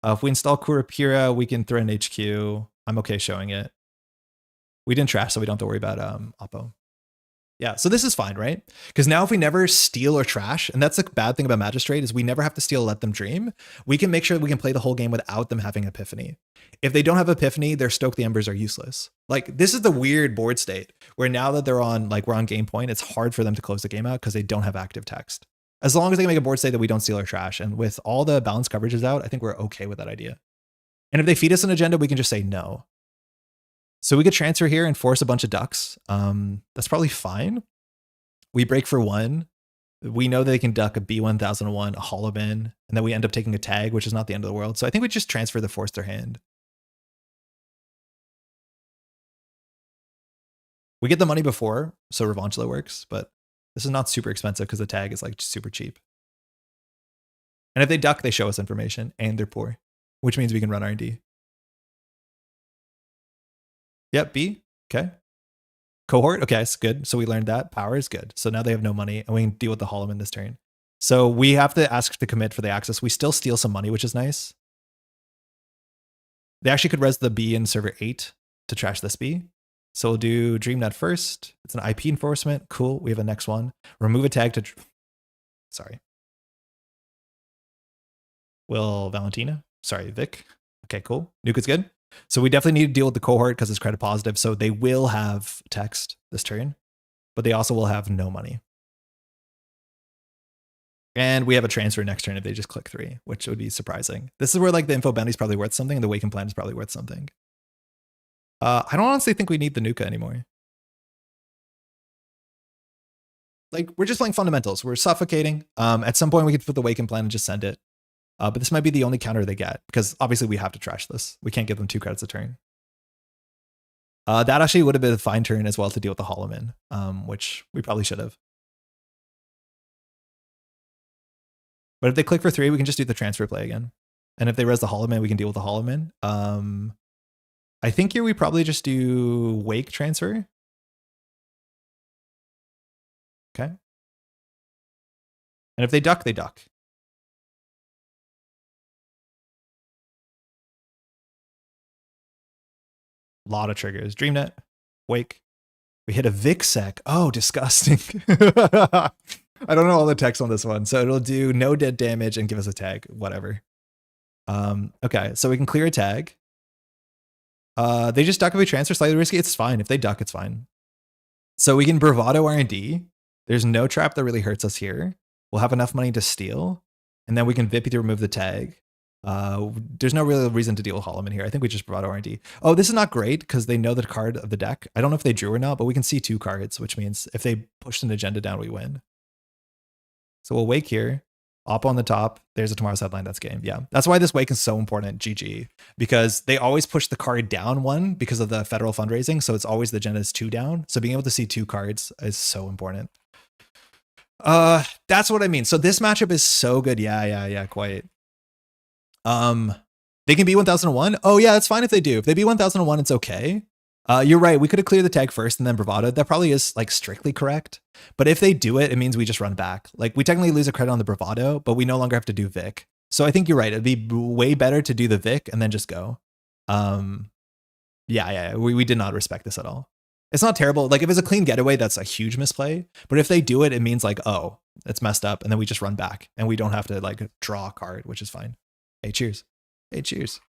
If we install Kurapira, we can throw in HQ. I'm okay showing it. We didn't trash, so we don't have to worry about Oppo. Yeah, so this is fine, right? Because now if we never steal or trash, and that's the bad thing about Magistrate is we never have to steal, let them dream. We can make sure we can play the whole game without them having Epiphany. If they don't have Epiphany, their Stoke the Embers are useless. Like, this is the weird board state where now that they're on, like, we're on game point, it's hard for them to close the game out because they don't have active text. As long as they can make a board state that we don't steal or trash, and with all the balanced coverages out, I think we're okay with that idea. And if they feed us an agenda, we can just say no. So we could transfer here and force a bunch of ducks. That's probably fine. We break for 1. We know they can duck a B1001, a Holobin, and then we end up taking a tag, which is not the end of the world. So I think we just transfer the force their hand. We get the money before, so Revanchula works, but this is not super expensive because the tag is like super cheap. And if they duck, they show us information and they're poor, which means we can run R&D. Yep, B. Okay. Cohort. Okay, it's good. So we learned that. Power is good. So now they have no money and we can deal with the Holloman this turn. So we have to ask to commit for the access. We still steal some money, which is nice. They actually could res the B in server 8 to trash this B. So we'll do DreamNet first. It's an IP enforcement. Cool. We have a next one. Remove a tag to... Sorry. Will Valentina. Sorry, Vic. Okay, cool. Nuke is good. So we definitely need to deal with the cohort because it's credit positive. So they will have text this turn, but they also will have no money. And we have a transfer next turn if they just click 3, which would be surprising. This is where like the info bounty is probably worth something and the Waken plan is probably worth something. I don't honestly think we need the Nuka anymore. Like, we're just playing fundamentals. We're suffocating. At some point we could put the Waken plan and just send it. But this might be the only counter they get because obviously we have to trash this. We can't give them 2 credits a turn. That actually would have been a fine turn as well to deal with the Holloman, which we probably should have. But if they click for 3, we can just do the transfer play again. And if they res the Holloman, we can deal with the Holloman. I think here we probably just do Wake transfer. Okay. And if they duck, they duck. A lot of triggers. DreamNet, Wake. We hit a Vic sec. Oh, disgusting. I don't know all the text on this one. So it'll do no dead damage and give us a tag, whatever. Okay, so we can clear a tag. They just duck if we transfer, slightly risky. It's fine. If they duck, it's fine. So we can bravado R&D. There's no trap that really hurts us here. We'll have enough money to steal. And then we can Vippy to remove the tag. There's no real reason to deal with Holloman here. I think we just bravado R&D. Oh, this is not great because they know the card of the deck. I don't know if they drew or not, but we can see 2 cards, which means if they push an agenda down, we win. So we'll Wake here. Op on the top. There's a Tomorrow's Headline. That's game. Yeah. That's why this Wake is so important. GG. Because they always push the card down 1 because of the federal fundraising. So it's always the agenda is 2 down. So being able to see 2 cards is so important. That's what I mean. So this matchup is so good. Yeah, quite. They can be 1001. Oh yeah, it's fine if they do. If they be 1001, it's okay. You're right. We could have cleared the tag first and then bravado. That probably is like strictly correct. But if they do it, it means we just run back. Like we technically lose a credit on the bravado, but we no longer have to do Vic. So I think you're right. It'd be way better to do the Vic and then just go. Yeah. We did not respect this at all. It's not terrible. Like if it's a clean getaway, that's a huge misplay. But if they do it, it means like, oh, it's messed up. And then we just run back and we don't have to like draw a card, which is fine. Hey, cheers. Hey, cheers.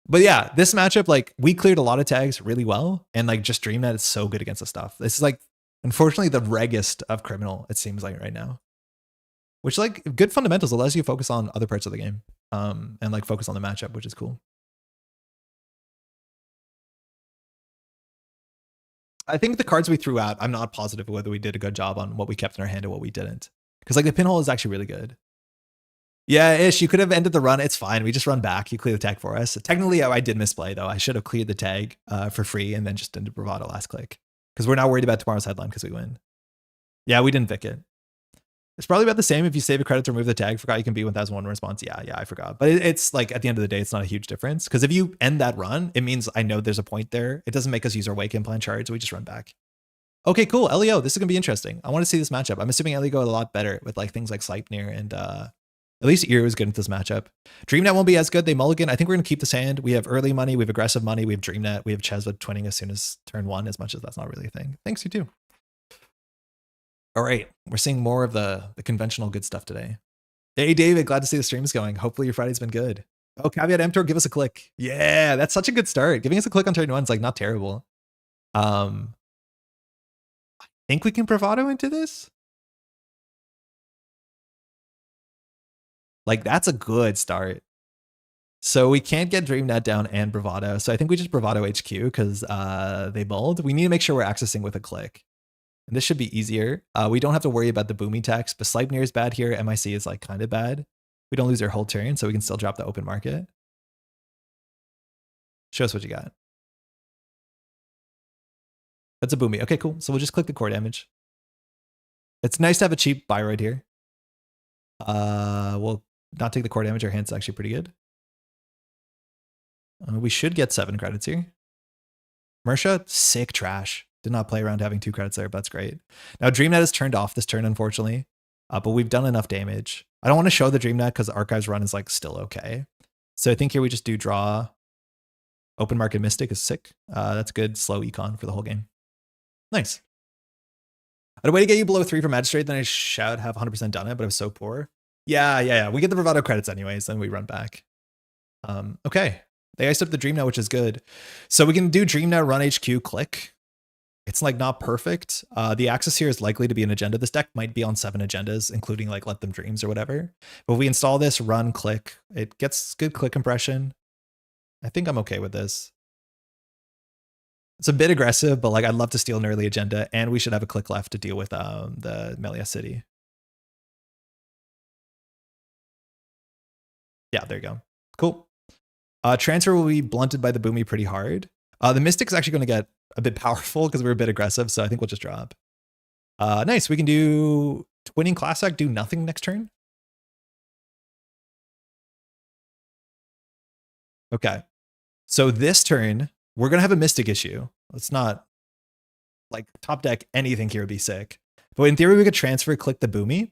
But yeah, this matchup, like we cleared a lot of tags really well. And like just DreamNet is so good against the stuff. This is like, unfortunately, the reggest of criminal, it seems like right now. Which like good fundamentals allows you to focus on other parts of the game. And like focus on the matchup, which is cool. I think the cards we threw out, I'm not positive whether we did a good job on what we kept in our hand and what we didn't. Because like the pinhole is actually really good. Yeah, Ish, you could have ended the run. It's fine. We just run back. You clear the tag for us. Technically, I did misplay though. I should have cleared the tag for free and then just did bravado last click. Because we're not worried about Tomorrow's Headline because we win. Yeah, we didn't Vic it. It's probably about the same if you save a credit to remove the tag. Forgot you can be 1001 response. Yeah, I forgot. But it's like at the end of the day, it's not a huge difference. Because if you end that run, it means I know there's a point there. It doesn't make us use our Wake implant charge. We just run back. Okay, cool. LEO, this is gonna be interesting. I want to see this matchup. I'm assuming LEO go a lot better with like things like Sleipnir and at least Ear was good at this matchup. DreamNet won't be as good. They mulligan. I think we're gonna keep this hand. We have early money, we have aggressive money, we have DreamNet, we have Cheswood twinning as soon as turn 1, as much as that's not really a thing. Thanks, you too. All right, we're seeing more of the conventional good stuff today. Hey, David, glad to see the stream's going. Hopefully your Friday's been good. Oh, Caveat Emptor, give us a click. Yeah, that's such a good start. Giving us a click on turn 1 is like not terrible. I think we can bravado into this. Like that's a good start. So we can't get DreamNet down and bravado. So I think we just bravado HQ because they mulled. We need to make sure we're accessing with a click. And this should be easier. We don't have to worry about the booming text, but Sleipnir is bad here. MIC is like kind of bad. We don't lose our whole turn, so we can still drop the open market. Show us what you got. That's a boomy. Okay, cool. So we'll just click the core damage. It's nice to have a cheap Byroid here. We'll not take the core damage. Our hand's actually pretty good. We should get 7 credits here. Mersha, sick trash. Did not play around having 2 credits there, but that's great. Now DreamNet is turned off this turn, unfortunately, but we've done enough damage. I don't want to show the DreamNet because the Archives run is like still okay. So I think here we just do draw. Open Market Mystic is sick. That's good slow econ for the whole game. Nice. I had a way to get you below 3 for Magistrate, then I should have 100% done it, but I was so poor. Yeah. We get the bravado credits anyways, then we run back. Okay. They iced up the DreamNet, which is good. So we can do DreamNet, run HQ, click. It's like not perfect. The axis here is likely to be an agenda. This deck might be on 7 agendas, including like Let Them Dreams or whatever. But if we install this, run, click, it gets good click compression. I think I'm okay with this. It's a bit aggressive, but like I'd love to steal an early agenda, and we should have a click left to deal with the Melia City. Yeah, there you go. Cool. Transfer will be blunted by the boomy pretty hard. The Mystic's actually going to get a bit powerful because we're a bit aggressive, so I think we'll just drop. Nice, we can do Twinning Classic, do nothing next turn. Okay, so this turn, we're going to have a Mystic issue. Let's not, like, top deck anything here would be sick. But in theory, we could transfer, click the boomy.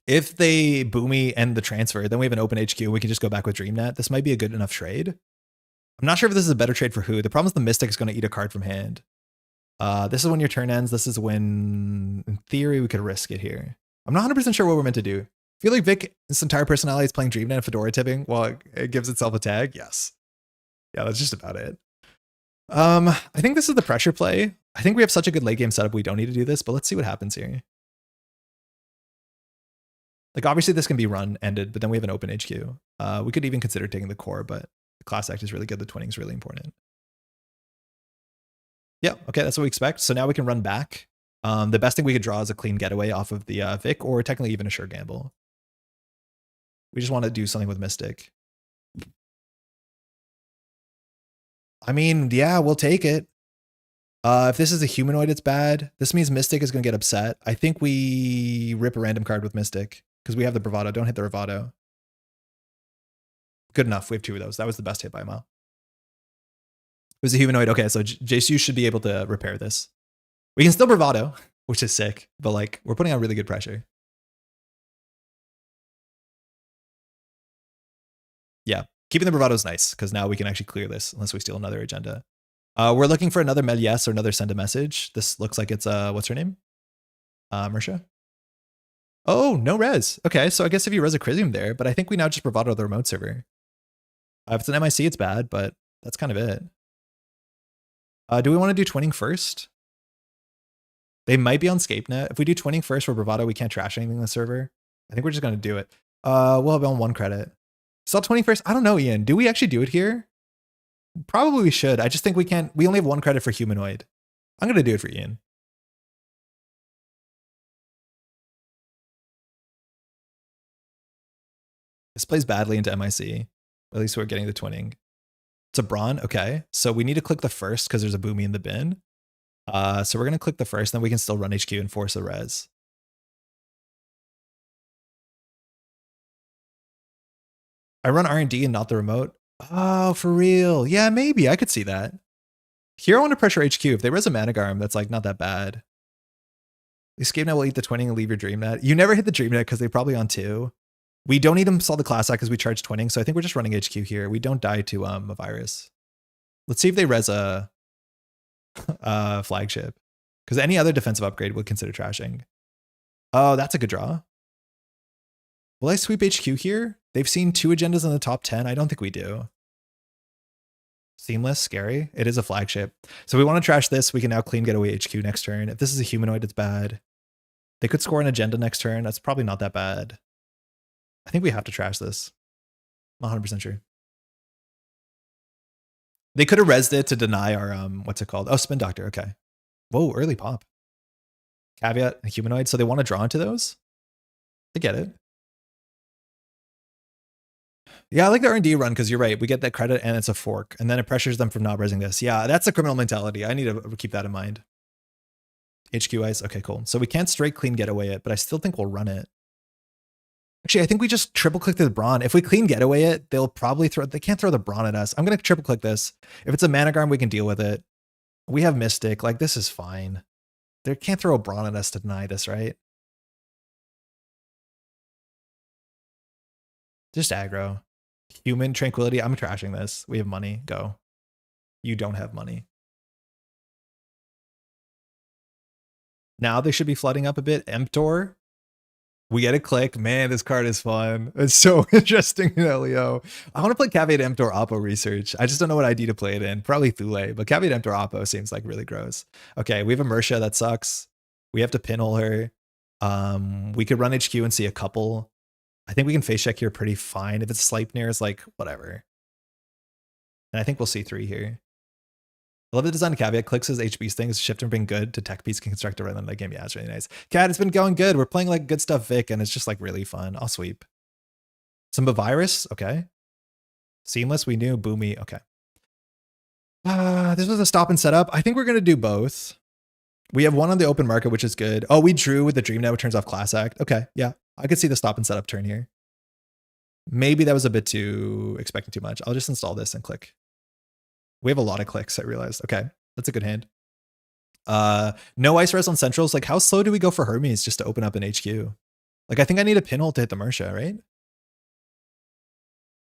If they boomy end the transfer, then we have an open HQ. We can just go back with DreamNet. This might be a good enough trade. I'm not sure if this is a better trade for who. The problem is the Mystic is going to eat a card from hand. This is when your turn ends. This is when, in theory, we could risk it here. I'm not 100% sure what we're meant to do. I feel like Vic, his entire personality is playing DreamNet and Fedora tipping while it gives itself a tag. Yes. Yeah, that's just about it. I think this is the pressure play. I think we have such a good late game setup. We don't need to do this, but let's see what happens here. Like, obviously this can be run ended, but then we have an open HQ. We could even consider taking the core, but the class act is really good. The twinning is really important. Yeah, okay, that's what we expect. So now we can run back. The best thing we could draw is a clean getaway off of the Vic, or technically even a sure gamble. We just want to do something with Mystic. I mean, yeah, we'll take it. If this is a humanoid, it's bad. This means Mystic is going to get upset. I think we rip a random card with Mystic because we have the bravado. Don't hit the bravado. Good enough. We have 2 of those. That was the best hit by a mile. It was a humanoid. Okay, so JSU should be able to repair this. We can still bravado, which is sick, but like we're putting on really good pressure. Yeah, keeping the bravado is nice because now we can actually clear this unless we steal another agenda. We're looking for another Melies or another send a message. This looks like it's what's her name? Mersha. Oh, no res. Okay, so I guess if you res a Chrysium there, but I think we now just bravado the remote server. If it's an MIC, it's bad, but that's kind of it. Do we want to do twinning first? They might be on ScapeNet. If we do twinning first for bravado, we can't trash anything in the server. I think we're just going to do it. We'll have on 1 credit. Sell twinning first? I don't know, Ian. Do we actually do it here? Probably we should. I just think we can't. We only have 1 credit for humanoid. I'm going to do it for Ian. This plays badly into MIC. At least we're getting the twinning. It's a brawn. Okay. So we need to click the first because there's a boomy in the bin. So we're going to click the first, then we can still run HQ and force a res. I run R&D and not the remote. Oh, for real. Yeah, maybe. I could see that. Here I want to pressure HQ. If they res a Managarm, that's like not that bad. Escape Net will eat the twinning and leave your Dream Net. You never hit the Dream Net because they're probably on 2. We don't need them to solve the class act because we charge twinning, so I think we're just running HQ here. We don't die to a virus. Let's see if they res a flagship. Because any other defensive upgrade would consider trashing. Oh, that's a good draw. Will I sweep HQ here? They've seen 2 agendas in the top 10. I don't think we do. Seamless, scary. It is a flagship. So we want to trash this. We can now clean getaway HQ next turn. If this is a humanoid, it's bad. They could score an agenda next turn. That's probably not that bad. I think we have to trash this. I'm 100% sure. They could have rezzed it to deny our, what's it called? Oh, Spin Doctor. Okay. Whoa, early pop. Caveat, and humanoid. So they want to draw into those? I get it. Yeah, I like the R&D run because you're right. We get that credit and it's a fork. And then it pressures them from not rezzing this. Yeah, that's a criminal mentality. I need to keep that in mind. HQ ice. Okay, cool. So we can't straight clean getaway it, but I still think we'll run it. Actually, I think we just triple click the Brawn. If we clean getaway it, they'll probably they can't throw the Brawn at us. I'm going to triple click this. If it's a Managarm, we can deal with it. We have Mystic. Like, this is fine. They can't throw a Brawn at us to deny this, right? Just aggro. Human tranquility. I'm trashing this. We have money. Go. You don't have money. Now they should be flooding up a bit. Emptor. We get a click. Man, this card is fun. It's so interesting in LEO. I want to play Caveat Emptor Oppo Research. I just don't know what ID to play it in. Probably Thule, but Caveat Emptor Oppo seems like really gross. Okay, we have a Mersha that sucks. We have to pinhole her. We could run HQ and see a couple. I think we can face check here pretty fine. If it's Sleipnir, it's like, whatever. And I think we'll see 3 here. I love the design of Caveat. Clicks his HB's things, shift and bring good to tech piece can construct a rhythm. That game, yeah, it's really nice. Cat, it's been going good. We're playing like good stuff Vic, and it's just like really fun. I'll sweep. Some Virus, okay. Seamless, we knew. Boomy, okay. This was a stop and setup. I think we're gonna do both. We have one on the open market, which is good. Oh, we drew with the Dream Net, which turns off Class Act. Okay, yeah. I could see the stop and setup turn here. Maybe that was a bit too expecting too much. I'll just install this and click. We have a lot of clicks, I realized. Okay, that's a good hand. No ice res on centrals. Like, how slow do we go for Hermes just to open up an HQ? Like, I think I need a pinhole to hit the Mersha, right?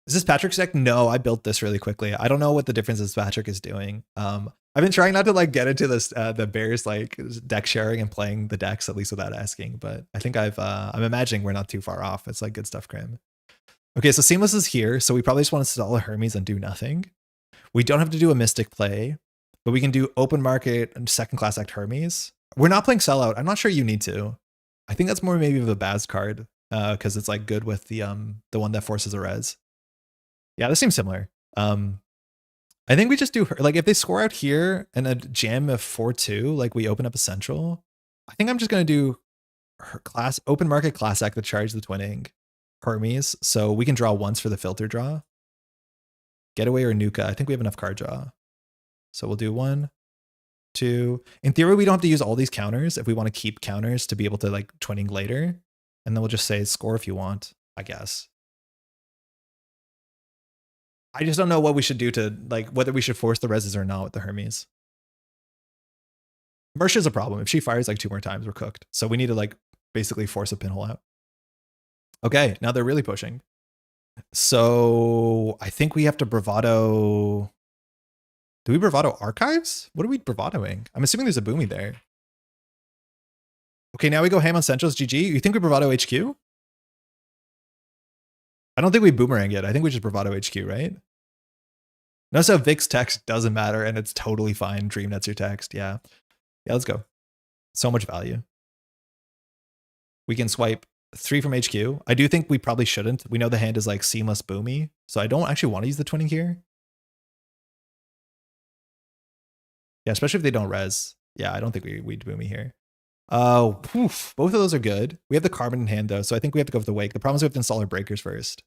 Is this Patrick's deck? No, I built this really quickly. I don't know what the difference is Patrick is doing. I've been trying not to like get into this the Bears like deck sharing and playing the decks at least without asking, but I think I'm imagining we're not too far off. It's like good stuff, Crim. Okay, so Seamless is here, so we probably just want to install a Hermes and do nothing. We don't have to do a Mystic play, but we can do open market and second class act Hermes. We're not playing sellout. I'm not sure you need to. I think that's more maybe of a Baz card because it's like good with the one that forces a res. Yeah, this seems similar. I think we just do like if they score out here and a jam of 4-2, like we open up a central. I think I'm just gonna do her class open market class act that charge the twinning Hermes, so we can draw once for the filter draw. Getaway or Nuka. I think we have enough card draw, so we'll do 1, 2. In theory, we don't have to use all these counters if we want to keep counters to be able to like twinning later, and then we'll just say score if you want, I guess. I just don't know what we should do to like whether we should force the reses or not with the Hermes. Mersha's a problem. If she fires like 2 more times, we're cooked. So we need to like basically force a pinhole out. Okay, now they're really pushing. So I think we have to bravado. Do we bravado archives? What are we bravadoing? I'm assuming there's a boomy there. Okay, now we go ham on centrals. GG. You think we bravado HQ? I don't think we boomerang it. I think we just bravado HQ, right? Notice how Vic's text doesn't matter and it's totally fine. Dream Net's your text. Yeah. Yeah, let's go. So much value. We can swipe 3 from HQ. I do think we probably shouldn't. We know the hand is like seamless boomy, so I don't actually want to use the twinning here. Yeah, especially if they don't res. Yeah, I don't think we'd boomy here. Oh, both of those are good. We have the carbon in hand though, so I think we have to go with the wake. The problem is we have to install our breakers first.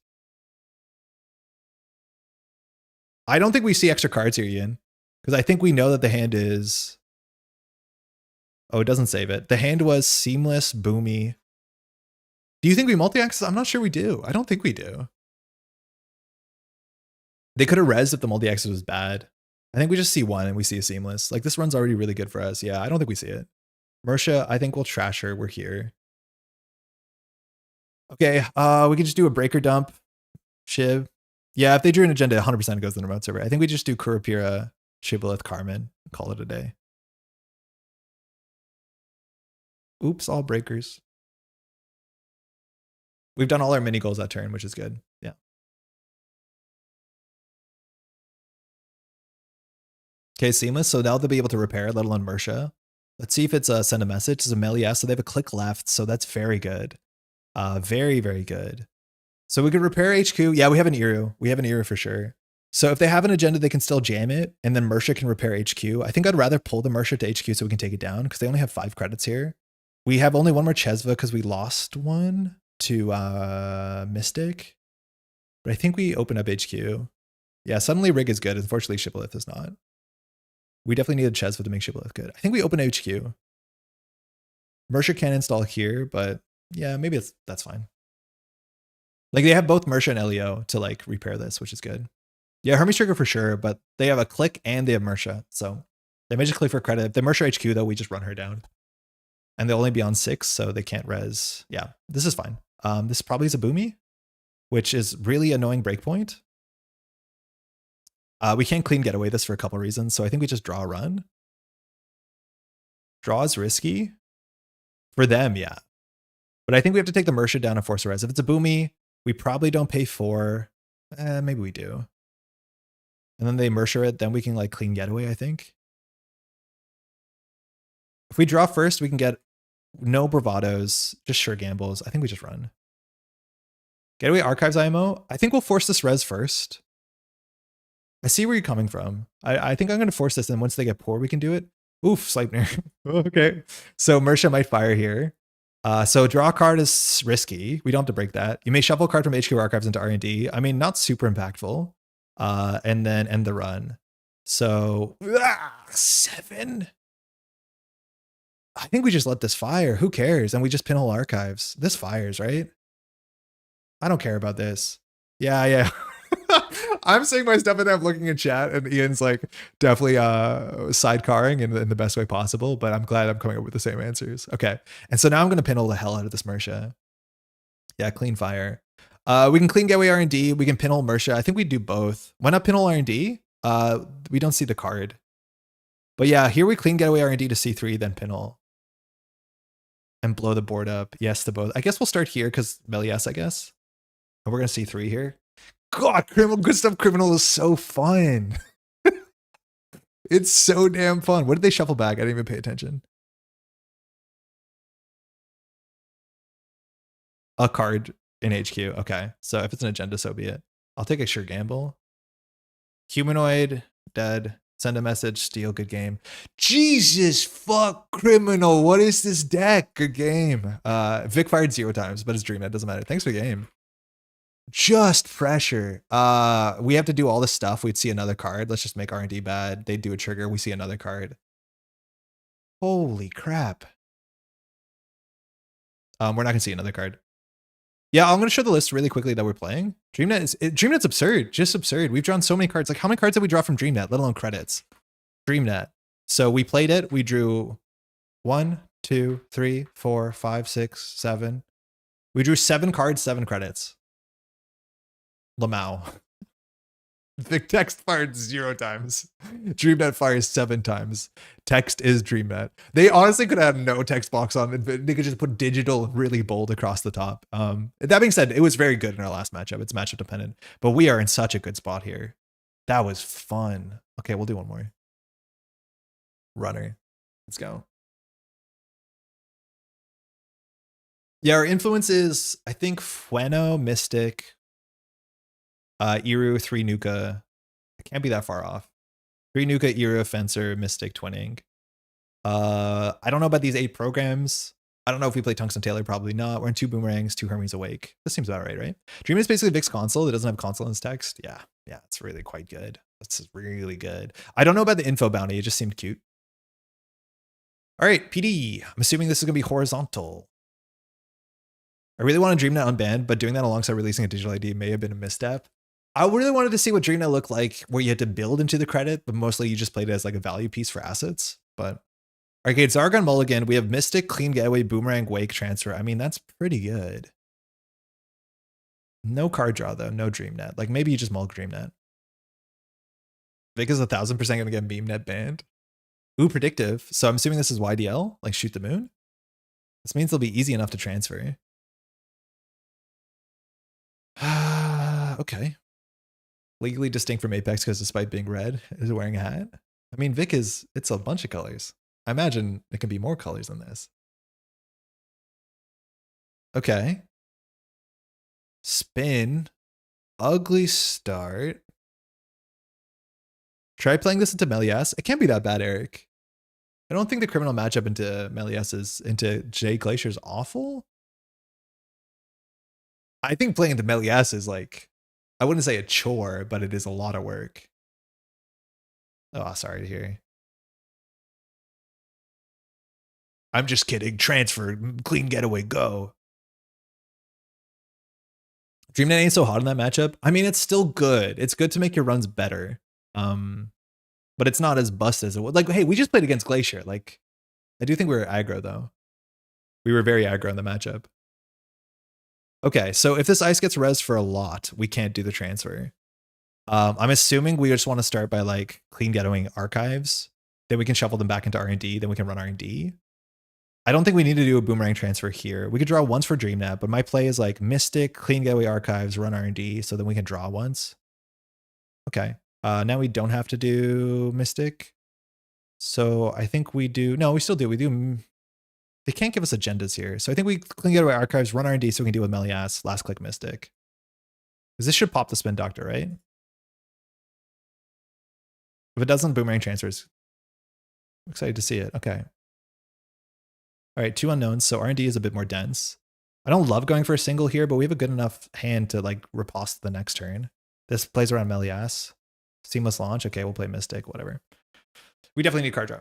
I don't think we see extra cards here, Ian, because I think we know that the hand is... Oh, it doesn't save it. The hand was seamless, boomy. Do you think we multi-access? I'm not sure we do. I don't think we do. They could have rezzed if the multi-access was bad. I think we just see one and we see a seamless. Like this run's already really good for us. Yeah, I don't think we see it. Mersha, I think we'll trash her. We're here. Okay, we can just do a breaker dump. Shiv. Yeah, if they drew an agenda, 100% goes to the remote server. I think we just do Kurapira, Shibboleth, Carmen. Call it a day. Oops, all breakers. We've done all our mini goals that turn, which is good. Yeah. Okay, seamless. So now they'll be able to repair, let alone Mersha. Let's see if it's send a message. It's a Melia, so they have a click left, so that's very good. Very, very good. So we could repair HQ. Yeah, we have an Iru. We have an Iru for sure. So if they have an agenda, they can still jam it, and then Mersha can repair HQ. I think I'd rather pull the Mersha to HQ so we can take it down, because they only have 5 credits here. We have only one more Chesva because we lost one to Mystic. But I think we open up HQ. Yeah, suddenly Rig is good. Unfortunately, Shibboleth is not. We definitely needed Chesva to make Shibboleth good. I think we open HQ. Mersha can install here, but yeah, maybe that's fine. Like they have both Mersha and Elio to like repair this, which is good. Yeah, Hermes Trigger for sure, but they have a click and they have Mersha. So they may just click for credit. If they Mersha HQ though, we just run her down. And they'll only be on 6, so they can't res. Yeah, this is fine. This probably is a Boomy, which is really annoying breakpoint. We can't clean getaway this for a couple reasons, so I think we just draw a run. Draw is risky. For them, yeah. But I think we have to take the Mersha down and force a res. If it's a Boomy, we probably don't pay 4. Maybe we do. And then they Mersha it, then we can like clean getaway, I think. If we draw first, we can get no bravados, just sure gambles. I think we just run. Getaway Archives IMO. I think we'll force this res first. I see where you're coming from. I think I'm going to force this, and once they get poor, we can do it. Oof, Sleipnir. Okay. So Mersha might fire here. So draw a card is risky. We don't have to break that. You may shuffle a card from HQ Archives into R&D. I mean, not super impactful. And then end the run. So 7. I think we just let this fire. Who cares? And we just pinhole Archives. This fires, right? I don't care about this. Yeah. I'm saying my stuff and I'm looking in chat and Ian's like definitely sidecarring in the best way possible, but I'm glad I'm coming up with the same answers. Okay. And so now I'm going to pinhole the hell out of this Mersha. Yeah, clean fire. We can clean getaway R&D. We can pinhole Mersha. I think we do both. Why not pinhole R&D? We don't see the card. But yeah, here we clean getaway R&D to C3, then pinhole. And blow the board up. Yes to both. I guess we'll start here because Melias, I guess. And we're going to C3 here. God, good stuff criminal is so fun. It's so damn fun. What did they shuffle back? I didn't even pay attention. A card in HQ. Okay. So if it's an agenda, so be it. I'll take a sure gamble. Humanoid, dead. Send a message, steal, good game. Jesus fuck criminal. What is this deck? Good game. Vic fired 0 times, but it's dream. That doesn't matter. Thanks for the game. Just pressure. We have to do all this stuff. We'd see another card. Let's just make R&D bad. They do a trigger. We see another card. Holy crap. We're not gonna see another card. Yeah, I'm gonna show the list really quickly that we're playing. DreamNet's absurd, just absurd. We've drawn so many cards. Like how many cards did we draw from DreamNet, let alone credits? DreamNet. So we played it. We drew 1, 2, 3, 4, 5, 6, 7. We drew 7 cards, 7 credits. Lamau. Vic text fired 0 times. DreamNet fires 7 times. Text is DreamNet. They honestly could have no text box on it. They could just put digital really bold across the top. That being said, it was very good in our last matchup. It's matchup dependent. But we are in such a good spot here. That was fun. Okay, we'll do one more. Runner. Let's go. Yeah, our influence is, I think, Fueno, Mystic, Iru, 3 Nuka. I can't be that far off. 3 Nuka, Iru, Fencer, Mystic, Twinning. I don't know about these 8 programs. I don't know if we play Tungsten Taylor, probably not. We're in 2 Boomerangs, 2 Hermes Awake. This seems about right? Dream is basically Vic's console that doesn't have console in its text. Yeah, it's really quite good. That's really good. I don't know about the info bounty. It just seemed cute. All right, PD. I'm assuming this is going to be horizontal. I really want to DreamNet unbanned, but doing that alongside releasing a digital ID may have been a misstep. I really wanted to see what DreamNet looked like, where you had to build into the credit, but mostly you just played it as like a value piece for assets. But Arcade Zargon Mulligan, we have Mystic, Clean Getaway, Boomerang, Wake, Transfer. I mean, that's pretty good. No card draw though, no DreamNet. Like maybe you just mulk DreamNet. Vic is 1000% gonna get BeamNet banned. Ooh, predictive. So I'm assuming this is YDL, like Shoot the Moon. This means they'll be easy enough to transfer. Okay. Legally distinct from Apex because despite being red, is wearing a hat. I mean, Vic is, it's a bunch of colors. I imagine it can be more colors than this. Okay. Spin. Ugly start. Try playing this into Melias. It can't be that bad, Eric. I don't think the criminal matchup into Melias is into Jay Glacier is awful. I think playing into Melias is like, I wouldn't say a chore, but it is a lot of work. Oh, sorry to hear. I'm just kidding. Transfer, clean getaway, go. DreamNet ain't so hot in that matchup. I mean, it's still good. It's good to make your runs better. But it's not as bust as it would. Like, hey, we just played against Glacier. Like, I do think we were aggro though. We were very aggro in the matchup. Okay, so if this ice gets res for a lot, we can't do the transfer. I'm assuming we just want to start by like clean getawaying archives. Then we can shuffle them back into R&D. Then we can run R&D. I don't think we need to do a boomerang transfer here. We could draw once for DreamNet, but my play is like Mystic, clean getaway archives, run R&D, so then we can draw once. Okay. Now we don't have to do Mystic. So I think we do, no, we still do. We do, they can't give us agendas here. So I think we clean getaway archives, run R&D so we can deal with Melias, last click Mystic. Because this should pop the Spin Doctor, right? If it doesn't, boomerang transfers. I'm excited to see it. Okay. All right, 2 unknowns. So R&D is a bit more dense. I don't love going for a single here, but we have a good enough hand to like riposte the next turn. This plays around Melias. Seamless launch. Okay, we'll play Mystic, whatever. We definitely need card draw.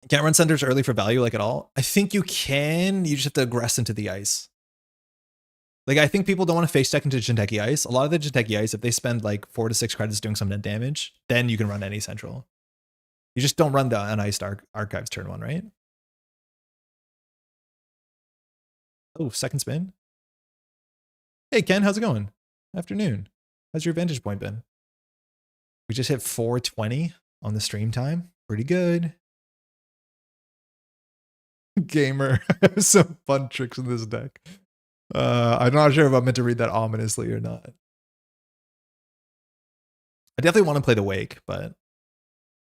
Can't run centers early for value like at all. I think you can. You just have to aggress into the ice. Like, I think people don't want to face deck into Jinteki Ice. A lot of the Jinteki Ice, if they spend like 4 to 6 credits doing some net damage, then you can run any central. You just don't run the Uniced Archives turn 1, right? Oh, second spin. Hey, Ken, how's it going? Afternoon. How's your Vantage Point been? We just hit 420 on the stream time. Pretty good. Gamer. Some fun tricks in this deck. I'm not sure if I'm meant to read that ominously or not. I definitely want to play the Wake, but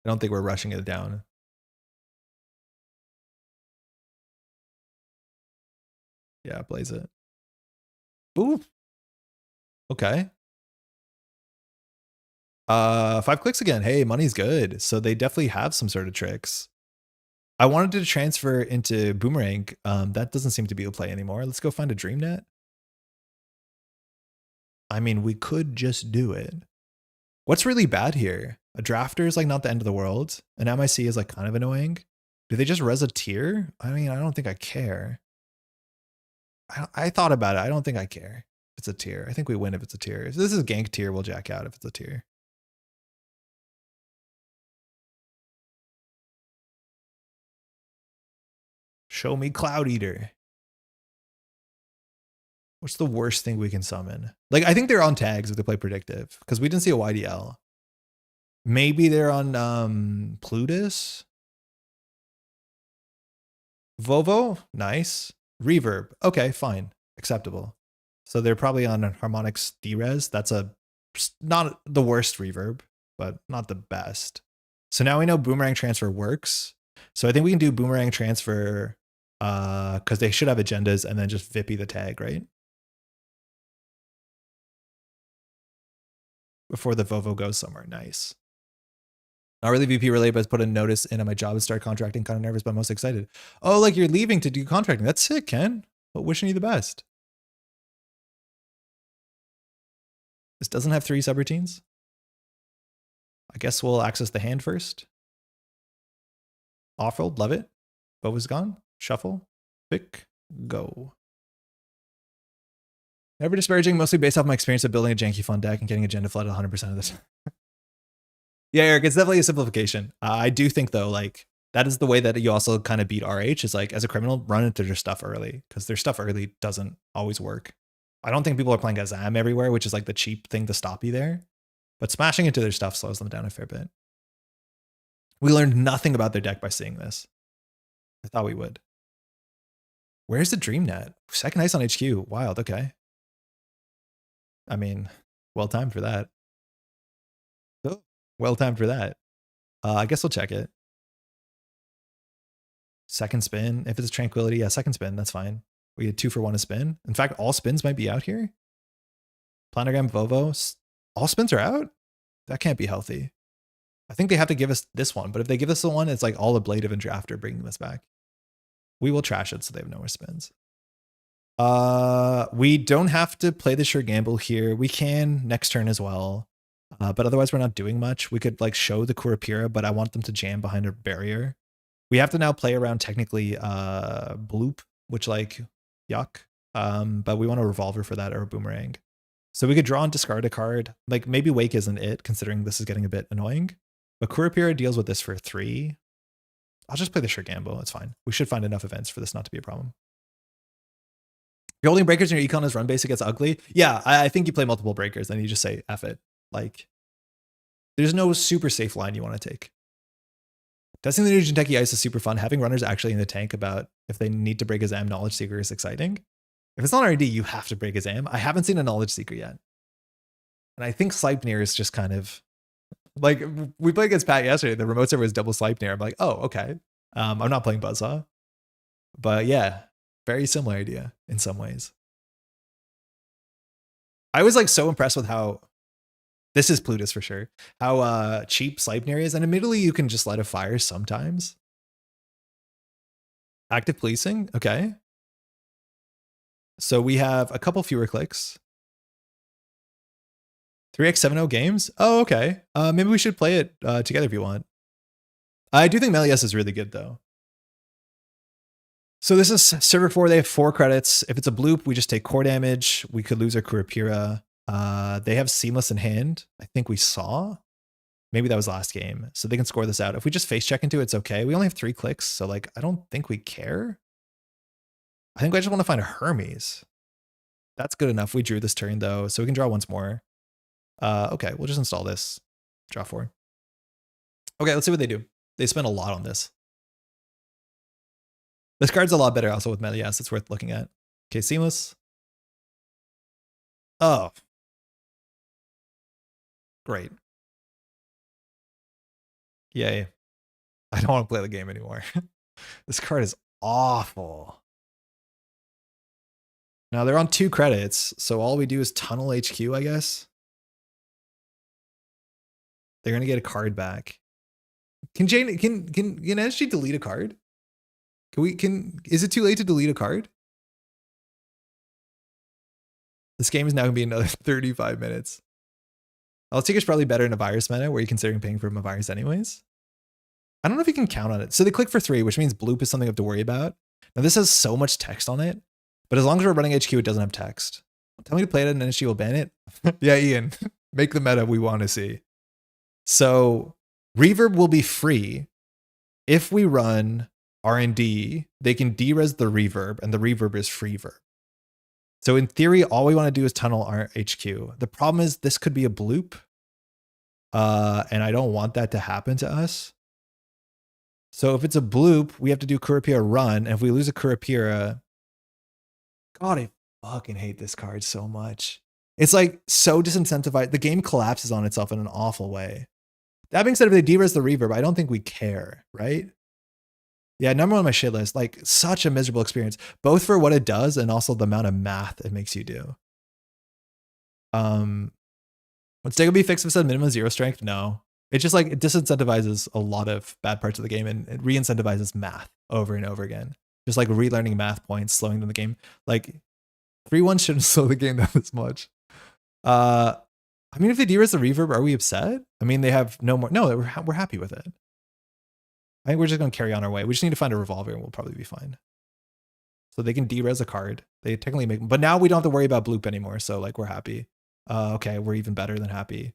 I don't think we're rushing it down. Yeah, plays it. Ooh. Okay. 5 clicks again. Hey, money's good. So they definitely have some sort of tricks. I wanted to transfer into Boomerang. That doesn't seem to be a play anymore. Let's go find a DreamNet. I mean, we could just do it. What's really bad here? A drafter is like not the end of the world. An MIC is like kind of annoying. Do they just res a tier? I mean, I don't think I care. I thought about it. I don't think I care if it's a tier. I think we win if it's a tier. If this is gank tier, we'll jack out if it's a tier. Show me Cloud Eater. What's the worst thing we can summon? Like, I think they're on tags if they play predictive because we didn't see a YDL. Maybe they're on Plutus. Vovo, nice. Reverb, okay, fine, acceptable. So they're probably on Harmonix D-Res. That's not the worst reverb, but not the best. So now we know Boomerang Transfer works. So I think we can do Boomerang Transfer because they should have agendas and then just Vippy the tag, right? Before the Vovo goes somewhere. Nice. Not really VP related, but put a notice in on my job and start contracting. Kind of nervous, but most excited. Oh, like you're leaving to do contracting. That's sick, Ken. But wishing you the best. This doesn't have 3 subroutines. I guess we'll access the hand first. Offroad, love it. Bova's gone. Shuffle. Pick. Go. Never disparaging, mostly based off my experience of building a janky fun deck and getting agenda flood 100% of the time. Yeah, Eric, it's definitely a simplification. I do think though, like that is the way that you also kind of beat RH is like as a criminal, run into their stuff early because their stuff early doesn't always work. I don't think people are playing Azam everywhere, which is like the cheap thing to stop you there. But smashing into their stuff slows them down a fair bit. We learned nothing about their deck by seeing this. I thought we would. Where's the Dream Net? Second ice on HQ. Wild, okay. I mean, well timed for that. Oh, well timed for that. I guess we'll check it. Second spin. If it's Tranquility, yeah, second spin, that's fine. We get 2 for 1 a spin. In fact, all spins might be out here. Planogram, Vovo. All spins are out? That can't be healthy. I think they have to give us this one, but if they give us the one, it's like all ablative and drafter bringing this back. We will trash it so they have no more spins. We don't have to play the sure gamble here. We can next turn as well. But otherwise we're not doing much. We could like show the Kurapira, but I want them to jam behind a barrier. We have to now play around technically Bloop, which like yuck. But we want a Revolver for that or a Boomerang. So we could draw and discard a card. Like maybe Wake isn't it, considering this is getting a bit annoying. But Kurapira deals with this for 3. I'll just play the sure gamble. It's fine. We should find enough events for this not to be a problem. You're holding breakers in your econ as run base, it gets ugly. Yeah, I think you play multiple breakers and you just say F it. Like, there's no super safe line you want to take. Testing the new Jinteki Ice is super fun. Having runners actually in the tank about if they need to break a Zam Knowledge Seeker is exciting. If it's not RD, you have to break a Zam. I haven't seen a Knowledge Seeker yet. And I think Sleipnir is just kind of like, we played against Pat yesterday. The remote server was double Sleipnir. I'm like, oh, okay. I'm not playing Buzzsaw. But yeah, very similar idea in some ways. I was like so impressed with how, this is Plutus for sure, how cheap Sleipnir is. And admittedly, you can just let it fire sometimes. Active policing, okay. So we have a couple fewer clicks. 3x70 games? Oh, okay. Maybe we should play it together if you want. I do think Melius is really good though. So this is server 4. They have 4 credits. If it's a bloop, we just take core damage. We could lose our Kurapira. They have Seamless in hand. I think we saw. Maybe that was last game. So they can score this out. If we just face check into it, it's okay. We only have 3 clicks. So like, I don't think we care. I think I just want to find a Hermes. That's good enough. We drew this turn though. So we can draw once more. Okay, we'll just install this. Draw 4. Okay, let's see what they do. They spend a lot on this. This card's a lot better also with Melias. It's worth looking at. Okay, Seamless. Oh. Great. Yay. I don't want to play the game anymore. This card is awful. Now they're on 2 credits, so all we do is tunnel HQ, I guess. They're gonna get a card back. Can SG delete a card? Is it too late to delete a card? This game is now gonna be another 35 minutes. Seeker's probably better in a virus meta where you're considering paying for a virus anyways. I don't know if you can count on it. So they click for 3, which means bloop is something you have to worry about. Now this has so much text on it, but as long as we're running HQ, it doesn't have text. Tell me to play it and NSG will ban it. Yeah, Ian, make the meta we want to see. So reverb will be free. If we run R&D, they can derez the reverb and the reverb is free verb. So in theory, all we want to do is tunnel our HQ. The problem is this could be a bloop. And I don't want that to happen to us. So if it's a bloop, we have to do Kurapira run. And if we lose a Kurapira, God, I fucking hate this card so much. It's like so disincentivized. The game collapses on itself in an awful way. That being said, if they derez the reverb, I don't think we care, right? Yeah, number 1 on my shit list. Like such a miserable experience, both for what it does and also the amount of math it makes you do. Would Stego be fixed if it said minimum 0 strength? No. It's just like it disincentivizes a lot of bad parts of the game and it re-incentivizes math over and over again. Just like relearning math points, slowing down the game. Like 3-1 shouldn't slow the game down this much. I mean, if they derez the reverb, are we upset? I mean, they have no more. No, we're happy with it. I think we're just going to carry on our way. We just need to find a revolver and we'll probably be fine. So they can de-res a card. They technically make, but now we don't have to worry about bloop anymore. So like we're happy. Okay, we're even better than happy.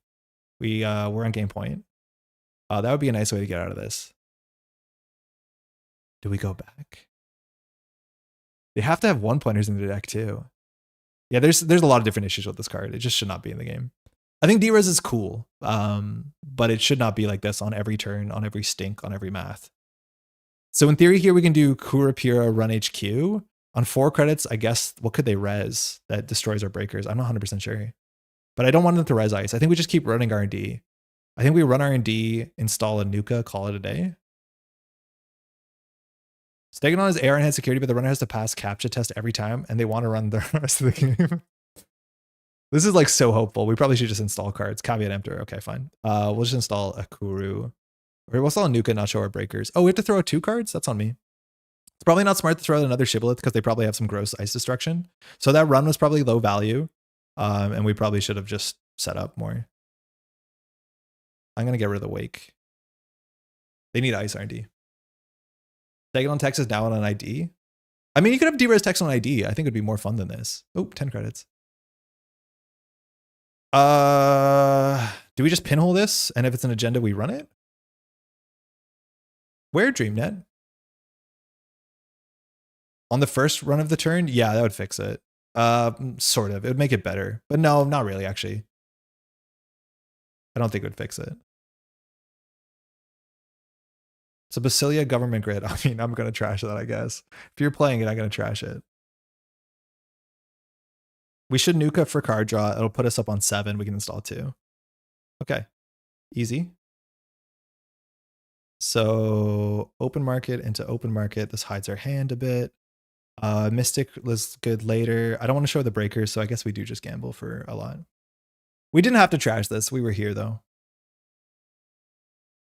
We're on game point. That would be a nice way to get out of this. Do we go back? They have to have 1-pointers in the deck too. Yeah, there's a lot of different issues with this card. It just should not be in the game. I think D-Res is cool, but it should not be like this on every turn, on every stink, on every math. So in theory here, we can do Kurapira Run HQ. On 4 credits, I guess, what could they res that destroys our breakers? I'm not 100% sure. But I don't want them to res ice. I think we just keep running R&D. I think we run R&D, install a Nuka, call it a day. Steganon has AR and head security, but the runner has to pass CAPTCHA test every time, and they want to run the rest of the game. This is like so hopeful. We probably should just install cards. Caveat emptor. Okay, fine. We'll just install a Kuru. Or we'll install a Nuka, not show our breakers. Oh, we have to throw out 2 cards? That's on me. It's probably not smart to throw out another Shibboleth because they probably have some gross ice destruction. So that run was probably low value. And we probably should have just set up more. I'm going to get rid of the Wake. They need ice R&D. Steganon text is down on ID. I mean, you could have D-Res text on ID. I think it'd be more fun than this. Oh, 10 credits. Do we just pinhole this? And if it's an agenda, we run it? Where DreamNet? On the first run of the turn? Yeah, that would fix it. Sort of. It would make it better. But no, not really, actually. I don't think it would fix it. So Basilia Government Grid. I mean, I'm going to trash that, I guess. If you're playing it, I'm going to trash it. We should Nuka for card draw. It'll put us up on 7. We can install 2. Okay. Easy. So open market into open market. This hides our hand a bit. Mystic was good later. I don't want to show the breakers, so I guess we do just gamble for a lot. We didn't have to trash this. We were here, though.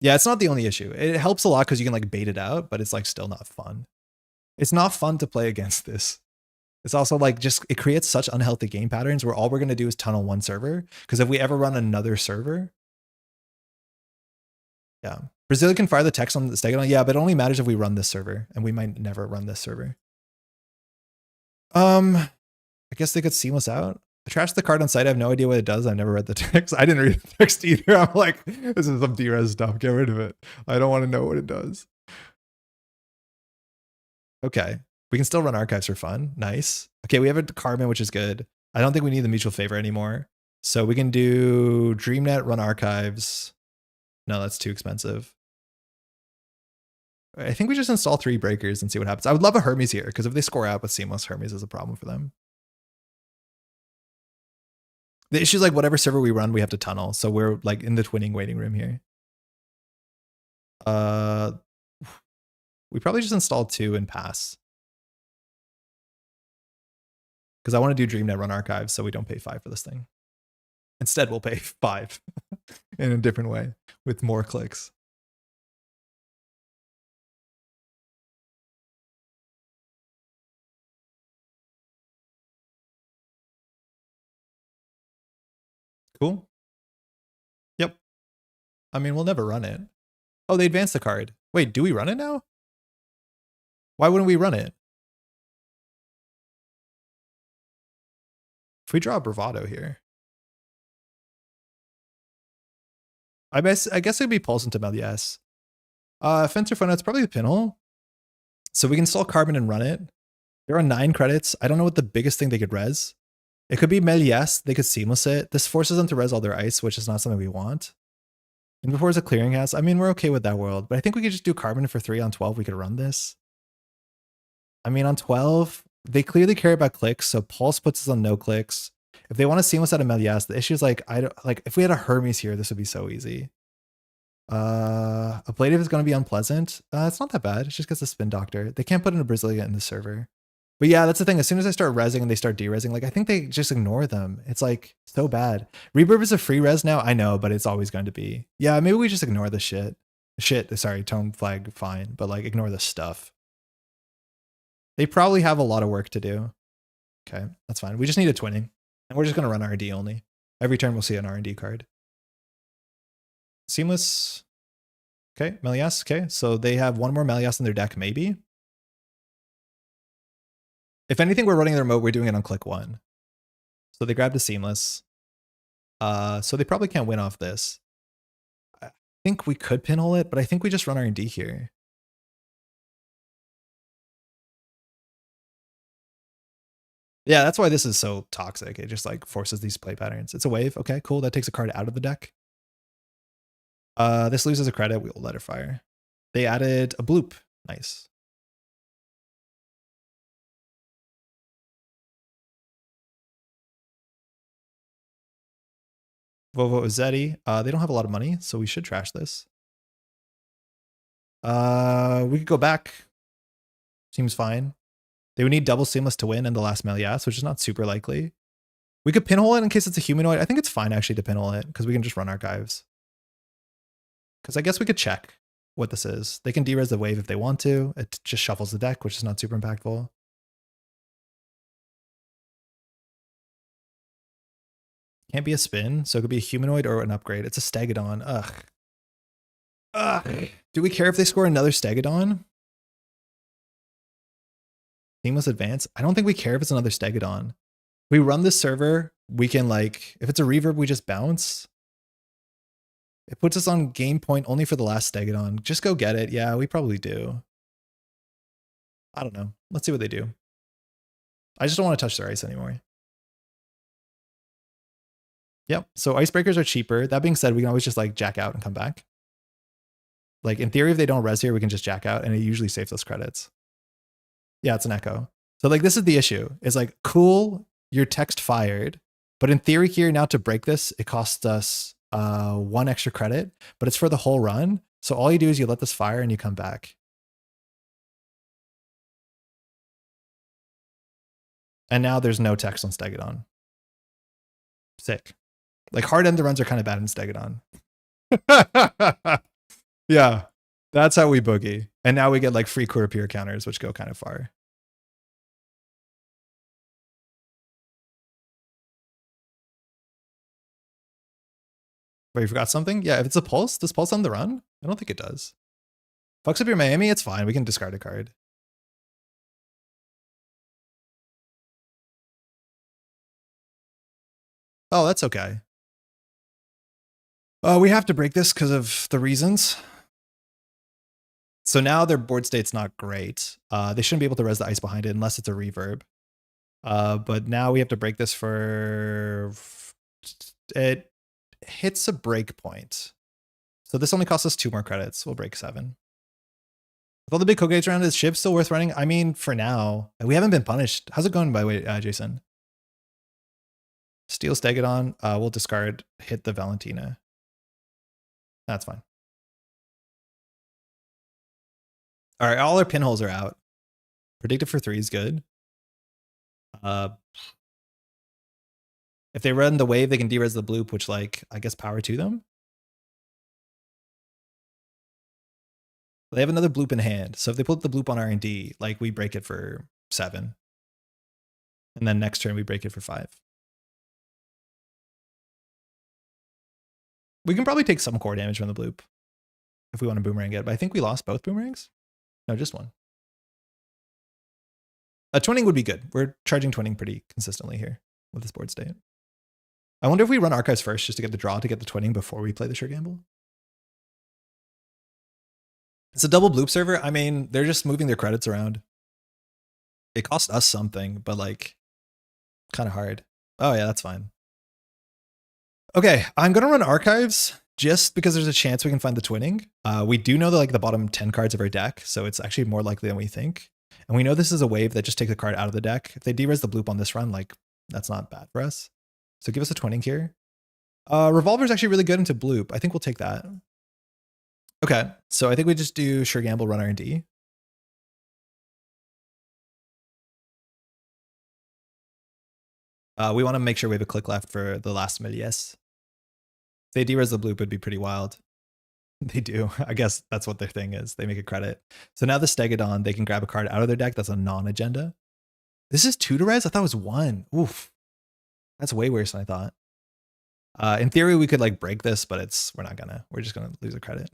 Yeah, it's not the only issue. It helps a lot because you can like bait it out, but it's like still not fun. It's not fun to play against this. It's also like just, it creates such unhealthy game patterns where all we're going to do is tunnel one server. Because if we ever run another server, yeah. Brazil can fire the text on the Steganon. Yeah, but it only matters if we run this server, and we might never run this server. I guess they could seamless out. I trashed the card on site. I have no idea what it does. I've never read the text. I didn't read the text either. I'm like, this is some D-Res stuff. Get rid of it. I don't want to know what it does. Okay. We can still run archives for fun. Nice. Okay, we have a Carmen, which is good. I don't think we need the mutual favor anymore. So we can do DreamNet, run archives. No, that's too expensive. I think we just install 3 breakers and see what happens. I would love a Hermes here, because if they score out with Seamless, Hermes is a problem for them. The issue is like whatever server we run, we have to tunnel. So we're like in the twinning waiting room here. We probably just install 2 and pass. Because I want to do DreamNet run archives so we don't pay 5 for this thing. Instead, we'll pay 5 in a different way with more clicks. Cool. Yep. I mean, we'll never run it. Oh, they advanced the card. Wait, do we run it now? Why wouldn't we run it? If we draw Bravado here. I guess it'd be Pulse into Melies. Fencer Phone, it's probably the pinhole. So we can install Carbon and run it. There are 9 credits. I don't know what the biggest thing they could res. It could be Melies. They could seamless it. This forces them to res all their ice, which is not something we want. And before it's a clearinghouse, I mean, we're okay with that world, but I think we could just do Carbon for 3 on 12. We could run this. I mean, on 12, they clearly care about clicks, so Pulse puts us on no clicks. If they want to seamless out of Melies, the issue is like, if we had a Hermes here, this would be so easy. Ablative is going to be unpleasant. It's not that bad. It's just because the Spin Doctor. They can't put in a Brasilia in the server. But yeah, that's the thing. As soon as I start resing and they start de-resing, like I think they just ignore them. It's like so bad. Reverb is a free res now. I know, but it's always going to be. Yeah, maybe we just ignore the shit. Sorry, tone flag, fine. But like ignore the stuff. They probably have a lot of work to do. Okay, that's fine. We just need a twinning. And we're just going to run R&D only. Every turn we'll see an R&D card. Seamless. Okay, Melies. Okay, so they have 1 more Melies in their deck, maybe. If anything, we're running the remote, we're doing it on click 1. So they grabbed a seamless. So they probably can't win off this. I think we could pinhole it, but I think we just run R&D here. Yeah, that's why this is so toxic. It just like forces these play patterns. It's a wave. Okay, cool. That takes a card out of the deck. This loses a credit. We'll let it fire. They added a bloop. Nice. Vovo Uzzetti. They don't have a lot of money, so we should trash this. We could go back. Seems fine. They would need double seamless to win in the last Melias, which is not super likely. We could pinhole it in case it's a humanoid. I think it's fine actually to pinhole it because we can just run archives. Because I guess we could check what this is. They can de-res the wave if they want to. It just shuffles the deck, which is not super impactful. Can't be a spin, so it could be a humanoid or an upgrade. It's a Stegodon. Ugh. Do we care if they score another Stegodon? Seamless advance? I don't think we care if it's another Stegodon. We run this server, we can like, if it's a reverb, we just bounce. It puts us on game point only for the last Stegodon. Just go get it. Yeah, we probably do. I don't know. Let's see what they do. I just don't want to touch their ice anymore. Yep. So icebreakers are cheaper. That being said, we can always just like jack out and come back. Like in theory, if they don't res here, we can just jack out and it usually saves us credits. Yeah, it's an echo. So like this is the issue. It's like, cool, your text fired. But in theory here, now to break this, it costs us 1 extra credit, but it's for the whole run. So all you do is you let this fire and you come back. And now there's no text on Stegodon. Sick. Like hard end the runs are kind of bad in Stegodon. Yeah, that's how we boogie. And now we get like free Kurapir counters, which go kind of far. Wait, you forgot something? Yeah, if it's a pulse, does pulse on the run? I don't think it does. Fucks up your Miami, it's fine. We can discard a card. Oh, that's okay. We have to break this because of the reasons. So now their board state's not great. They shouldn't be able to res the ice behind it unless it's a reverb. But now we have to break this for... It hits a break point. So this only costs us 2 more credits. We'll break 7. With all the big co-gates around, is Shib still worth running? I mean, for now. We haven't been punished. How's it going, by the way, Jason? Steal Stegodon. We'll discard, hit the Valentina. That's fine. All right, all our pinholes are out. Predicted for 3 is good. If they run the wave, they can de-res the bloop, which like, I guess power to them. They have another bloop in hand. So if they put the bloop on R&D, like we break it for 7. And then next turn we break it for 5. We can probably take some core damage from the bloop if we want to boomerang it, but I think we lost both boomerangs. No, just one. A twinning would be good. We're charging twinning pretty consistently here with this board state. I wonder if we run archives first just to get the draw to get the twinning before we play the sure gamble. It's a double bloop server. I mean, they're just moving their credits around. It cost us something, but like kind of hard. Oh yeah, that's fine. Okay, I'm gonna run archives just because there's a chance we can find the twinning. We do know that like the bottom 10 cards of our deck, so it's actually more likely than we think. And we know this is a wave that just takes a card out of the deck. If they de-res the bloop on this run, like that's not bad for us. So give us a twinning here. Revolver is actually really good into bloop. I think we'll take that. Okay, so I think we just do sure gamble, run R&D. We want to make sure we have a click left for the last Melias. If they de-res the bloop, it'd be pretty wild. They do. I guess that's what their thing is. They make a credit. So now the Stegodon, they can grab a card out of their deck that's a non-agenda. This is 2 to res? I thought it was 1. Oof. That's way worse than I thought. In theory, we could like break this, but we're not gonna. We're just gonna lose a credit.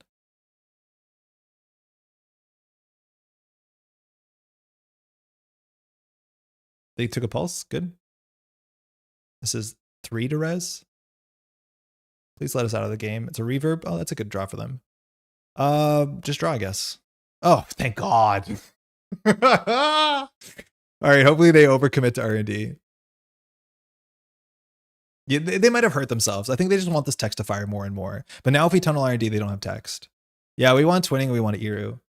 They took a pulse. Good. This is 3 to res. Please let us out of the game. It's a reverb. Oh, that's a good draw for them. Just draw, I guess. Oh, thank God. All right, hopefully they overcommit to R&D. Yeah, they might have hurt themselves. I think they just want this text to fire more and more. But now if we tunnel R&D, they don't have text. Yeah, we want twinning and we want Iru.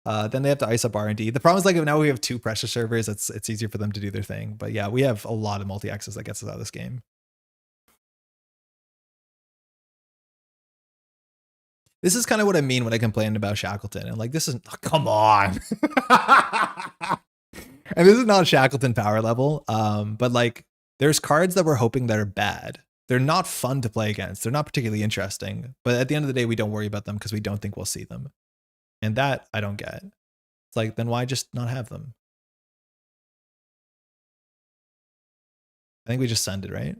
Then they have to ice up R&D. The problem is like now we have 2 pressure servers. It's easier for them to do their thing. But yeah, we have a lot of multi-access that gets us out of this game. This is kind of what I mean when I complain about Shackleton. And like, this is, oh, come on. And this is not Shackleton power level. But like, there's cards that we're hoping that are bad. They're not fun to play against. They're not particularly interesting. But at the end of the day, we don't worry about them because we don't think we'll see them. And that I don't get. It's like, then why just not have them? I think we just send it, right?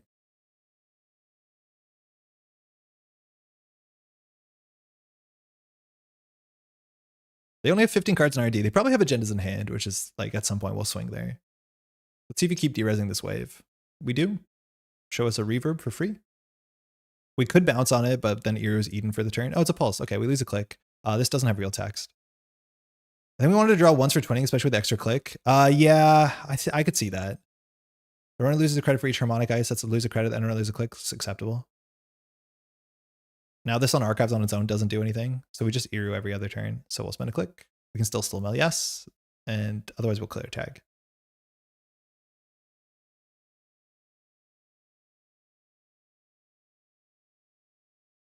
They only have 15 cards in RD. They probably have agendas in hand, which is like at some point we'll swing there. Let's see if you keep derezzing this wave. We do. Show us a reverb for free. We could bounce on it, but then Iru's eaten for the turn. Oh, it's a pulse. Okay, we lose a click. This doesn't have real text. I think we wanted to draw once for twinning, especially with extra click. Yeah, I could see that. The runner loses a credit for each harmonic ice. That's a lose a credit, and runner loses a click. It's acceptable. Now this on archives on its own doesn't do anything. So we just Iru every other turn. So we'll spend a click. We can still mill yes. And otherwise we'll clear tag.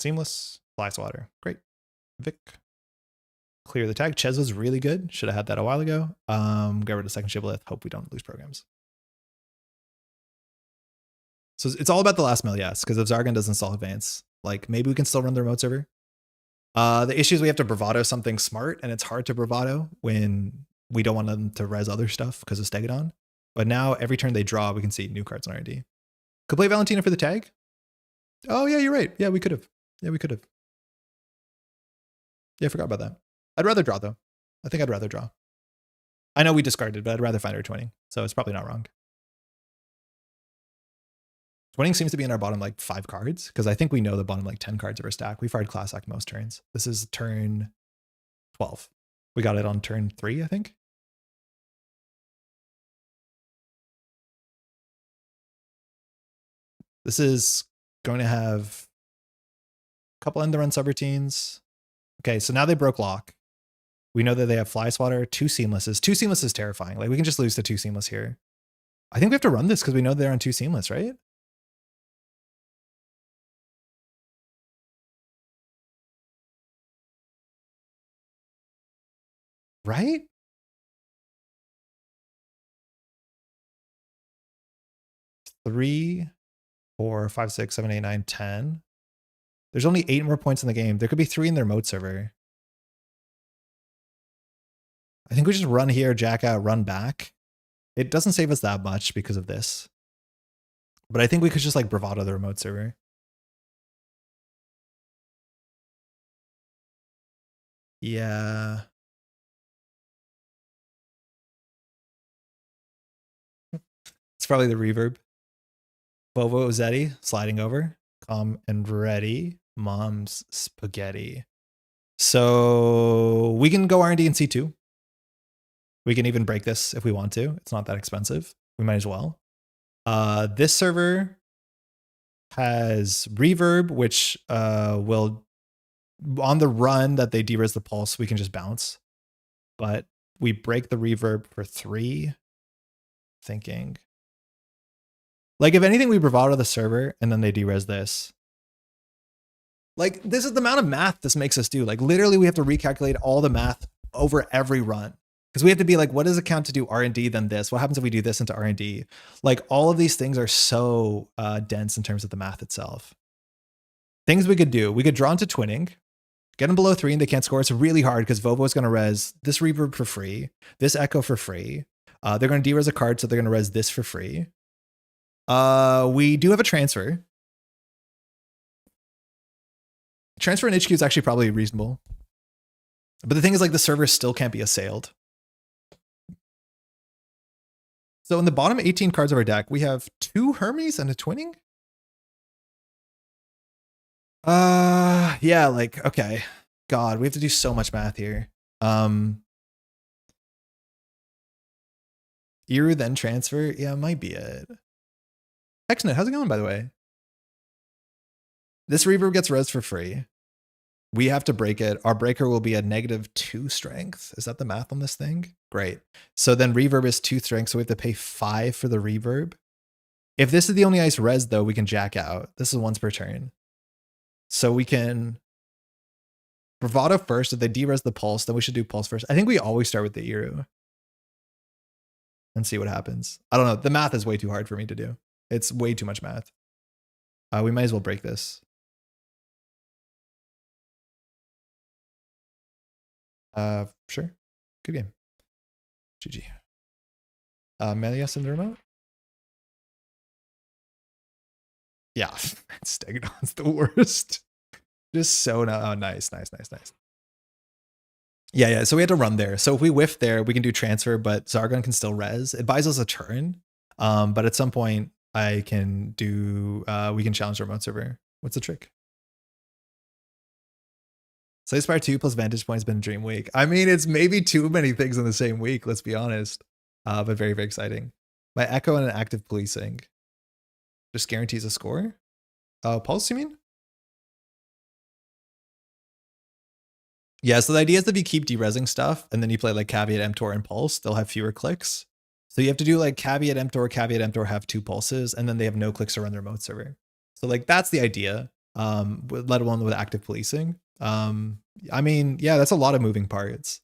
Seamless. Fly swatter. Great. Vic. Clear the tag. Ches was really good. Should have had that a while ago. Get rid of second shibboleth. Hope we don't lose programs. So it's all about the last mill, yes, because if Zargan doesn't install advance, like maybe we can still run the remote server. The issue is we have to bravado something smart, and it's hard to bravado when we don't want them to res other stuff because of Stegadon. But now every turn they draw, we can see new cards on R&D. Could play Valentina for the tag. Oh yeah, you're right. Yeah, we could have. Yeah, we could have. Yeah, I forgot about that. I'd rather draw though. I think I'd rather draw. I know we discarded, but I'd rather find our twinning. So it's probably not wrong. Twinning seems to be in our bottom like 5 cards because I think we know the bottom like 10 cards of our stack. We fired class act most turns. This is turn 12. We got it on turn 3, I think. This is going to have a couple end the run subroutines. Okay, so now they broke lock. We know that they have fly swatter, 2 seamlesses. 2 seamless is terrifying. Like we can just lose to 2 seamless here. I think we have to run this because we know they're on 2 seamless, right? Right? Three, 4, 5, 6, 7, 8, 9, 10. There's only 8 more points in the game. There could be 3 in their remote server. I think we just run here, jack out, run back. It doesn't save us that much because of this. But I think we could just like bravado the remote server. Yeah. It's probably the reverb. Bovo Zetti sliding over. Calm and ready. Mom's spaghetti. So we can go R&D and C2. We can even break this if we want to. It's not that expensive. We might as well. This server has reverb, which will, on the run that they de-res the pulse, we can just bounce. But we break the reverb for 3. Thinking. Like, if anything, we bravado the server and then they de-res this. Like, this is the amount of math this makes us do. Like, literally, we have to recalculate all the math over every run. Because we have to be like, what does it count to do R&D then this? What happens if we do this into R&D? Like, all of these things are so dense in terms of the math itself. Things we could do. We could draw into twinning. Get them below 3 and they can't score. It's really hard because Vovo is going to res this reverb for free. This echo for free. They're going to de-res a card, so they're going to res this for free. We do have a transfer. Transfer in HQ is actually probably reasonable. But the thing is, like, the server still can't be assailed. So in the bottom 18 cards of our deck, we have 2 Hermes and a Twinning. Yeah, like, okay. God, we have to do so much math here. Eru then transfer. Yeah, might be it. Hexnet, how's it going, by the way? This reverb gets res for free. We have to break it. Our breaker will be a -2 strength. Is that the math on this thing? Great. So then reverb is 2 strength, so we have to pay 5 for the reverb. If this is the only ice res, though, we can jack out. This is once per turn. So we can Bravado first. If they de-res the pulse, then we should do pulse first. I think we always start with the Eru and see what happens. I don't know. The math is way too hard for me to do. It's way too much math. We might as well break this. Sure. Good game. GG. Melias in the remote? Yeah, Stegadon's the worst. Just so oh, nice. Yeah. So we had to run there. So if we whiff there, we can do transfer, but Zargon can still res. It buys us a turn. But at some point I can do we can challenge the remote server. What's the trick? So Aspire 2 plus Vantage Point has been a dream week. I mean, it's maybe too many things in the same week, let's be honest. But very, very exciting. My Echo and an active policing just guarantees a score. Pulse, you mean? Yeah, so the idea is that if you keep deresing stuff and then you play like Caveat Emptor and Pulse, they'll have fewer clicks. So you have to do like Caveat Emptor have 2 pulses, and then they have no clicks to run the remote server. So like that's the idea, let alone with active policing. I mean, yeah, that's a lot of moving parts.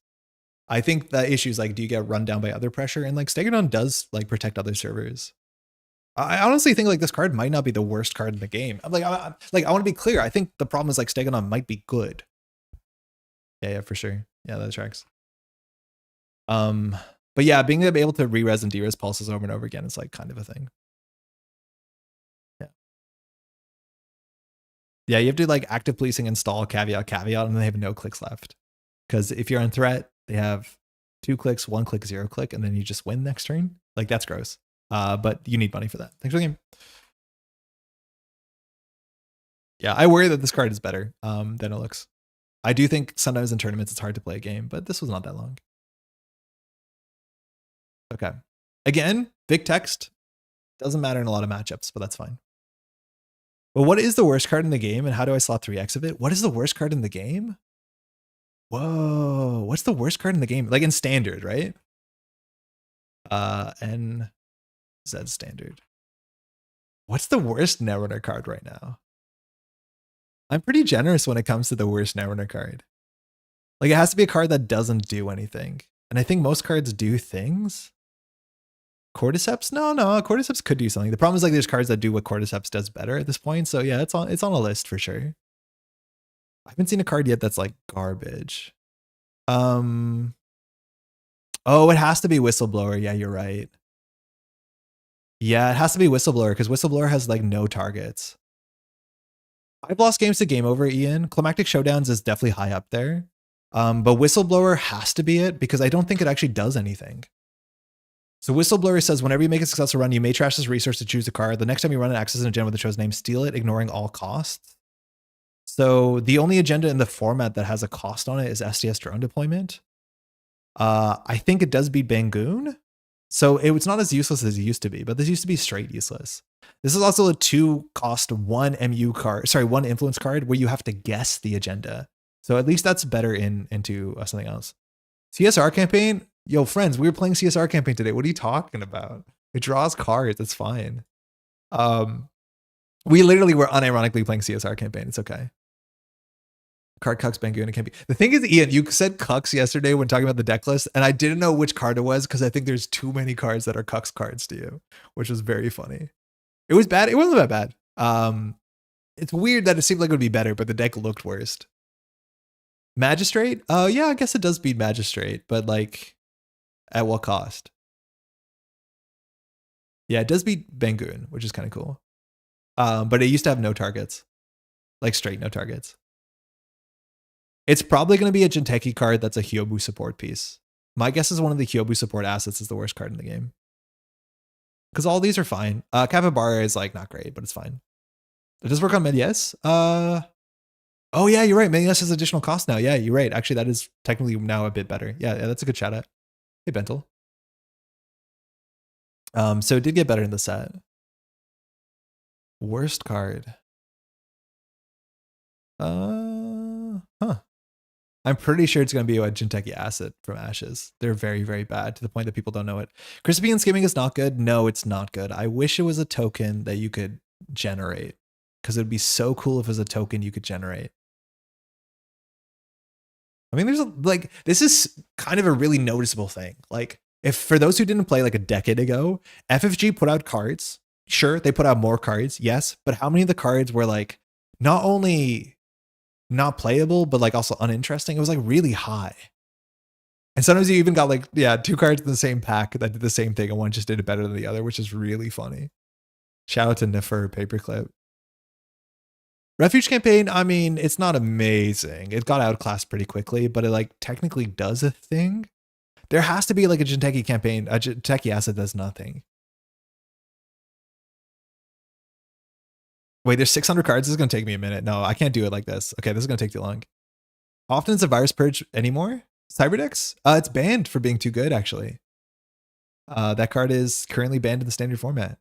I think the issue is like, do you get run down by other pressure? And like Stegadon does like protect other servers. I honestly think like this card might not be the worst card in the game. I want to be clear. I think the problem is like Stegadon might be good. Yeah, for sure. Yeah, that tracks. But yeah, being able to re-res and de-res pulses over and over again is like kind of a thing. Yeah, you have to like active policing, install caveat, and then they have no clicks left. Because if you're on threat, they have 2 clicks, 1 click, 0 click, and then you just win next turn. Like that's gross. But you need money for that. Thanks for the game. Yeah, I worry that this card is better than it looks. I do think sometimes in tournaments it's hard to play a game, but this was not that long. Okay. Again, Vic text doesn't matter in a lot of matchups, but that's fine. But what is the worst card in the game, and how do I slot 3x of it? What is the worst card in the game? Whoa, what's the worst card in the game? Like in standard, right? NZ standard. What's the worst Netrunner card right now? I'm pretty generous when it comes to the worst Netrunner card. Like it has to be a card that doesn't do anything. And I think most cards do things. Cordyceps? No, Cordyceps could do something. The problem is like there's cards that do what Cordyceps does better at this point. So yeah, it's on a list for sure. I haven't seen a card yet that's like garbage. Oh, it has to be Whistleblower. Yeah, you're right. Yeah, it has to be Whistleblower because Whistleblower has like no targets. I've lost games to Game Over, Ian. Climactic Showdowns is definitely high up there. But Whistleblower has to be it because I don't think it actually does anything. So Whistleblower says, whenever you make a successful run, you may trash this resource to choose a card. The next time you run an access an agenda with the show's name, steal it, ignoring all costs. So the only agenda in the format that has a cost on it is STS drone deployment. I think it does beat Bangoon. So it's not as useless as it used to be, but this used to be straight useless. This is also a 2 cost 1 MU card, sorry, 1 influence card where you have to guess the agenda. So at least that's better into something else. CSR campaign? Yo, friends, we were playing CSR campaign today. What are you talking about? It draws cards. It's fine. We literally were unironically playing CSR campaign. It's okay. Card cucks Bangoon. It can't be. The thing is, Ian, you said cucks yesterday when talking about the deck list, and I didn't know which card it was because I think there's too many cards that are cucks cards to you, which was very funny. It was bad. It wasn't that bad. It's weird that it seemed like it would be better, but the deck looked worst. Magistrate? Yeah, I guess it does beat Magistrate, but like, at what cost? Yeah, it does beat Bangoon, which is kind of cool. But it used to have no targets, like straight no targets. It's probably going to be a Jinteki card that's a Hyobu support piece. My guess is one of the Hyobu support assets is the worst card in the game. because all these are fine. Capybara is like not great, but it's fine. It does work on Medias. Oh yeah, you're right. Medias has additional cost now. Yeah, you're right. Actually, that is technically now a bit better. Yeah, that's a good shout out. Hey, Bentel. So it did get better in the set. Worst card. Huh. I'm pretty sure it's going to be a Jinteki Acid from Ashes. They're very, very bad to the point that people don't know it. Crispy and Skimming is not good. No, it's not good. I wish it was a token that you could generate, because it would be so cool if it was a token you could generate. I mean, there's like, this is kind of a really noticeable thing. Like, if for those who didn't play like a decade ago, FFG put out cards. Sure, they put out more cards, yes, but how many of the cards were like not only not playable, but like also uninteresting? It was like really high. And sometimes you even got like, yeah, 2 cards in the same pack that did the same thing, and one just did it better than the other, which is really funny. Shout out to Nefer Paperclip. Refuge campaign, I mean, it's not amazing. It got outclassed pretty quickly, but it like technically does a thing. There has to be like a Jinteki campaign, a Jinteki Acid does nothing. Wait, there's 600 cards. This is going to take me a minute. No, I can't do it like this. Okay, this is going to take too long. How often is a Virus Purge anymore? Cyberdex? It's banned for being too good, actually. That card is currently banned in the standard format.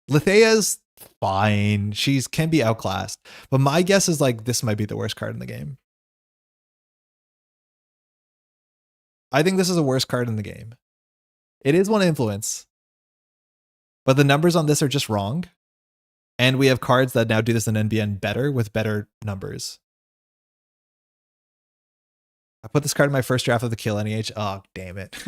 Lithea's fine. She can be outclassed. But my guess is like this might be the worst card in the game. I think this is the worst card in the game. It is one influence, but the numbers on this are just wrong. And we have cards that now do this in NBN better with better numbers. I put this card in my first draft of the Kill NEH. Oh, damn it.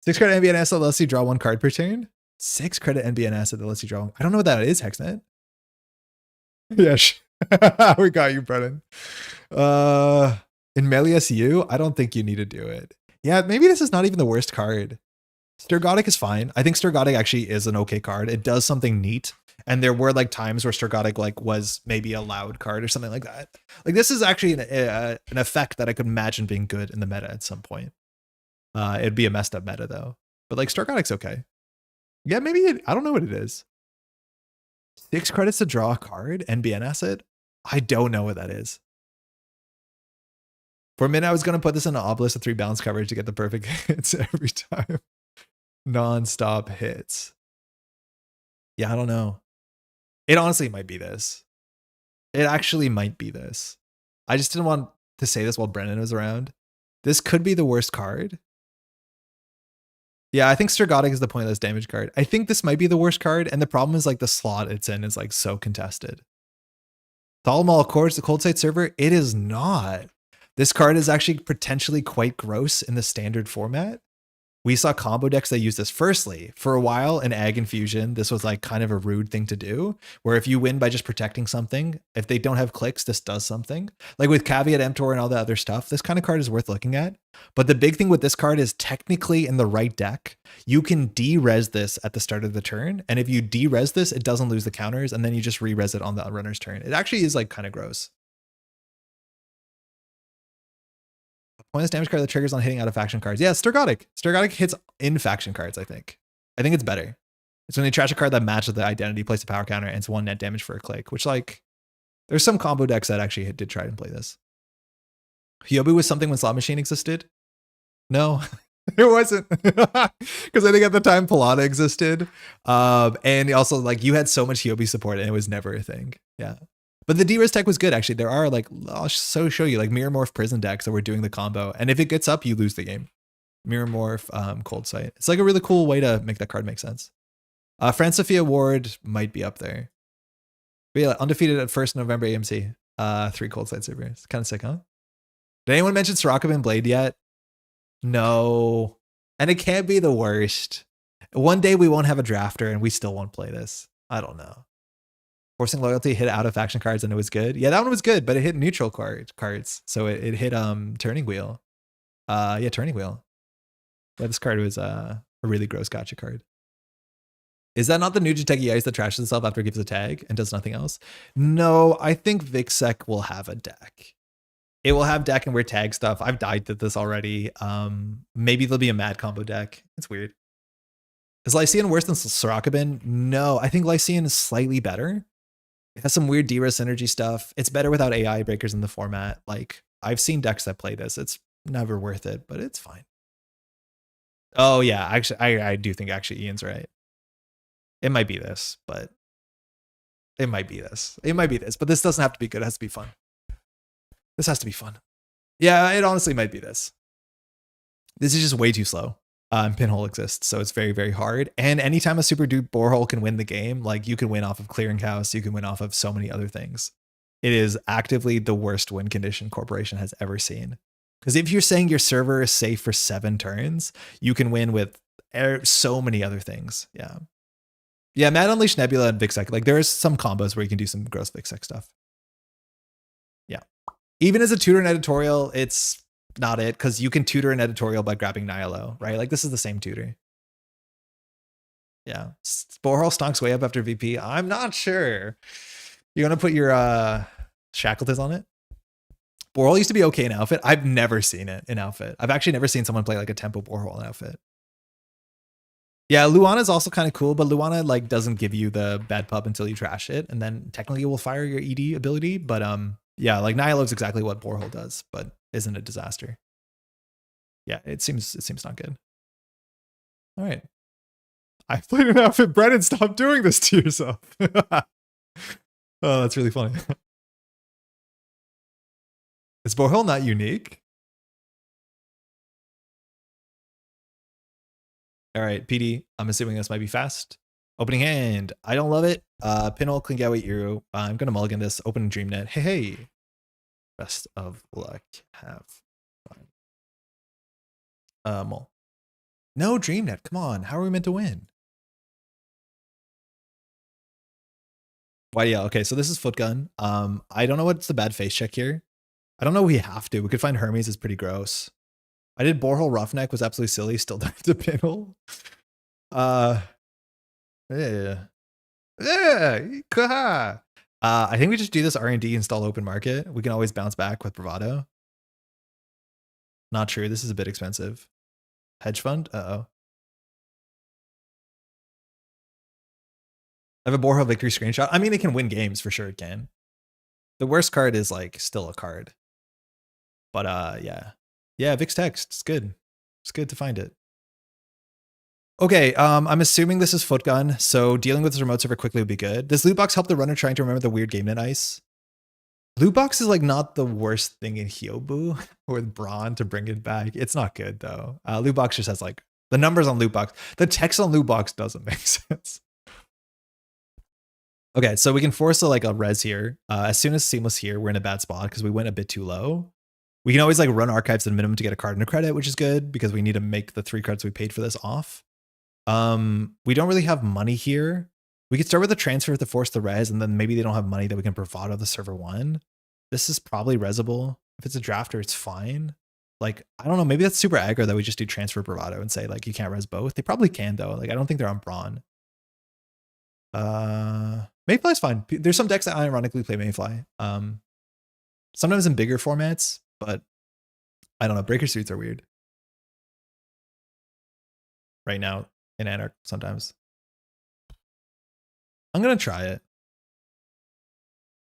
6 credit NBN asset that lets you draw 1 card per turn. 6 credit NBN asset that lets you draw 1. I don't know what that is, Hexnet. Yes. We got you, Brennan. In Melee SU, I don't think you need to do it. Yeah, maybe this is not even the worst card. Sturgotic is fine. I think Sturgotic actually is an okay card. It does something neat. And there were like times where Sturgotic like was maybe a loud card or something like that. Like this is actually an effect that I could imagine being good in the meta at some point. It'd be a messed up meta though. But like Sturgotic's okay. Yeah, maybe I don't know what it is. 6 credits to draw a card, NBN asset? I don't know what that is. For a minute, I was going to put this in an obelisk with 3 balance coverage to get the perfect hits every time. Non-stop hits. Yeah, I don't know. It honestly might be this. It actually might be this. I just didn't want to say this while Brennan was around. This could be the worst card. Yeah, I think Sturgotic is the pointless damage card. I think this might be the worst card, and the problem is like the slot it's in is like so contested. Thalamal Accords, the Cold Site server, it is not. This card is actually potentially quite gross in the standard format. We saw combo decks that use this. Firstly, for a while in Ag Infusion, this was like kind of a rude thing to do, where if you win by just protecting something, if they don't have clicks, this does something. Like with Caveat Emptor and all that other stuff, this kind of card is worth looking at. But the big thing with this card is technically in the right deck, you can de-res this at the start of the turn. And if you de-res this, it doesn't lose the counters, and then you just re-res it on the runner's turn. It actually is like kind of gross. Pointless damage card that triggers on hitting out of faction cards. Yeah, Sturgotic. Sturgotic hits in faction cards, I think. I think it's better. It's when you trash a card that matches the identity, place a power counter, and it's 1 net damage for a click, which like, there's some combo decks that actually did try and play this. Hyobu was something when Slot Machine existed? No, it wasn't. Because I think at the time Pilata existed. And also like you had so much Hyobu support and it was never a thing. Yeah. But the D-Res tech was good, actually. There are like, I'll show you like Mirror Morph Prison decks that were doing the combo. And if it gets up, you lose the game. Mirror Morph, Cold Sight. It's like a really cool way to make that card make sense. Fran Sophia Ward might be up there. But yeah, undefeated at 1st November AMC. 3 Cold Sight servers. Kind of sick, huh? Did anyone mention Sorakaban Blade yet? No. And it can't be the worst. One day we won't have a drafter and we still won't play this. I don't know. Forcing Loyalty hit out of faction cards and it was good. Yeah, that one was good, but it hit neutral cards. So it hit Turning Wheel. Yeah, Turning Wheel. Yeah, this card was a really gross gotcha card. Is that not the new Jinteki Ice that trashes itself after it gives a tag and does nothing else? No, I think Vixsec will have a deck. It will have deck and wear tag stuff. I've died to this already. Maybe there'll be a mad combo deck. It's weird. Is Lycian worse than Sorokabin? No, I think Lycian is slightly better. It has some weird D-Res synergy stuff. It's better without AI breakers in the format. Like, I've seen decks that play this. It's never worth it, but it's fine. Oh yeah, actually, I do think actually Ian's right. It might be this, but it might be this. It might be this, but this doesn't have to be good. It has to be fun. This has to be fun. Yeah, it honestly might be this. This is just way too slow. Pinhole exists, so it's very, very hard. And anytime a super dupe borehole can win the game, like you can win off of clearinghouse, you can win off of so many other things. It is actively the worst win condition Corporation has ever seen. Because if you're saying your server is safe for 7 turns, you can win with so many other things. Yeah. Yeah, Mad Unleash Nebula and Vixec. Like there's some combos where you can do some gross Vixec stuff. Yeah. Even as a tutor and editorial, it's not it, because you can tutor an editorial by grabbing Nihilo, right? Like this is the same tutor. Yeah. Borehole stonks way up after VP. I'm not sure. You want to put your Shackleton on it? Borehole used to be okay in Outfit. I've never seen it in Outfit. I've actually never seen someone play like a tempo Borehole in Outfit. Yeah, Luana is also kind of cool, but Luana like doesn't give you the bad pub until you trash it, and then technically it will fire your ED ability. But yeah, like Nihilo is exactly what Borehole does, but isn't a disaster. Yeah, it seems not good. All right. I played an Outfit. Brennan, stop doing this to yourself. Oh, that's really funny. Is Borehole not unique? All right, PD, I'm assuming this might be fast. Opening hand. I don't love it. Pinhole, Klingawa, Iru. I'm going to mulligan this. Open DreamNet. Hey, hey. Best of luck. Have fun. Mull. No, DreamNet. Come on. How are we meant to win? Why, yeah. Okay, so this is Footgun. I don't know what's the bad face check here. I don't know we have to. We could find Hermes is pretty gross. I did Borehole Roughneck, was absolutely silly. Still died to Pinhole. Yeah. I think we just do this R&D, install open market. We can always bounce back with Bravado. Not true. This is a bit expensive. Hedge fund? Uh-oh. I have a Borehole victory screenshot. I mean, it can win games for sure. It can. The worst card is like still a card. But yeah. Yeah, Vix text. It's good. It's good to find it. Okay, I'm assuming this is Footgun, so dealing with this remote server quickly would be good. Does loot box help the runner trying to remember the weird game net ice? Loot box is like not the worst thing in Hyobu with Brawn to bring it back. It's not good though. Loot box just has like the numbers on loot box. The text on loot box doesn't make sense. Okay, so we can force a res here. As soon as Seamless here, we're in a bad spot because we went a bit too low. We can always like run archives at a minimum to get a card and a credit, which is good because we need to make the 3 cards we paid for this off. We don't really have money here. We could start with a transfer to force the res, and then maybe they don't have money that we can bravado the server 1. This is probably resable. If it's a drafter, it's fine. Like, I don't know, maybe that's super aggro that we just do transfer bravado and say like you can't res both. They probably can though. Like I don't think they're on Brawn. Mayfly's fine. There's some decks that ironically play Mayfly. Sometimes in bigger formats, but I don't know. Breaker suits are weird. Right now in Anarch sometimes. I'm gonna try it.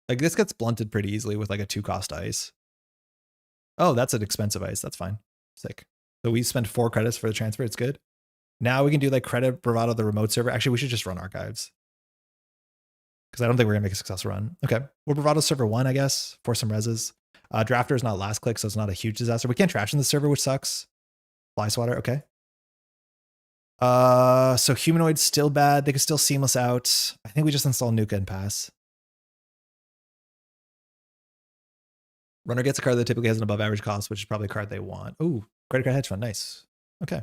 Like this gets blunted pretty easily with like a 2-cost ice. Oh, that's an expensive ice. That's fine. Sick. So we spent 4 credits for the transfer. It's good. Now we can do like credit bravado the remote server. Actually, we should just run archives. Because I don't think we're gonna make a successful run. Okay. We'll bravado server 1, I guess, for some reses. Drafter is not last click, so it's not a huge disaster. We can't trash in the server, which sucks. Fly swatter, okay. So humanoid's still bad. They can still seamless out. I think we just install nuke and pass. Runner gets a card that typically has an above average cost, which is probably a card they want. Ooh, credit card hedge fund, nice. Okay.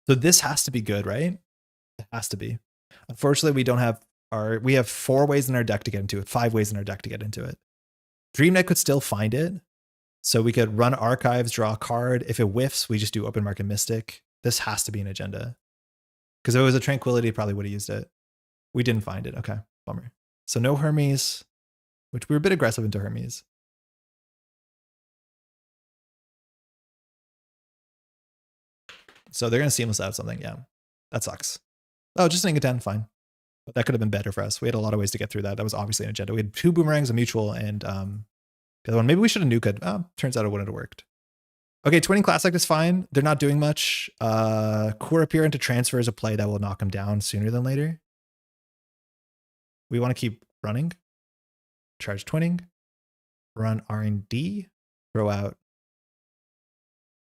So this has to be good, right? It has to be. Unfortunately, we don't have we have 4 ways in our deck to get into it, 5 ways in our deck to get into it. DreamNet could still find it. So we could run archives, draw a card. If it whiffs, we just do open market mystic. This has to be an agenda. Because if it was a tranquility, probably would have used it. We didn't find it. Okay, bummer. So no Hermes, which we were a bit aggressive into Hermes. So they're going to seamless out something, yeah. That sucks. Oh, just an Ingoten, fine. But that could have been better for us. We had a lot of ways to get through that. That was obviously an agenda. We had 2 boomerangs, a mutual, and the other one. Maybe we should have nuked it. Oh, turns out it wouldn't have worked. Okay, twinning classic is fine. They're not doing much. Core appear into transfer is a play that will knock them down sooner than later. We want to keep running. Charge twinning. Run R&D. Throw out.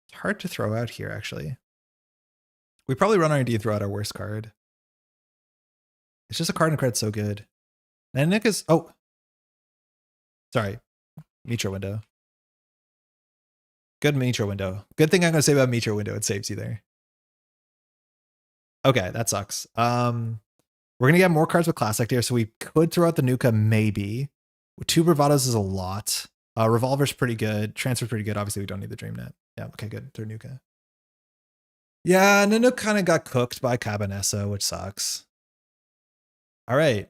It's hard to throw out here, actually. We probably run R&D and throw out our worst card. It's just a card and credit's so good. And Nick is, oh, sorry. Metro window. Good Metro window. Good thing I'm going to say about Metro window. It saves you there. Okay, that sucks. We're going to get more cards with classic here, so we could throw out the Nuka maybe. 2 Bravados is a lot. Revolver's pretty good. Transfer's pretty good. Obviously, we don't need the Dream Net. Yeah, okay, good. Throw Nuka. Yeah, Nanook kind of got cooked by Cabanessa, which sucks. All right.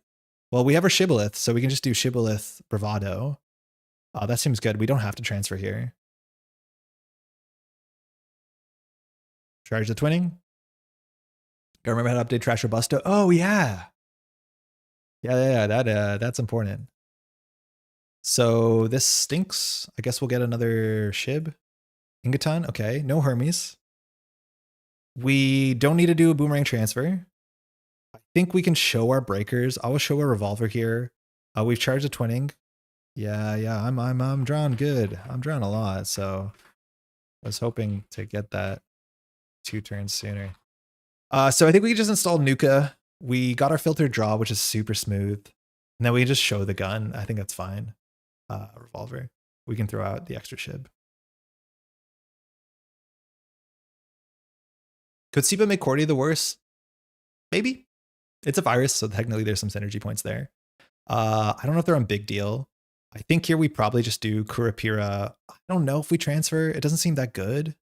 Well, we have our Shibboleth, so we can just do Shibboleth Bravado. That seems good. We don't have to transfer here. Charge the twinning. Gotta remember how to update Trash Robusto. Oh, yeah. Yeah, that's important. So this stinks. I guess we'll get another Shib. Ingoton, okay. No Hermes. We don't need to do a boomerang transfer. I think we can show our breakers. I will show a revolver here. We've charged a twinning. Yeah, I'm drawn good. I'm drawn a lot, so I was hoping to get that 2 turns sooner. So I think we can just install Nuka. We got our filtered draw, which is super smooth. And then we can just show the gun. I think that's fine. Revolver. We can throw out the extra Shib. Could Siba make Cordy the worst? Maybe. It's a virus, so technically there's some synergy points there. I don't know if they're on big deal. I think here we probably just do Kurapira. I don't know if we transfer. It doesn't seem that good.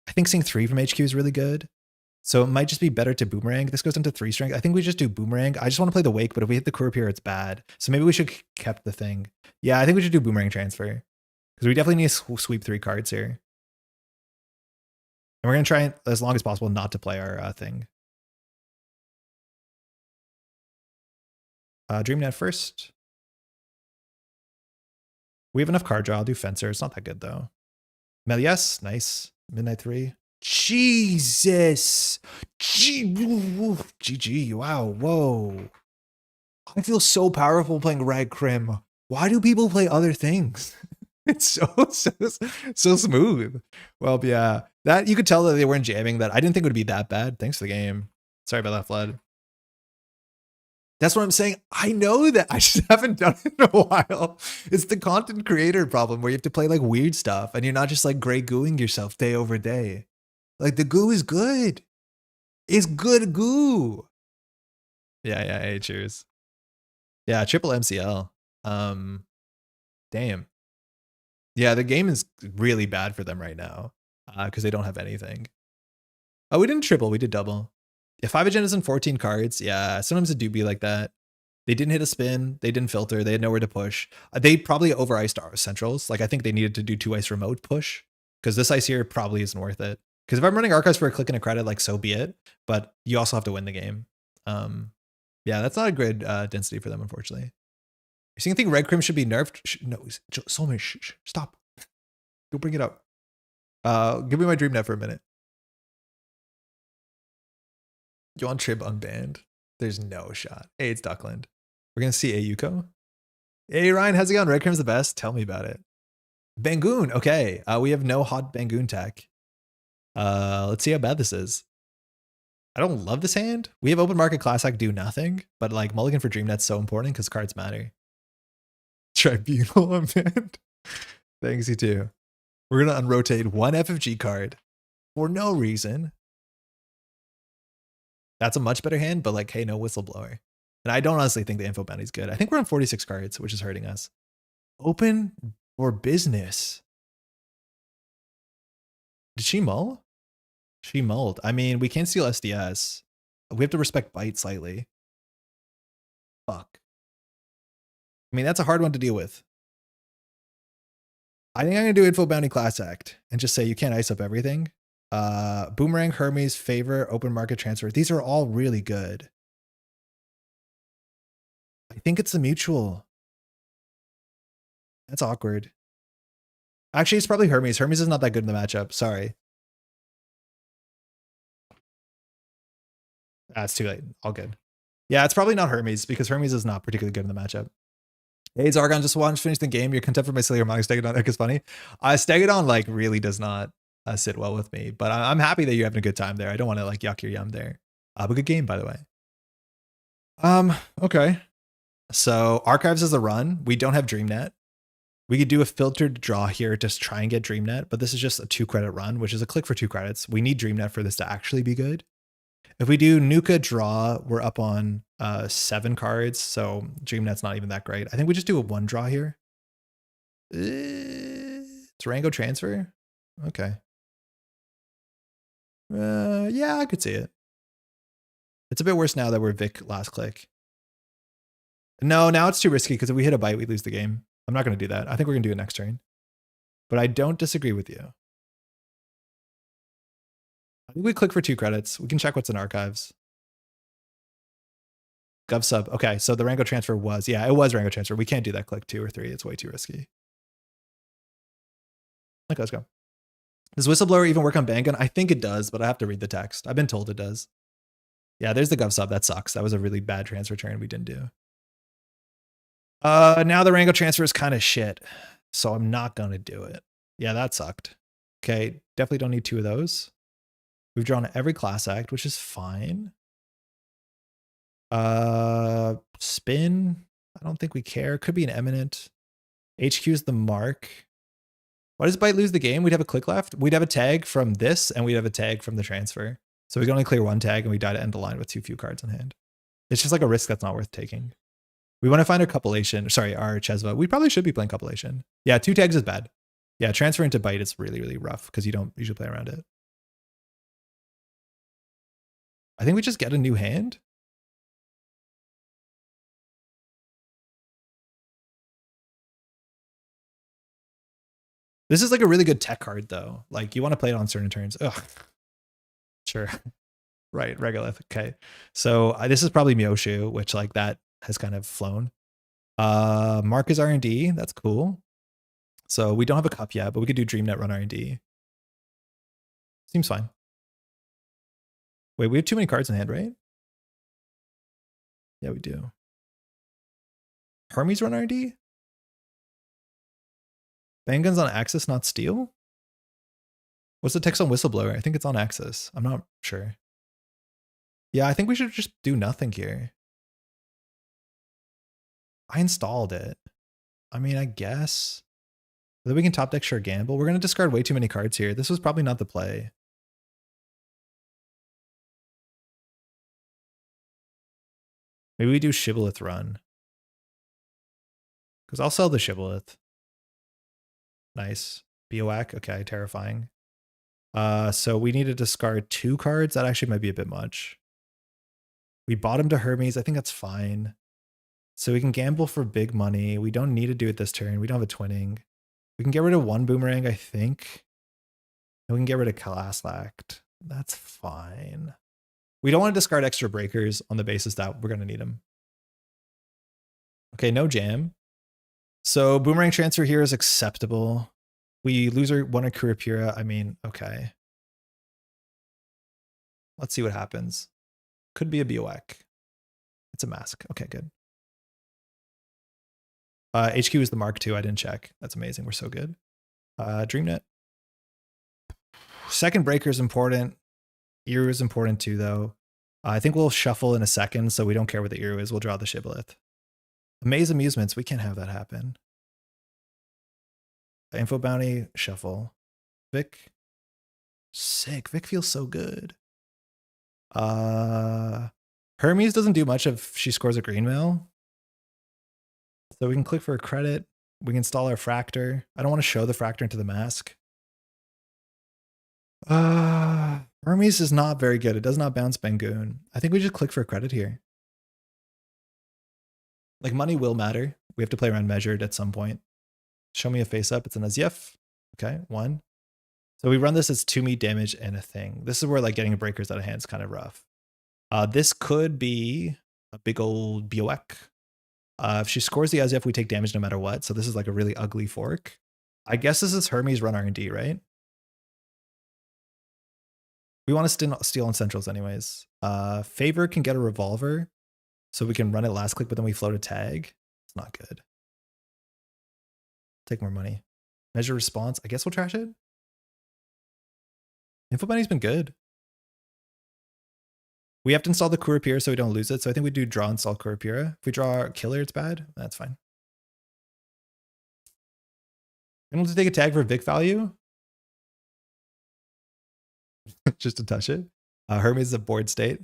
I think seeing 3 from HQ is really good. So it might just be better to boomerang. This goes into 3 strength. I think we just do boomerang. I just want to play the wake, but if we hit the Kurapira, it's bad. So maybe we should kept the thing. Yeah, I think we should do boomerang transfer. Because we definitely need to sweep 3 cards here. And we're going to try, as long as possible, not to play our thing. DreamNet first. We have enough card draw. I'll do Fencer. It's not that good, though. Melies, nice. Midnight 3. Jesus. GG. Wow. Whoa. I feel so powerful playing Reg Crim. Why do people play other things? It's so smooth. Well, yeah. That you could tell that they weren't jamming that. I didn't think it would be that bad. Thanks for the game. Sorry about that, Flood. That's what I'm saying. I know that. I just haven't done it in a while. It's the content creator problem where you have to play like weird stuff and you're not just like gray gooing yourself day over day. Like the goo is good. It's good goo. Yeah. Hey, cheers. Yeah, triple MCL. Damn. Yeah, the game is really bad for them right now because they don't have anything. Oh, we didn't triple. We did double. Yeah, 5 agendas and 14 cards. Yeah, sometimes it do be like that. They didn't hit a spin. They didn't filter. They had nowhere to push. They probably over-iced our centrals. Like, I think they needed to do 2-ice remote push because this ice here probably isn't worth it. Because if I'm running archives for a click and a credit, like, so be it. But you also have to win the game. Yeah, that's not a good density for them, unfortunately. You think Red Crim should be nerfed? No, Soulmate, stop. Don't bring it up. Give me my dream net for a minute. You want Trib unbanned? There's no shot. Hey, it's Duckland. We're going to see Ayuko. Hey, Ryan, how's it going? Red Crim's the best. Tell me about it. Bangoon. Okay. We have no hot Bangoon tech. Let's see how bad this is. I don't love this hand. We have open market classic do nothing, but like mulligan for dream net's so important because cards matter. Tribunal unbanned. Thanks, you too. We're going to unrotate one FFG card for no reason. That's a much better hand, but like, hey, no whistleblower. And I don't honestly think the info bounty is good. I think we're on 46 cards, which is hurting us. Open for business. Did she mull? She mulled. I mean, we can't steal SDS. We have to respect bite slightly. Fuck. I mean, that's a hard one to deal with. I think I'm going to do Info Bounty Class Act and just say you can't ice up everything. Boomerang, Hermes, Favor, Open Market Transfer. These are all really good. I think it's the mutual. That's awkward. Actually, it's probably Hermes. Hermes is not that good in the matchup. Sorry. That's too late. All good. Yeah, it's probably not Hermes because Hermes is not particularly good in the matchup. Hey, Zargon, just wanted to finish the game. Your contempt for my silly harmonic Stegadon deck is funny. Stegadon like really does not sit well with me, but I'm happy that you're having a good time there. I don't want to like yuck your yum there. But good game, by the way. Okay. So Archives is a run. We don't have DreamNet. We could do a filtered draw here to try and get DreamNet, but this is just a 2-credit run, which is a click for 2 credits. We need DreamNet for this to actually be good. If we do Nuka draw, we're up on 7 cards, so DreamNet's not even that great. I think we just do a 1 draw here. Durango transfer? Okay. Yeah, I could see it. It's a bit worse now that we're Vic last click. No, now it's too risky because if we hit a bite, we lose the game. I'm not going to do that. I think we're going to do it next turn. But I don't disagree with you. I think we click for 2 credits. We can check what's in Archives. Gov sub. Okay, so the Rango transfer was, yeah, it was Rango transfer. We can't do that click 2 or 3. It's way too risky. Okay, let's go. Does Whistleblower even work on Banggun? I think it does, but I have to read the text. I've been told it does. Yeah, there's the Gov sub. That sucks. That was a really bad transfer turn we didn't do. Now the Rango transfer is kind of shit, so I'm not going to do it. Yeah, that sucked. Okay, definitely don't need 2 of those. We've drawn every class act, which is fine. Spin. I don't think we care. Could be an eminent. HQ is the mark. Why does Bite lose the game? We'd have a click left. We'd have a tag from this, and we'd have a tag from the transfer. So we can only clear 1 tag, and we die to end the line with too few cards in hand. It's just like a risk that's not worth taking. We want to find our Copulation. Sorry, our Chesva. We probably should be playing Copulation. Yeah, 2 tags is bad. Yeah, transfer into Bite is really, really rough because you don't usually play around it. I think we just get a new hand. This is like a really good tech card though. Like you want to play it on certain turns. Ugh. Sure. Right, Regolith. Okay. So this is probably Myoshu, which like that has kind of flown. Mark is R&D. That's cool. So we don't have a cup yet, but we could do DreamNet run R&D. Seems fine. Wait, we have too many cards in hand, right? Yeah, we do. Hermes run R&D? Banggun's on Axis, not Steel? What's the text on Whistleblower? I think it's on Axis. I'm not sure. Yeah, I think we should just do nothing here. I installed it. I mean, I guess. Then we can top deck Sure Gamble. We're going to discard way too many cards here. This was probably not the play. Maybe we do Shibboleth run. Because I'll sell the Shibboleth. Nice. Bioac. Okay, terrifying. So we need to discard 2 cards. That actually might be a bit much. We bought him to Hermes. I think that's fine. So we can gamble for big money. We don't need to do it this turn. We don't have a twinning. We can get rid of 1 Boomerang, I think. And we can get rid of Kalaslact. That's fine. We don't want to discard extra breakers on the basis that we're going to need them. Okay, no jam. So Boomerang transfer here is acceptable. We lose our 1 Kurapura. I mean, okay. Let's see what happens. Could be a Bioac. It's a mask. Okay, good. HQ is the Mark II. I didn't check. That's amazing. We're so good. DreamNet. Second breaker is important. Iru is important too, though. I think we'll shuffle in a second, so we don't care what the Iru is. We'll draw the Shibboleth. Amaze Amusements. We can't have that happen. Info Bounty. Shuffle. Vic. Sick. Vic feels so good. Hermes doesn't do much if she scores a green mail. So we can click for a credit. We can install our Fractor. I don't want to show the Fractor into the mask. Hermes is not very good. It does not bounce Bangoon. I think we just click for a credit here. Like money will matter. We have to play around measured at some point. Show me a face up. It's an Azyef. Okay, 1. So we run this as 2 meat damage and a thing. This is where like getting breakers out of hand is kind of rough. This could be a big old BOEC. If she scores the SDF, we take damage no matter what. So this is like a really ugly fork. I guess this is Hermes run R&D, right? We want to steal on centrals anyways. Favor can get a revolver. So we can run it last click, but then we float a tag. It's not good. Take more money. Measure response. I guess we'll trash it. Info money's been good. We have to install the Kurapira so we don't lose it. So I think we do draw install Kurapira. If we draw killer, it's bad. That's fine. And we'll take a tag for Vic value. Just to touch it. Hermes is a board state.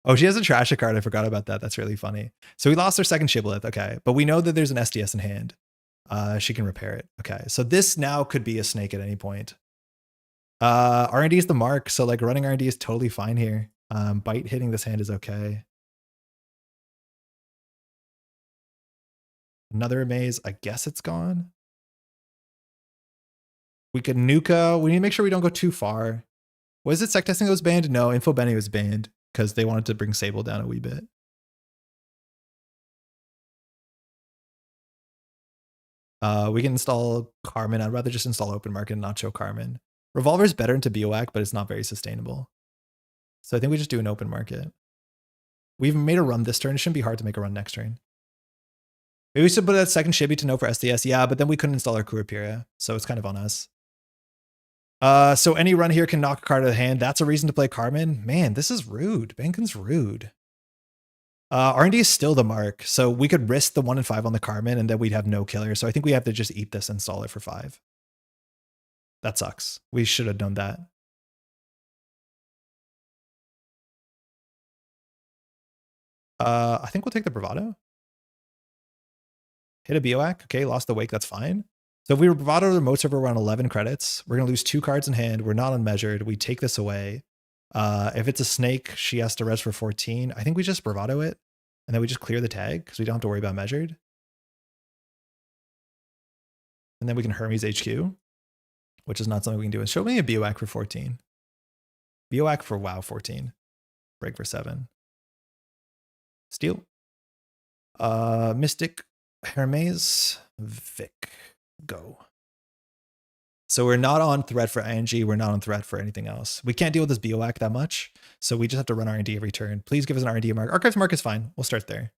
Oh, she has a trash card. I forgot about that. That's really funny. So we lost our second Shibboleth. Okay. But we know that there's an SDS in hand. She can repair it. Okay. So this now could be a snake at any point. R&D is the mark. So like running R&D is totally fine here. Bite hitting this hand is okay. Another maze. I guess it's gone. We could Nuka. We need to make sure we don't go too far. Was it sec testing that was banned? No, Info Benny was banned because they wanted to bring Sable down a wee bit. We can install Carmen. I'd rather just install Open Market and not show Carmen. Revolver is better into BOAC, but it's not very sustainable. So I think we just do an Open Market. We've made a run this turn. It shouldn't be hard to make a run next turn. Maybe we should put that second Shibby to no for SDS. Yeah, but then we couldn't install our Kurapira, so it's kind of on us. So any run here can knock a card out of the hand. That's a reason to play Carmen. Man, this is rude. Bankin's rude. R&D is still the mark. So we could risk the 1 and 5 on the Carmen and then we'd have no killer. So I think we have to just eat this and install it for 5. That sucks. We should have done that. I think we'll take the Bravado. Hit a BOAC. Okay, lost the Wake. That's fine. So if we were Bravado to the remote server, we're on 11 credits. We're going to lose 2 cards in hand. We're not unmeasured. We take this away. If it's a snake, she has to res for 14. I think we just Bravado it. And then we just clear the tag because we don't have to worry about measured. And then we can Hermes HQ, which is not something we can do. And show me a BOAC for 14. BOAC for wow 14. Break for 7. Steal. Mystic Hermes Vic. Go. So we're not on threat for ING. We're not on threat for anything else. We can't deal with this BOAC that much. So we just have to run R&D every turn. Please give us an R&D mark. Archives mark is fine. We'll start there.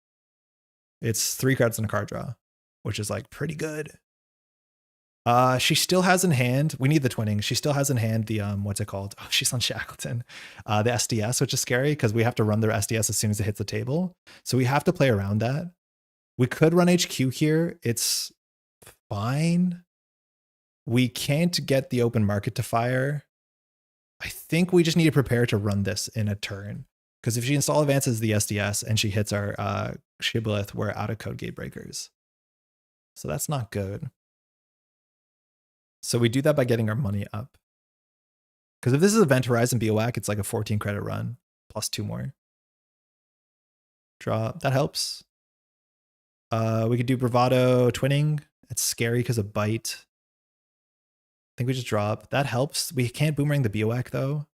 It's 3 cards in a card draw, which is like pretty good. She still has in hand. We need the twinning. She still has in hand the, what's it called? Oh, she's on Shackleton. The SDS, which is scary because we have to run their SDS as soon as it hits the table. So we have to play around that. We could run HQ here. It's fine. We can't get the open market to fire. I think we just need to prepare to run this in a turn. Because if she install advances the SDS and she hits our Shibboleth, we're out of code gate breakers. So that's not good. So we do that by getting our money up. Because if this is Event Horizon BOAC, it's like a 14 credit run plus 2 more. Draw. That helps. We could do Bravado Twinning. It's scary because of Bite. I think we just drop. That helps. We can't Boomerang the BOAC though.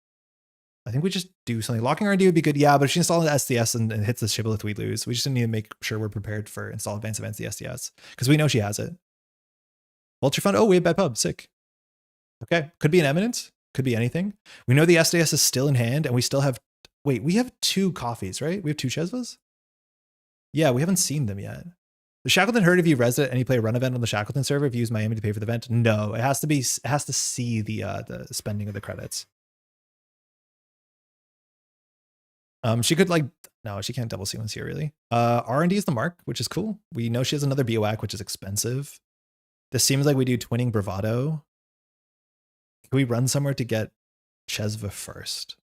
I think we just do something. Locking R&D would be good. Yeah, but if she installs the SDS and hits the Shibboleth, we lose. We just need to make sure we're prepared for install advanced events the SDS. Because we know she has it. Vulture Fund. Oh, we have Bad Pub. Sick. Okay. Could be an Eminence. Could be anything. We know the SDS is still in hand and we still have... Wait, we have 2 coffees, right? We have 2 Chesvas? Yeah, we haven't seen them yet. The Shackleton hurt if you res it and you play a run event on the Shackleton server if you use Miami to pay for the event. No, it has to see the spending of the credits. She could like, no, she can't double sequence here really. R&D is the mark, which is cool. We know she has another BOAC, which is expensive. This seems like we do twinning Bravado. Can we run somewhere to get Chesva first?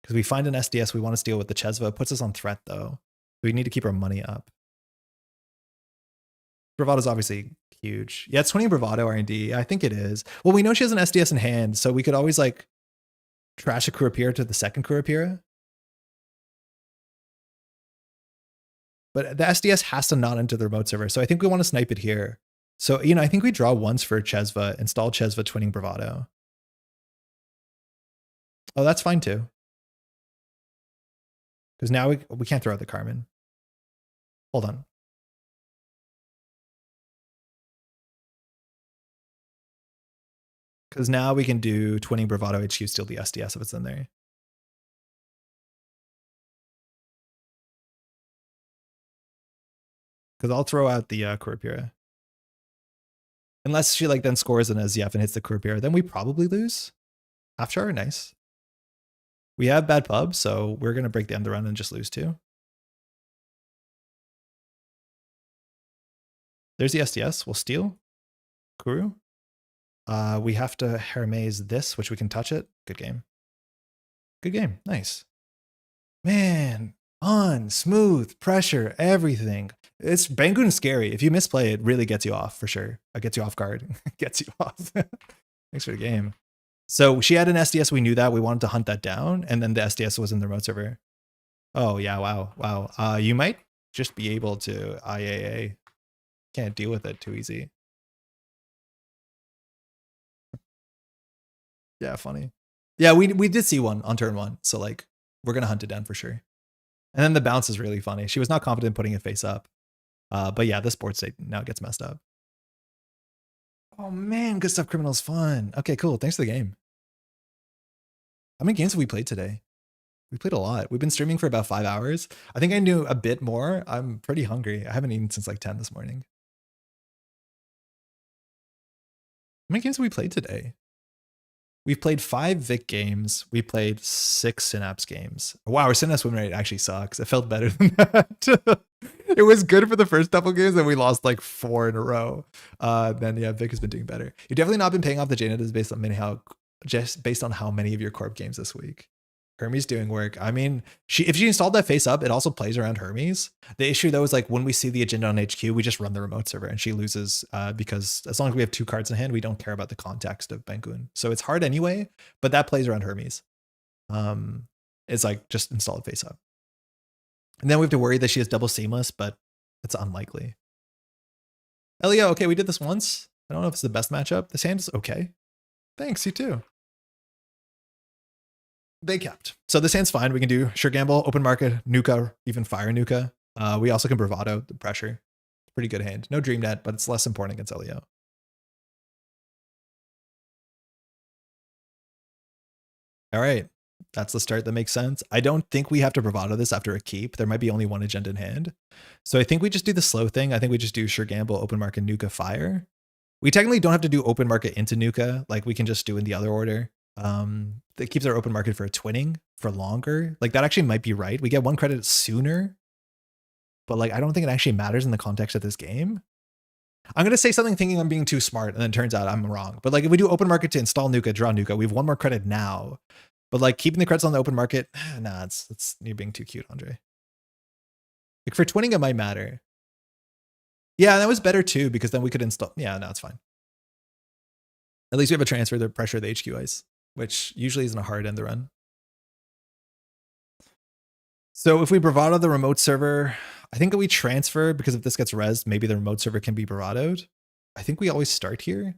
Because we find an SDS, we want to steal with the Chesva. It puts us on threat though. We need to keep our money up. Bravado is obviously huge. Yeah, it's 20 Bravado R&D. I think it is. Well, we know she has an SDS in hand, so we could always like trash a Kurapira to the second Kurapira. But the SDS has to not enter the remote server, so I think we want to snipe it here. So, you know, I think we draw once for Chesva, install Chesva twinning Bravado. Oh, that's fine too. Because now we can't throw out the Carmen. Hold on. Because now we can do Twinning Bravado HQ, steal the SDS if it's in there. Because I'll throw out the Kurapira. Unless she like then scores an SZF and hits the Kurapira, then we probably lose. Half char, nice. We have bad pub, so we're going to break the end of the run and just lose too. There's the SDS. We'll steal. Kuru. We have to Hermes this, which we can touch it. Good game. Good game. Nice. Man, on, smooth, pressure, everything. It's Bangoon scary. If you misplay, it really gets you off for sure. It gets you off guard. Gets you off. Thanks for the game. So she had an SDS. We knew that. We wanted to hunt that down. And then the SDS was in the remote server. Oh, yeah. Wow. Wow. You might just be able to IAA. Can't deal with it too easy. Yeah, funny. Yeah, we did see one on turn 1. So like we're going to hunt it down for sure. And then the bounce is really funny. She was not confident putting it face up. But yeah, this board state now gets messed up. Oh man, Good Stuff Criminal's fun. Okay, cool. Thanks for the game. How many games have we played today? We played a lot. We've been streaming for about 5 hours. I think I knew a bit more. I'm pretty hungry. I haven't eaten since like 10 this morning. How many games have we played today? We've played 5 Vic games. We played 6 Synapse games. Wow, our Synapse win rate actually sucks. It felt better than that. It was good for the first couple games, and we lost like 4 in a row. Then yeah, Vic has been doing better. You've definitely not been paying off the JNet based on how many of your Corp games this week. Hermes doing work. I mean, if she installed that face up, it also plays around Hermes. The issue though is like when we see the agenda on HQ, we just run the remote server and she loses because as long as we have 2 cards in hand, we don't care about the context of Bangoon. So it's hard anyway, but that plays around Hermes. It's like just install it face up. And then we have to worry that she has double seamless, but it's unlikely. Elio, okay, we did this once. I don't know if it's the best matchup. This hand is okay. Thanks, you too. They kept. So this hand's fine. We can do Sure Gamble, Open Market, Nuka, even Fire Nuka. We also can Bravado, the pressure. Pretty good hand. No Dream Net, but it's less important against Elio. All right. That's the start that makes sense. I don't think we have to Bravado this after a keep. There might be only one agenda in hand. So I think we just do the slow thing. I think we just do Sure Gamble, Open Market, Nuka, Fire. We technically don't have to do Open Market into Nuka. Like we can just do in the other order. That keeps our open market for a twinning for longer. Like that actually might be right. We get 1 credit sooner, but like I don't think it actually matters in the context of this game. I'm gonna say something thinking I'm being too smart, and then it turns out I'm wrong. But like if we do open market to install Nuka, draw Nuka, we have 1 more credit now. But like keeping the credits on the open market, nah, it's you're being too cute, Andre. Like for twinning, it might matter. Yeah, that was better too because then we could install. Yeah, no, it's fine. At least we have a transfer to pressure the HQ ice, which usually isn't a hard end to run. So if we Bravado the remote server, I think that we transfer because if this gets rezzed, maybe the remote server can be Bravadoed. I think we always start here.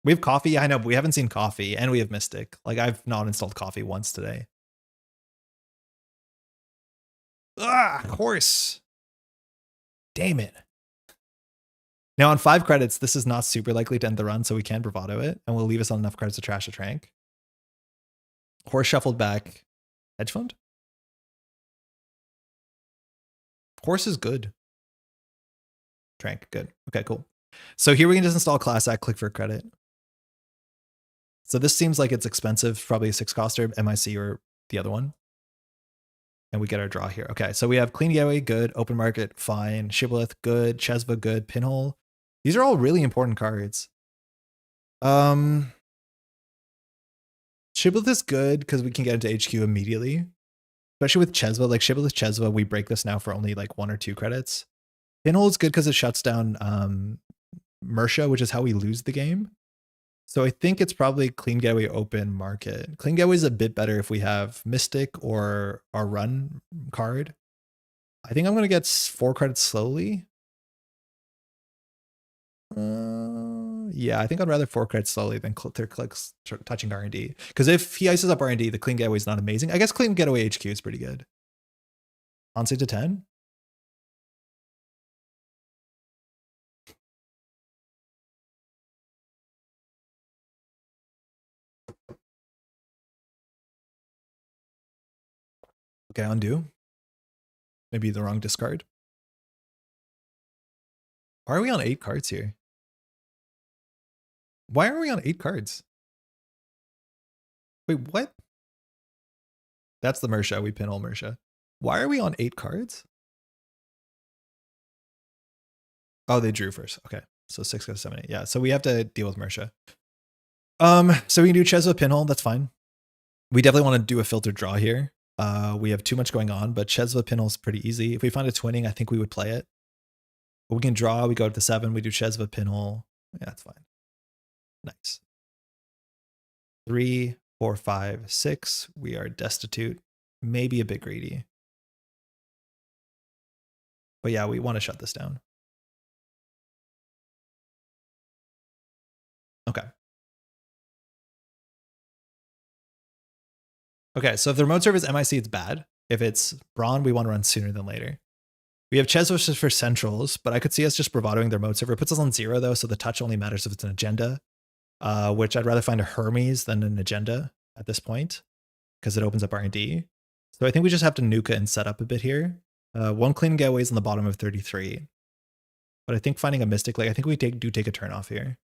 We have coffee. I know, but we haven't seen coffee and we have Mystic. Like I've not installed coffee once today. Ah, horse. Damn it. Now on 5 credits, this is not super likely to end the run, so we can Bravado it, and will leave us on enough credits to trash a Trank. Horse shuffled back. Hedge fund? Horse is good. Trank, good. Okay, cool. So here we can just install Class Act, click for credit. So this seems like it's expensive, probably a 6 coster, MIC or the other one. And we get our draw here. Okay, so we have Clean Gateway, good. Open Market, fine. Shibboleth, good. Chesva, good. Pinhole. These are all really important cards. Shibboleth is good because we can get into HQ immediately. Especially with Chesva. Like Shibboleth, Chesva, we break this now for only like 1 or 2 credits. Pinhole is good because it shuts down Mersha, which is how we lose the game. So I think it's probably Clean Gateway, Open Market. Clean Gateway is a bit better if we have Mystic or our Run card. I think I'm going to get 4 credits slowly. Yeah, I think I'd rather 4 credits slowly than clear clicks touching R&D. Because if he ices up R&D, the clean getaway is not amazing. I guess clean getaway HQ is pretty good. Onside to 10. Okay, undo. Maybe the wrong discard. Why are we on 8 cards here? Why are we on 8 cards? Wait, what? That's the Mersha. We pinhole Mersha. Why are we on 8 cards? Oh, they drew first. Okay. So 6 goes 7, 8. Yeah. So we have to deal with Mersha. So we can do Chesva pinhole. That's fine. We definitely want to do a filtered draw here. We have too much going on, but Chesva pinhole is pretty easy. If we find a twinning, I think we would play it. But we can draw. We go to the 7. We do Chesva pinhole. Yeah, that's fine. Nice. 3, 4, 5, 6. We are destitute. Maybe a bit greedy. But yeah, we want to shut this down. Okay. Okay, so if the remote server is MIC, it's bad. If it's Braun, we want to run sooner than later. We have Chesva for centrals, but I could see us just bravadoing the remote server. It puts us on 0 though, so the touch only matters if it's an agenda, which I'd rather find a Hermes than an agenda at this point because it opens up R&D. So I think we just have to nuke it and set up a bit here. 1 clean getaway is on the bottom of 33. But I think finding a mystic, like I think we do take a turn off here.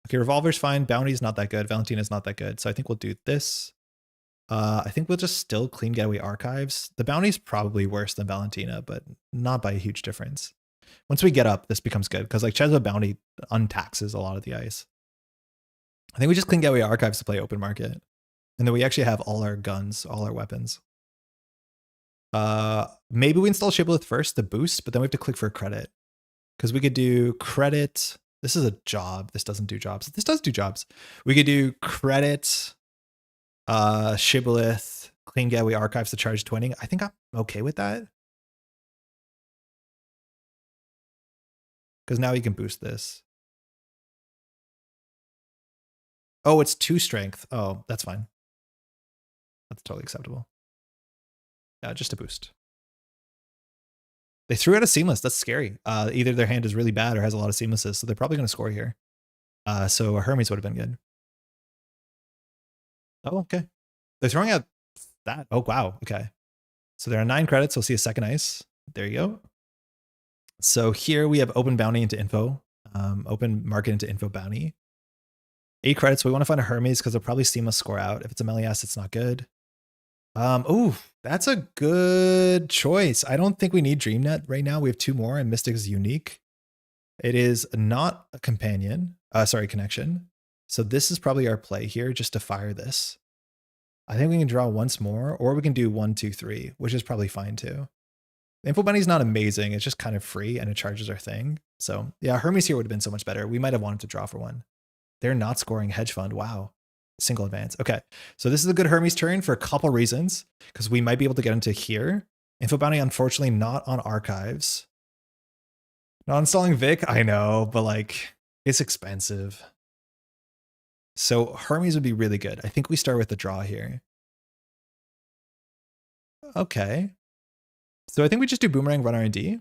Okay, Revolver's fine. Bounty's not that good. Valentina's not that good. So I think we'll do this. I think we'll just still clean getaway archives. The Bounty's probably worse than Valentina, but not by a huge difference. Once we get up, this becomes good because like Chesva Bounty untaxes a lot of the ice. I think we just clean getaway archives to play open market. And then we actually have all our guns, all our weapons. Maybe we install Shibboleth first to boost, but then we have to click for credit. Because we could do credit. This is a job. This doesn't do jobs. This does do jobs. We could do credit, Shibboleth, clean getaway archives to charge twinning. I think I'm okay with that. Because now you can boost this. Oh, it's 2 strength. Oh, that's fine. That's totally acceptable. Just a boost. They threw out a seamless. That's scary. Either their hand is really bad or has a lot of seamlesses, so they're probably going to score here. So a Hermes would have been good. Oh, okay. They're throwing out that. Oh, wow. Okay. So there are 9 credits. We'll see a second ice. There you go. So here we have open bounty into info, open market into info bounty. 8 credits. We want to find a Hermes because they'll probably seamless score out. If it's a Melias, it's not good. Oh, that's a good choice. I don't think we need DreamNet right now. We have 2 more and Mystic is unique. It is not a companion. Sorry, connection. So this is probably our play here just to fire this. I think we can draw once more or we can do 1, 2, 3, which is probably fine too. The info bunny is not amazing. It's just kind of free and it charges our thing. So yeah, Hermes here would have been so much better. We might have wanted to draw for 1. They're not scoring hedge fund. Wow. Single advance. Okay. So this is a good Hermes turn for a couple reasons because we might be able to get into here. Info bounty, unfortunately, not on archives. Not installing Vic. I know, but like it's expensive. So Hermes would be really good. I think we start with the draw here. Okay. So I think we just do Boomerang, run R&D.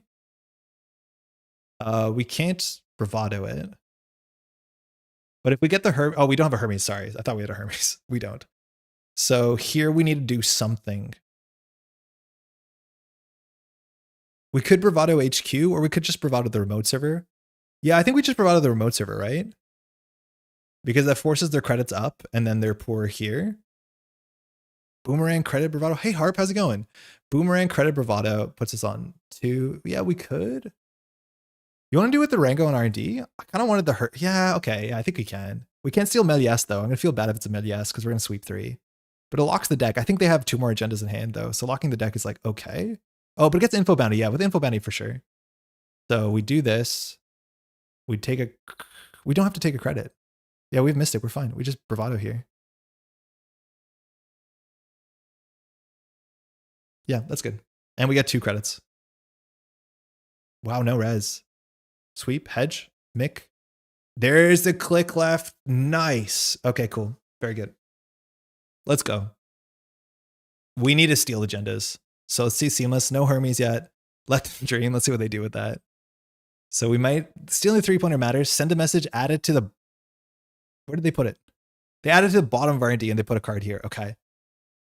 We can't bravado it. But if we get the Hermes, oh, we don't have a Hermes, sorry. I thought we had a Hermes. We don't. So here we need to do something. We could bravado HQ or we could just bravado the remote server. Yeah, I think we just bravado the remote server, right? Because that forces their credits up and then they're poor here. Boomerang, credit, bravado. Hey, Harp, how's it going? Boomerang, credit, bravado puts us on 2. Yeah, we could. You want to do it with the Rango and R&D? I kind of wanted the hurt. Yeah, okay. Yeah, I think we can. We can't steal Melias, though. I'm going to feel bad if it's a Melias because we're going to sweep 3. But it locks the deck. I think they have 2 more agendas in hand, though. So locking the deck is like, okay. Oh, but it gets info bounty. Yeah, with info bounty for sure. So we do this. We take a... We don't have to take a credit. Yeah, we have Mystic. We're fine. We just bravado here. Yeah, that's good. And we get 2 credits. Wow, no res. Sweep, hedge, Mick. There's the click left. Nice. Okay, cool. Very good. Let's go. We need to steal agendas. So let's see Seamless. No Hermes yet. Let them dream. Let's see what they do with that. So we might, stealing the 3-pointer matters. Send a message, add it to the, where did they put it? They added to the bottom of R&D and they put a card here. Okay.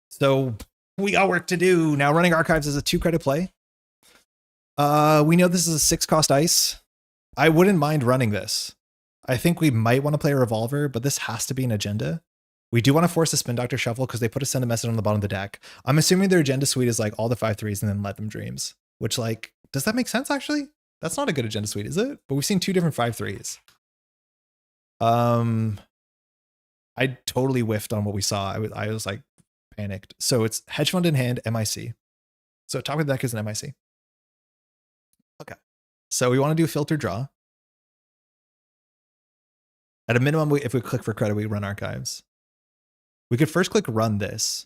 So we got work to do. Now running archives is a 2-credit play. We know this is a 6-cost ice. I wouldn't mind running this. I think we might want to play a revolver, but this has to be an agenda. We do want to force a Spin Doctor shuffle because they put a send a message on the bottom of the deck. I'm assuming their agenda suite is like all the 5/3s and then let them dreams, which like, does that make sense actually? That's not a good agenda suite, is it? But we've seen 2 different 5/3s. I totally whiffed on what we saw. I was like panicked. So it's hedge fund in hand, MIC. So top of the deck is an MIC. Okay. So we want to do filter draw. At a minimum, if we click for credit, we run archives. We could first click run this.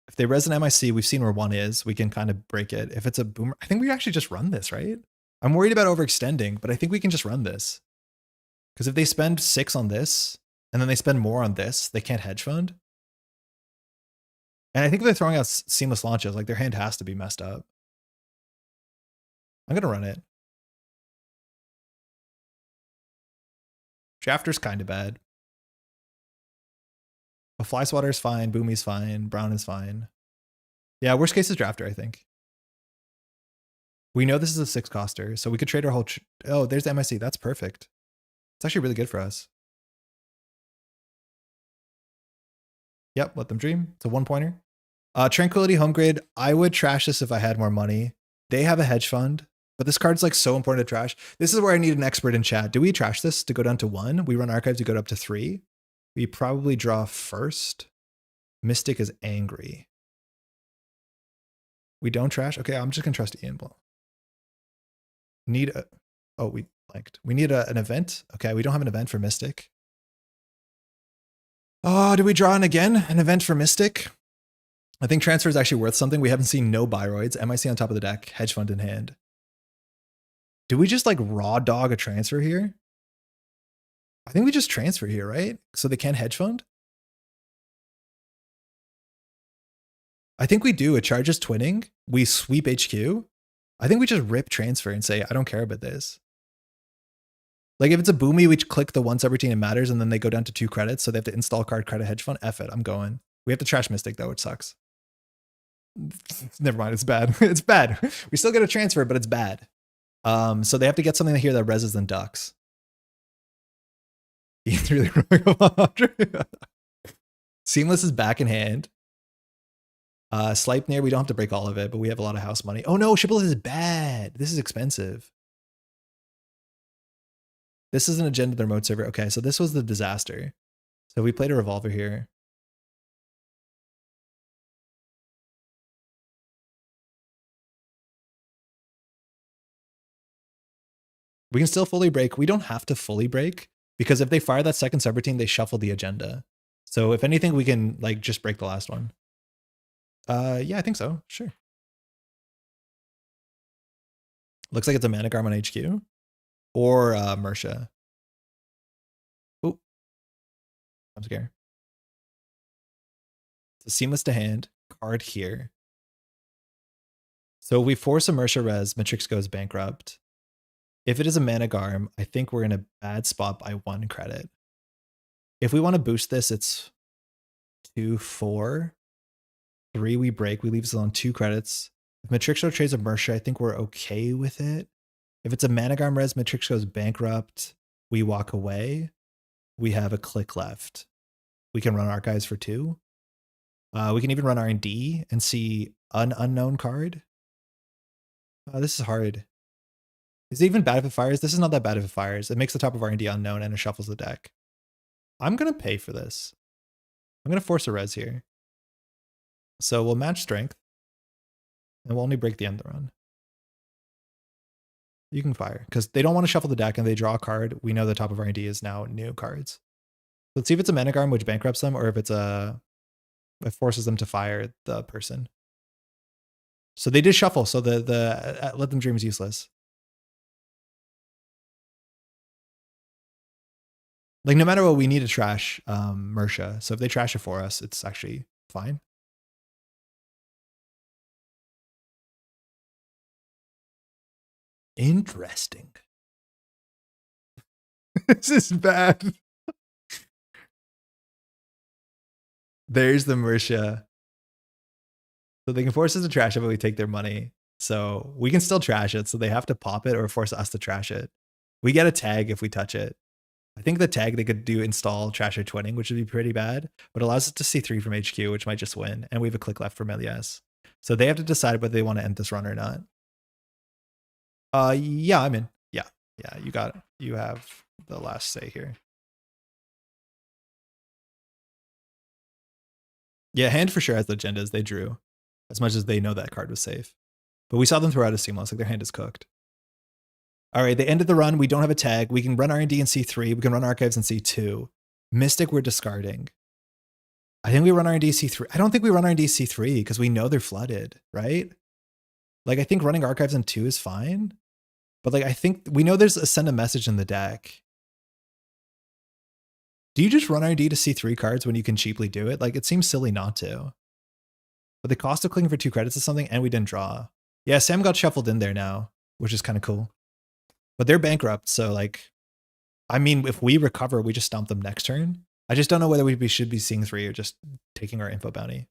If they res an MIC, we've seen where 1 is. We can kind of break it. If it's a boomer, I think we actually just run this, right? I'm worried about overextending, but I think we can just run this. Because if they spend 6 on this, and then they spend more on this, they can't hedge fund. And I think if they're throwing out seamless launches, like their hand has to be messed up. I'm going to run it. Drafter's kind of bad. But Fly Swatter's fine, Boomy's fine, Brown is fine. Yeah, worst case is Drafter, I think. We know this is a 6-coster, so we could trade our whole... oh, there's the MIC. That's perfect. It's actually really good for us. Yep, let them dream. It's a 1-pointer. Tranquility Home Grid. I would trash this if I had more money. They have a hedge fund, but this card's like so important to trash. This is where I need an expert in chat. Do we trash this to go down to 1? We run archives to go up to 3. We probably draw first. Mystic is angry. We don't trash? Okay, I'm just going to trust Ian. Need a... oh, we blanked. We need an event. Okay, we don't have an event for Mystic. Oh, do we draw in again? An event for Mystic? I think transfer is actually worth something. We haven't seen no Biroids. MIC on top of the deck. Hedge fund in hand. Do we just like raw dog a transfer here? I think we just transfer here, right? So they can't hedge fund? I think we do. It charges twinning. We sweep HQ. I think we just rip transfer and say, I don't care about this. Like if it's a boomy, we click the 1 subroutine it matters and then they go down to 2 credits. So they have to install card credit hedge fund. F it, I'm going. We have to trash Mystic though, which sucks. Never mind, it's bad. It's bad. We still get a transfer, but it's bad. So they have to get something here that reses than ducks. He's really wrong about Seamless is back in hand. Sleipnir, we don't have to break all of it, but we have a lot of house money. Oh no, Shibboleth is bad. This is expensive. This is an agenda remote server. Okay, so this was the disaster. So we played a revolver here. We can still fully break. We don't have to fully break because if they fire that second subroutine, they shuffle the agenda. So if anything, we can like just break the last one. Yeah, I think so. Sure. Looks like it's a Managarm on HQ or Mersha. Oh, I'm scared. It's a seamless to hand card here. So we force a Mersha res, Matrix goes bankrupt. If it is a Managarm, I think we're in a bad spot by 1 credit. If we want to boost this, it's 2, 4. 3 we break, we leave this on 2 credits. If Matrixo trades a Mersha, I think we're okay with it. If it's a Managarm res, Matrix goes bankrupt, we walk away. We have a click left. We can run archives for 2. We can even run R&D and see an unknown card. This is hard. Is it even bad if it fires? This is not that bad if it fires. It makes the top of R&D unknown and it shuffles the deck. I'm going to pay for this. I'm going to force a res here. So we'll match strength. And we'll only break the end of the run. You can fire. Because they don't want to shuffle the deck and they draw a card. We know the top of R&D is now new cards. Let's see if it's a Managarm which bankrupts them or if it's a... it forces them to fire the person. So they did shuffle. So the let them dream is useless. Like, no matter what, we need to trash Mersha. So if they trash it for us, it's actually fine. Interesting. This is bad. There's the Mersha. So they can force us to trash it, but we take their money. So we can still trash it. So they have to pop it or force us to trash it. We get a tag if we touch it. I think the tag they could do install Trasher Twinning, which would be pretty bad, but allows us to see 3 from HQ, which might just win. And we have a click left for Melias. So they have to decide whether they want to end this run or not. Yeah, I'm in. Yeah, you got it. You have the last say here. Yeah, hand for sure has the agendas. They drew as much as they know that card was safe. But we saw them throw out a Seamless, like their hand is cooked. All right, they ended the run. We don't have a tag. We can run R&D in C3. We can run Archives in C2. Mystic, we're discarding. I think we run R&D C3. I don't think we run R&D C3 because we know they're flooded, right? Like, I think running Archives in 2 is fine. But like, I think we know there's a send a message in the deck. Do you just run R&D to C3 cards when you can cheaply do it? Like, it seems silly not to. But the cost of clicking for 2 credits is something, and we didn't draw. Yeah, Sam got shuffled in there now, which is kind of cool. But they're bankrupt, so like, I mean, if we recover, we just stomp them next turn. I just don't know whether we should be seeing 3 or just taking our info bounty.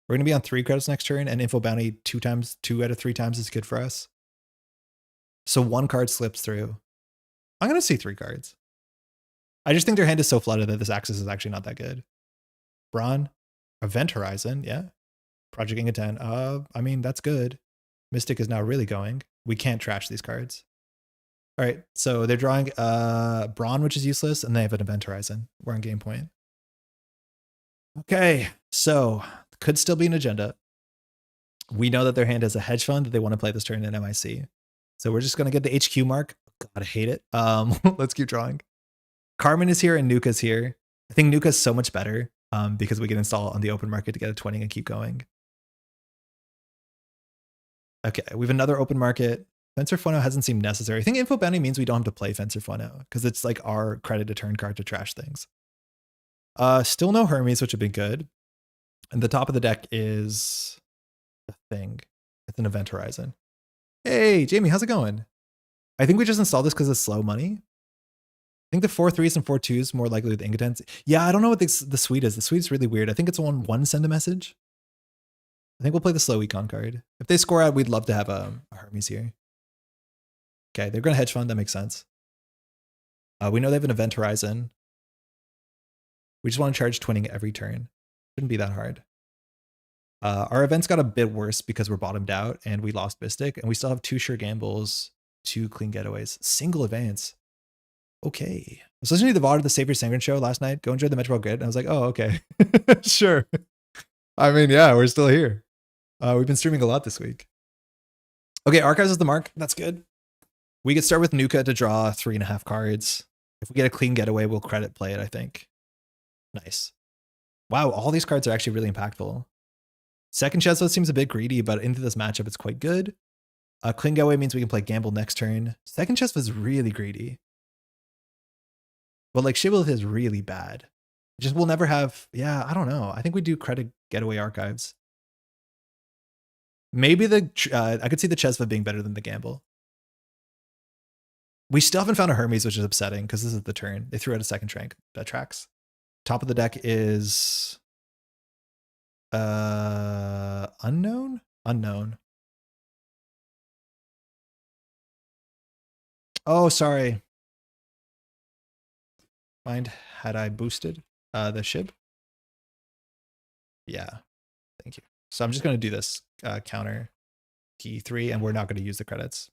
We're going to be on 3 credits next turn, and info bounty 2 out of 3 times is good for us. So 1 card slips through. I'm going to see 3 cards. I just think their hand is so flooded that this axis is actually not that good. Brawn, Event Horizon, yeah. Project Inga 10. I mean, that's good. Mystic is now really going. We can't trash these cards. All right, so they're drawing Brawn, which is useless, and they have an Event Horizon. We're on game point. Okay, so could still be an agenda. We know that their hand has a hedge fund that they want to play this turn in MIC. So we're just going to get the HQ mark. God, I hate it. Let's keep drawing. Carmen is here and Nuka's here. I think Nuka's so much better because we can install on the open market to get a twinning and keep going. Okay, we have another open market. Fencer Phono hasn't seemed necessary. I think info bounty means we don't have to play Fencer Phono because it's like our credit to turn card to trash things. Still no Hermes, which would be good. And the top of the deck is a thing. It's an Event Horizon. Hey, Jamie, how's it going? I think we just installed this because it's slow money. I think the 4-3s and 4-2s more likely with Ingatens. Yeah, I don't know what the suite is. The suite's really weird. I think it's on 1 send a message. I think we'll play the slow econ card. If they score out, we'd love to have a Hermes here. Okay, they're going to hedge fund. That makes sense. We know they have an Event Horizon. We just want to charge twinning every turn. Shouldn't be that hard. Our events got a bit worse because we're bottomed out and we lost Mystic, and we still have 2 sure gambles, 2 clean getaways, single advance. Okay. I was listening to the VOD of the Savior Sangren show last night. Go enjoy the Metropole Grid. And I was like, oh, okay. Sure. I mean, yeah, we're still here. We've been streaming a lot this week. Okay, Archives is the mark. That's good. We could start with Nuka to draw 3.5 cards. If we get a clean getaway, we'll credit play it, I think. Nice. Wow, all these cards are actually really impactful. Second Chesva seems a bit greedy, but into this matchup, it's quite good. Clean getaway means we can play gamble next turn. Second Chesva is really greedy. But like Shibboleth is really bad. Just we'll never have, yeah, I don't know. I think we do credit getaway Archives. Maybe I could see the Chesva being better than the gamble. We still haven't found a Hermes, which is upsetting because this is the turn. They threw out a second trank. That tracks. Top of the deck is unknown? Unknown. Oh, sorry. Mind had I boosted the Shib? Yeah, thank you. So I'm just going to do this counter T3, and we're not going to use the credits.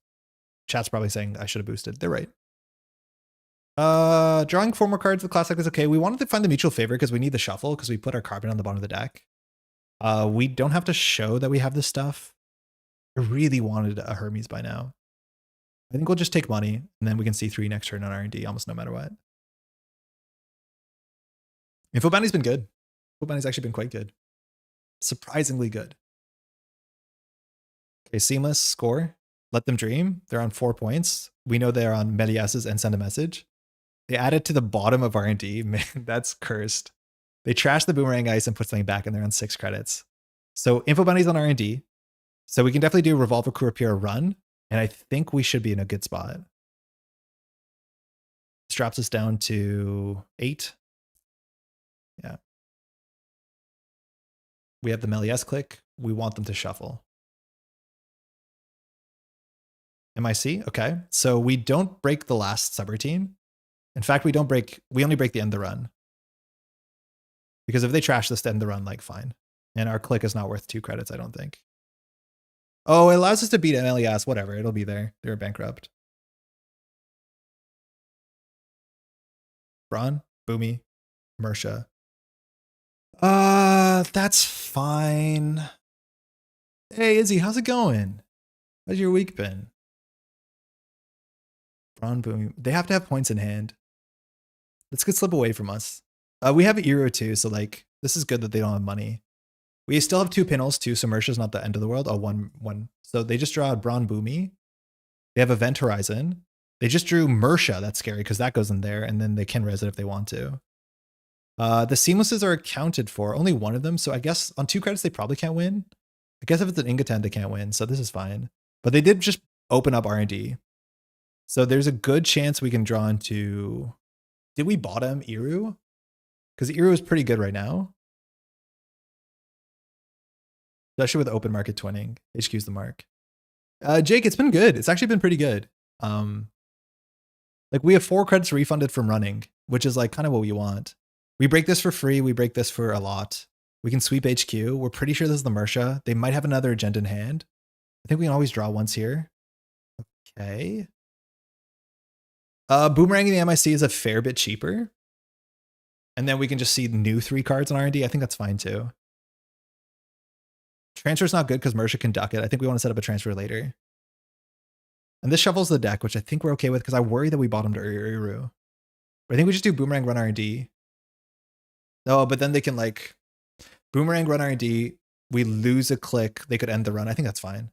Chat's probably saying I should have boosted. They're right. Drawing 4 more cards with class deck is okay. We wanted to find the mutual favor because we need the shuffle because we put our carbon on the bottom of the deck. We don't have to show that we have this stuff. I really wanted a Hermes by now. I think we'll just take money and then we can see 3 next turn on R&D almost no matter what. Info bounty's been good. Info bounty's actually been quite good. Surprisingly good. Okay, Seamless, score. Let them dream. They're on 4 points. we know they're on Melias's and send a message. They add it to the bottom of R&D. Man, that's cursed. They trash the boomerang ice and put something back in there on 6 credits. So info bounties on R&D. So we can definitely do Revolver Crew Repair run. And I think we should be in a good spot. This drops us down to 8. Yeah. We have the Melias click. We want them to shuffle. MIC, okay. So we don't break the last subroutine. In fact, we only break the end of the run. Because if they trash this to end the run, like fine. And our click is not worth 2 credits, I don't think. Oh, it allows us to beat MLES, whatever, it'll be there. They're bankrupt. Braun, Boomy, Mersha. That's fine. Hey, Izzy, how's it going? How's your week been? Braun, Boomy. They have to have points in hand. This could slip away from us. We have Eero too, so like this is good that they don't have money. We still have 2 pinholes too, so Mersha's not the end of the world. Oh, one. So they just draw Braun Boomy. They have Event Horizon. They just drew Mersha. That's scary because that goes in there, and then they can res it if they want to. The Seamlesses are accounted for. Only one of them, so I guess on 2 credits they probably can't win. I guess if it's an Ingoten, they can't win, so this is fine. But they did just open up R&D. So there's a good chance we can draw into... Did we bottom Eru? Because Eru is pretty good right now. Especially with open market twinning. HQ's the mark. Jake, it's been good. It's actually been pretty good. Like we have 4 credits refunded from running, which is like kind of what we want. We break this for free. We break this for a lot. We can sweep HQ. We're pretty sure this is the Mersha. They might have another agenda in hand. I think we can always draw once here. Okay. Boomeranging the MIC is a fair bit cheaper. And then we can just see new 3 cards on R&D. I think that's fine too. Transfer's not good because Mersha can duck it. I think we want to set up a transfer later. And this shuffles the deck, which I think we're okay with because I worry that we bottomed Uru. But I think we just do Boomerang, run R&D. Oh, but then they can like Boomerang, run R&D. We lose a click. They could end the run. I think that's fine.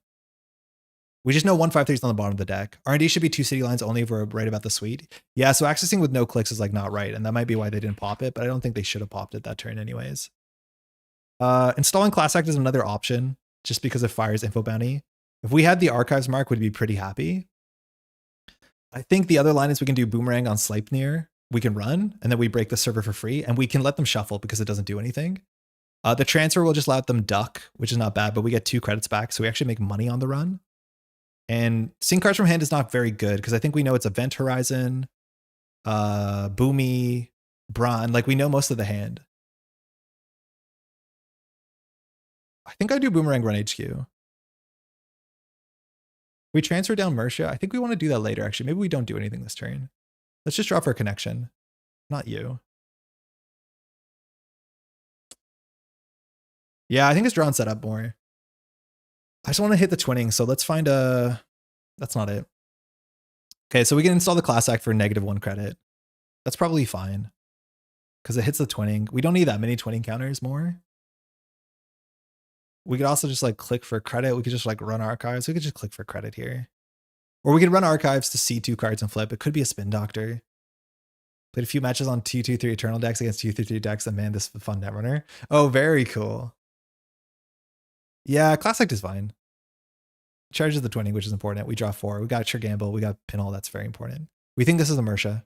We just know 153 is on the bottom of the deck. R&D should be 2 city lines only if we're right about the suite. Yeah, so accessing with no clicks is like not right. And that might be why they didn't pop it, but I don't think they should have popped it that turn anyways. Installing Class Act is another option just because it fires info bounty. If we had the archives mark, we'd be pretty happy. I think the other line is we can do Boomerang on Sleipnir. We can run and then we break the server for free and we can let them shuffle because it doesn't do anything. The transfer will just let them duck, which is not bad, but we get 2 credits back. So we actually make money on the run. And seeing cards from hand is not very good because I think we know it's Event Horizon, Boomy, Braun. Like we know most of the hand. I think I do Boomerang, run HQ. We transfer down Mersha. I think we want to do that later, actually. Maybe we don't do anything this turn. Let's just draw for a connection. Not you. Yeah, I think it's drawn set up more. I just want to hit the twinning, so let's find a... That's not it. Okay, so we can install the Class Act for -1 credit. That's probably fine. Because it hits the twinning. We don't need that many twinning counters more. We could also just like click for credit. We could just like run archives. We could just click for credit here. Or we could run archives to see 2 cards and flip. It could be a spin doctor. Played a few matches on 2/2/3 Eternal decks against 2/3 decks, and man, this is a fun Netrunner. Oh, very cool. Yeah, Class Act is fine. Charges the twinning, which is important. We draw 4. We got Sure Gamble. We got Pinhole. That's very important. We think this is the Mersha.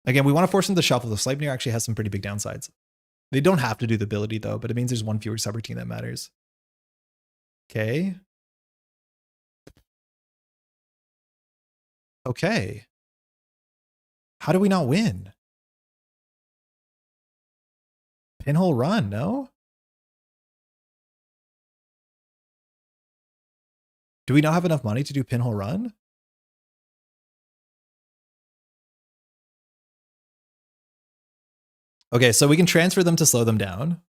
Again, we want to force them to shuffle. The Sleipnir actually has some pretty big downsides. They don't have to do the ability though, but it means there's 1 fewer subroutine that matters. Okay. Okay. How do we not win? Pinhole run, no? Do we not have enough money to do Pinhole run? Okay, so we can transfer them to slow them down.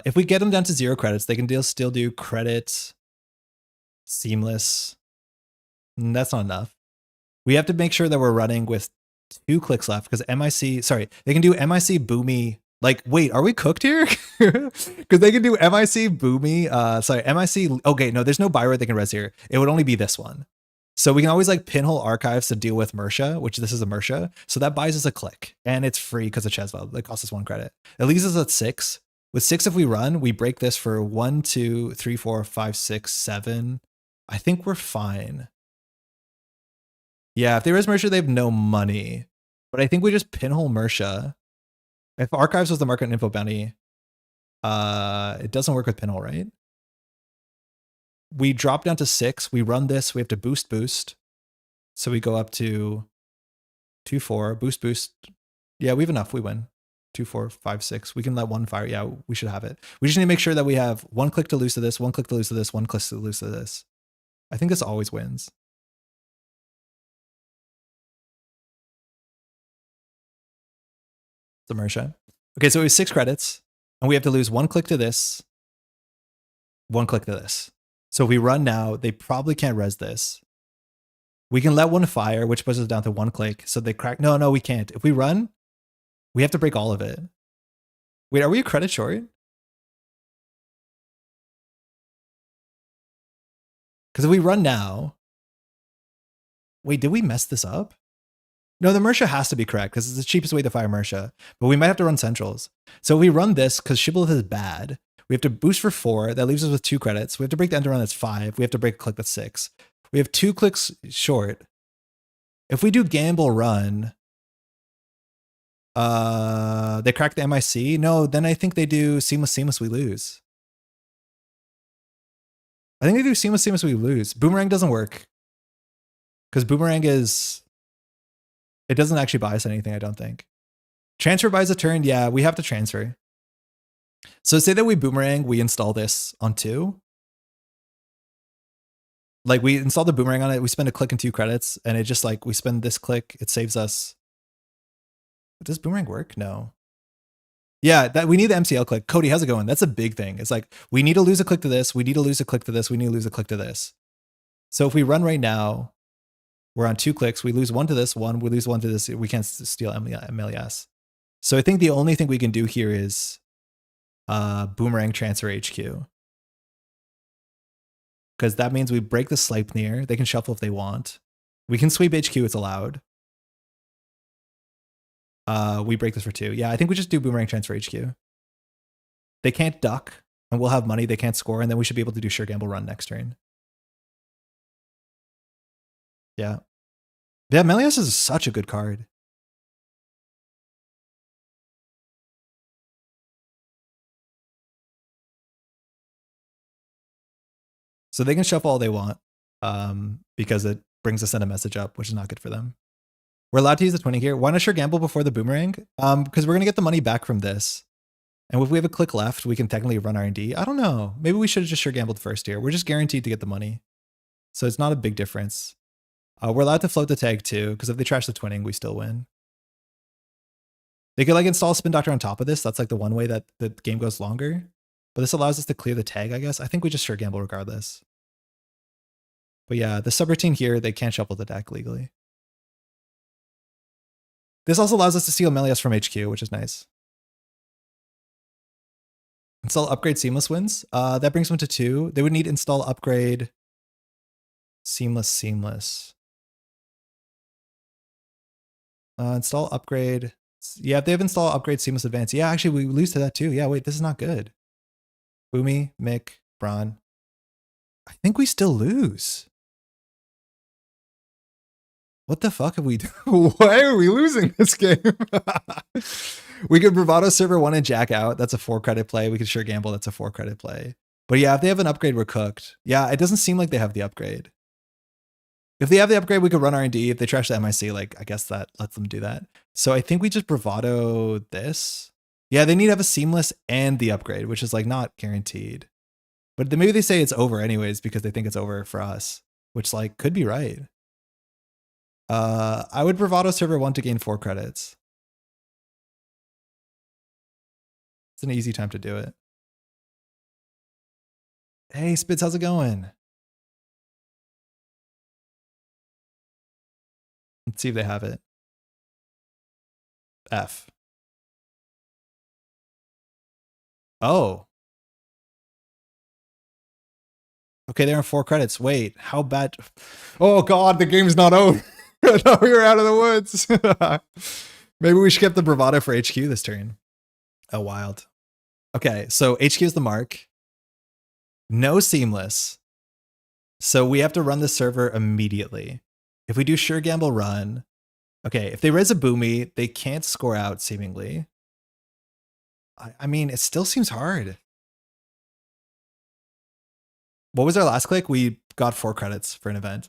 If we get them down to 0 credits, they can still do credit, seamless. That's not enough. We have to make sure that we're running with 2 clicks left because MIC, sorry, they can do MIC, Boomy, Like, wait, are we cooked here? Because they can do MIC Boomy. Sorry, MIC. Okay, no, there's no buy rate they can res here. It would only be this one. So we can always like pinhole archives to deal with Mersha, which this is a Mersha. So that buys us a click, and it's free because of Chesval. It costs us 1 credit. It leaves us at 6. With 6, if we run, we break this for 1, 2, 3, 4, 5, 6, 7. I think we're fine. Yeah, if they res Mersha, they have no money. But I think we just pinhole Mersha. If archives was the market info bounty, it doesn't work with pinhole, right? We drop down to 6. We run this. We have to boost. So we go up to 2, 4, boost. Yeah, we have enough. We win. 2, 4, 5, 6. We can let 1 fire. Yeah, we should have it. We just need to make sure that we have 1 click to lose to this, 1 click to lose to this, 1 click to lose to this. I think this always wins. It's a Mersha. Okay, so we have 6 credits, and we have to lose 1 click to this, 1 click to this. So if we run now, they probably can't res this. We can let 1 fire, which puts us down to 1 click. So they crack. No, we can't. If we run, we have to break all of it. Wait, are we a credit short? Because if we run now, wait, did we mess this up? No, the Mersha has to be correct because it's the cheapest way to fire Mersha, but we might have to run centrals. So we run this because Shibboleth is bad. We have to boost for 4. That leaves us with 2 credits. We have to break the end run that's 5. We have to break a click that's 6. We have 2 clicks short. If we do gamble run, they crack the MIC. No, then I think they do seamless, we lose. I think they do seamless, we lose. Boomerang doesn't work. Because Boomerang is... It doesn't actually buy us anything, I don't think. Transfer buys a turn. Yeah, we have to transfer. So say that we Boomerang, we install this on 2. Like we install the Boomerang on it, we spend a click and 2 credits, and it just like, we spend this click, it saves us. Does Boomerang work? No. Yeah, that we need the MCL click. Cody, how's it going? That's a big thing. It's like, we need to lose a click to this, we need to lose a click to this, we need to lose a click to this. So if we run right now, we're on 2 clicks, we lose 1 to this, we lose 1 to this, we can't steal MLES. So I think the only thing we can do here is Boomerang transfer HQ. Because that means we break the Sleipnir, they can shuffle if they want. We can sweep HQ, it's allowed. We break this for 2. Yeah, I think we just do Boomerang transfer HQ. They can't duck, and we'll have money, they can't score, and then we should be able to do Sure Gamble Run next turn. Yeah. Yeah, Melias is such a good card. So they can shuffle all they want because it brings us in a message up, which is not good for them. We're allowed to use the 20 here. Why not Sure Gamble before the Boomerang? Because we're going to get the money back from this. And if we have a click left, we can technically run R&D. I don't know. Maybe we should have just Sure Gambled first here. We're just guaranteed to get the money. So it's not a big difference. We're allowed to float the tag too, because if they trash the twinning, we still win. They could like install Spin Doctor on top of this. That's like the one way that the game goes longer. But this allows us to clear the tag, I guess. I think we just Sure Gamble regardless. But yeah, the subroutine here, they can't shuffle the deck legally. This also allows us to steal Melias from HQ, which is nice. Install upgrade seamless wins. That brings them to 2. They would need install upgrade seamless. Install upgrade. Yeah, if they have install upgrade seamless advance. Yeah, actually we lose to that too. Yeah, wait, this is not good. Boomy, Mick, Braun. I think we still lose. What the fuck have we done? Why are we losing this game? We could Bravado server 1 and Jack out. That's a 4 credit play. We could Sure Gamble. That's a 4 credit play. But yeah, if they have an upgrade, we're cooked. Yeah, it doesn't seem like they have the upgrade. If they have the upgrade, we could run R&D. If they trash the MIC, like I guess that lets them do that. So I think we just Bravado this. Yeah, they need to have a seamless and the upgrade, which is like not guaranteed. But then maybe they say it's over anyways because they think it's over for us, which like could be right. I would Bravado server 1 to gain 4 credits. It's an easy time to do it. Hey, Spitz, how's it going? Let's see if they have it. F. Oh. Okay, they're on 4 credits. Wait, how bad? Oh God, the game's not over. I thought we were out of the woods. Maybe we should get the bravado for HQ this turn. Oh, wild. Okay, so HQ is the mark. No seamless. So we have to run the server immediately. If we do sure gamble run, okay, if they raise a boomy, they can't score out seemingly. I mean, it still seems hard. What was our last click? We got 4 credits for an event.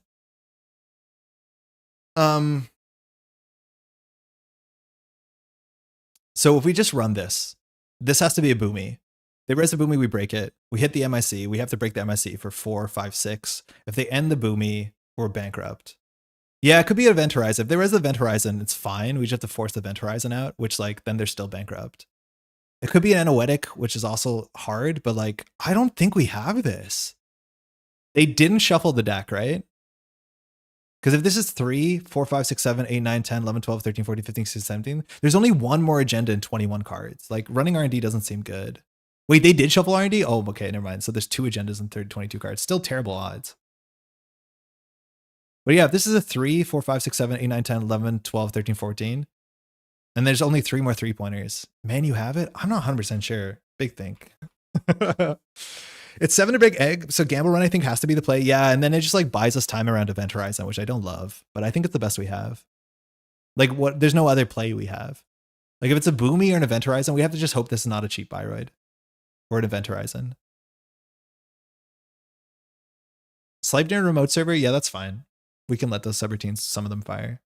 So if we just run this has to be a boomy. They raise a boomy, we break it. We hit the MIC. We have to break the MIC for 4, 5, 6. If they end the boomy, we're bankrupt. Yeah, it could be an event horizon. If there is the event horizon, it's fine. We just have to force the event horizon out, which like then they're still bankrupt. It could be an anoetic, which is also hard, but like I don't think we have this. They didn't shuffle the deck, right? Because if this is 3, 4, 5, 6, 7, 8, 9, 10, 11, 12, 13, 14, 15, 16, 17, there's only one more agenda in 21 cards. Like running R&D doesn't seem good. Wait, they did shuffle R&D? Oh, okay, never mind. So there's 2 agendas in 22 cards. Still terrible odds. But yeah, if this is a 3, 4, 5, 6, 7, 8, 9, 10, 11, 12, 13, 14, and there's only 3 more 3-pointers. Man, you have it? I'm not 100% sure. Big think. It's 7 to break egg, so gamble run I think has to be the play. Yeah, and then it just like buys us time around event horizon, which I don't love, but I think it's the best we have. Like what? There's no other play we have. Like if it's a boomy or an event horizon, we have to just hope this is not a cheap Byroid or an event horizon. Sleipnir remote server, yeah, that's fine. We can let those subroutines, some of them fire.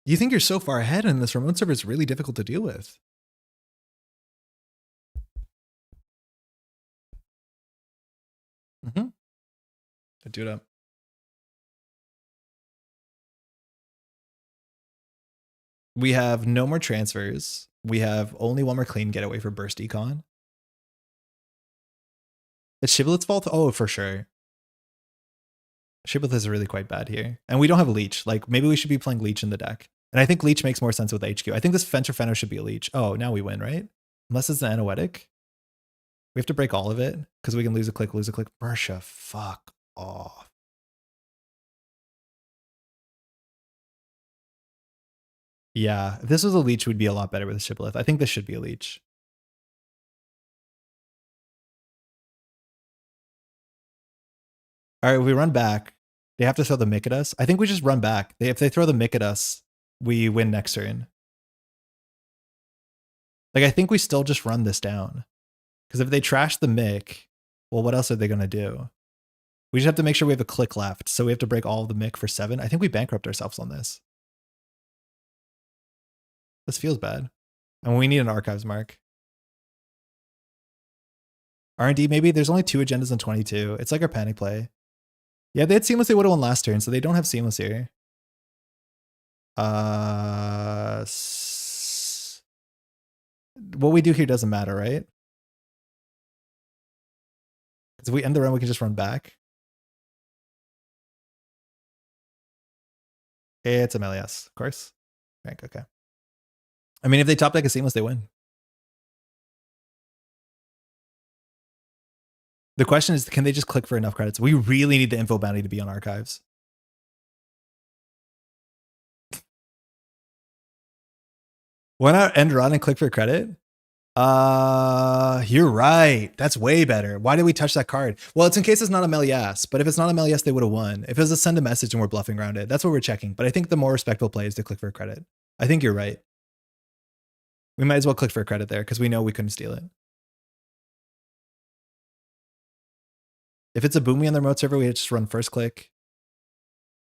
You think you're so far ahead, and this remote server is really difficult to deal with. Mm-hmm. Do it up. We have no more transfers. We have only 1 more clean getaway for burst econ. It's Shibboleth's fault? Oh, for sure. Shibboleth is really quite bad here. And we don't have a leech. Like maybe we should be playing leech in the deck. And I think leech makes more sense with HQ. I think this Fencer Fenno should be a leech. Oh, now we win, right? Unless it's an anoetic. We have to break all of it because we can lose a click, lose a click. Mersha, fuck off. Yeah, if this was a leech, we'd be a lot better with a Shibboleth. I think this should be a leech. All right, if we run back, they have to throw the mick at us. I think we just run back. If they throw the mick at us, we win next turn. Like, I think we still just run this down. Because if they trash the mick, well, what else are they going to do? We just have to make sure we have a click left. So we have to break all of the mick for 7. I think we bankrupt ourselves on this. This feels bad. And we need an archives mark. R&D maybe? There's only 2 agendas in 22. It's like our panic play. Yeah, they had seamless, they would have won last turn, so they don't have seamless here. What we do here doesn't matter, right? Because if we end the run, we can just run back. It's a Melias, of course. Rank, okay. I mean, if they top deck a seamless, they win. The question is, can they just click for enough credits? We really need the info bounty to be on archives. Why not end run and click for credit? You're right. That's way better. Why did we touch that card? Well, it's in case it's not a Melias, but if it's not a Melias, they would have won. If it was a send a message and we're bluffing around it, that's what we're checking. But I think the more respectful play is to click for a credit. I think you're right. We might as well click for a credit there because we know we couldn't steal it. If it's a boomy on the remote server, we just run first click.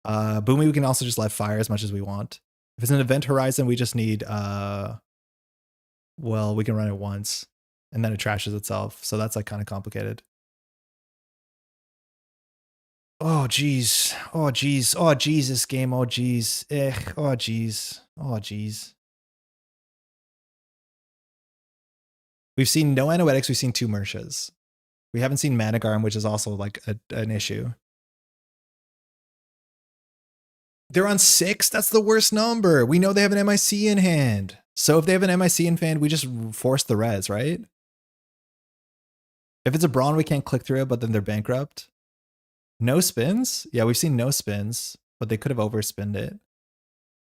Boomy, we can also just let fire as much as we want. If it's an event horizon, we just need, well, we can run it once and then it trashes itself. So that's like kind of complicated. Oh, geez. Oh, geez. Oh, geez, this game. Oh, geez. Oh, geez. Oh, geez. We've seen no anoetics. We've seen 2 Mershas. We haven't seen Manigarm, which is also like an issue. They're on 6. That's the worst number. We know they have an MIC in hand. So if they have an MIC in hand, we just force the res, right? If it's a brawn, we can't click through it, but then they're bankrupt. No spins? Yeah, we've seen no spins, but they could have overspinned it.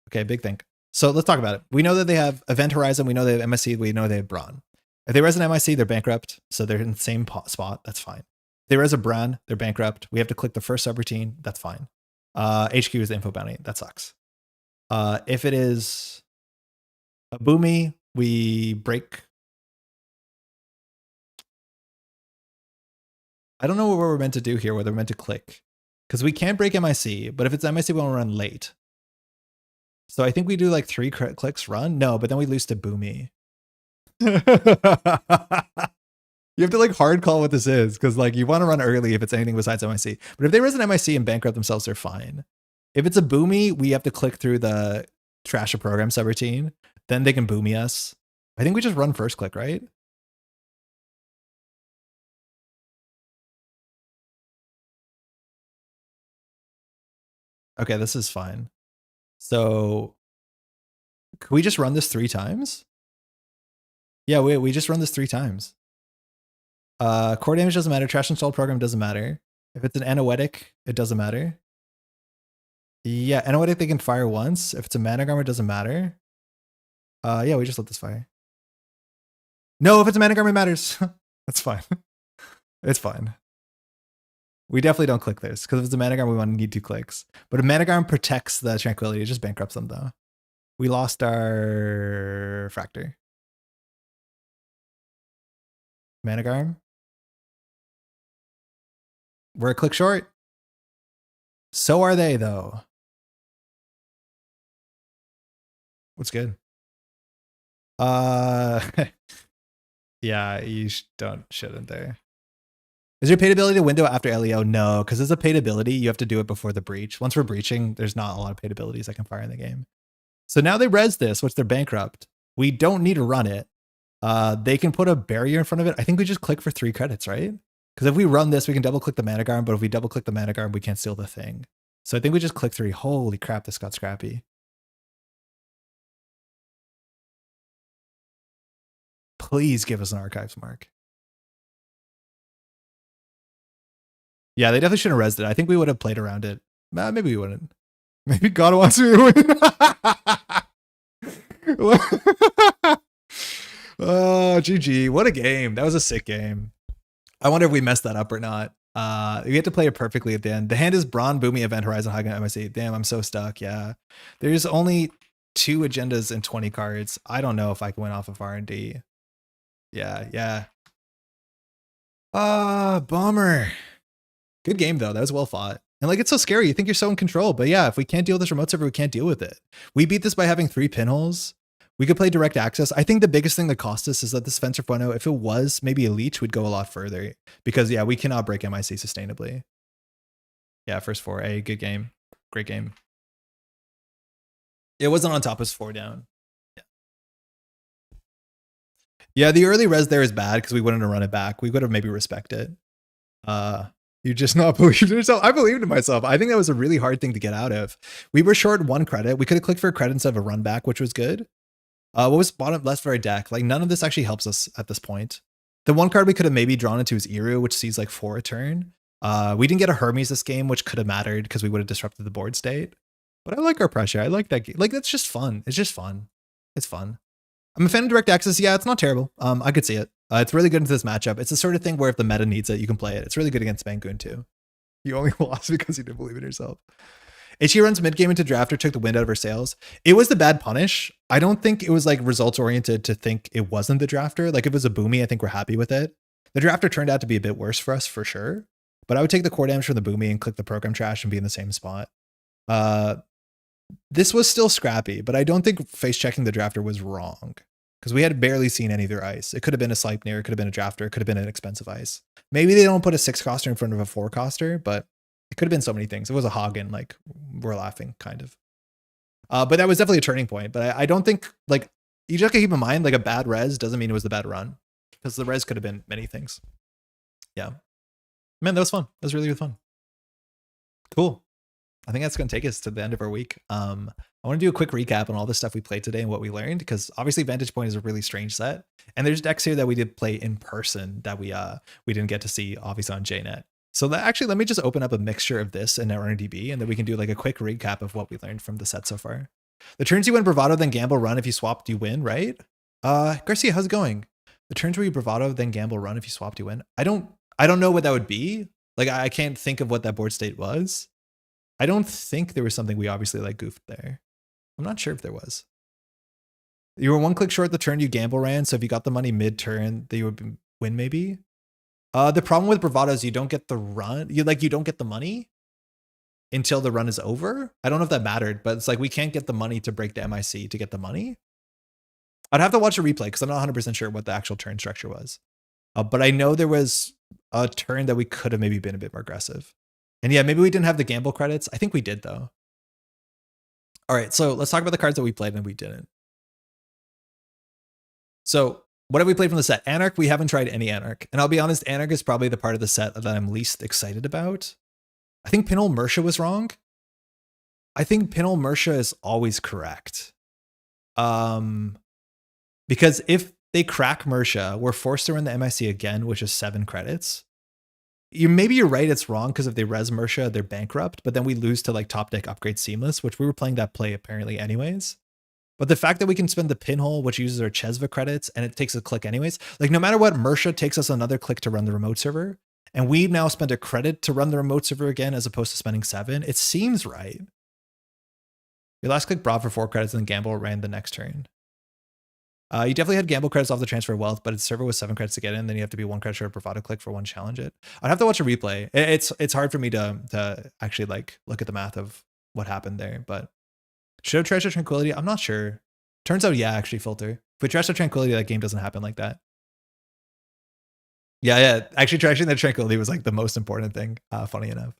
Okay, big thing. So let's talk about it. We know that they have Event Horizon. We know they have MIC. We know they have brawn. If they res an MIC, they're bankrupt. So they're in the same spot. That's fine. If they res a brawn, they're bankrupt. We have to click the first subroutine. That's fine. HQ is the info bounty. That sucks. If it is a boomy, we break. I don't know what we're meant to do here, whether we're meant to click. Because we can't break MIC, but if it's MIC, we want to run late. So I think we do like 3 clicks run. No, but then we lose to boomy. You have to like hard call what this is, because like you want to run early if it's anything besides MIC. But if they res an MIC and bankrupt themselves, they're fine. If it's a boomy, we have to click through the trash a program subroutine. Then they can boomy us. I think we just run first click, right? Okay, this is fine. So can we just run this 3 times? Yeah, we just run this 3 times. Core damage doesn't matter. Trash installed program doesn't matter. If it's an anoetic, it doesn't matter. Yeah, anoetic they can fire once. If it's a managram, it doesn't matter. Yeah, we just let this fire. No, if it's a managram, it matters. That's fine. It's fine. We definitely don't click this, because if it's a managram, we want to need 2 clicks. But if managram protects the tranquility, it just bankrupts them though. We lost our fractor. Managram. We're a click short. So are they though. What's good? Yeah, you shouldn't there. Is there paid ability to window after LEO? No, because it's a paid ability. You have to do it before the breach. Once we're breaching, there's not a lot of paid abilities I can fire in the game. So now they res this, which they're bankrupt. We don't need to run it. They can put a barrier in front of it. I think we just click for 3 credits, right? Because if we run this, we can double click the managram, but if we double click the managram, we can't steal the thing. So I think we just click 3. Holy crap, this got scrappy. Please give us an archives mark. Yeah, they definitely shouldn't have resed it. I think we would have played around it. Maybe we wouldn't. Maybe God wants me to win. Oh, GG. What a game. That was a sick game. I wonder if we messed that up or not. We had to play it perfectly at the end. The hand is Brawn, Boomy, Event Horizon, Hagen, MIC. Damn, I'm so stuck. Yeah. There's only 2 agendas and 20 cards. I don't know if I can win off of R&D. Yeah. Bummer. Good game though. That was well fought. And like, it's so scary. You think you're so in control, but yeah, if we can't deal with this remote server, we can't deal with it. We beat this by having 3 pinholes. We could play direct access. I think the biggest thing that cost us is that this Fencer 4.0, if it was maybe a leech, would go a lot further, because yeah, we cannot break MIC sustainably. Yeah, first 4. Good game. Great game. It wasn't on top, it was 4 down. Yeah, the early res there is bad because we wouldn't have run it back. We would have maybe respected it. You just not believed in yourself. I believed in myself. I think that was a really hard thing to get out of. We were short 1 credit. We could have clicked for a credit instead of a run back, which was good. What was bottom left for our deck? Like, none of this actually helps us at this point. The 1 card we could have maybe drawn into is Iru, which sees like 4 a turn. We didn't get a Hermes this game, which could have mattered because we would have disrupted the board state. But I like our pressure. I like that game. Like, that's just fun. It's just fun. It's fun. I'm a fan of direct access. Yeah, it's not terrible. I could see it. It's really good into this matchup. It's the sort of thing where if the meta needs it, you can play it. It's really good against Bangoon too. You only lost because you didn't believe in yourself. HE runs mid game into drafter, took the wind out of her sails. It was the bad punish. I don't think it was like results oriented to think it wasn't the drafter. Like if it was a boomy, I think we're happy with it. The drafter turned out to be a bit worse for us for sure. But I would take the core damage from the boomy and click the program trash and be in the same spot. This was still scrappy, but I don't think face checking the drafter was wrong. Because we had barely seen any of their ice. It could have been a Sleipnir, it could have been a drafter, it could have been an expensive ice. Maybe they don't put a 6-coster in front of a 4-coster, but it could have been so many things. It was a Hagen, like, we're laughing, kind of. But that was definitely a turning point. But I don't think, like, you just gotta keep in mind, like, a bad res doesn't mean it was the bad run. Because the res could have been many things. Yeah. Man, that was fun. That was really good fun. Cool. I think that's going to take us to the end of our week. I want to do a quick recap on all the stuff we played today and what we learned, because obviously Vantage Point is a really strange set, and there's decks here that we did play in person that we didn't get to see obviously on JNet. So actually, let me just open up a mixture of this and Netrunner DB, and then we can do like a quick recap of what we learned from the set so far. The turns you win Bravado, then Gamble, Run. If you swapped, you win, right? Garcia, how's it going? The turns where you Bravado, then Gamble, Run. If you swapped, you win. I don't know what that would be. Like, I can't think of what that board state was. I don't think there was something we obviously like goofed there. I'm not sure if there was. You were 1 click short the turn you Gamble ran, so if you got the money mid-turn, you would win maybe. The problem with Bravado is you don't get the run. You don't get the money until the run is over. I don't know if that mattered, but it's like we can't get the money to break the MIC to get the money. I'd have to watch a replay because I'm not 100% sure what the actual turn structure was. But I know there was a turn that we could have maybe been a bit more aggressive. And yeah, maybe we didn't have the gamble credits. I think we did though. All right, so let's talk about the cards that we played and we didn't. So what have we played from the set? Anarch, we haven't tried any Anarch. And I'll be honest, Anarch is probably the part of the set that I'm least excited about. I think Pinhole Mersha was wrong. I think Pinhole Mersha is always correct. Because if they crack Mersha, we're forced to run the MIC again, which is 7 credits. Maybe you're right, it's wrong, because if they res Mersha, they're bankrupt, but then we lose to like top deck upgrade Seamless, which we were playing that play apparently anyways. But the fact that we can spend the Pinhole, which uses our Chesva credits, and it takes a click anyways, like no matter what, Mersha takes us another click to run the remote server, and we now spend a credit to run the remote server again as opposed to spending 7. It seems right. Your last click Brav for 4 credits and then Gamble ran the next turn. You definitely had Gamble credits off the transfer of wealth, but its server was 7 credits to get in. Then you have to be 1 credit short Bravado click for 1 challenge it. I'd have to watch a replay. It's hard for me to actually like look at the math of what happened there, but should have Treasure Tranquility? I'm not sure. Turns out, yeah, actually filter. If we Treasure Tranquility, that game doesn't happen like that. Yeah. Actually, Treasuring the Tranquility was like the most important thing, funny enough.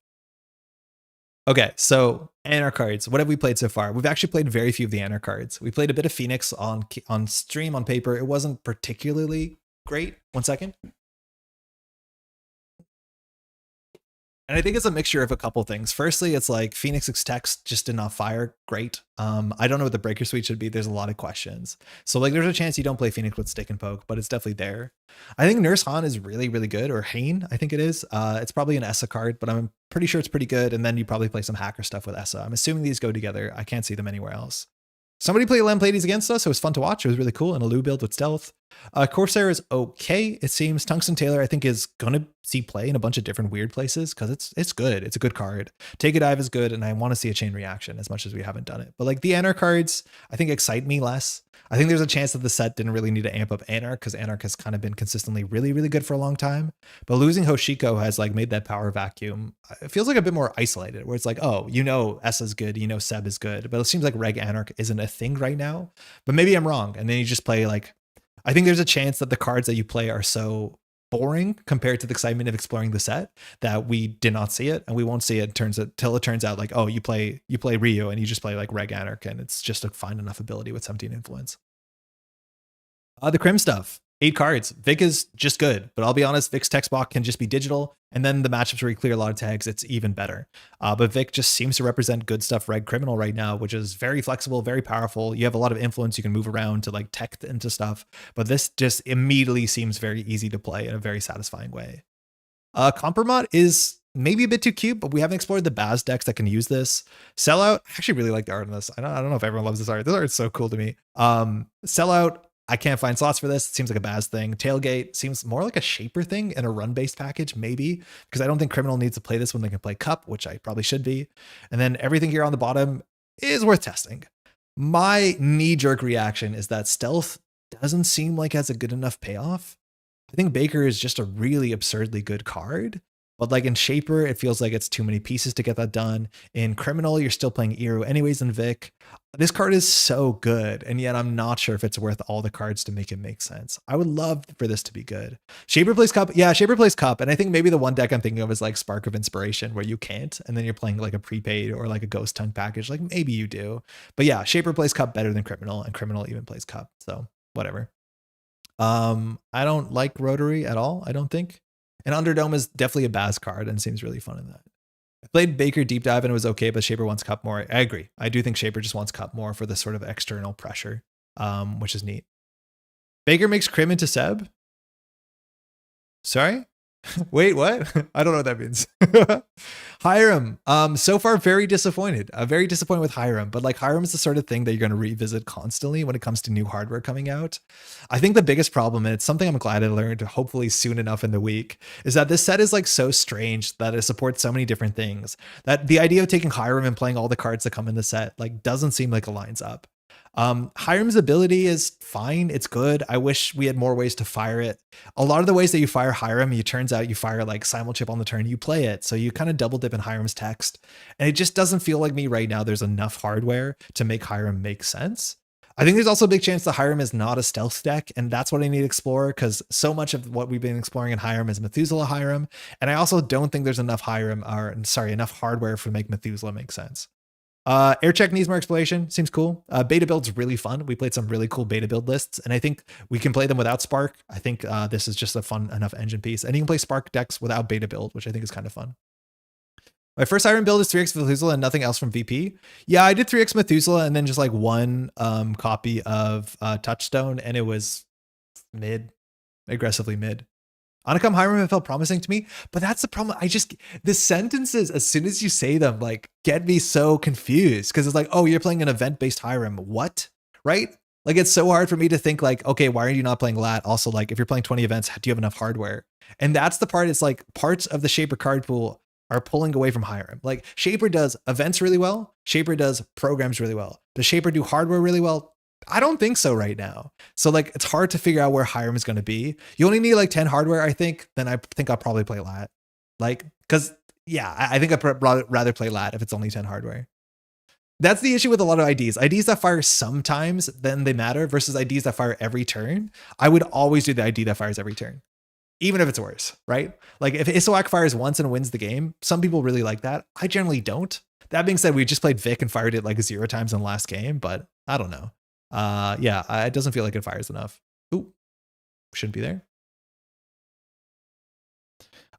Okay, so Anarch cards. What have we played so far? We've actually played very few of the Anarch cards. We played a bit of Phoenix on stream, on paper. It wasn't particularly great. 1 second. And I think it's a mixture of a couple things. Firstly, it's like Phoenix's text just did not fire great. I don't know what the breaker suite should be. There's a lot of questions. So like there's a chance you don't play Phoenix with stick and poke, but it's definitely there. I think Nurse Han is really, really good, or Hane, I think it is. It's probably an Essa card, but I'm pretty sure it's pretty good. And then you probably play some hacker stuff with Essa. I'm assuming these go together. I can't see them anywhere else. Somebody played Lamplades against us. It was fun to watch. It was really cool. And a Lu build with stealth. Corsair is okay. It seems Tungsten Tailor, I think, is going to see play in a bunch of different weird places because it's good. It's a good card. Take a Dive is good. And I want to see a chain reaction as much as we haven't done it. But like the Anarch cards, I think excite me less. I think there's a chance that the set didn't really need to amp up Anarch because Anarch has kind of been consistently really, really good for a long time. But losing Hoshiko has like made that power vacuum. It feels like a bit more isolated where it's like, oh, you know, Essa's good, you know, Seb is good. But it seems like Reg Anarch isn't a thing right now. But maybe I'm wrong. And then you just play like, I think there's a chance that the cards that you play are so boring compared to the excitement of exploring the set that we did not see it, and we won't see it till it turns out like, oh, you play Ryu and you just play like Reg Anarch and it's just a fine enough ability with 17 influence. The Crim stuff, 8 cards. Vic is just good, but I'll be honest, Vic's text box can just be digital, and then the matchups where you clear a lot of tags, it's even better. But Vic just seems to represent good stuff Reg Criminal right now, which is very flexible, very powerful. You have a lot of influence. You can move around to like tech into stuff, but this just immediately seems very easy to play in a very satisfying way. Compromat is maybe a bit too cute, but we haven't explored the Baz decks that can use this. Sellout, I actually really like the art on this. I don't know if everyone loves this art. This art is so cool to me. Sellout, I can't find slots for this. It seems like a Baz thing. Tailgate seems more like a Shaper thing in a run-based package, maybe, because I don't think Criminal needs to play this when they can play Cup, which I probably should be. And then everything here on the bottom is worth testing. My knee-jerk reaction is that Stealth doesn't seem like it has a good enough payoff. I think Baker is just a really absurdly good card. But like in Shaper, it feels like it's too many pieces to get that done. In Criminal, you're still playing Iru anyways in Vic. This card is so good, and yet I'm not sure if it's worth all the cards to make it make sense. I would love for this to be good. Shaper plays Cup. Yeah, Shaper plays Cup, and I think maybe the one deck I'm thinking of is like Spark of Inspiration, where you can't, and then you're playing like a prepaid or like a Ghost Tongue package. Like maybe you do. But yeah, Shaper plays Cup better than Criminal, and Criminal even plays Cup. So whatever. I don't like Rotary at all, I don't think. And Underdome is definitely a Baz card and seems really fun in that. Played Baker Deep Dive and it was okay, but Shaper wants Cup more. I agree. I do think Shaper just wants Cup more for this sort of external pressure, which is neat. Baker makes Crim into Seb. Sorry? Wait, what? I don't know what that means. Hiram. So far, very disappointed. Very disappointed with Hiram. But like Hiram is the sort of thing that you're going to revisit constantly when it comes to new hardware coming out. I think the biggest problem, and it's something I'm glad I learned hopefully soon enough in the week, is that this set is like so strange that it supports so many different things that the idea of taking Hiram and playing all the cards that come in the set like doesn't seem like it lines up. Hiram's ability is fine. It's good. I wish we had more ways to fire it. A lot of the ways that you fire Hiram, it turns out you fire like simulchip on the turn you play it. So you kind of double dip in Hiram's text. And it just doesn't feel like me right now there's enough hardware to make Hiram make sense. I think there's also a big chance that Hiram is not a stealth deck, and that's what I need to explore because so much of what we've been exploring in Hiram is Methuselah Hiram. And I also don't think there's enough enough hardware for make Methuselah make sense. Air check needs more exploration. Seems cool. Beta build's really fun. We played some really cool beta build lists, and I think we can play them without Spark. I think this is just a fun enough engine piece, and you can play Spark decks without beta build, which I think is kind of fun. My first Iron build is 3x Methuselah and nothing else from VP. Yeah, I did 3x Methuselah and then just like one copy of Touchstone, and it was mid, aggressively mid. Anacom Hiram have felt promising to me, but that's the problem. The sentences, as soon as you say them, like get me so confused because it's like, oh, you're playing an event-based Hiram. What? Right? Like it's so hard for me to think like, okay, why are you not playing lat? Also, like if you're playing 20 events, do you have enough hardware? And that's the part. It's like parts of the Shaper card pool are pulling away from Hiram. Like Shaper does events really well. Shaper does programs really well. Does Shaper do hardware really well? I don't think so right now. So like, it's hard to figure out where Hiram is going to be. You only need like 10 hardware, I think. Then I think I'll probably play lat. Like, cause yeah, I think I'd rather play lat if it's only 10 hardware. That's the issue with a lot of IDs. IDs that fire sometimes, then they matter versus IDs that fire every turn. I would always do the ID that fires every turn, even if it's worse, right? Like if Isowak fires once and wins the game, some people really like that. I generally don't. That being said, we just played Vic and fired it like 0 times in the last game, but I don't know. Yeah, it doesn't feel like it fires enough. Ooh, shouldn't be there.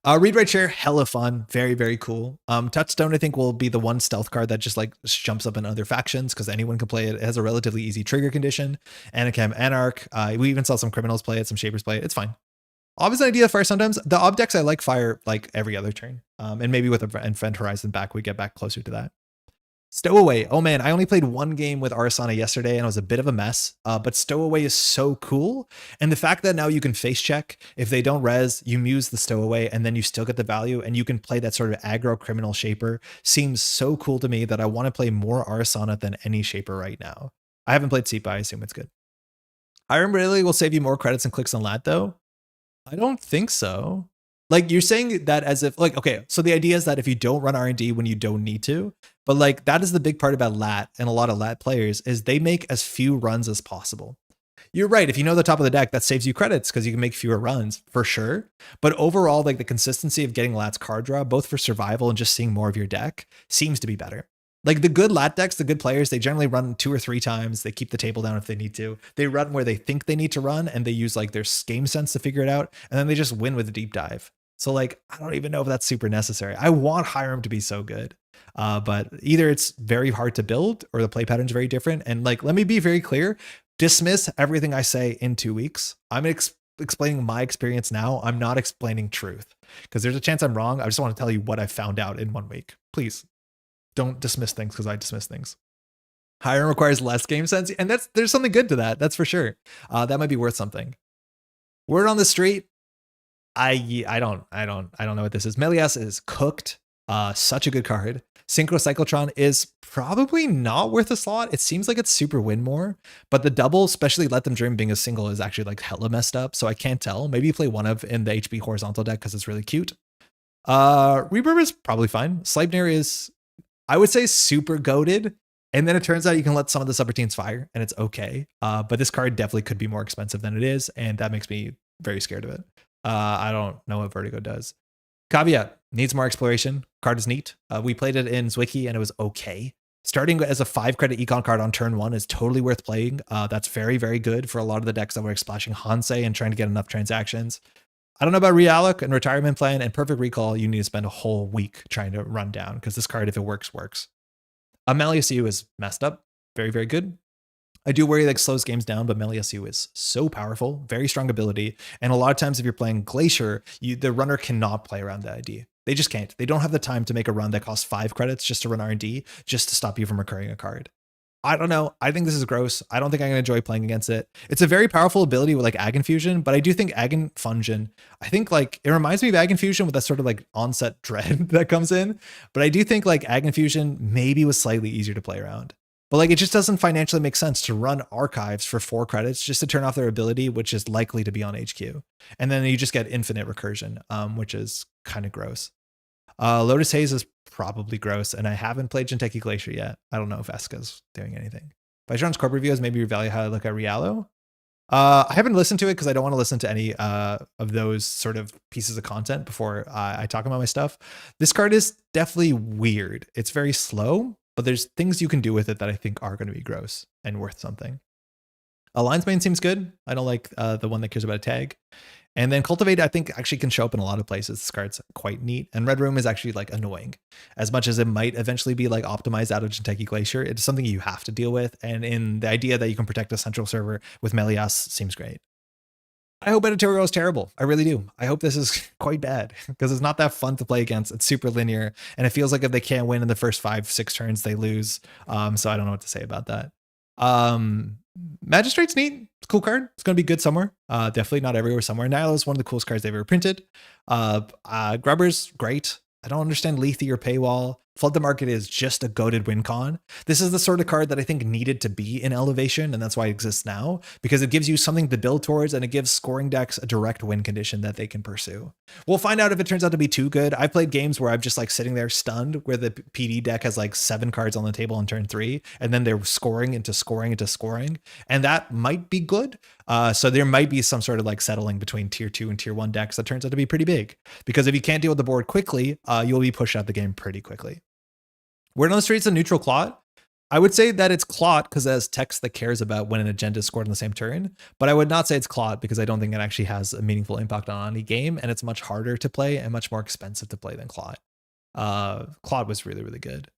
Read, write, share, hella fun. Very, very cool. Touchstone, I think, will be the one stealth card that just like jumps up in other factions because anyone can play it. It has a relatively easy trigger condition. Anacam, Anarch. We even saw some criminals play it, some Shapers play it. It's fine. Ob is an idea to fire sometimes. The Ob decks I like fire like every other turn. And maybe with Event Horizon back, we get back closer to that. Stowaway. Oh man, I only played one game with Arasana yesterday and it was a bit of a mess, but Stowaway is so cool. And the fact that now you can face check, if they don't res, you muse the Stowaway and then you still get the value and you can play that sort of aggro criminal Shaper seems so cool to me that I want to play more Arasana than any Shaper right now. I haven't played Sepa, I assume it's good. Hiram really will save you more credits and clicks on lat though? I don't think so. Like you're saying that as if like, okay, so the idea is that if you don't run R&D when you don't need to, but like that is the big part about lat and a lot of lat players is they make as few runs as possible. You're right. If you know the top of the deck, that saves you credits because you can make fewer runs for sure. But overall, like the consistency of getting lat's card draw, both for survival and just seeing more of your deck seems to be better. Like the good lat decks, the good players, they generally run 2 or 3 times. They keep the table down if they need to. They run where they think they need to run and they use like their game sense to figure it out. And then they just win with a deep dive. So like, I don't even know if that's super necessary. I want Hiram to be so good. But either it's very hard to build or the play pattern is very different. And like, let me be very clear, dismiss everything I say in 2 weeks. I'm explaining my experience now. I'm not explaining truth because there's a chance I'm wrong. I just want to tell you what I found out in 1 week. Please don't dismiss things because I dismiss things. Hiram requires less game sense. And there's something good to that. That's for sure. That might be worth something. Word on the street. I don't know what this is. Melias is cooked. Such a good card. Synchro Cyclotron is probably not worth a slot. It seems like it's super win more, but the double, especially Let Them Dream being a single, is actually like hella messed up. So I can't tell. Maybe you play one of in the HB horizontal deck because it's really cute. Reverb is probably fine. Sleipnir is, I would say, super goated. And then it turns out you can let some of the subroutines fire and it's okay. But this card definitely could be more expensive than it is. And that makes me very scared of it. I don't know what Vertigo does. Caveat, needs more exploration. Card is neat. We played it in Zwicky and it was okay. Starting as a 5-credit econ card on turn 1 is totally worth playing. That's very, very good for a lot of the decks that were splashing Hansei and trying to get enough transactions. I don't know about Realloc and Retirement Plan and Perfect Recall. You need to spend a whole week trying to run down because this card, if it works, works. Melius is messed up. Very, very good. I do worry like slows games down, but Melius is so powerful, very strong ability. And a lot of times if you're playing Glacier, the runner cannot play around the ID. They just can't. They don't have the time to make a run that costs 5 credits just to run R&D, just to stop you from recurring a card. I don't know. I think this is gross. I don't think I'm going to enjoy playing against it. It's a very powerful ability with like Ag Infusion, but I do think Ag Infusion, I think like it reminds me of Ag Infusion with that sort of like onset dread that comes in. But I do think like Ag Infusion maybe was slightly easier to play around. But like it just doesn't financially make sense to run archives for 4 credits just to turn off their ability, which is likely to be on HQ. And then you just get infinite recursion, which is kind of gross. Lotus Haze is probably gross, and I haven't played Jinteki Glacier yet. I don't know if Eska's doing anything. Viceron's corp reviews maybe revalue how I look at Rialo. I haven't listened to it because I don't want to listen to any of those sort of pieces of content before I talk about my stuff. This card is definitely weird. It's very slow, but there's things you can do with it that I think are going to be gross and worth something. Alliance Bane seems good. I don't like the one that cares about a tag. And then Cultivate, I think, actually can show up in a lot of places. This card's quite neat. And Red Room is actually like annoying. As much as it might eventually be like optimized out of Jinteki Glacier, it's something you have to deal with. And in the idea that you can protect a central server with Melias seems great. I hope Editorial is terrible. I really do. I hope this is quite bad because it's not that fun to play against. It's super linear. And it feels like if they can't win in the first 5-6 turns, they lose. So I don't know what to say about that. Magistrate's neat. It's a cool card. It's going to be good somewhere. Definitely not everywhere, somewhere. Nihil is one of the coolest cards they've ever printed. Grubber's great. I don't understand Lethe or Paywall. Flood the Market is just a goated win con. This is the sort of card that I think needed to be in Elevation, and that's why it exists now, because it gives you something to build towards, and it gives scoring decks a direct win condition that they can pursue. We'll find out if it turns out to be too good. I've played games where I'm just like sitting there stunned, where the PD deck has like 7 cards on the table on turn 3, and then they're scoring into scoring into scoring, and that might be good. So there might be some sort of like settling between tier 2 and tier 1 decks that turns out to be pretty big, because if you can't deal with the board quickly, you'll be pushed out the game pretty quickly. Word on the Street's a neutral clot. I would say that it's clot because it has text that cares about when an agenda is scored in the same turn, but I would not say it's clot because I don't think it actually has a meaningful impact on any game, and it's much harder to play and much more expensive to play than clot. Clot was really, really good.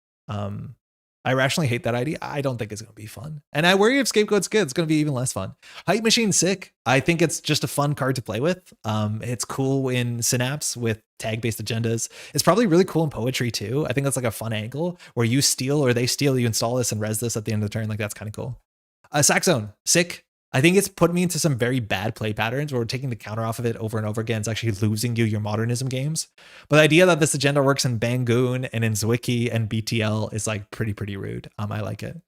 I rationally hate that idea. I don't think it's going to be fun. And I worry if Scapegoat's good, it's going to be even less fun. Hype Machine sick. I think it's just a fun card to play with. It's cool in Synapse with tag-based agendas. It's probably really cool in Poetry too. I think that's like a fun angle where you steal or they steal, you install this and res this at the end of the turn. Like that's kind of cool. Saxzone, sick. I think it's put me into some very bad play patterns where we're taking the counter off of it over and over again. It's actually losing you your modernism games. But the idea that this agenda works in Bangoon and in Zwicky and BTL is like pretty rude. I like it.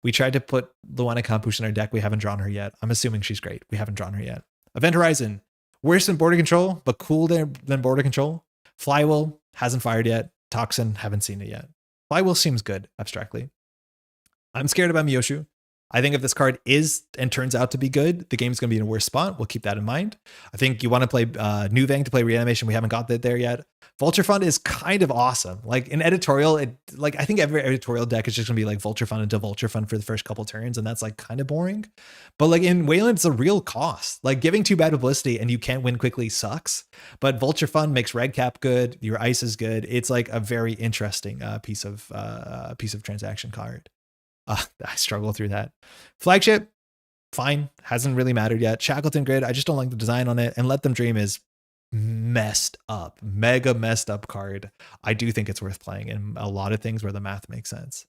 We tried to put Luana Kampush in our deck. We haven't drawn her yet. I'm assuming she's great. We haven't drawn her yet. Event Horizon, worse than Border Control, but cooler than Border Control. Flywheel, hasn't fired yet. Toxin, haven't seen it yet. Flywheel seems good, abstractly. I'm scared about Miyoshu. I think if this card is and turns out to be good, the game's going to be in a worse spot. We'll keep that in mind. I think you want to play Nuvang to play Reanimation. We haven't got that there yet. Vulture Fund is kind of awesome. Like in editorial, I think every editorial deck is just going to be like Vulture Fund into Vulture Fund for the first couple turns, and that's like kind of boring. But like in Wayland, it's a real cost. Like giving 2 bad publicity and you can't win quickly sucks. But Vulture Fund makes Red Cap good. Your Ice is good. It's like a very interesting piece of transaction card. I struggle through that. Flagship, fine. Hasn't really mattered yet. Shackleton Grid, I just don't like the design on it. And Let Them Dream is messed up. Mega messed up card. I do think it's worth playing in a lot of things where the math makes sense.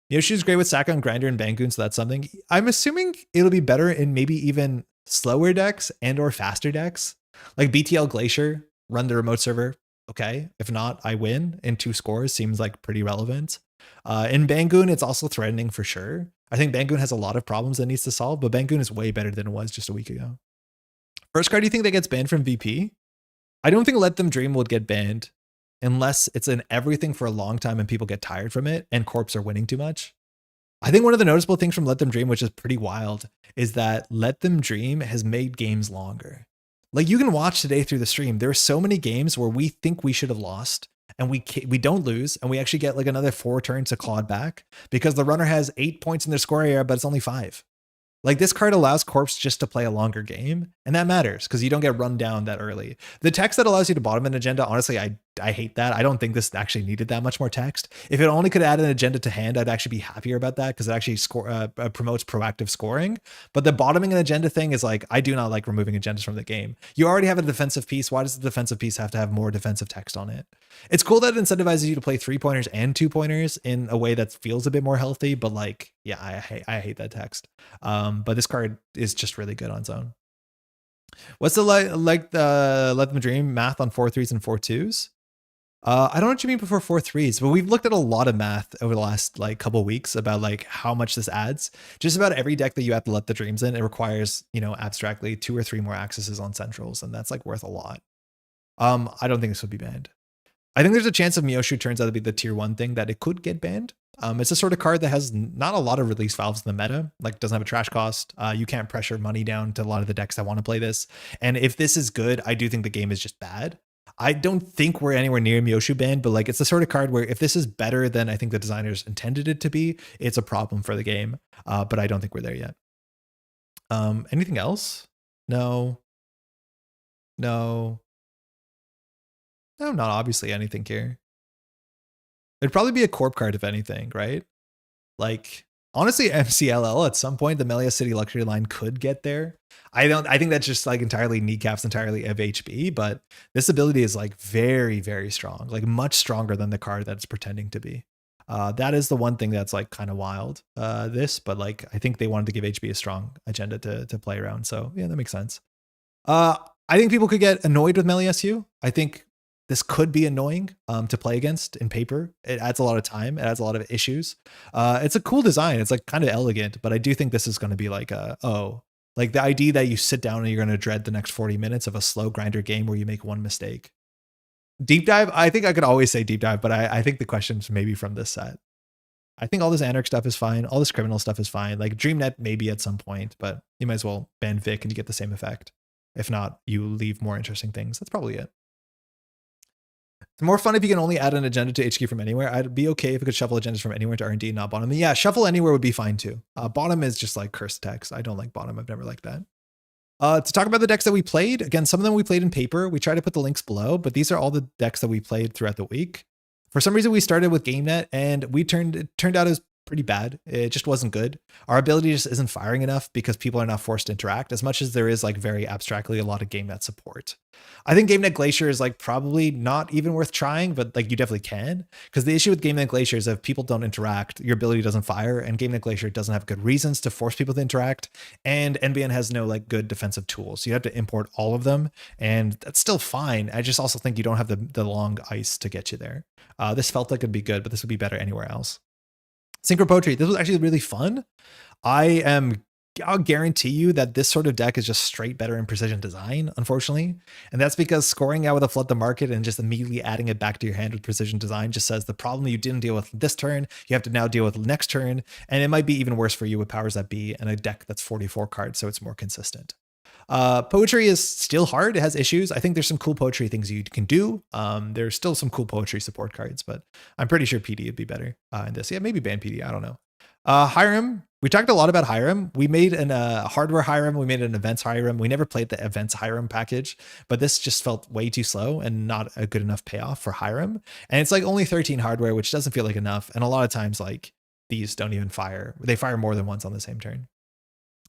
Yoshi's great with Saka and Grinder and Bangoon, so that's something. I'm assuming it'll be better in maybe even slower decks and or faster decks. Like BTL Glacier, run the remote server. Okay. If not, I win in 2 scores. Seems like pretty relevant. In Bangoon, it's also threatening for sure. I think Bangoon has a lot of problems that needs to solve, but Bangoon is way better than it was just a week ago. First card, do you think that gets banned from VP? I don't think Let Them Dream would get banned unless it's in everything for a long time and people get tired from it and corps are winning too much. I think one of the noticeable things from Let Them Dream, which is pretty wild, is that Let Them Dream has made games longer. Like you can watch today through the stream, there are so many games where we think we should have lost and we don't lose, and we actually get like another 4 turns to claw back because the runner has 8 points in their score area, but it's only 5. Like this card allows corpse just to play a longer game, and that matters because you don't get run down that early. The text that allows you to bottom an agenda, honestly, I hate that. I don't think this actually needed that much more text. If it only could add an agenda to hand, I'd actually be happier about that because it actually promotes proactive scoring. But the bottoming an agenda thing is like, I do not like removing agendas from the game. You already have a defensive piece. Why does the defensive piece have to have more defensive text on it? It's cool that it incentivizes you to play 3-pointers and 2-pointers in a way that feels a bit more healthy, but like, yeah, I hate that text. But this card is just really good on its own. What's the let them dream math on 4-3s and 4-2s? I don't know what you mean before 4-3s, but we've looked at a lot of math over the last like couple weeks about like how much this adds. Just about every deck that you have to let the dreams in, it requires, you know, abstractly 2 or 3 more accesses on centrals, and that's like worth a lot. I don't think this would be banned. I think there's a chance if Myoshu turns out to be the tier 1 thing that it could get banned. It's a sort of card that has not a lot of release valves in the meta, like doesn't have a trash cost. You can't pressure money down to a lot of the decks that want to play this. And if this is good, I do think the game is just bad. I don't think we're anywhere near Myoshu banned, but like it's the sort of card where if this is better than I think the designers intended it to be, it's a problem for the game. But I don't think we're there yet. Anything else? No, not obviously anything here. It'd probably be a corp card if anything, right? Like honestly, MCLL at some point, the Melia City Luxury line could get there. I think that's just like entirely kneecaps entirely of HB, but this ability is like very, very strong, like much stronger than the card that it's pretending to be. That is the one thing that's like kind of wild, but like, I think they wanted to give HB a strong agenda to play around. So yeah, that makes sense. I think people could get annoyed with Melia SU. I think this could be annoying to play against in paper. It adds a lot of time. It adds a lot of issues. It's a cool design. It's like kind of elegant, but I do think this is going to be like like the idea that you sit down and you're going to dread the next 40 minutes of a slow grinder game where you make one mistake. Deep dive. I think I could always say deep dive, but I think the question's maybe from this set. I think all this Anarch stuff is fine. All this criminal stuff is fine. Like DreamNet maybe at some point, but you might as well ban Vic and you get the same effect. If not, you leave more interesting things. That's probably it. It's more fun if you can only add an agenda to HQ from anywhere. I'd be okay if it could shuffle agendas from anywhere to R&D, not bottom. Yeah, shuffle anywhere would be fine too. Bottom is just like cursed text. I don't like bottom. I've never liked that. To talk about the decks that we played, again, some of them we played in paper. We try to put the links below, but these are all the decks that we played throughout the week. For some reason, we started with GameNet and it turned out as pretty bad. It just wasn't good. Our ability just isn't firing enough because people are not forced to interact as much as there is like very abstractly a lot of GameNet support. I think GameNet Glacier is like probably not even worth trying, but like you definitely can, because the issue with GameNet Glacier is if people don't interact, your ability doesn't fire, and GameNet Glacier doesn't have good reasons to force people to interact, and NBN has no like good defensive tools. So you have to import all of them, and that's still fine. I just also think you don't have the long ice to get you there. This felt like it'd be good, but this would be better anywhere else. Synchro Poetry. This was actually really fun. I'll guarantee you that this sort of deck is just straight better in precision design, unfortunately. And that's because scoring out with a flood the market and just immediately adding it back to your hand with precision design just says the problem you didn't deal with this turn, you have to now deal with next turn. And it might be even worse for you with powers that be and a deck that's 44 cards, so it's more consistent. Poetry is still hard. It has issues. I think there's some cool poetry things you can do. There's still some cool poetry support cards, but I'm pretty sure PD would be better in this. Yeah, maybe ban PD. I don't know. Hiram. We talked a lot about Hiram. We made an hardware Hiram. We made an events Hiram. We never played the events Hiram package, but this just felt way too slow and not a good enough payoff for Hiram. And it's like only 13 hardware, which doesn't feel like enough. And a lot of times like these don't even fire. They fire more than once on the same turn.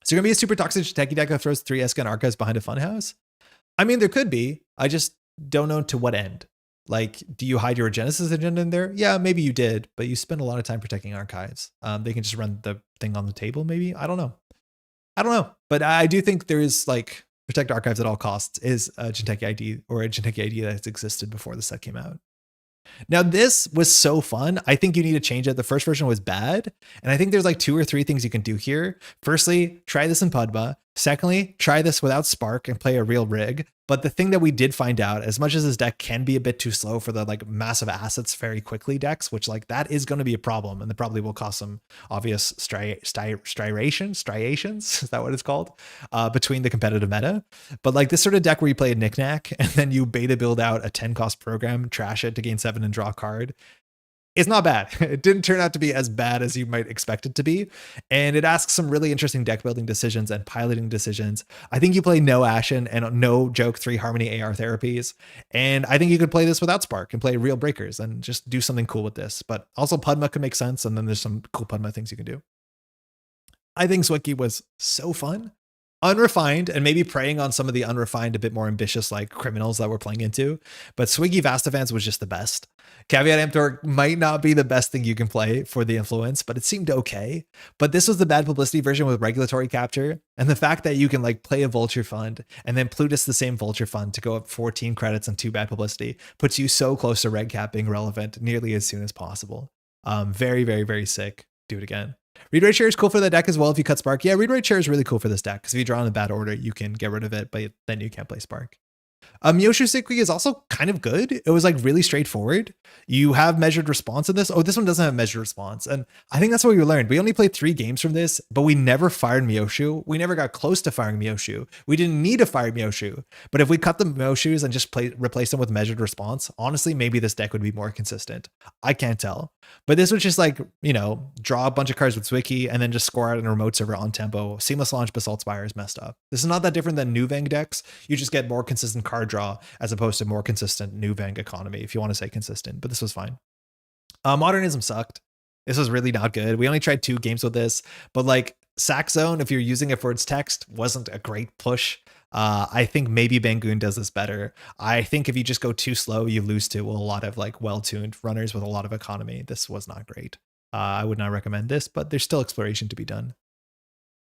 So you're going to be a super toxic techie deck that throws 3 Eska and Archives behind a funhouse? I mean, there could be. I just don't know to what end. Like, do you hide your Genesis agenda in there? Yeah, maybe you did, but you spend a lot of time protecting Archives. They can just run the thing on the table, maybe? I don't know. But I do think there is, like, protect Archives at all costs is a Jinteki ID or a Jinteki ID that has existed before the set came out. Now, this was so fun. I think you need to change it. The first version was bad. And I think there's like 2 or 3 things you can do here. Firstly, try this in Pudba. Secondly, try this without Spark and play a real rig. But the thing that we did find out, as much as this deck can be a bit too slow for the like massive assets very quickly decks, which like that is going to be a problem, and it probably will cause some obvious striations, is that what it's called, between the competitive meta. But like this sort of deck where you play a knickknack and then you beta build out a 10 cost program, trash it to gain 7 and draw a card. It's not bad. It didn't turn out to be as bad as you might expect it to be. And it asks some really interesting deck building decisions and piloting decisions. I think you play no Ashen and no joke 3 Harmony AR therapies. And I think you could play this without Spark and play real breakers and just do something cool with this. But also Pudma could make sense. And then there's some cool Pudma things you can do. I think Zwicky was so fun. Unrefined, and maybe preying on some of the unrefined, a bit more ambitious like criminals that we're playing into. But Swiggy Vastafans was just the best. Caveat Emptor might not be the best thing you can play for the influence, but it seemed okay. But this was the bad publicity version with regulatory capture. And the fact that you can like play a vulture fund and then Plutus the same vulture fund to go up 14 credits and 2 bad publicity puts you so close to red cap being relevant nearly as soon as possible. Very, very, very sick. Do it again. Read Rate Share is cool for the deck as well if you cut Spark. Yeah, Read Rate Share is really cool for this deck because if you draw in a bad order, you can get rid of it, but then you can't play Spark. Myoshu Sikwi is also kind of good. It was like really straightforward. You have measured response in this. Oh, this one doesn't have measured response. And I think that's what we learned. We only played 3 games from this, but we never fired Myoshu. We never got close to firing Myoshu. We didn't need to fire Myoshu. But if we cut the Myoshus and just replace them with measured response, honestly, maybe this deck would be more consistent. I can't tell. But this was just like, you know, draw a bunch of cards with Zwicky and then just score out in a remote server on tempo. Seamless Launch Basalt Spire is messed up. This is not that different than New Vang decks. You just get more consistent card draw as opposed to more consistent New Vang economy, if you want to say consistent, but this was fine. Modernism sucked. This was really not good. We only tried 2 games with this, but like Sack Zone, if you're using it for its text, wasn't a great push. I think maybe Bangoon does this better. I think if you just go too slow, you lose to a lot of like well-tuned runners with a lot of economy. This was not great. I would not recommend this, but there's still exploration to be done.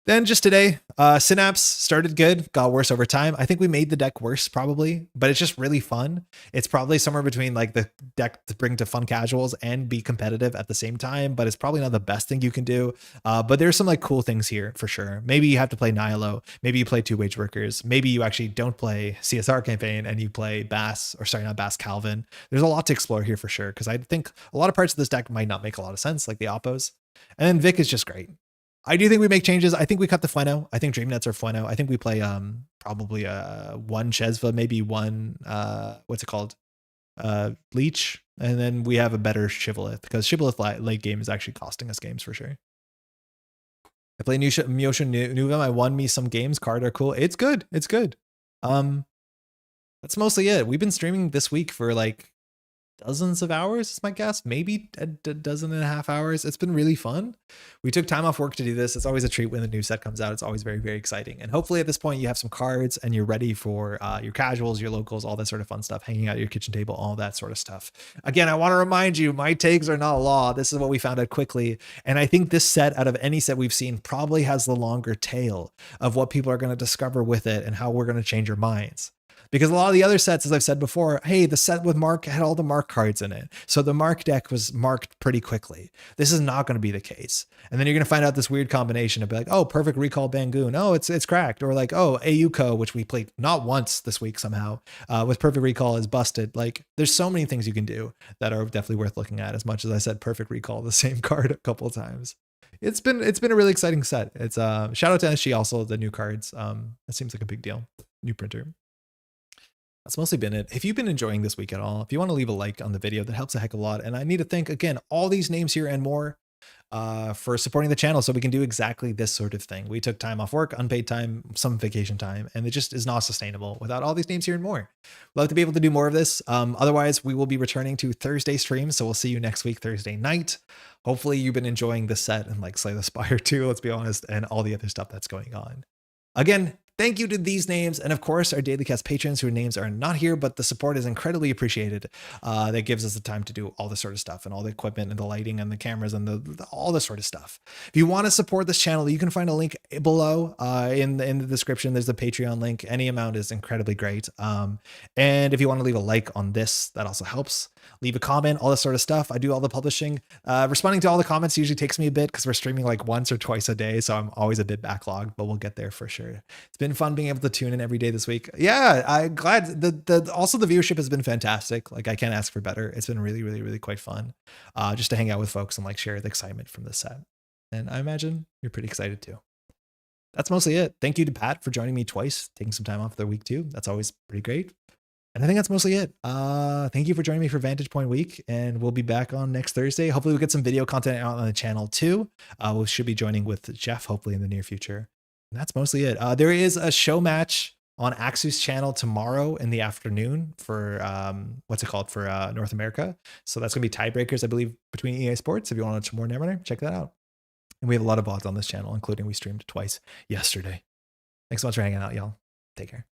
Then just today, Synapse started good, got worse over time. I think we made the deck worse probably, but it's just really fun. It's probably somewhere between like the deck to bring to fun casuals and be competitive at the same time, but it's probably not the best thing you can do. But there's some like cool things here for sure. Maybe you have to play Nihilo. Maybe you play 2 Wage Workers. Maybe you actually don't play CSR campaign and you play Bass, or sorry, not Bass, Calvin. There's a lot to explore here for sure, because I think a lot of parts of this deck might not make a lot of sense, like the Oppos. And then Vic is just great. I do think we make changes. I think we cut the Fueno. I think Dream Nets are Fueno. I think we play probably 1 Chesva, maybe 1 what's it called? Leech. And then we have a better Shibboleth, because Shibboleth late game is actually costing us games for sure. I play Myoshu Nuvem. I won me some games. Card are cool. It's good. It's good. That's mostly it. We've been streaming this week for like dozens of hours is my guess, maybe a dozen and a half hours. It's been really fun. We took time off work to do this. It's always a treat when the new set comes out. It's always very, very exciting. And hopefully at this point you have some cards and you're ready for your casuals, your locals, all that sort of fun stuff, hanging out at your kitchen table, all that sort of stuff. Again, I want to remind you, my takes are not law. This is what we found out quickly. And I think this set, out of any set we've seen, probably has the longer tail of what people are going to discover with it and how we're going to change our minds. Because a lot of the other sets, as I've said before, hey, the set with Mark had all the Mark cards in it. So the Mark deck was marked pretty quickly. This is not going to be the case. And then you're going to find out this weird combination of like, oh, Perfect Recall Bangoon. Oh, it's cracked. Or like, oh, AUCO, which we played not once this week somehow, with Perfect Recall is busted. Like, there's so many things you can do that are definitely worth looking at, as much as I said Perfect Recall, the same card a couple of times. It's been a really exciting set. It's shout out to SG also, the new cards. It seems like a big deal. New printer. That's mostly been it. If you've been enjoying this week at all, if you want to leave a like on the video, that helps a heck of a lot. And I need to thank, again, all these names here and more for supporting the channel so we can do exactly this sort of thing. We took time off work, unpaid time, some vacation time, and it just is not sustainable without all these names here and more. Love to be able to do more of this. Otherwise, we will be returning to Thursday streams. So we'll see you next week, Thursday night. Hopefully you've been enjoying this set and like Slay the Spire too, let's be honest, and all the other stuff that's going on. Again, thank you to these names, and of course our Daily Cast patrons whose names are not here, but the support is incredibly appreciated. That gives us the time to do all this sort of stuff, and all the equipment and the lighting and the cameras and all this sort of stuff. If you want to support this channel, you can find a link below in the description. There's the Patreon link. Any amount is incredibly great. And if you want to leave a like on this, that also helps. Leave a comment, all this sort of stuff. I do all the publishing. Responding to all the comments usually takes me a bit because we're streaming like once or twice a day, so I'm always a bit backlogged, but we'll get there for sure. It's been fun being able to tune in every day this week. Yeah, I'm glad. Also the viewership has been fantastic. Like, I can't ask for better. It's been really, really, really quite fun just to hang out with folks and like share the excitement from this set. And I imagine you're pretty excited too. That's mostly it. Thank you to Pat for joining me twice, taking some time off the week too. That's always pretty great. And I think that's mostly it. Thank you for joining me for Vantage Point Week, and we'll be back on next Thursday. Hopefully we'll get some video content out on the channel too. We should be joining with Jeff hopefully in the near future. And that's mostly it. There is a show match on Axu's channel tomorrow in the afternoon for for North America. So that's gonna be tiebreakers, I believe, between EA Sports. If you want to watch more Netrunner, check that out. And we have a lot of VODs on this channel, including we streamed twice yesterday. Thanks so much for hanging out, y'all. Take care.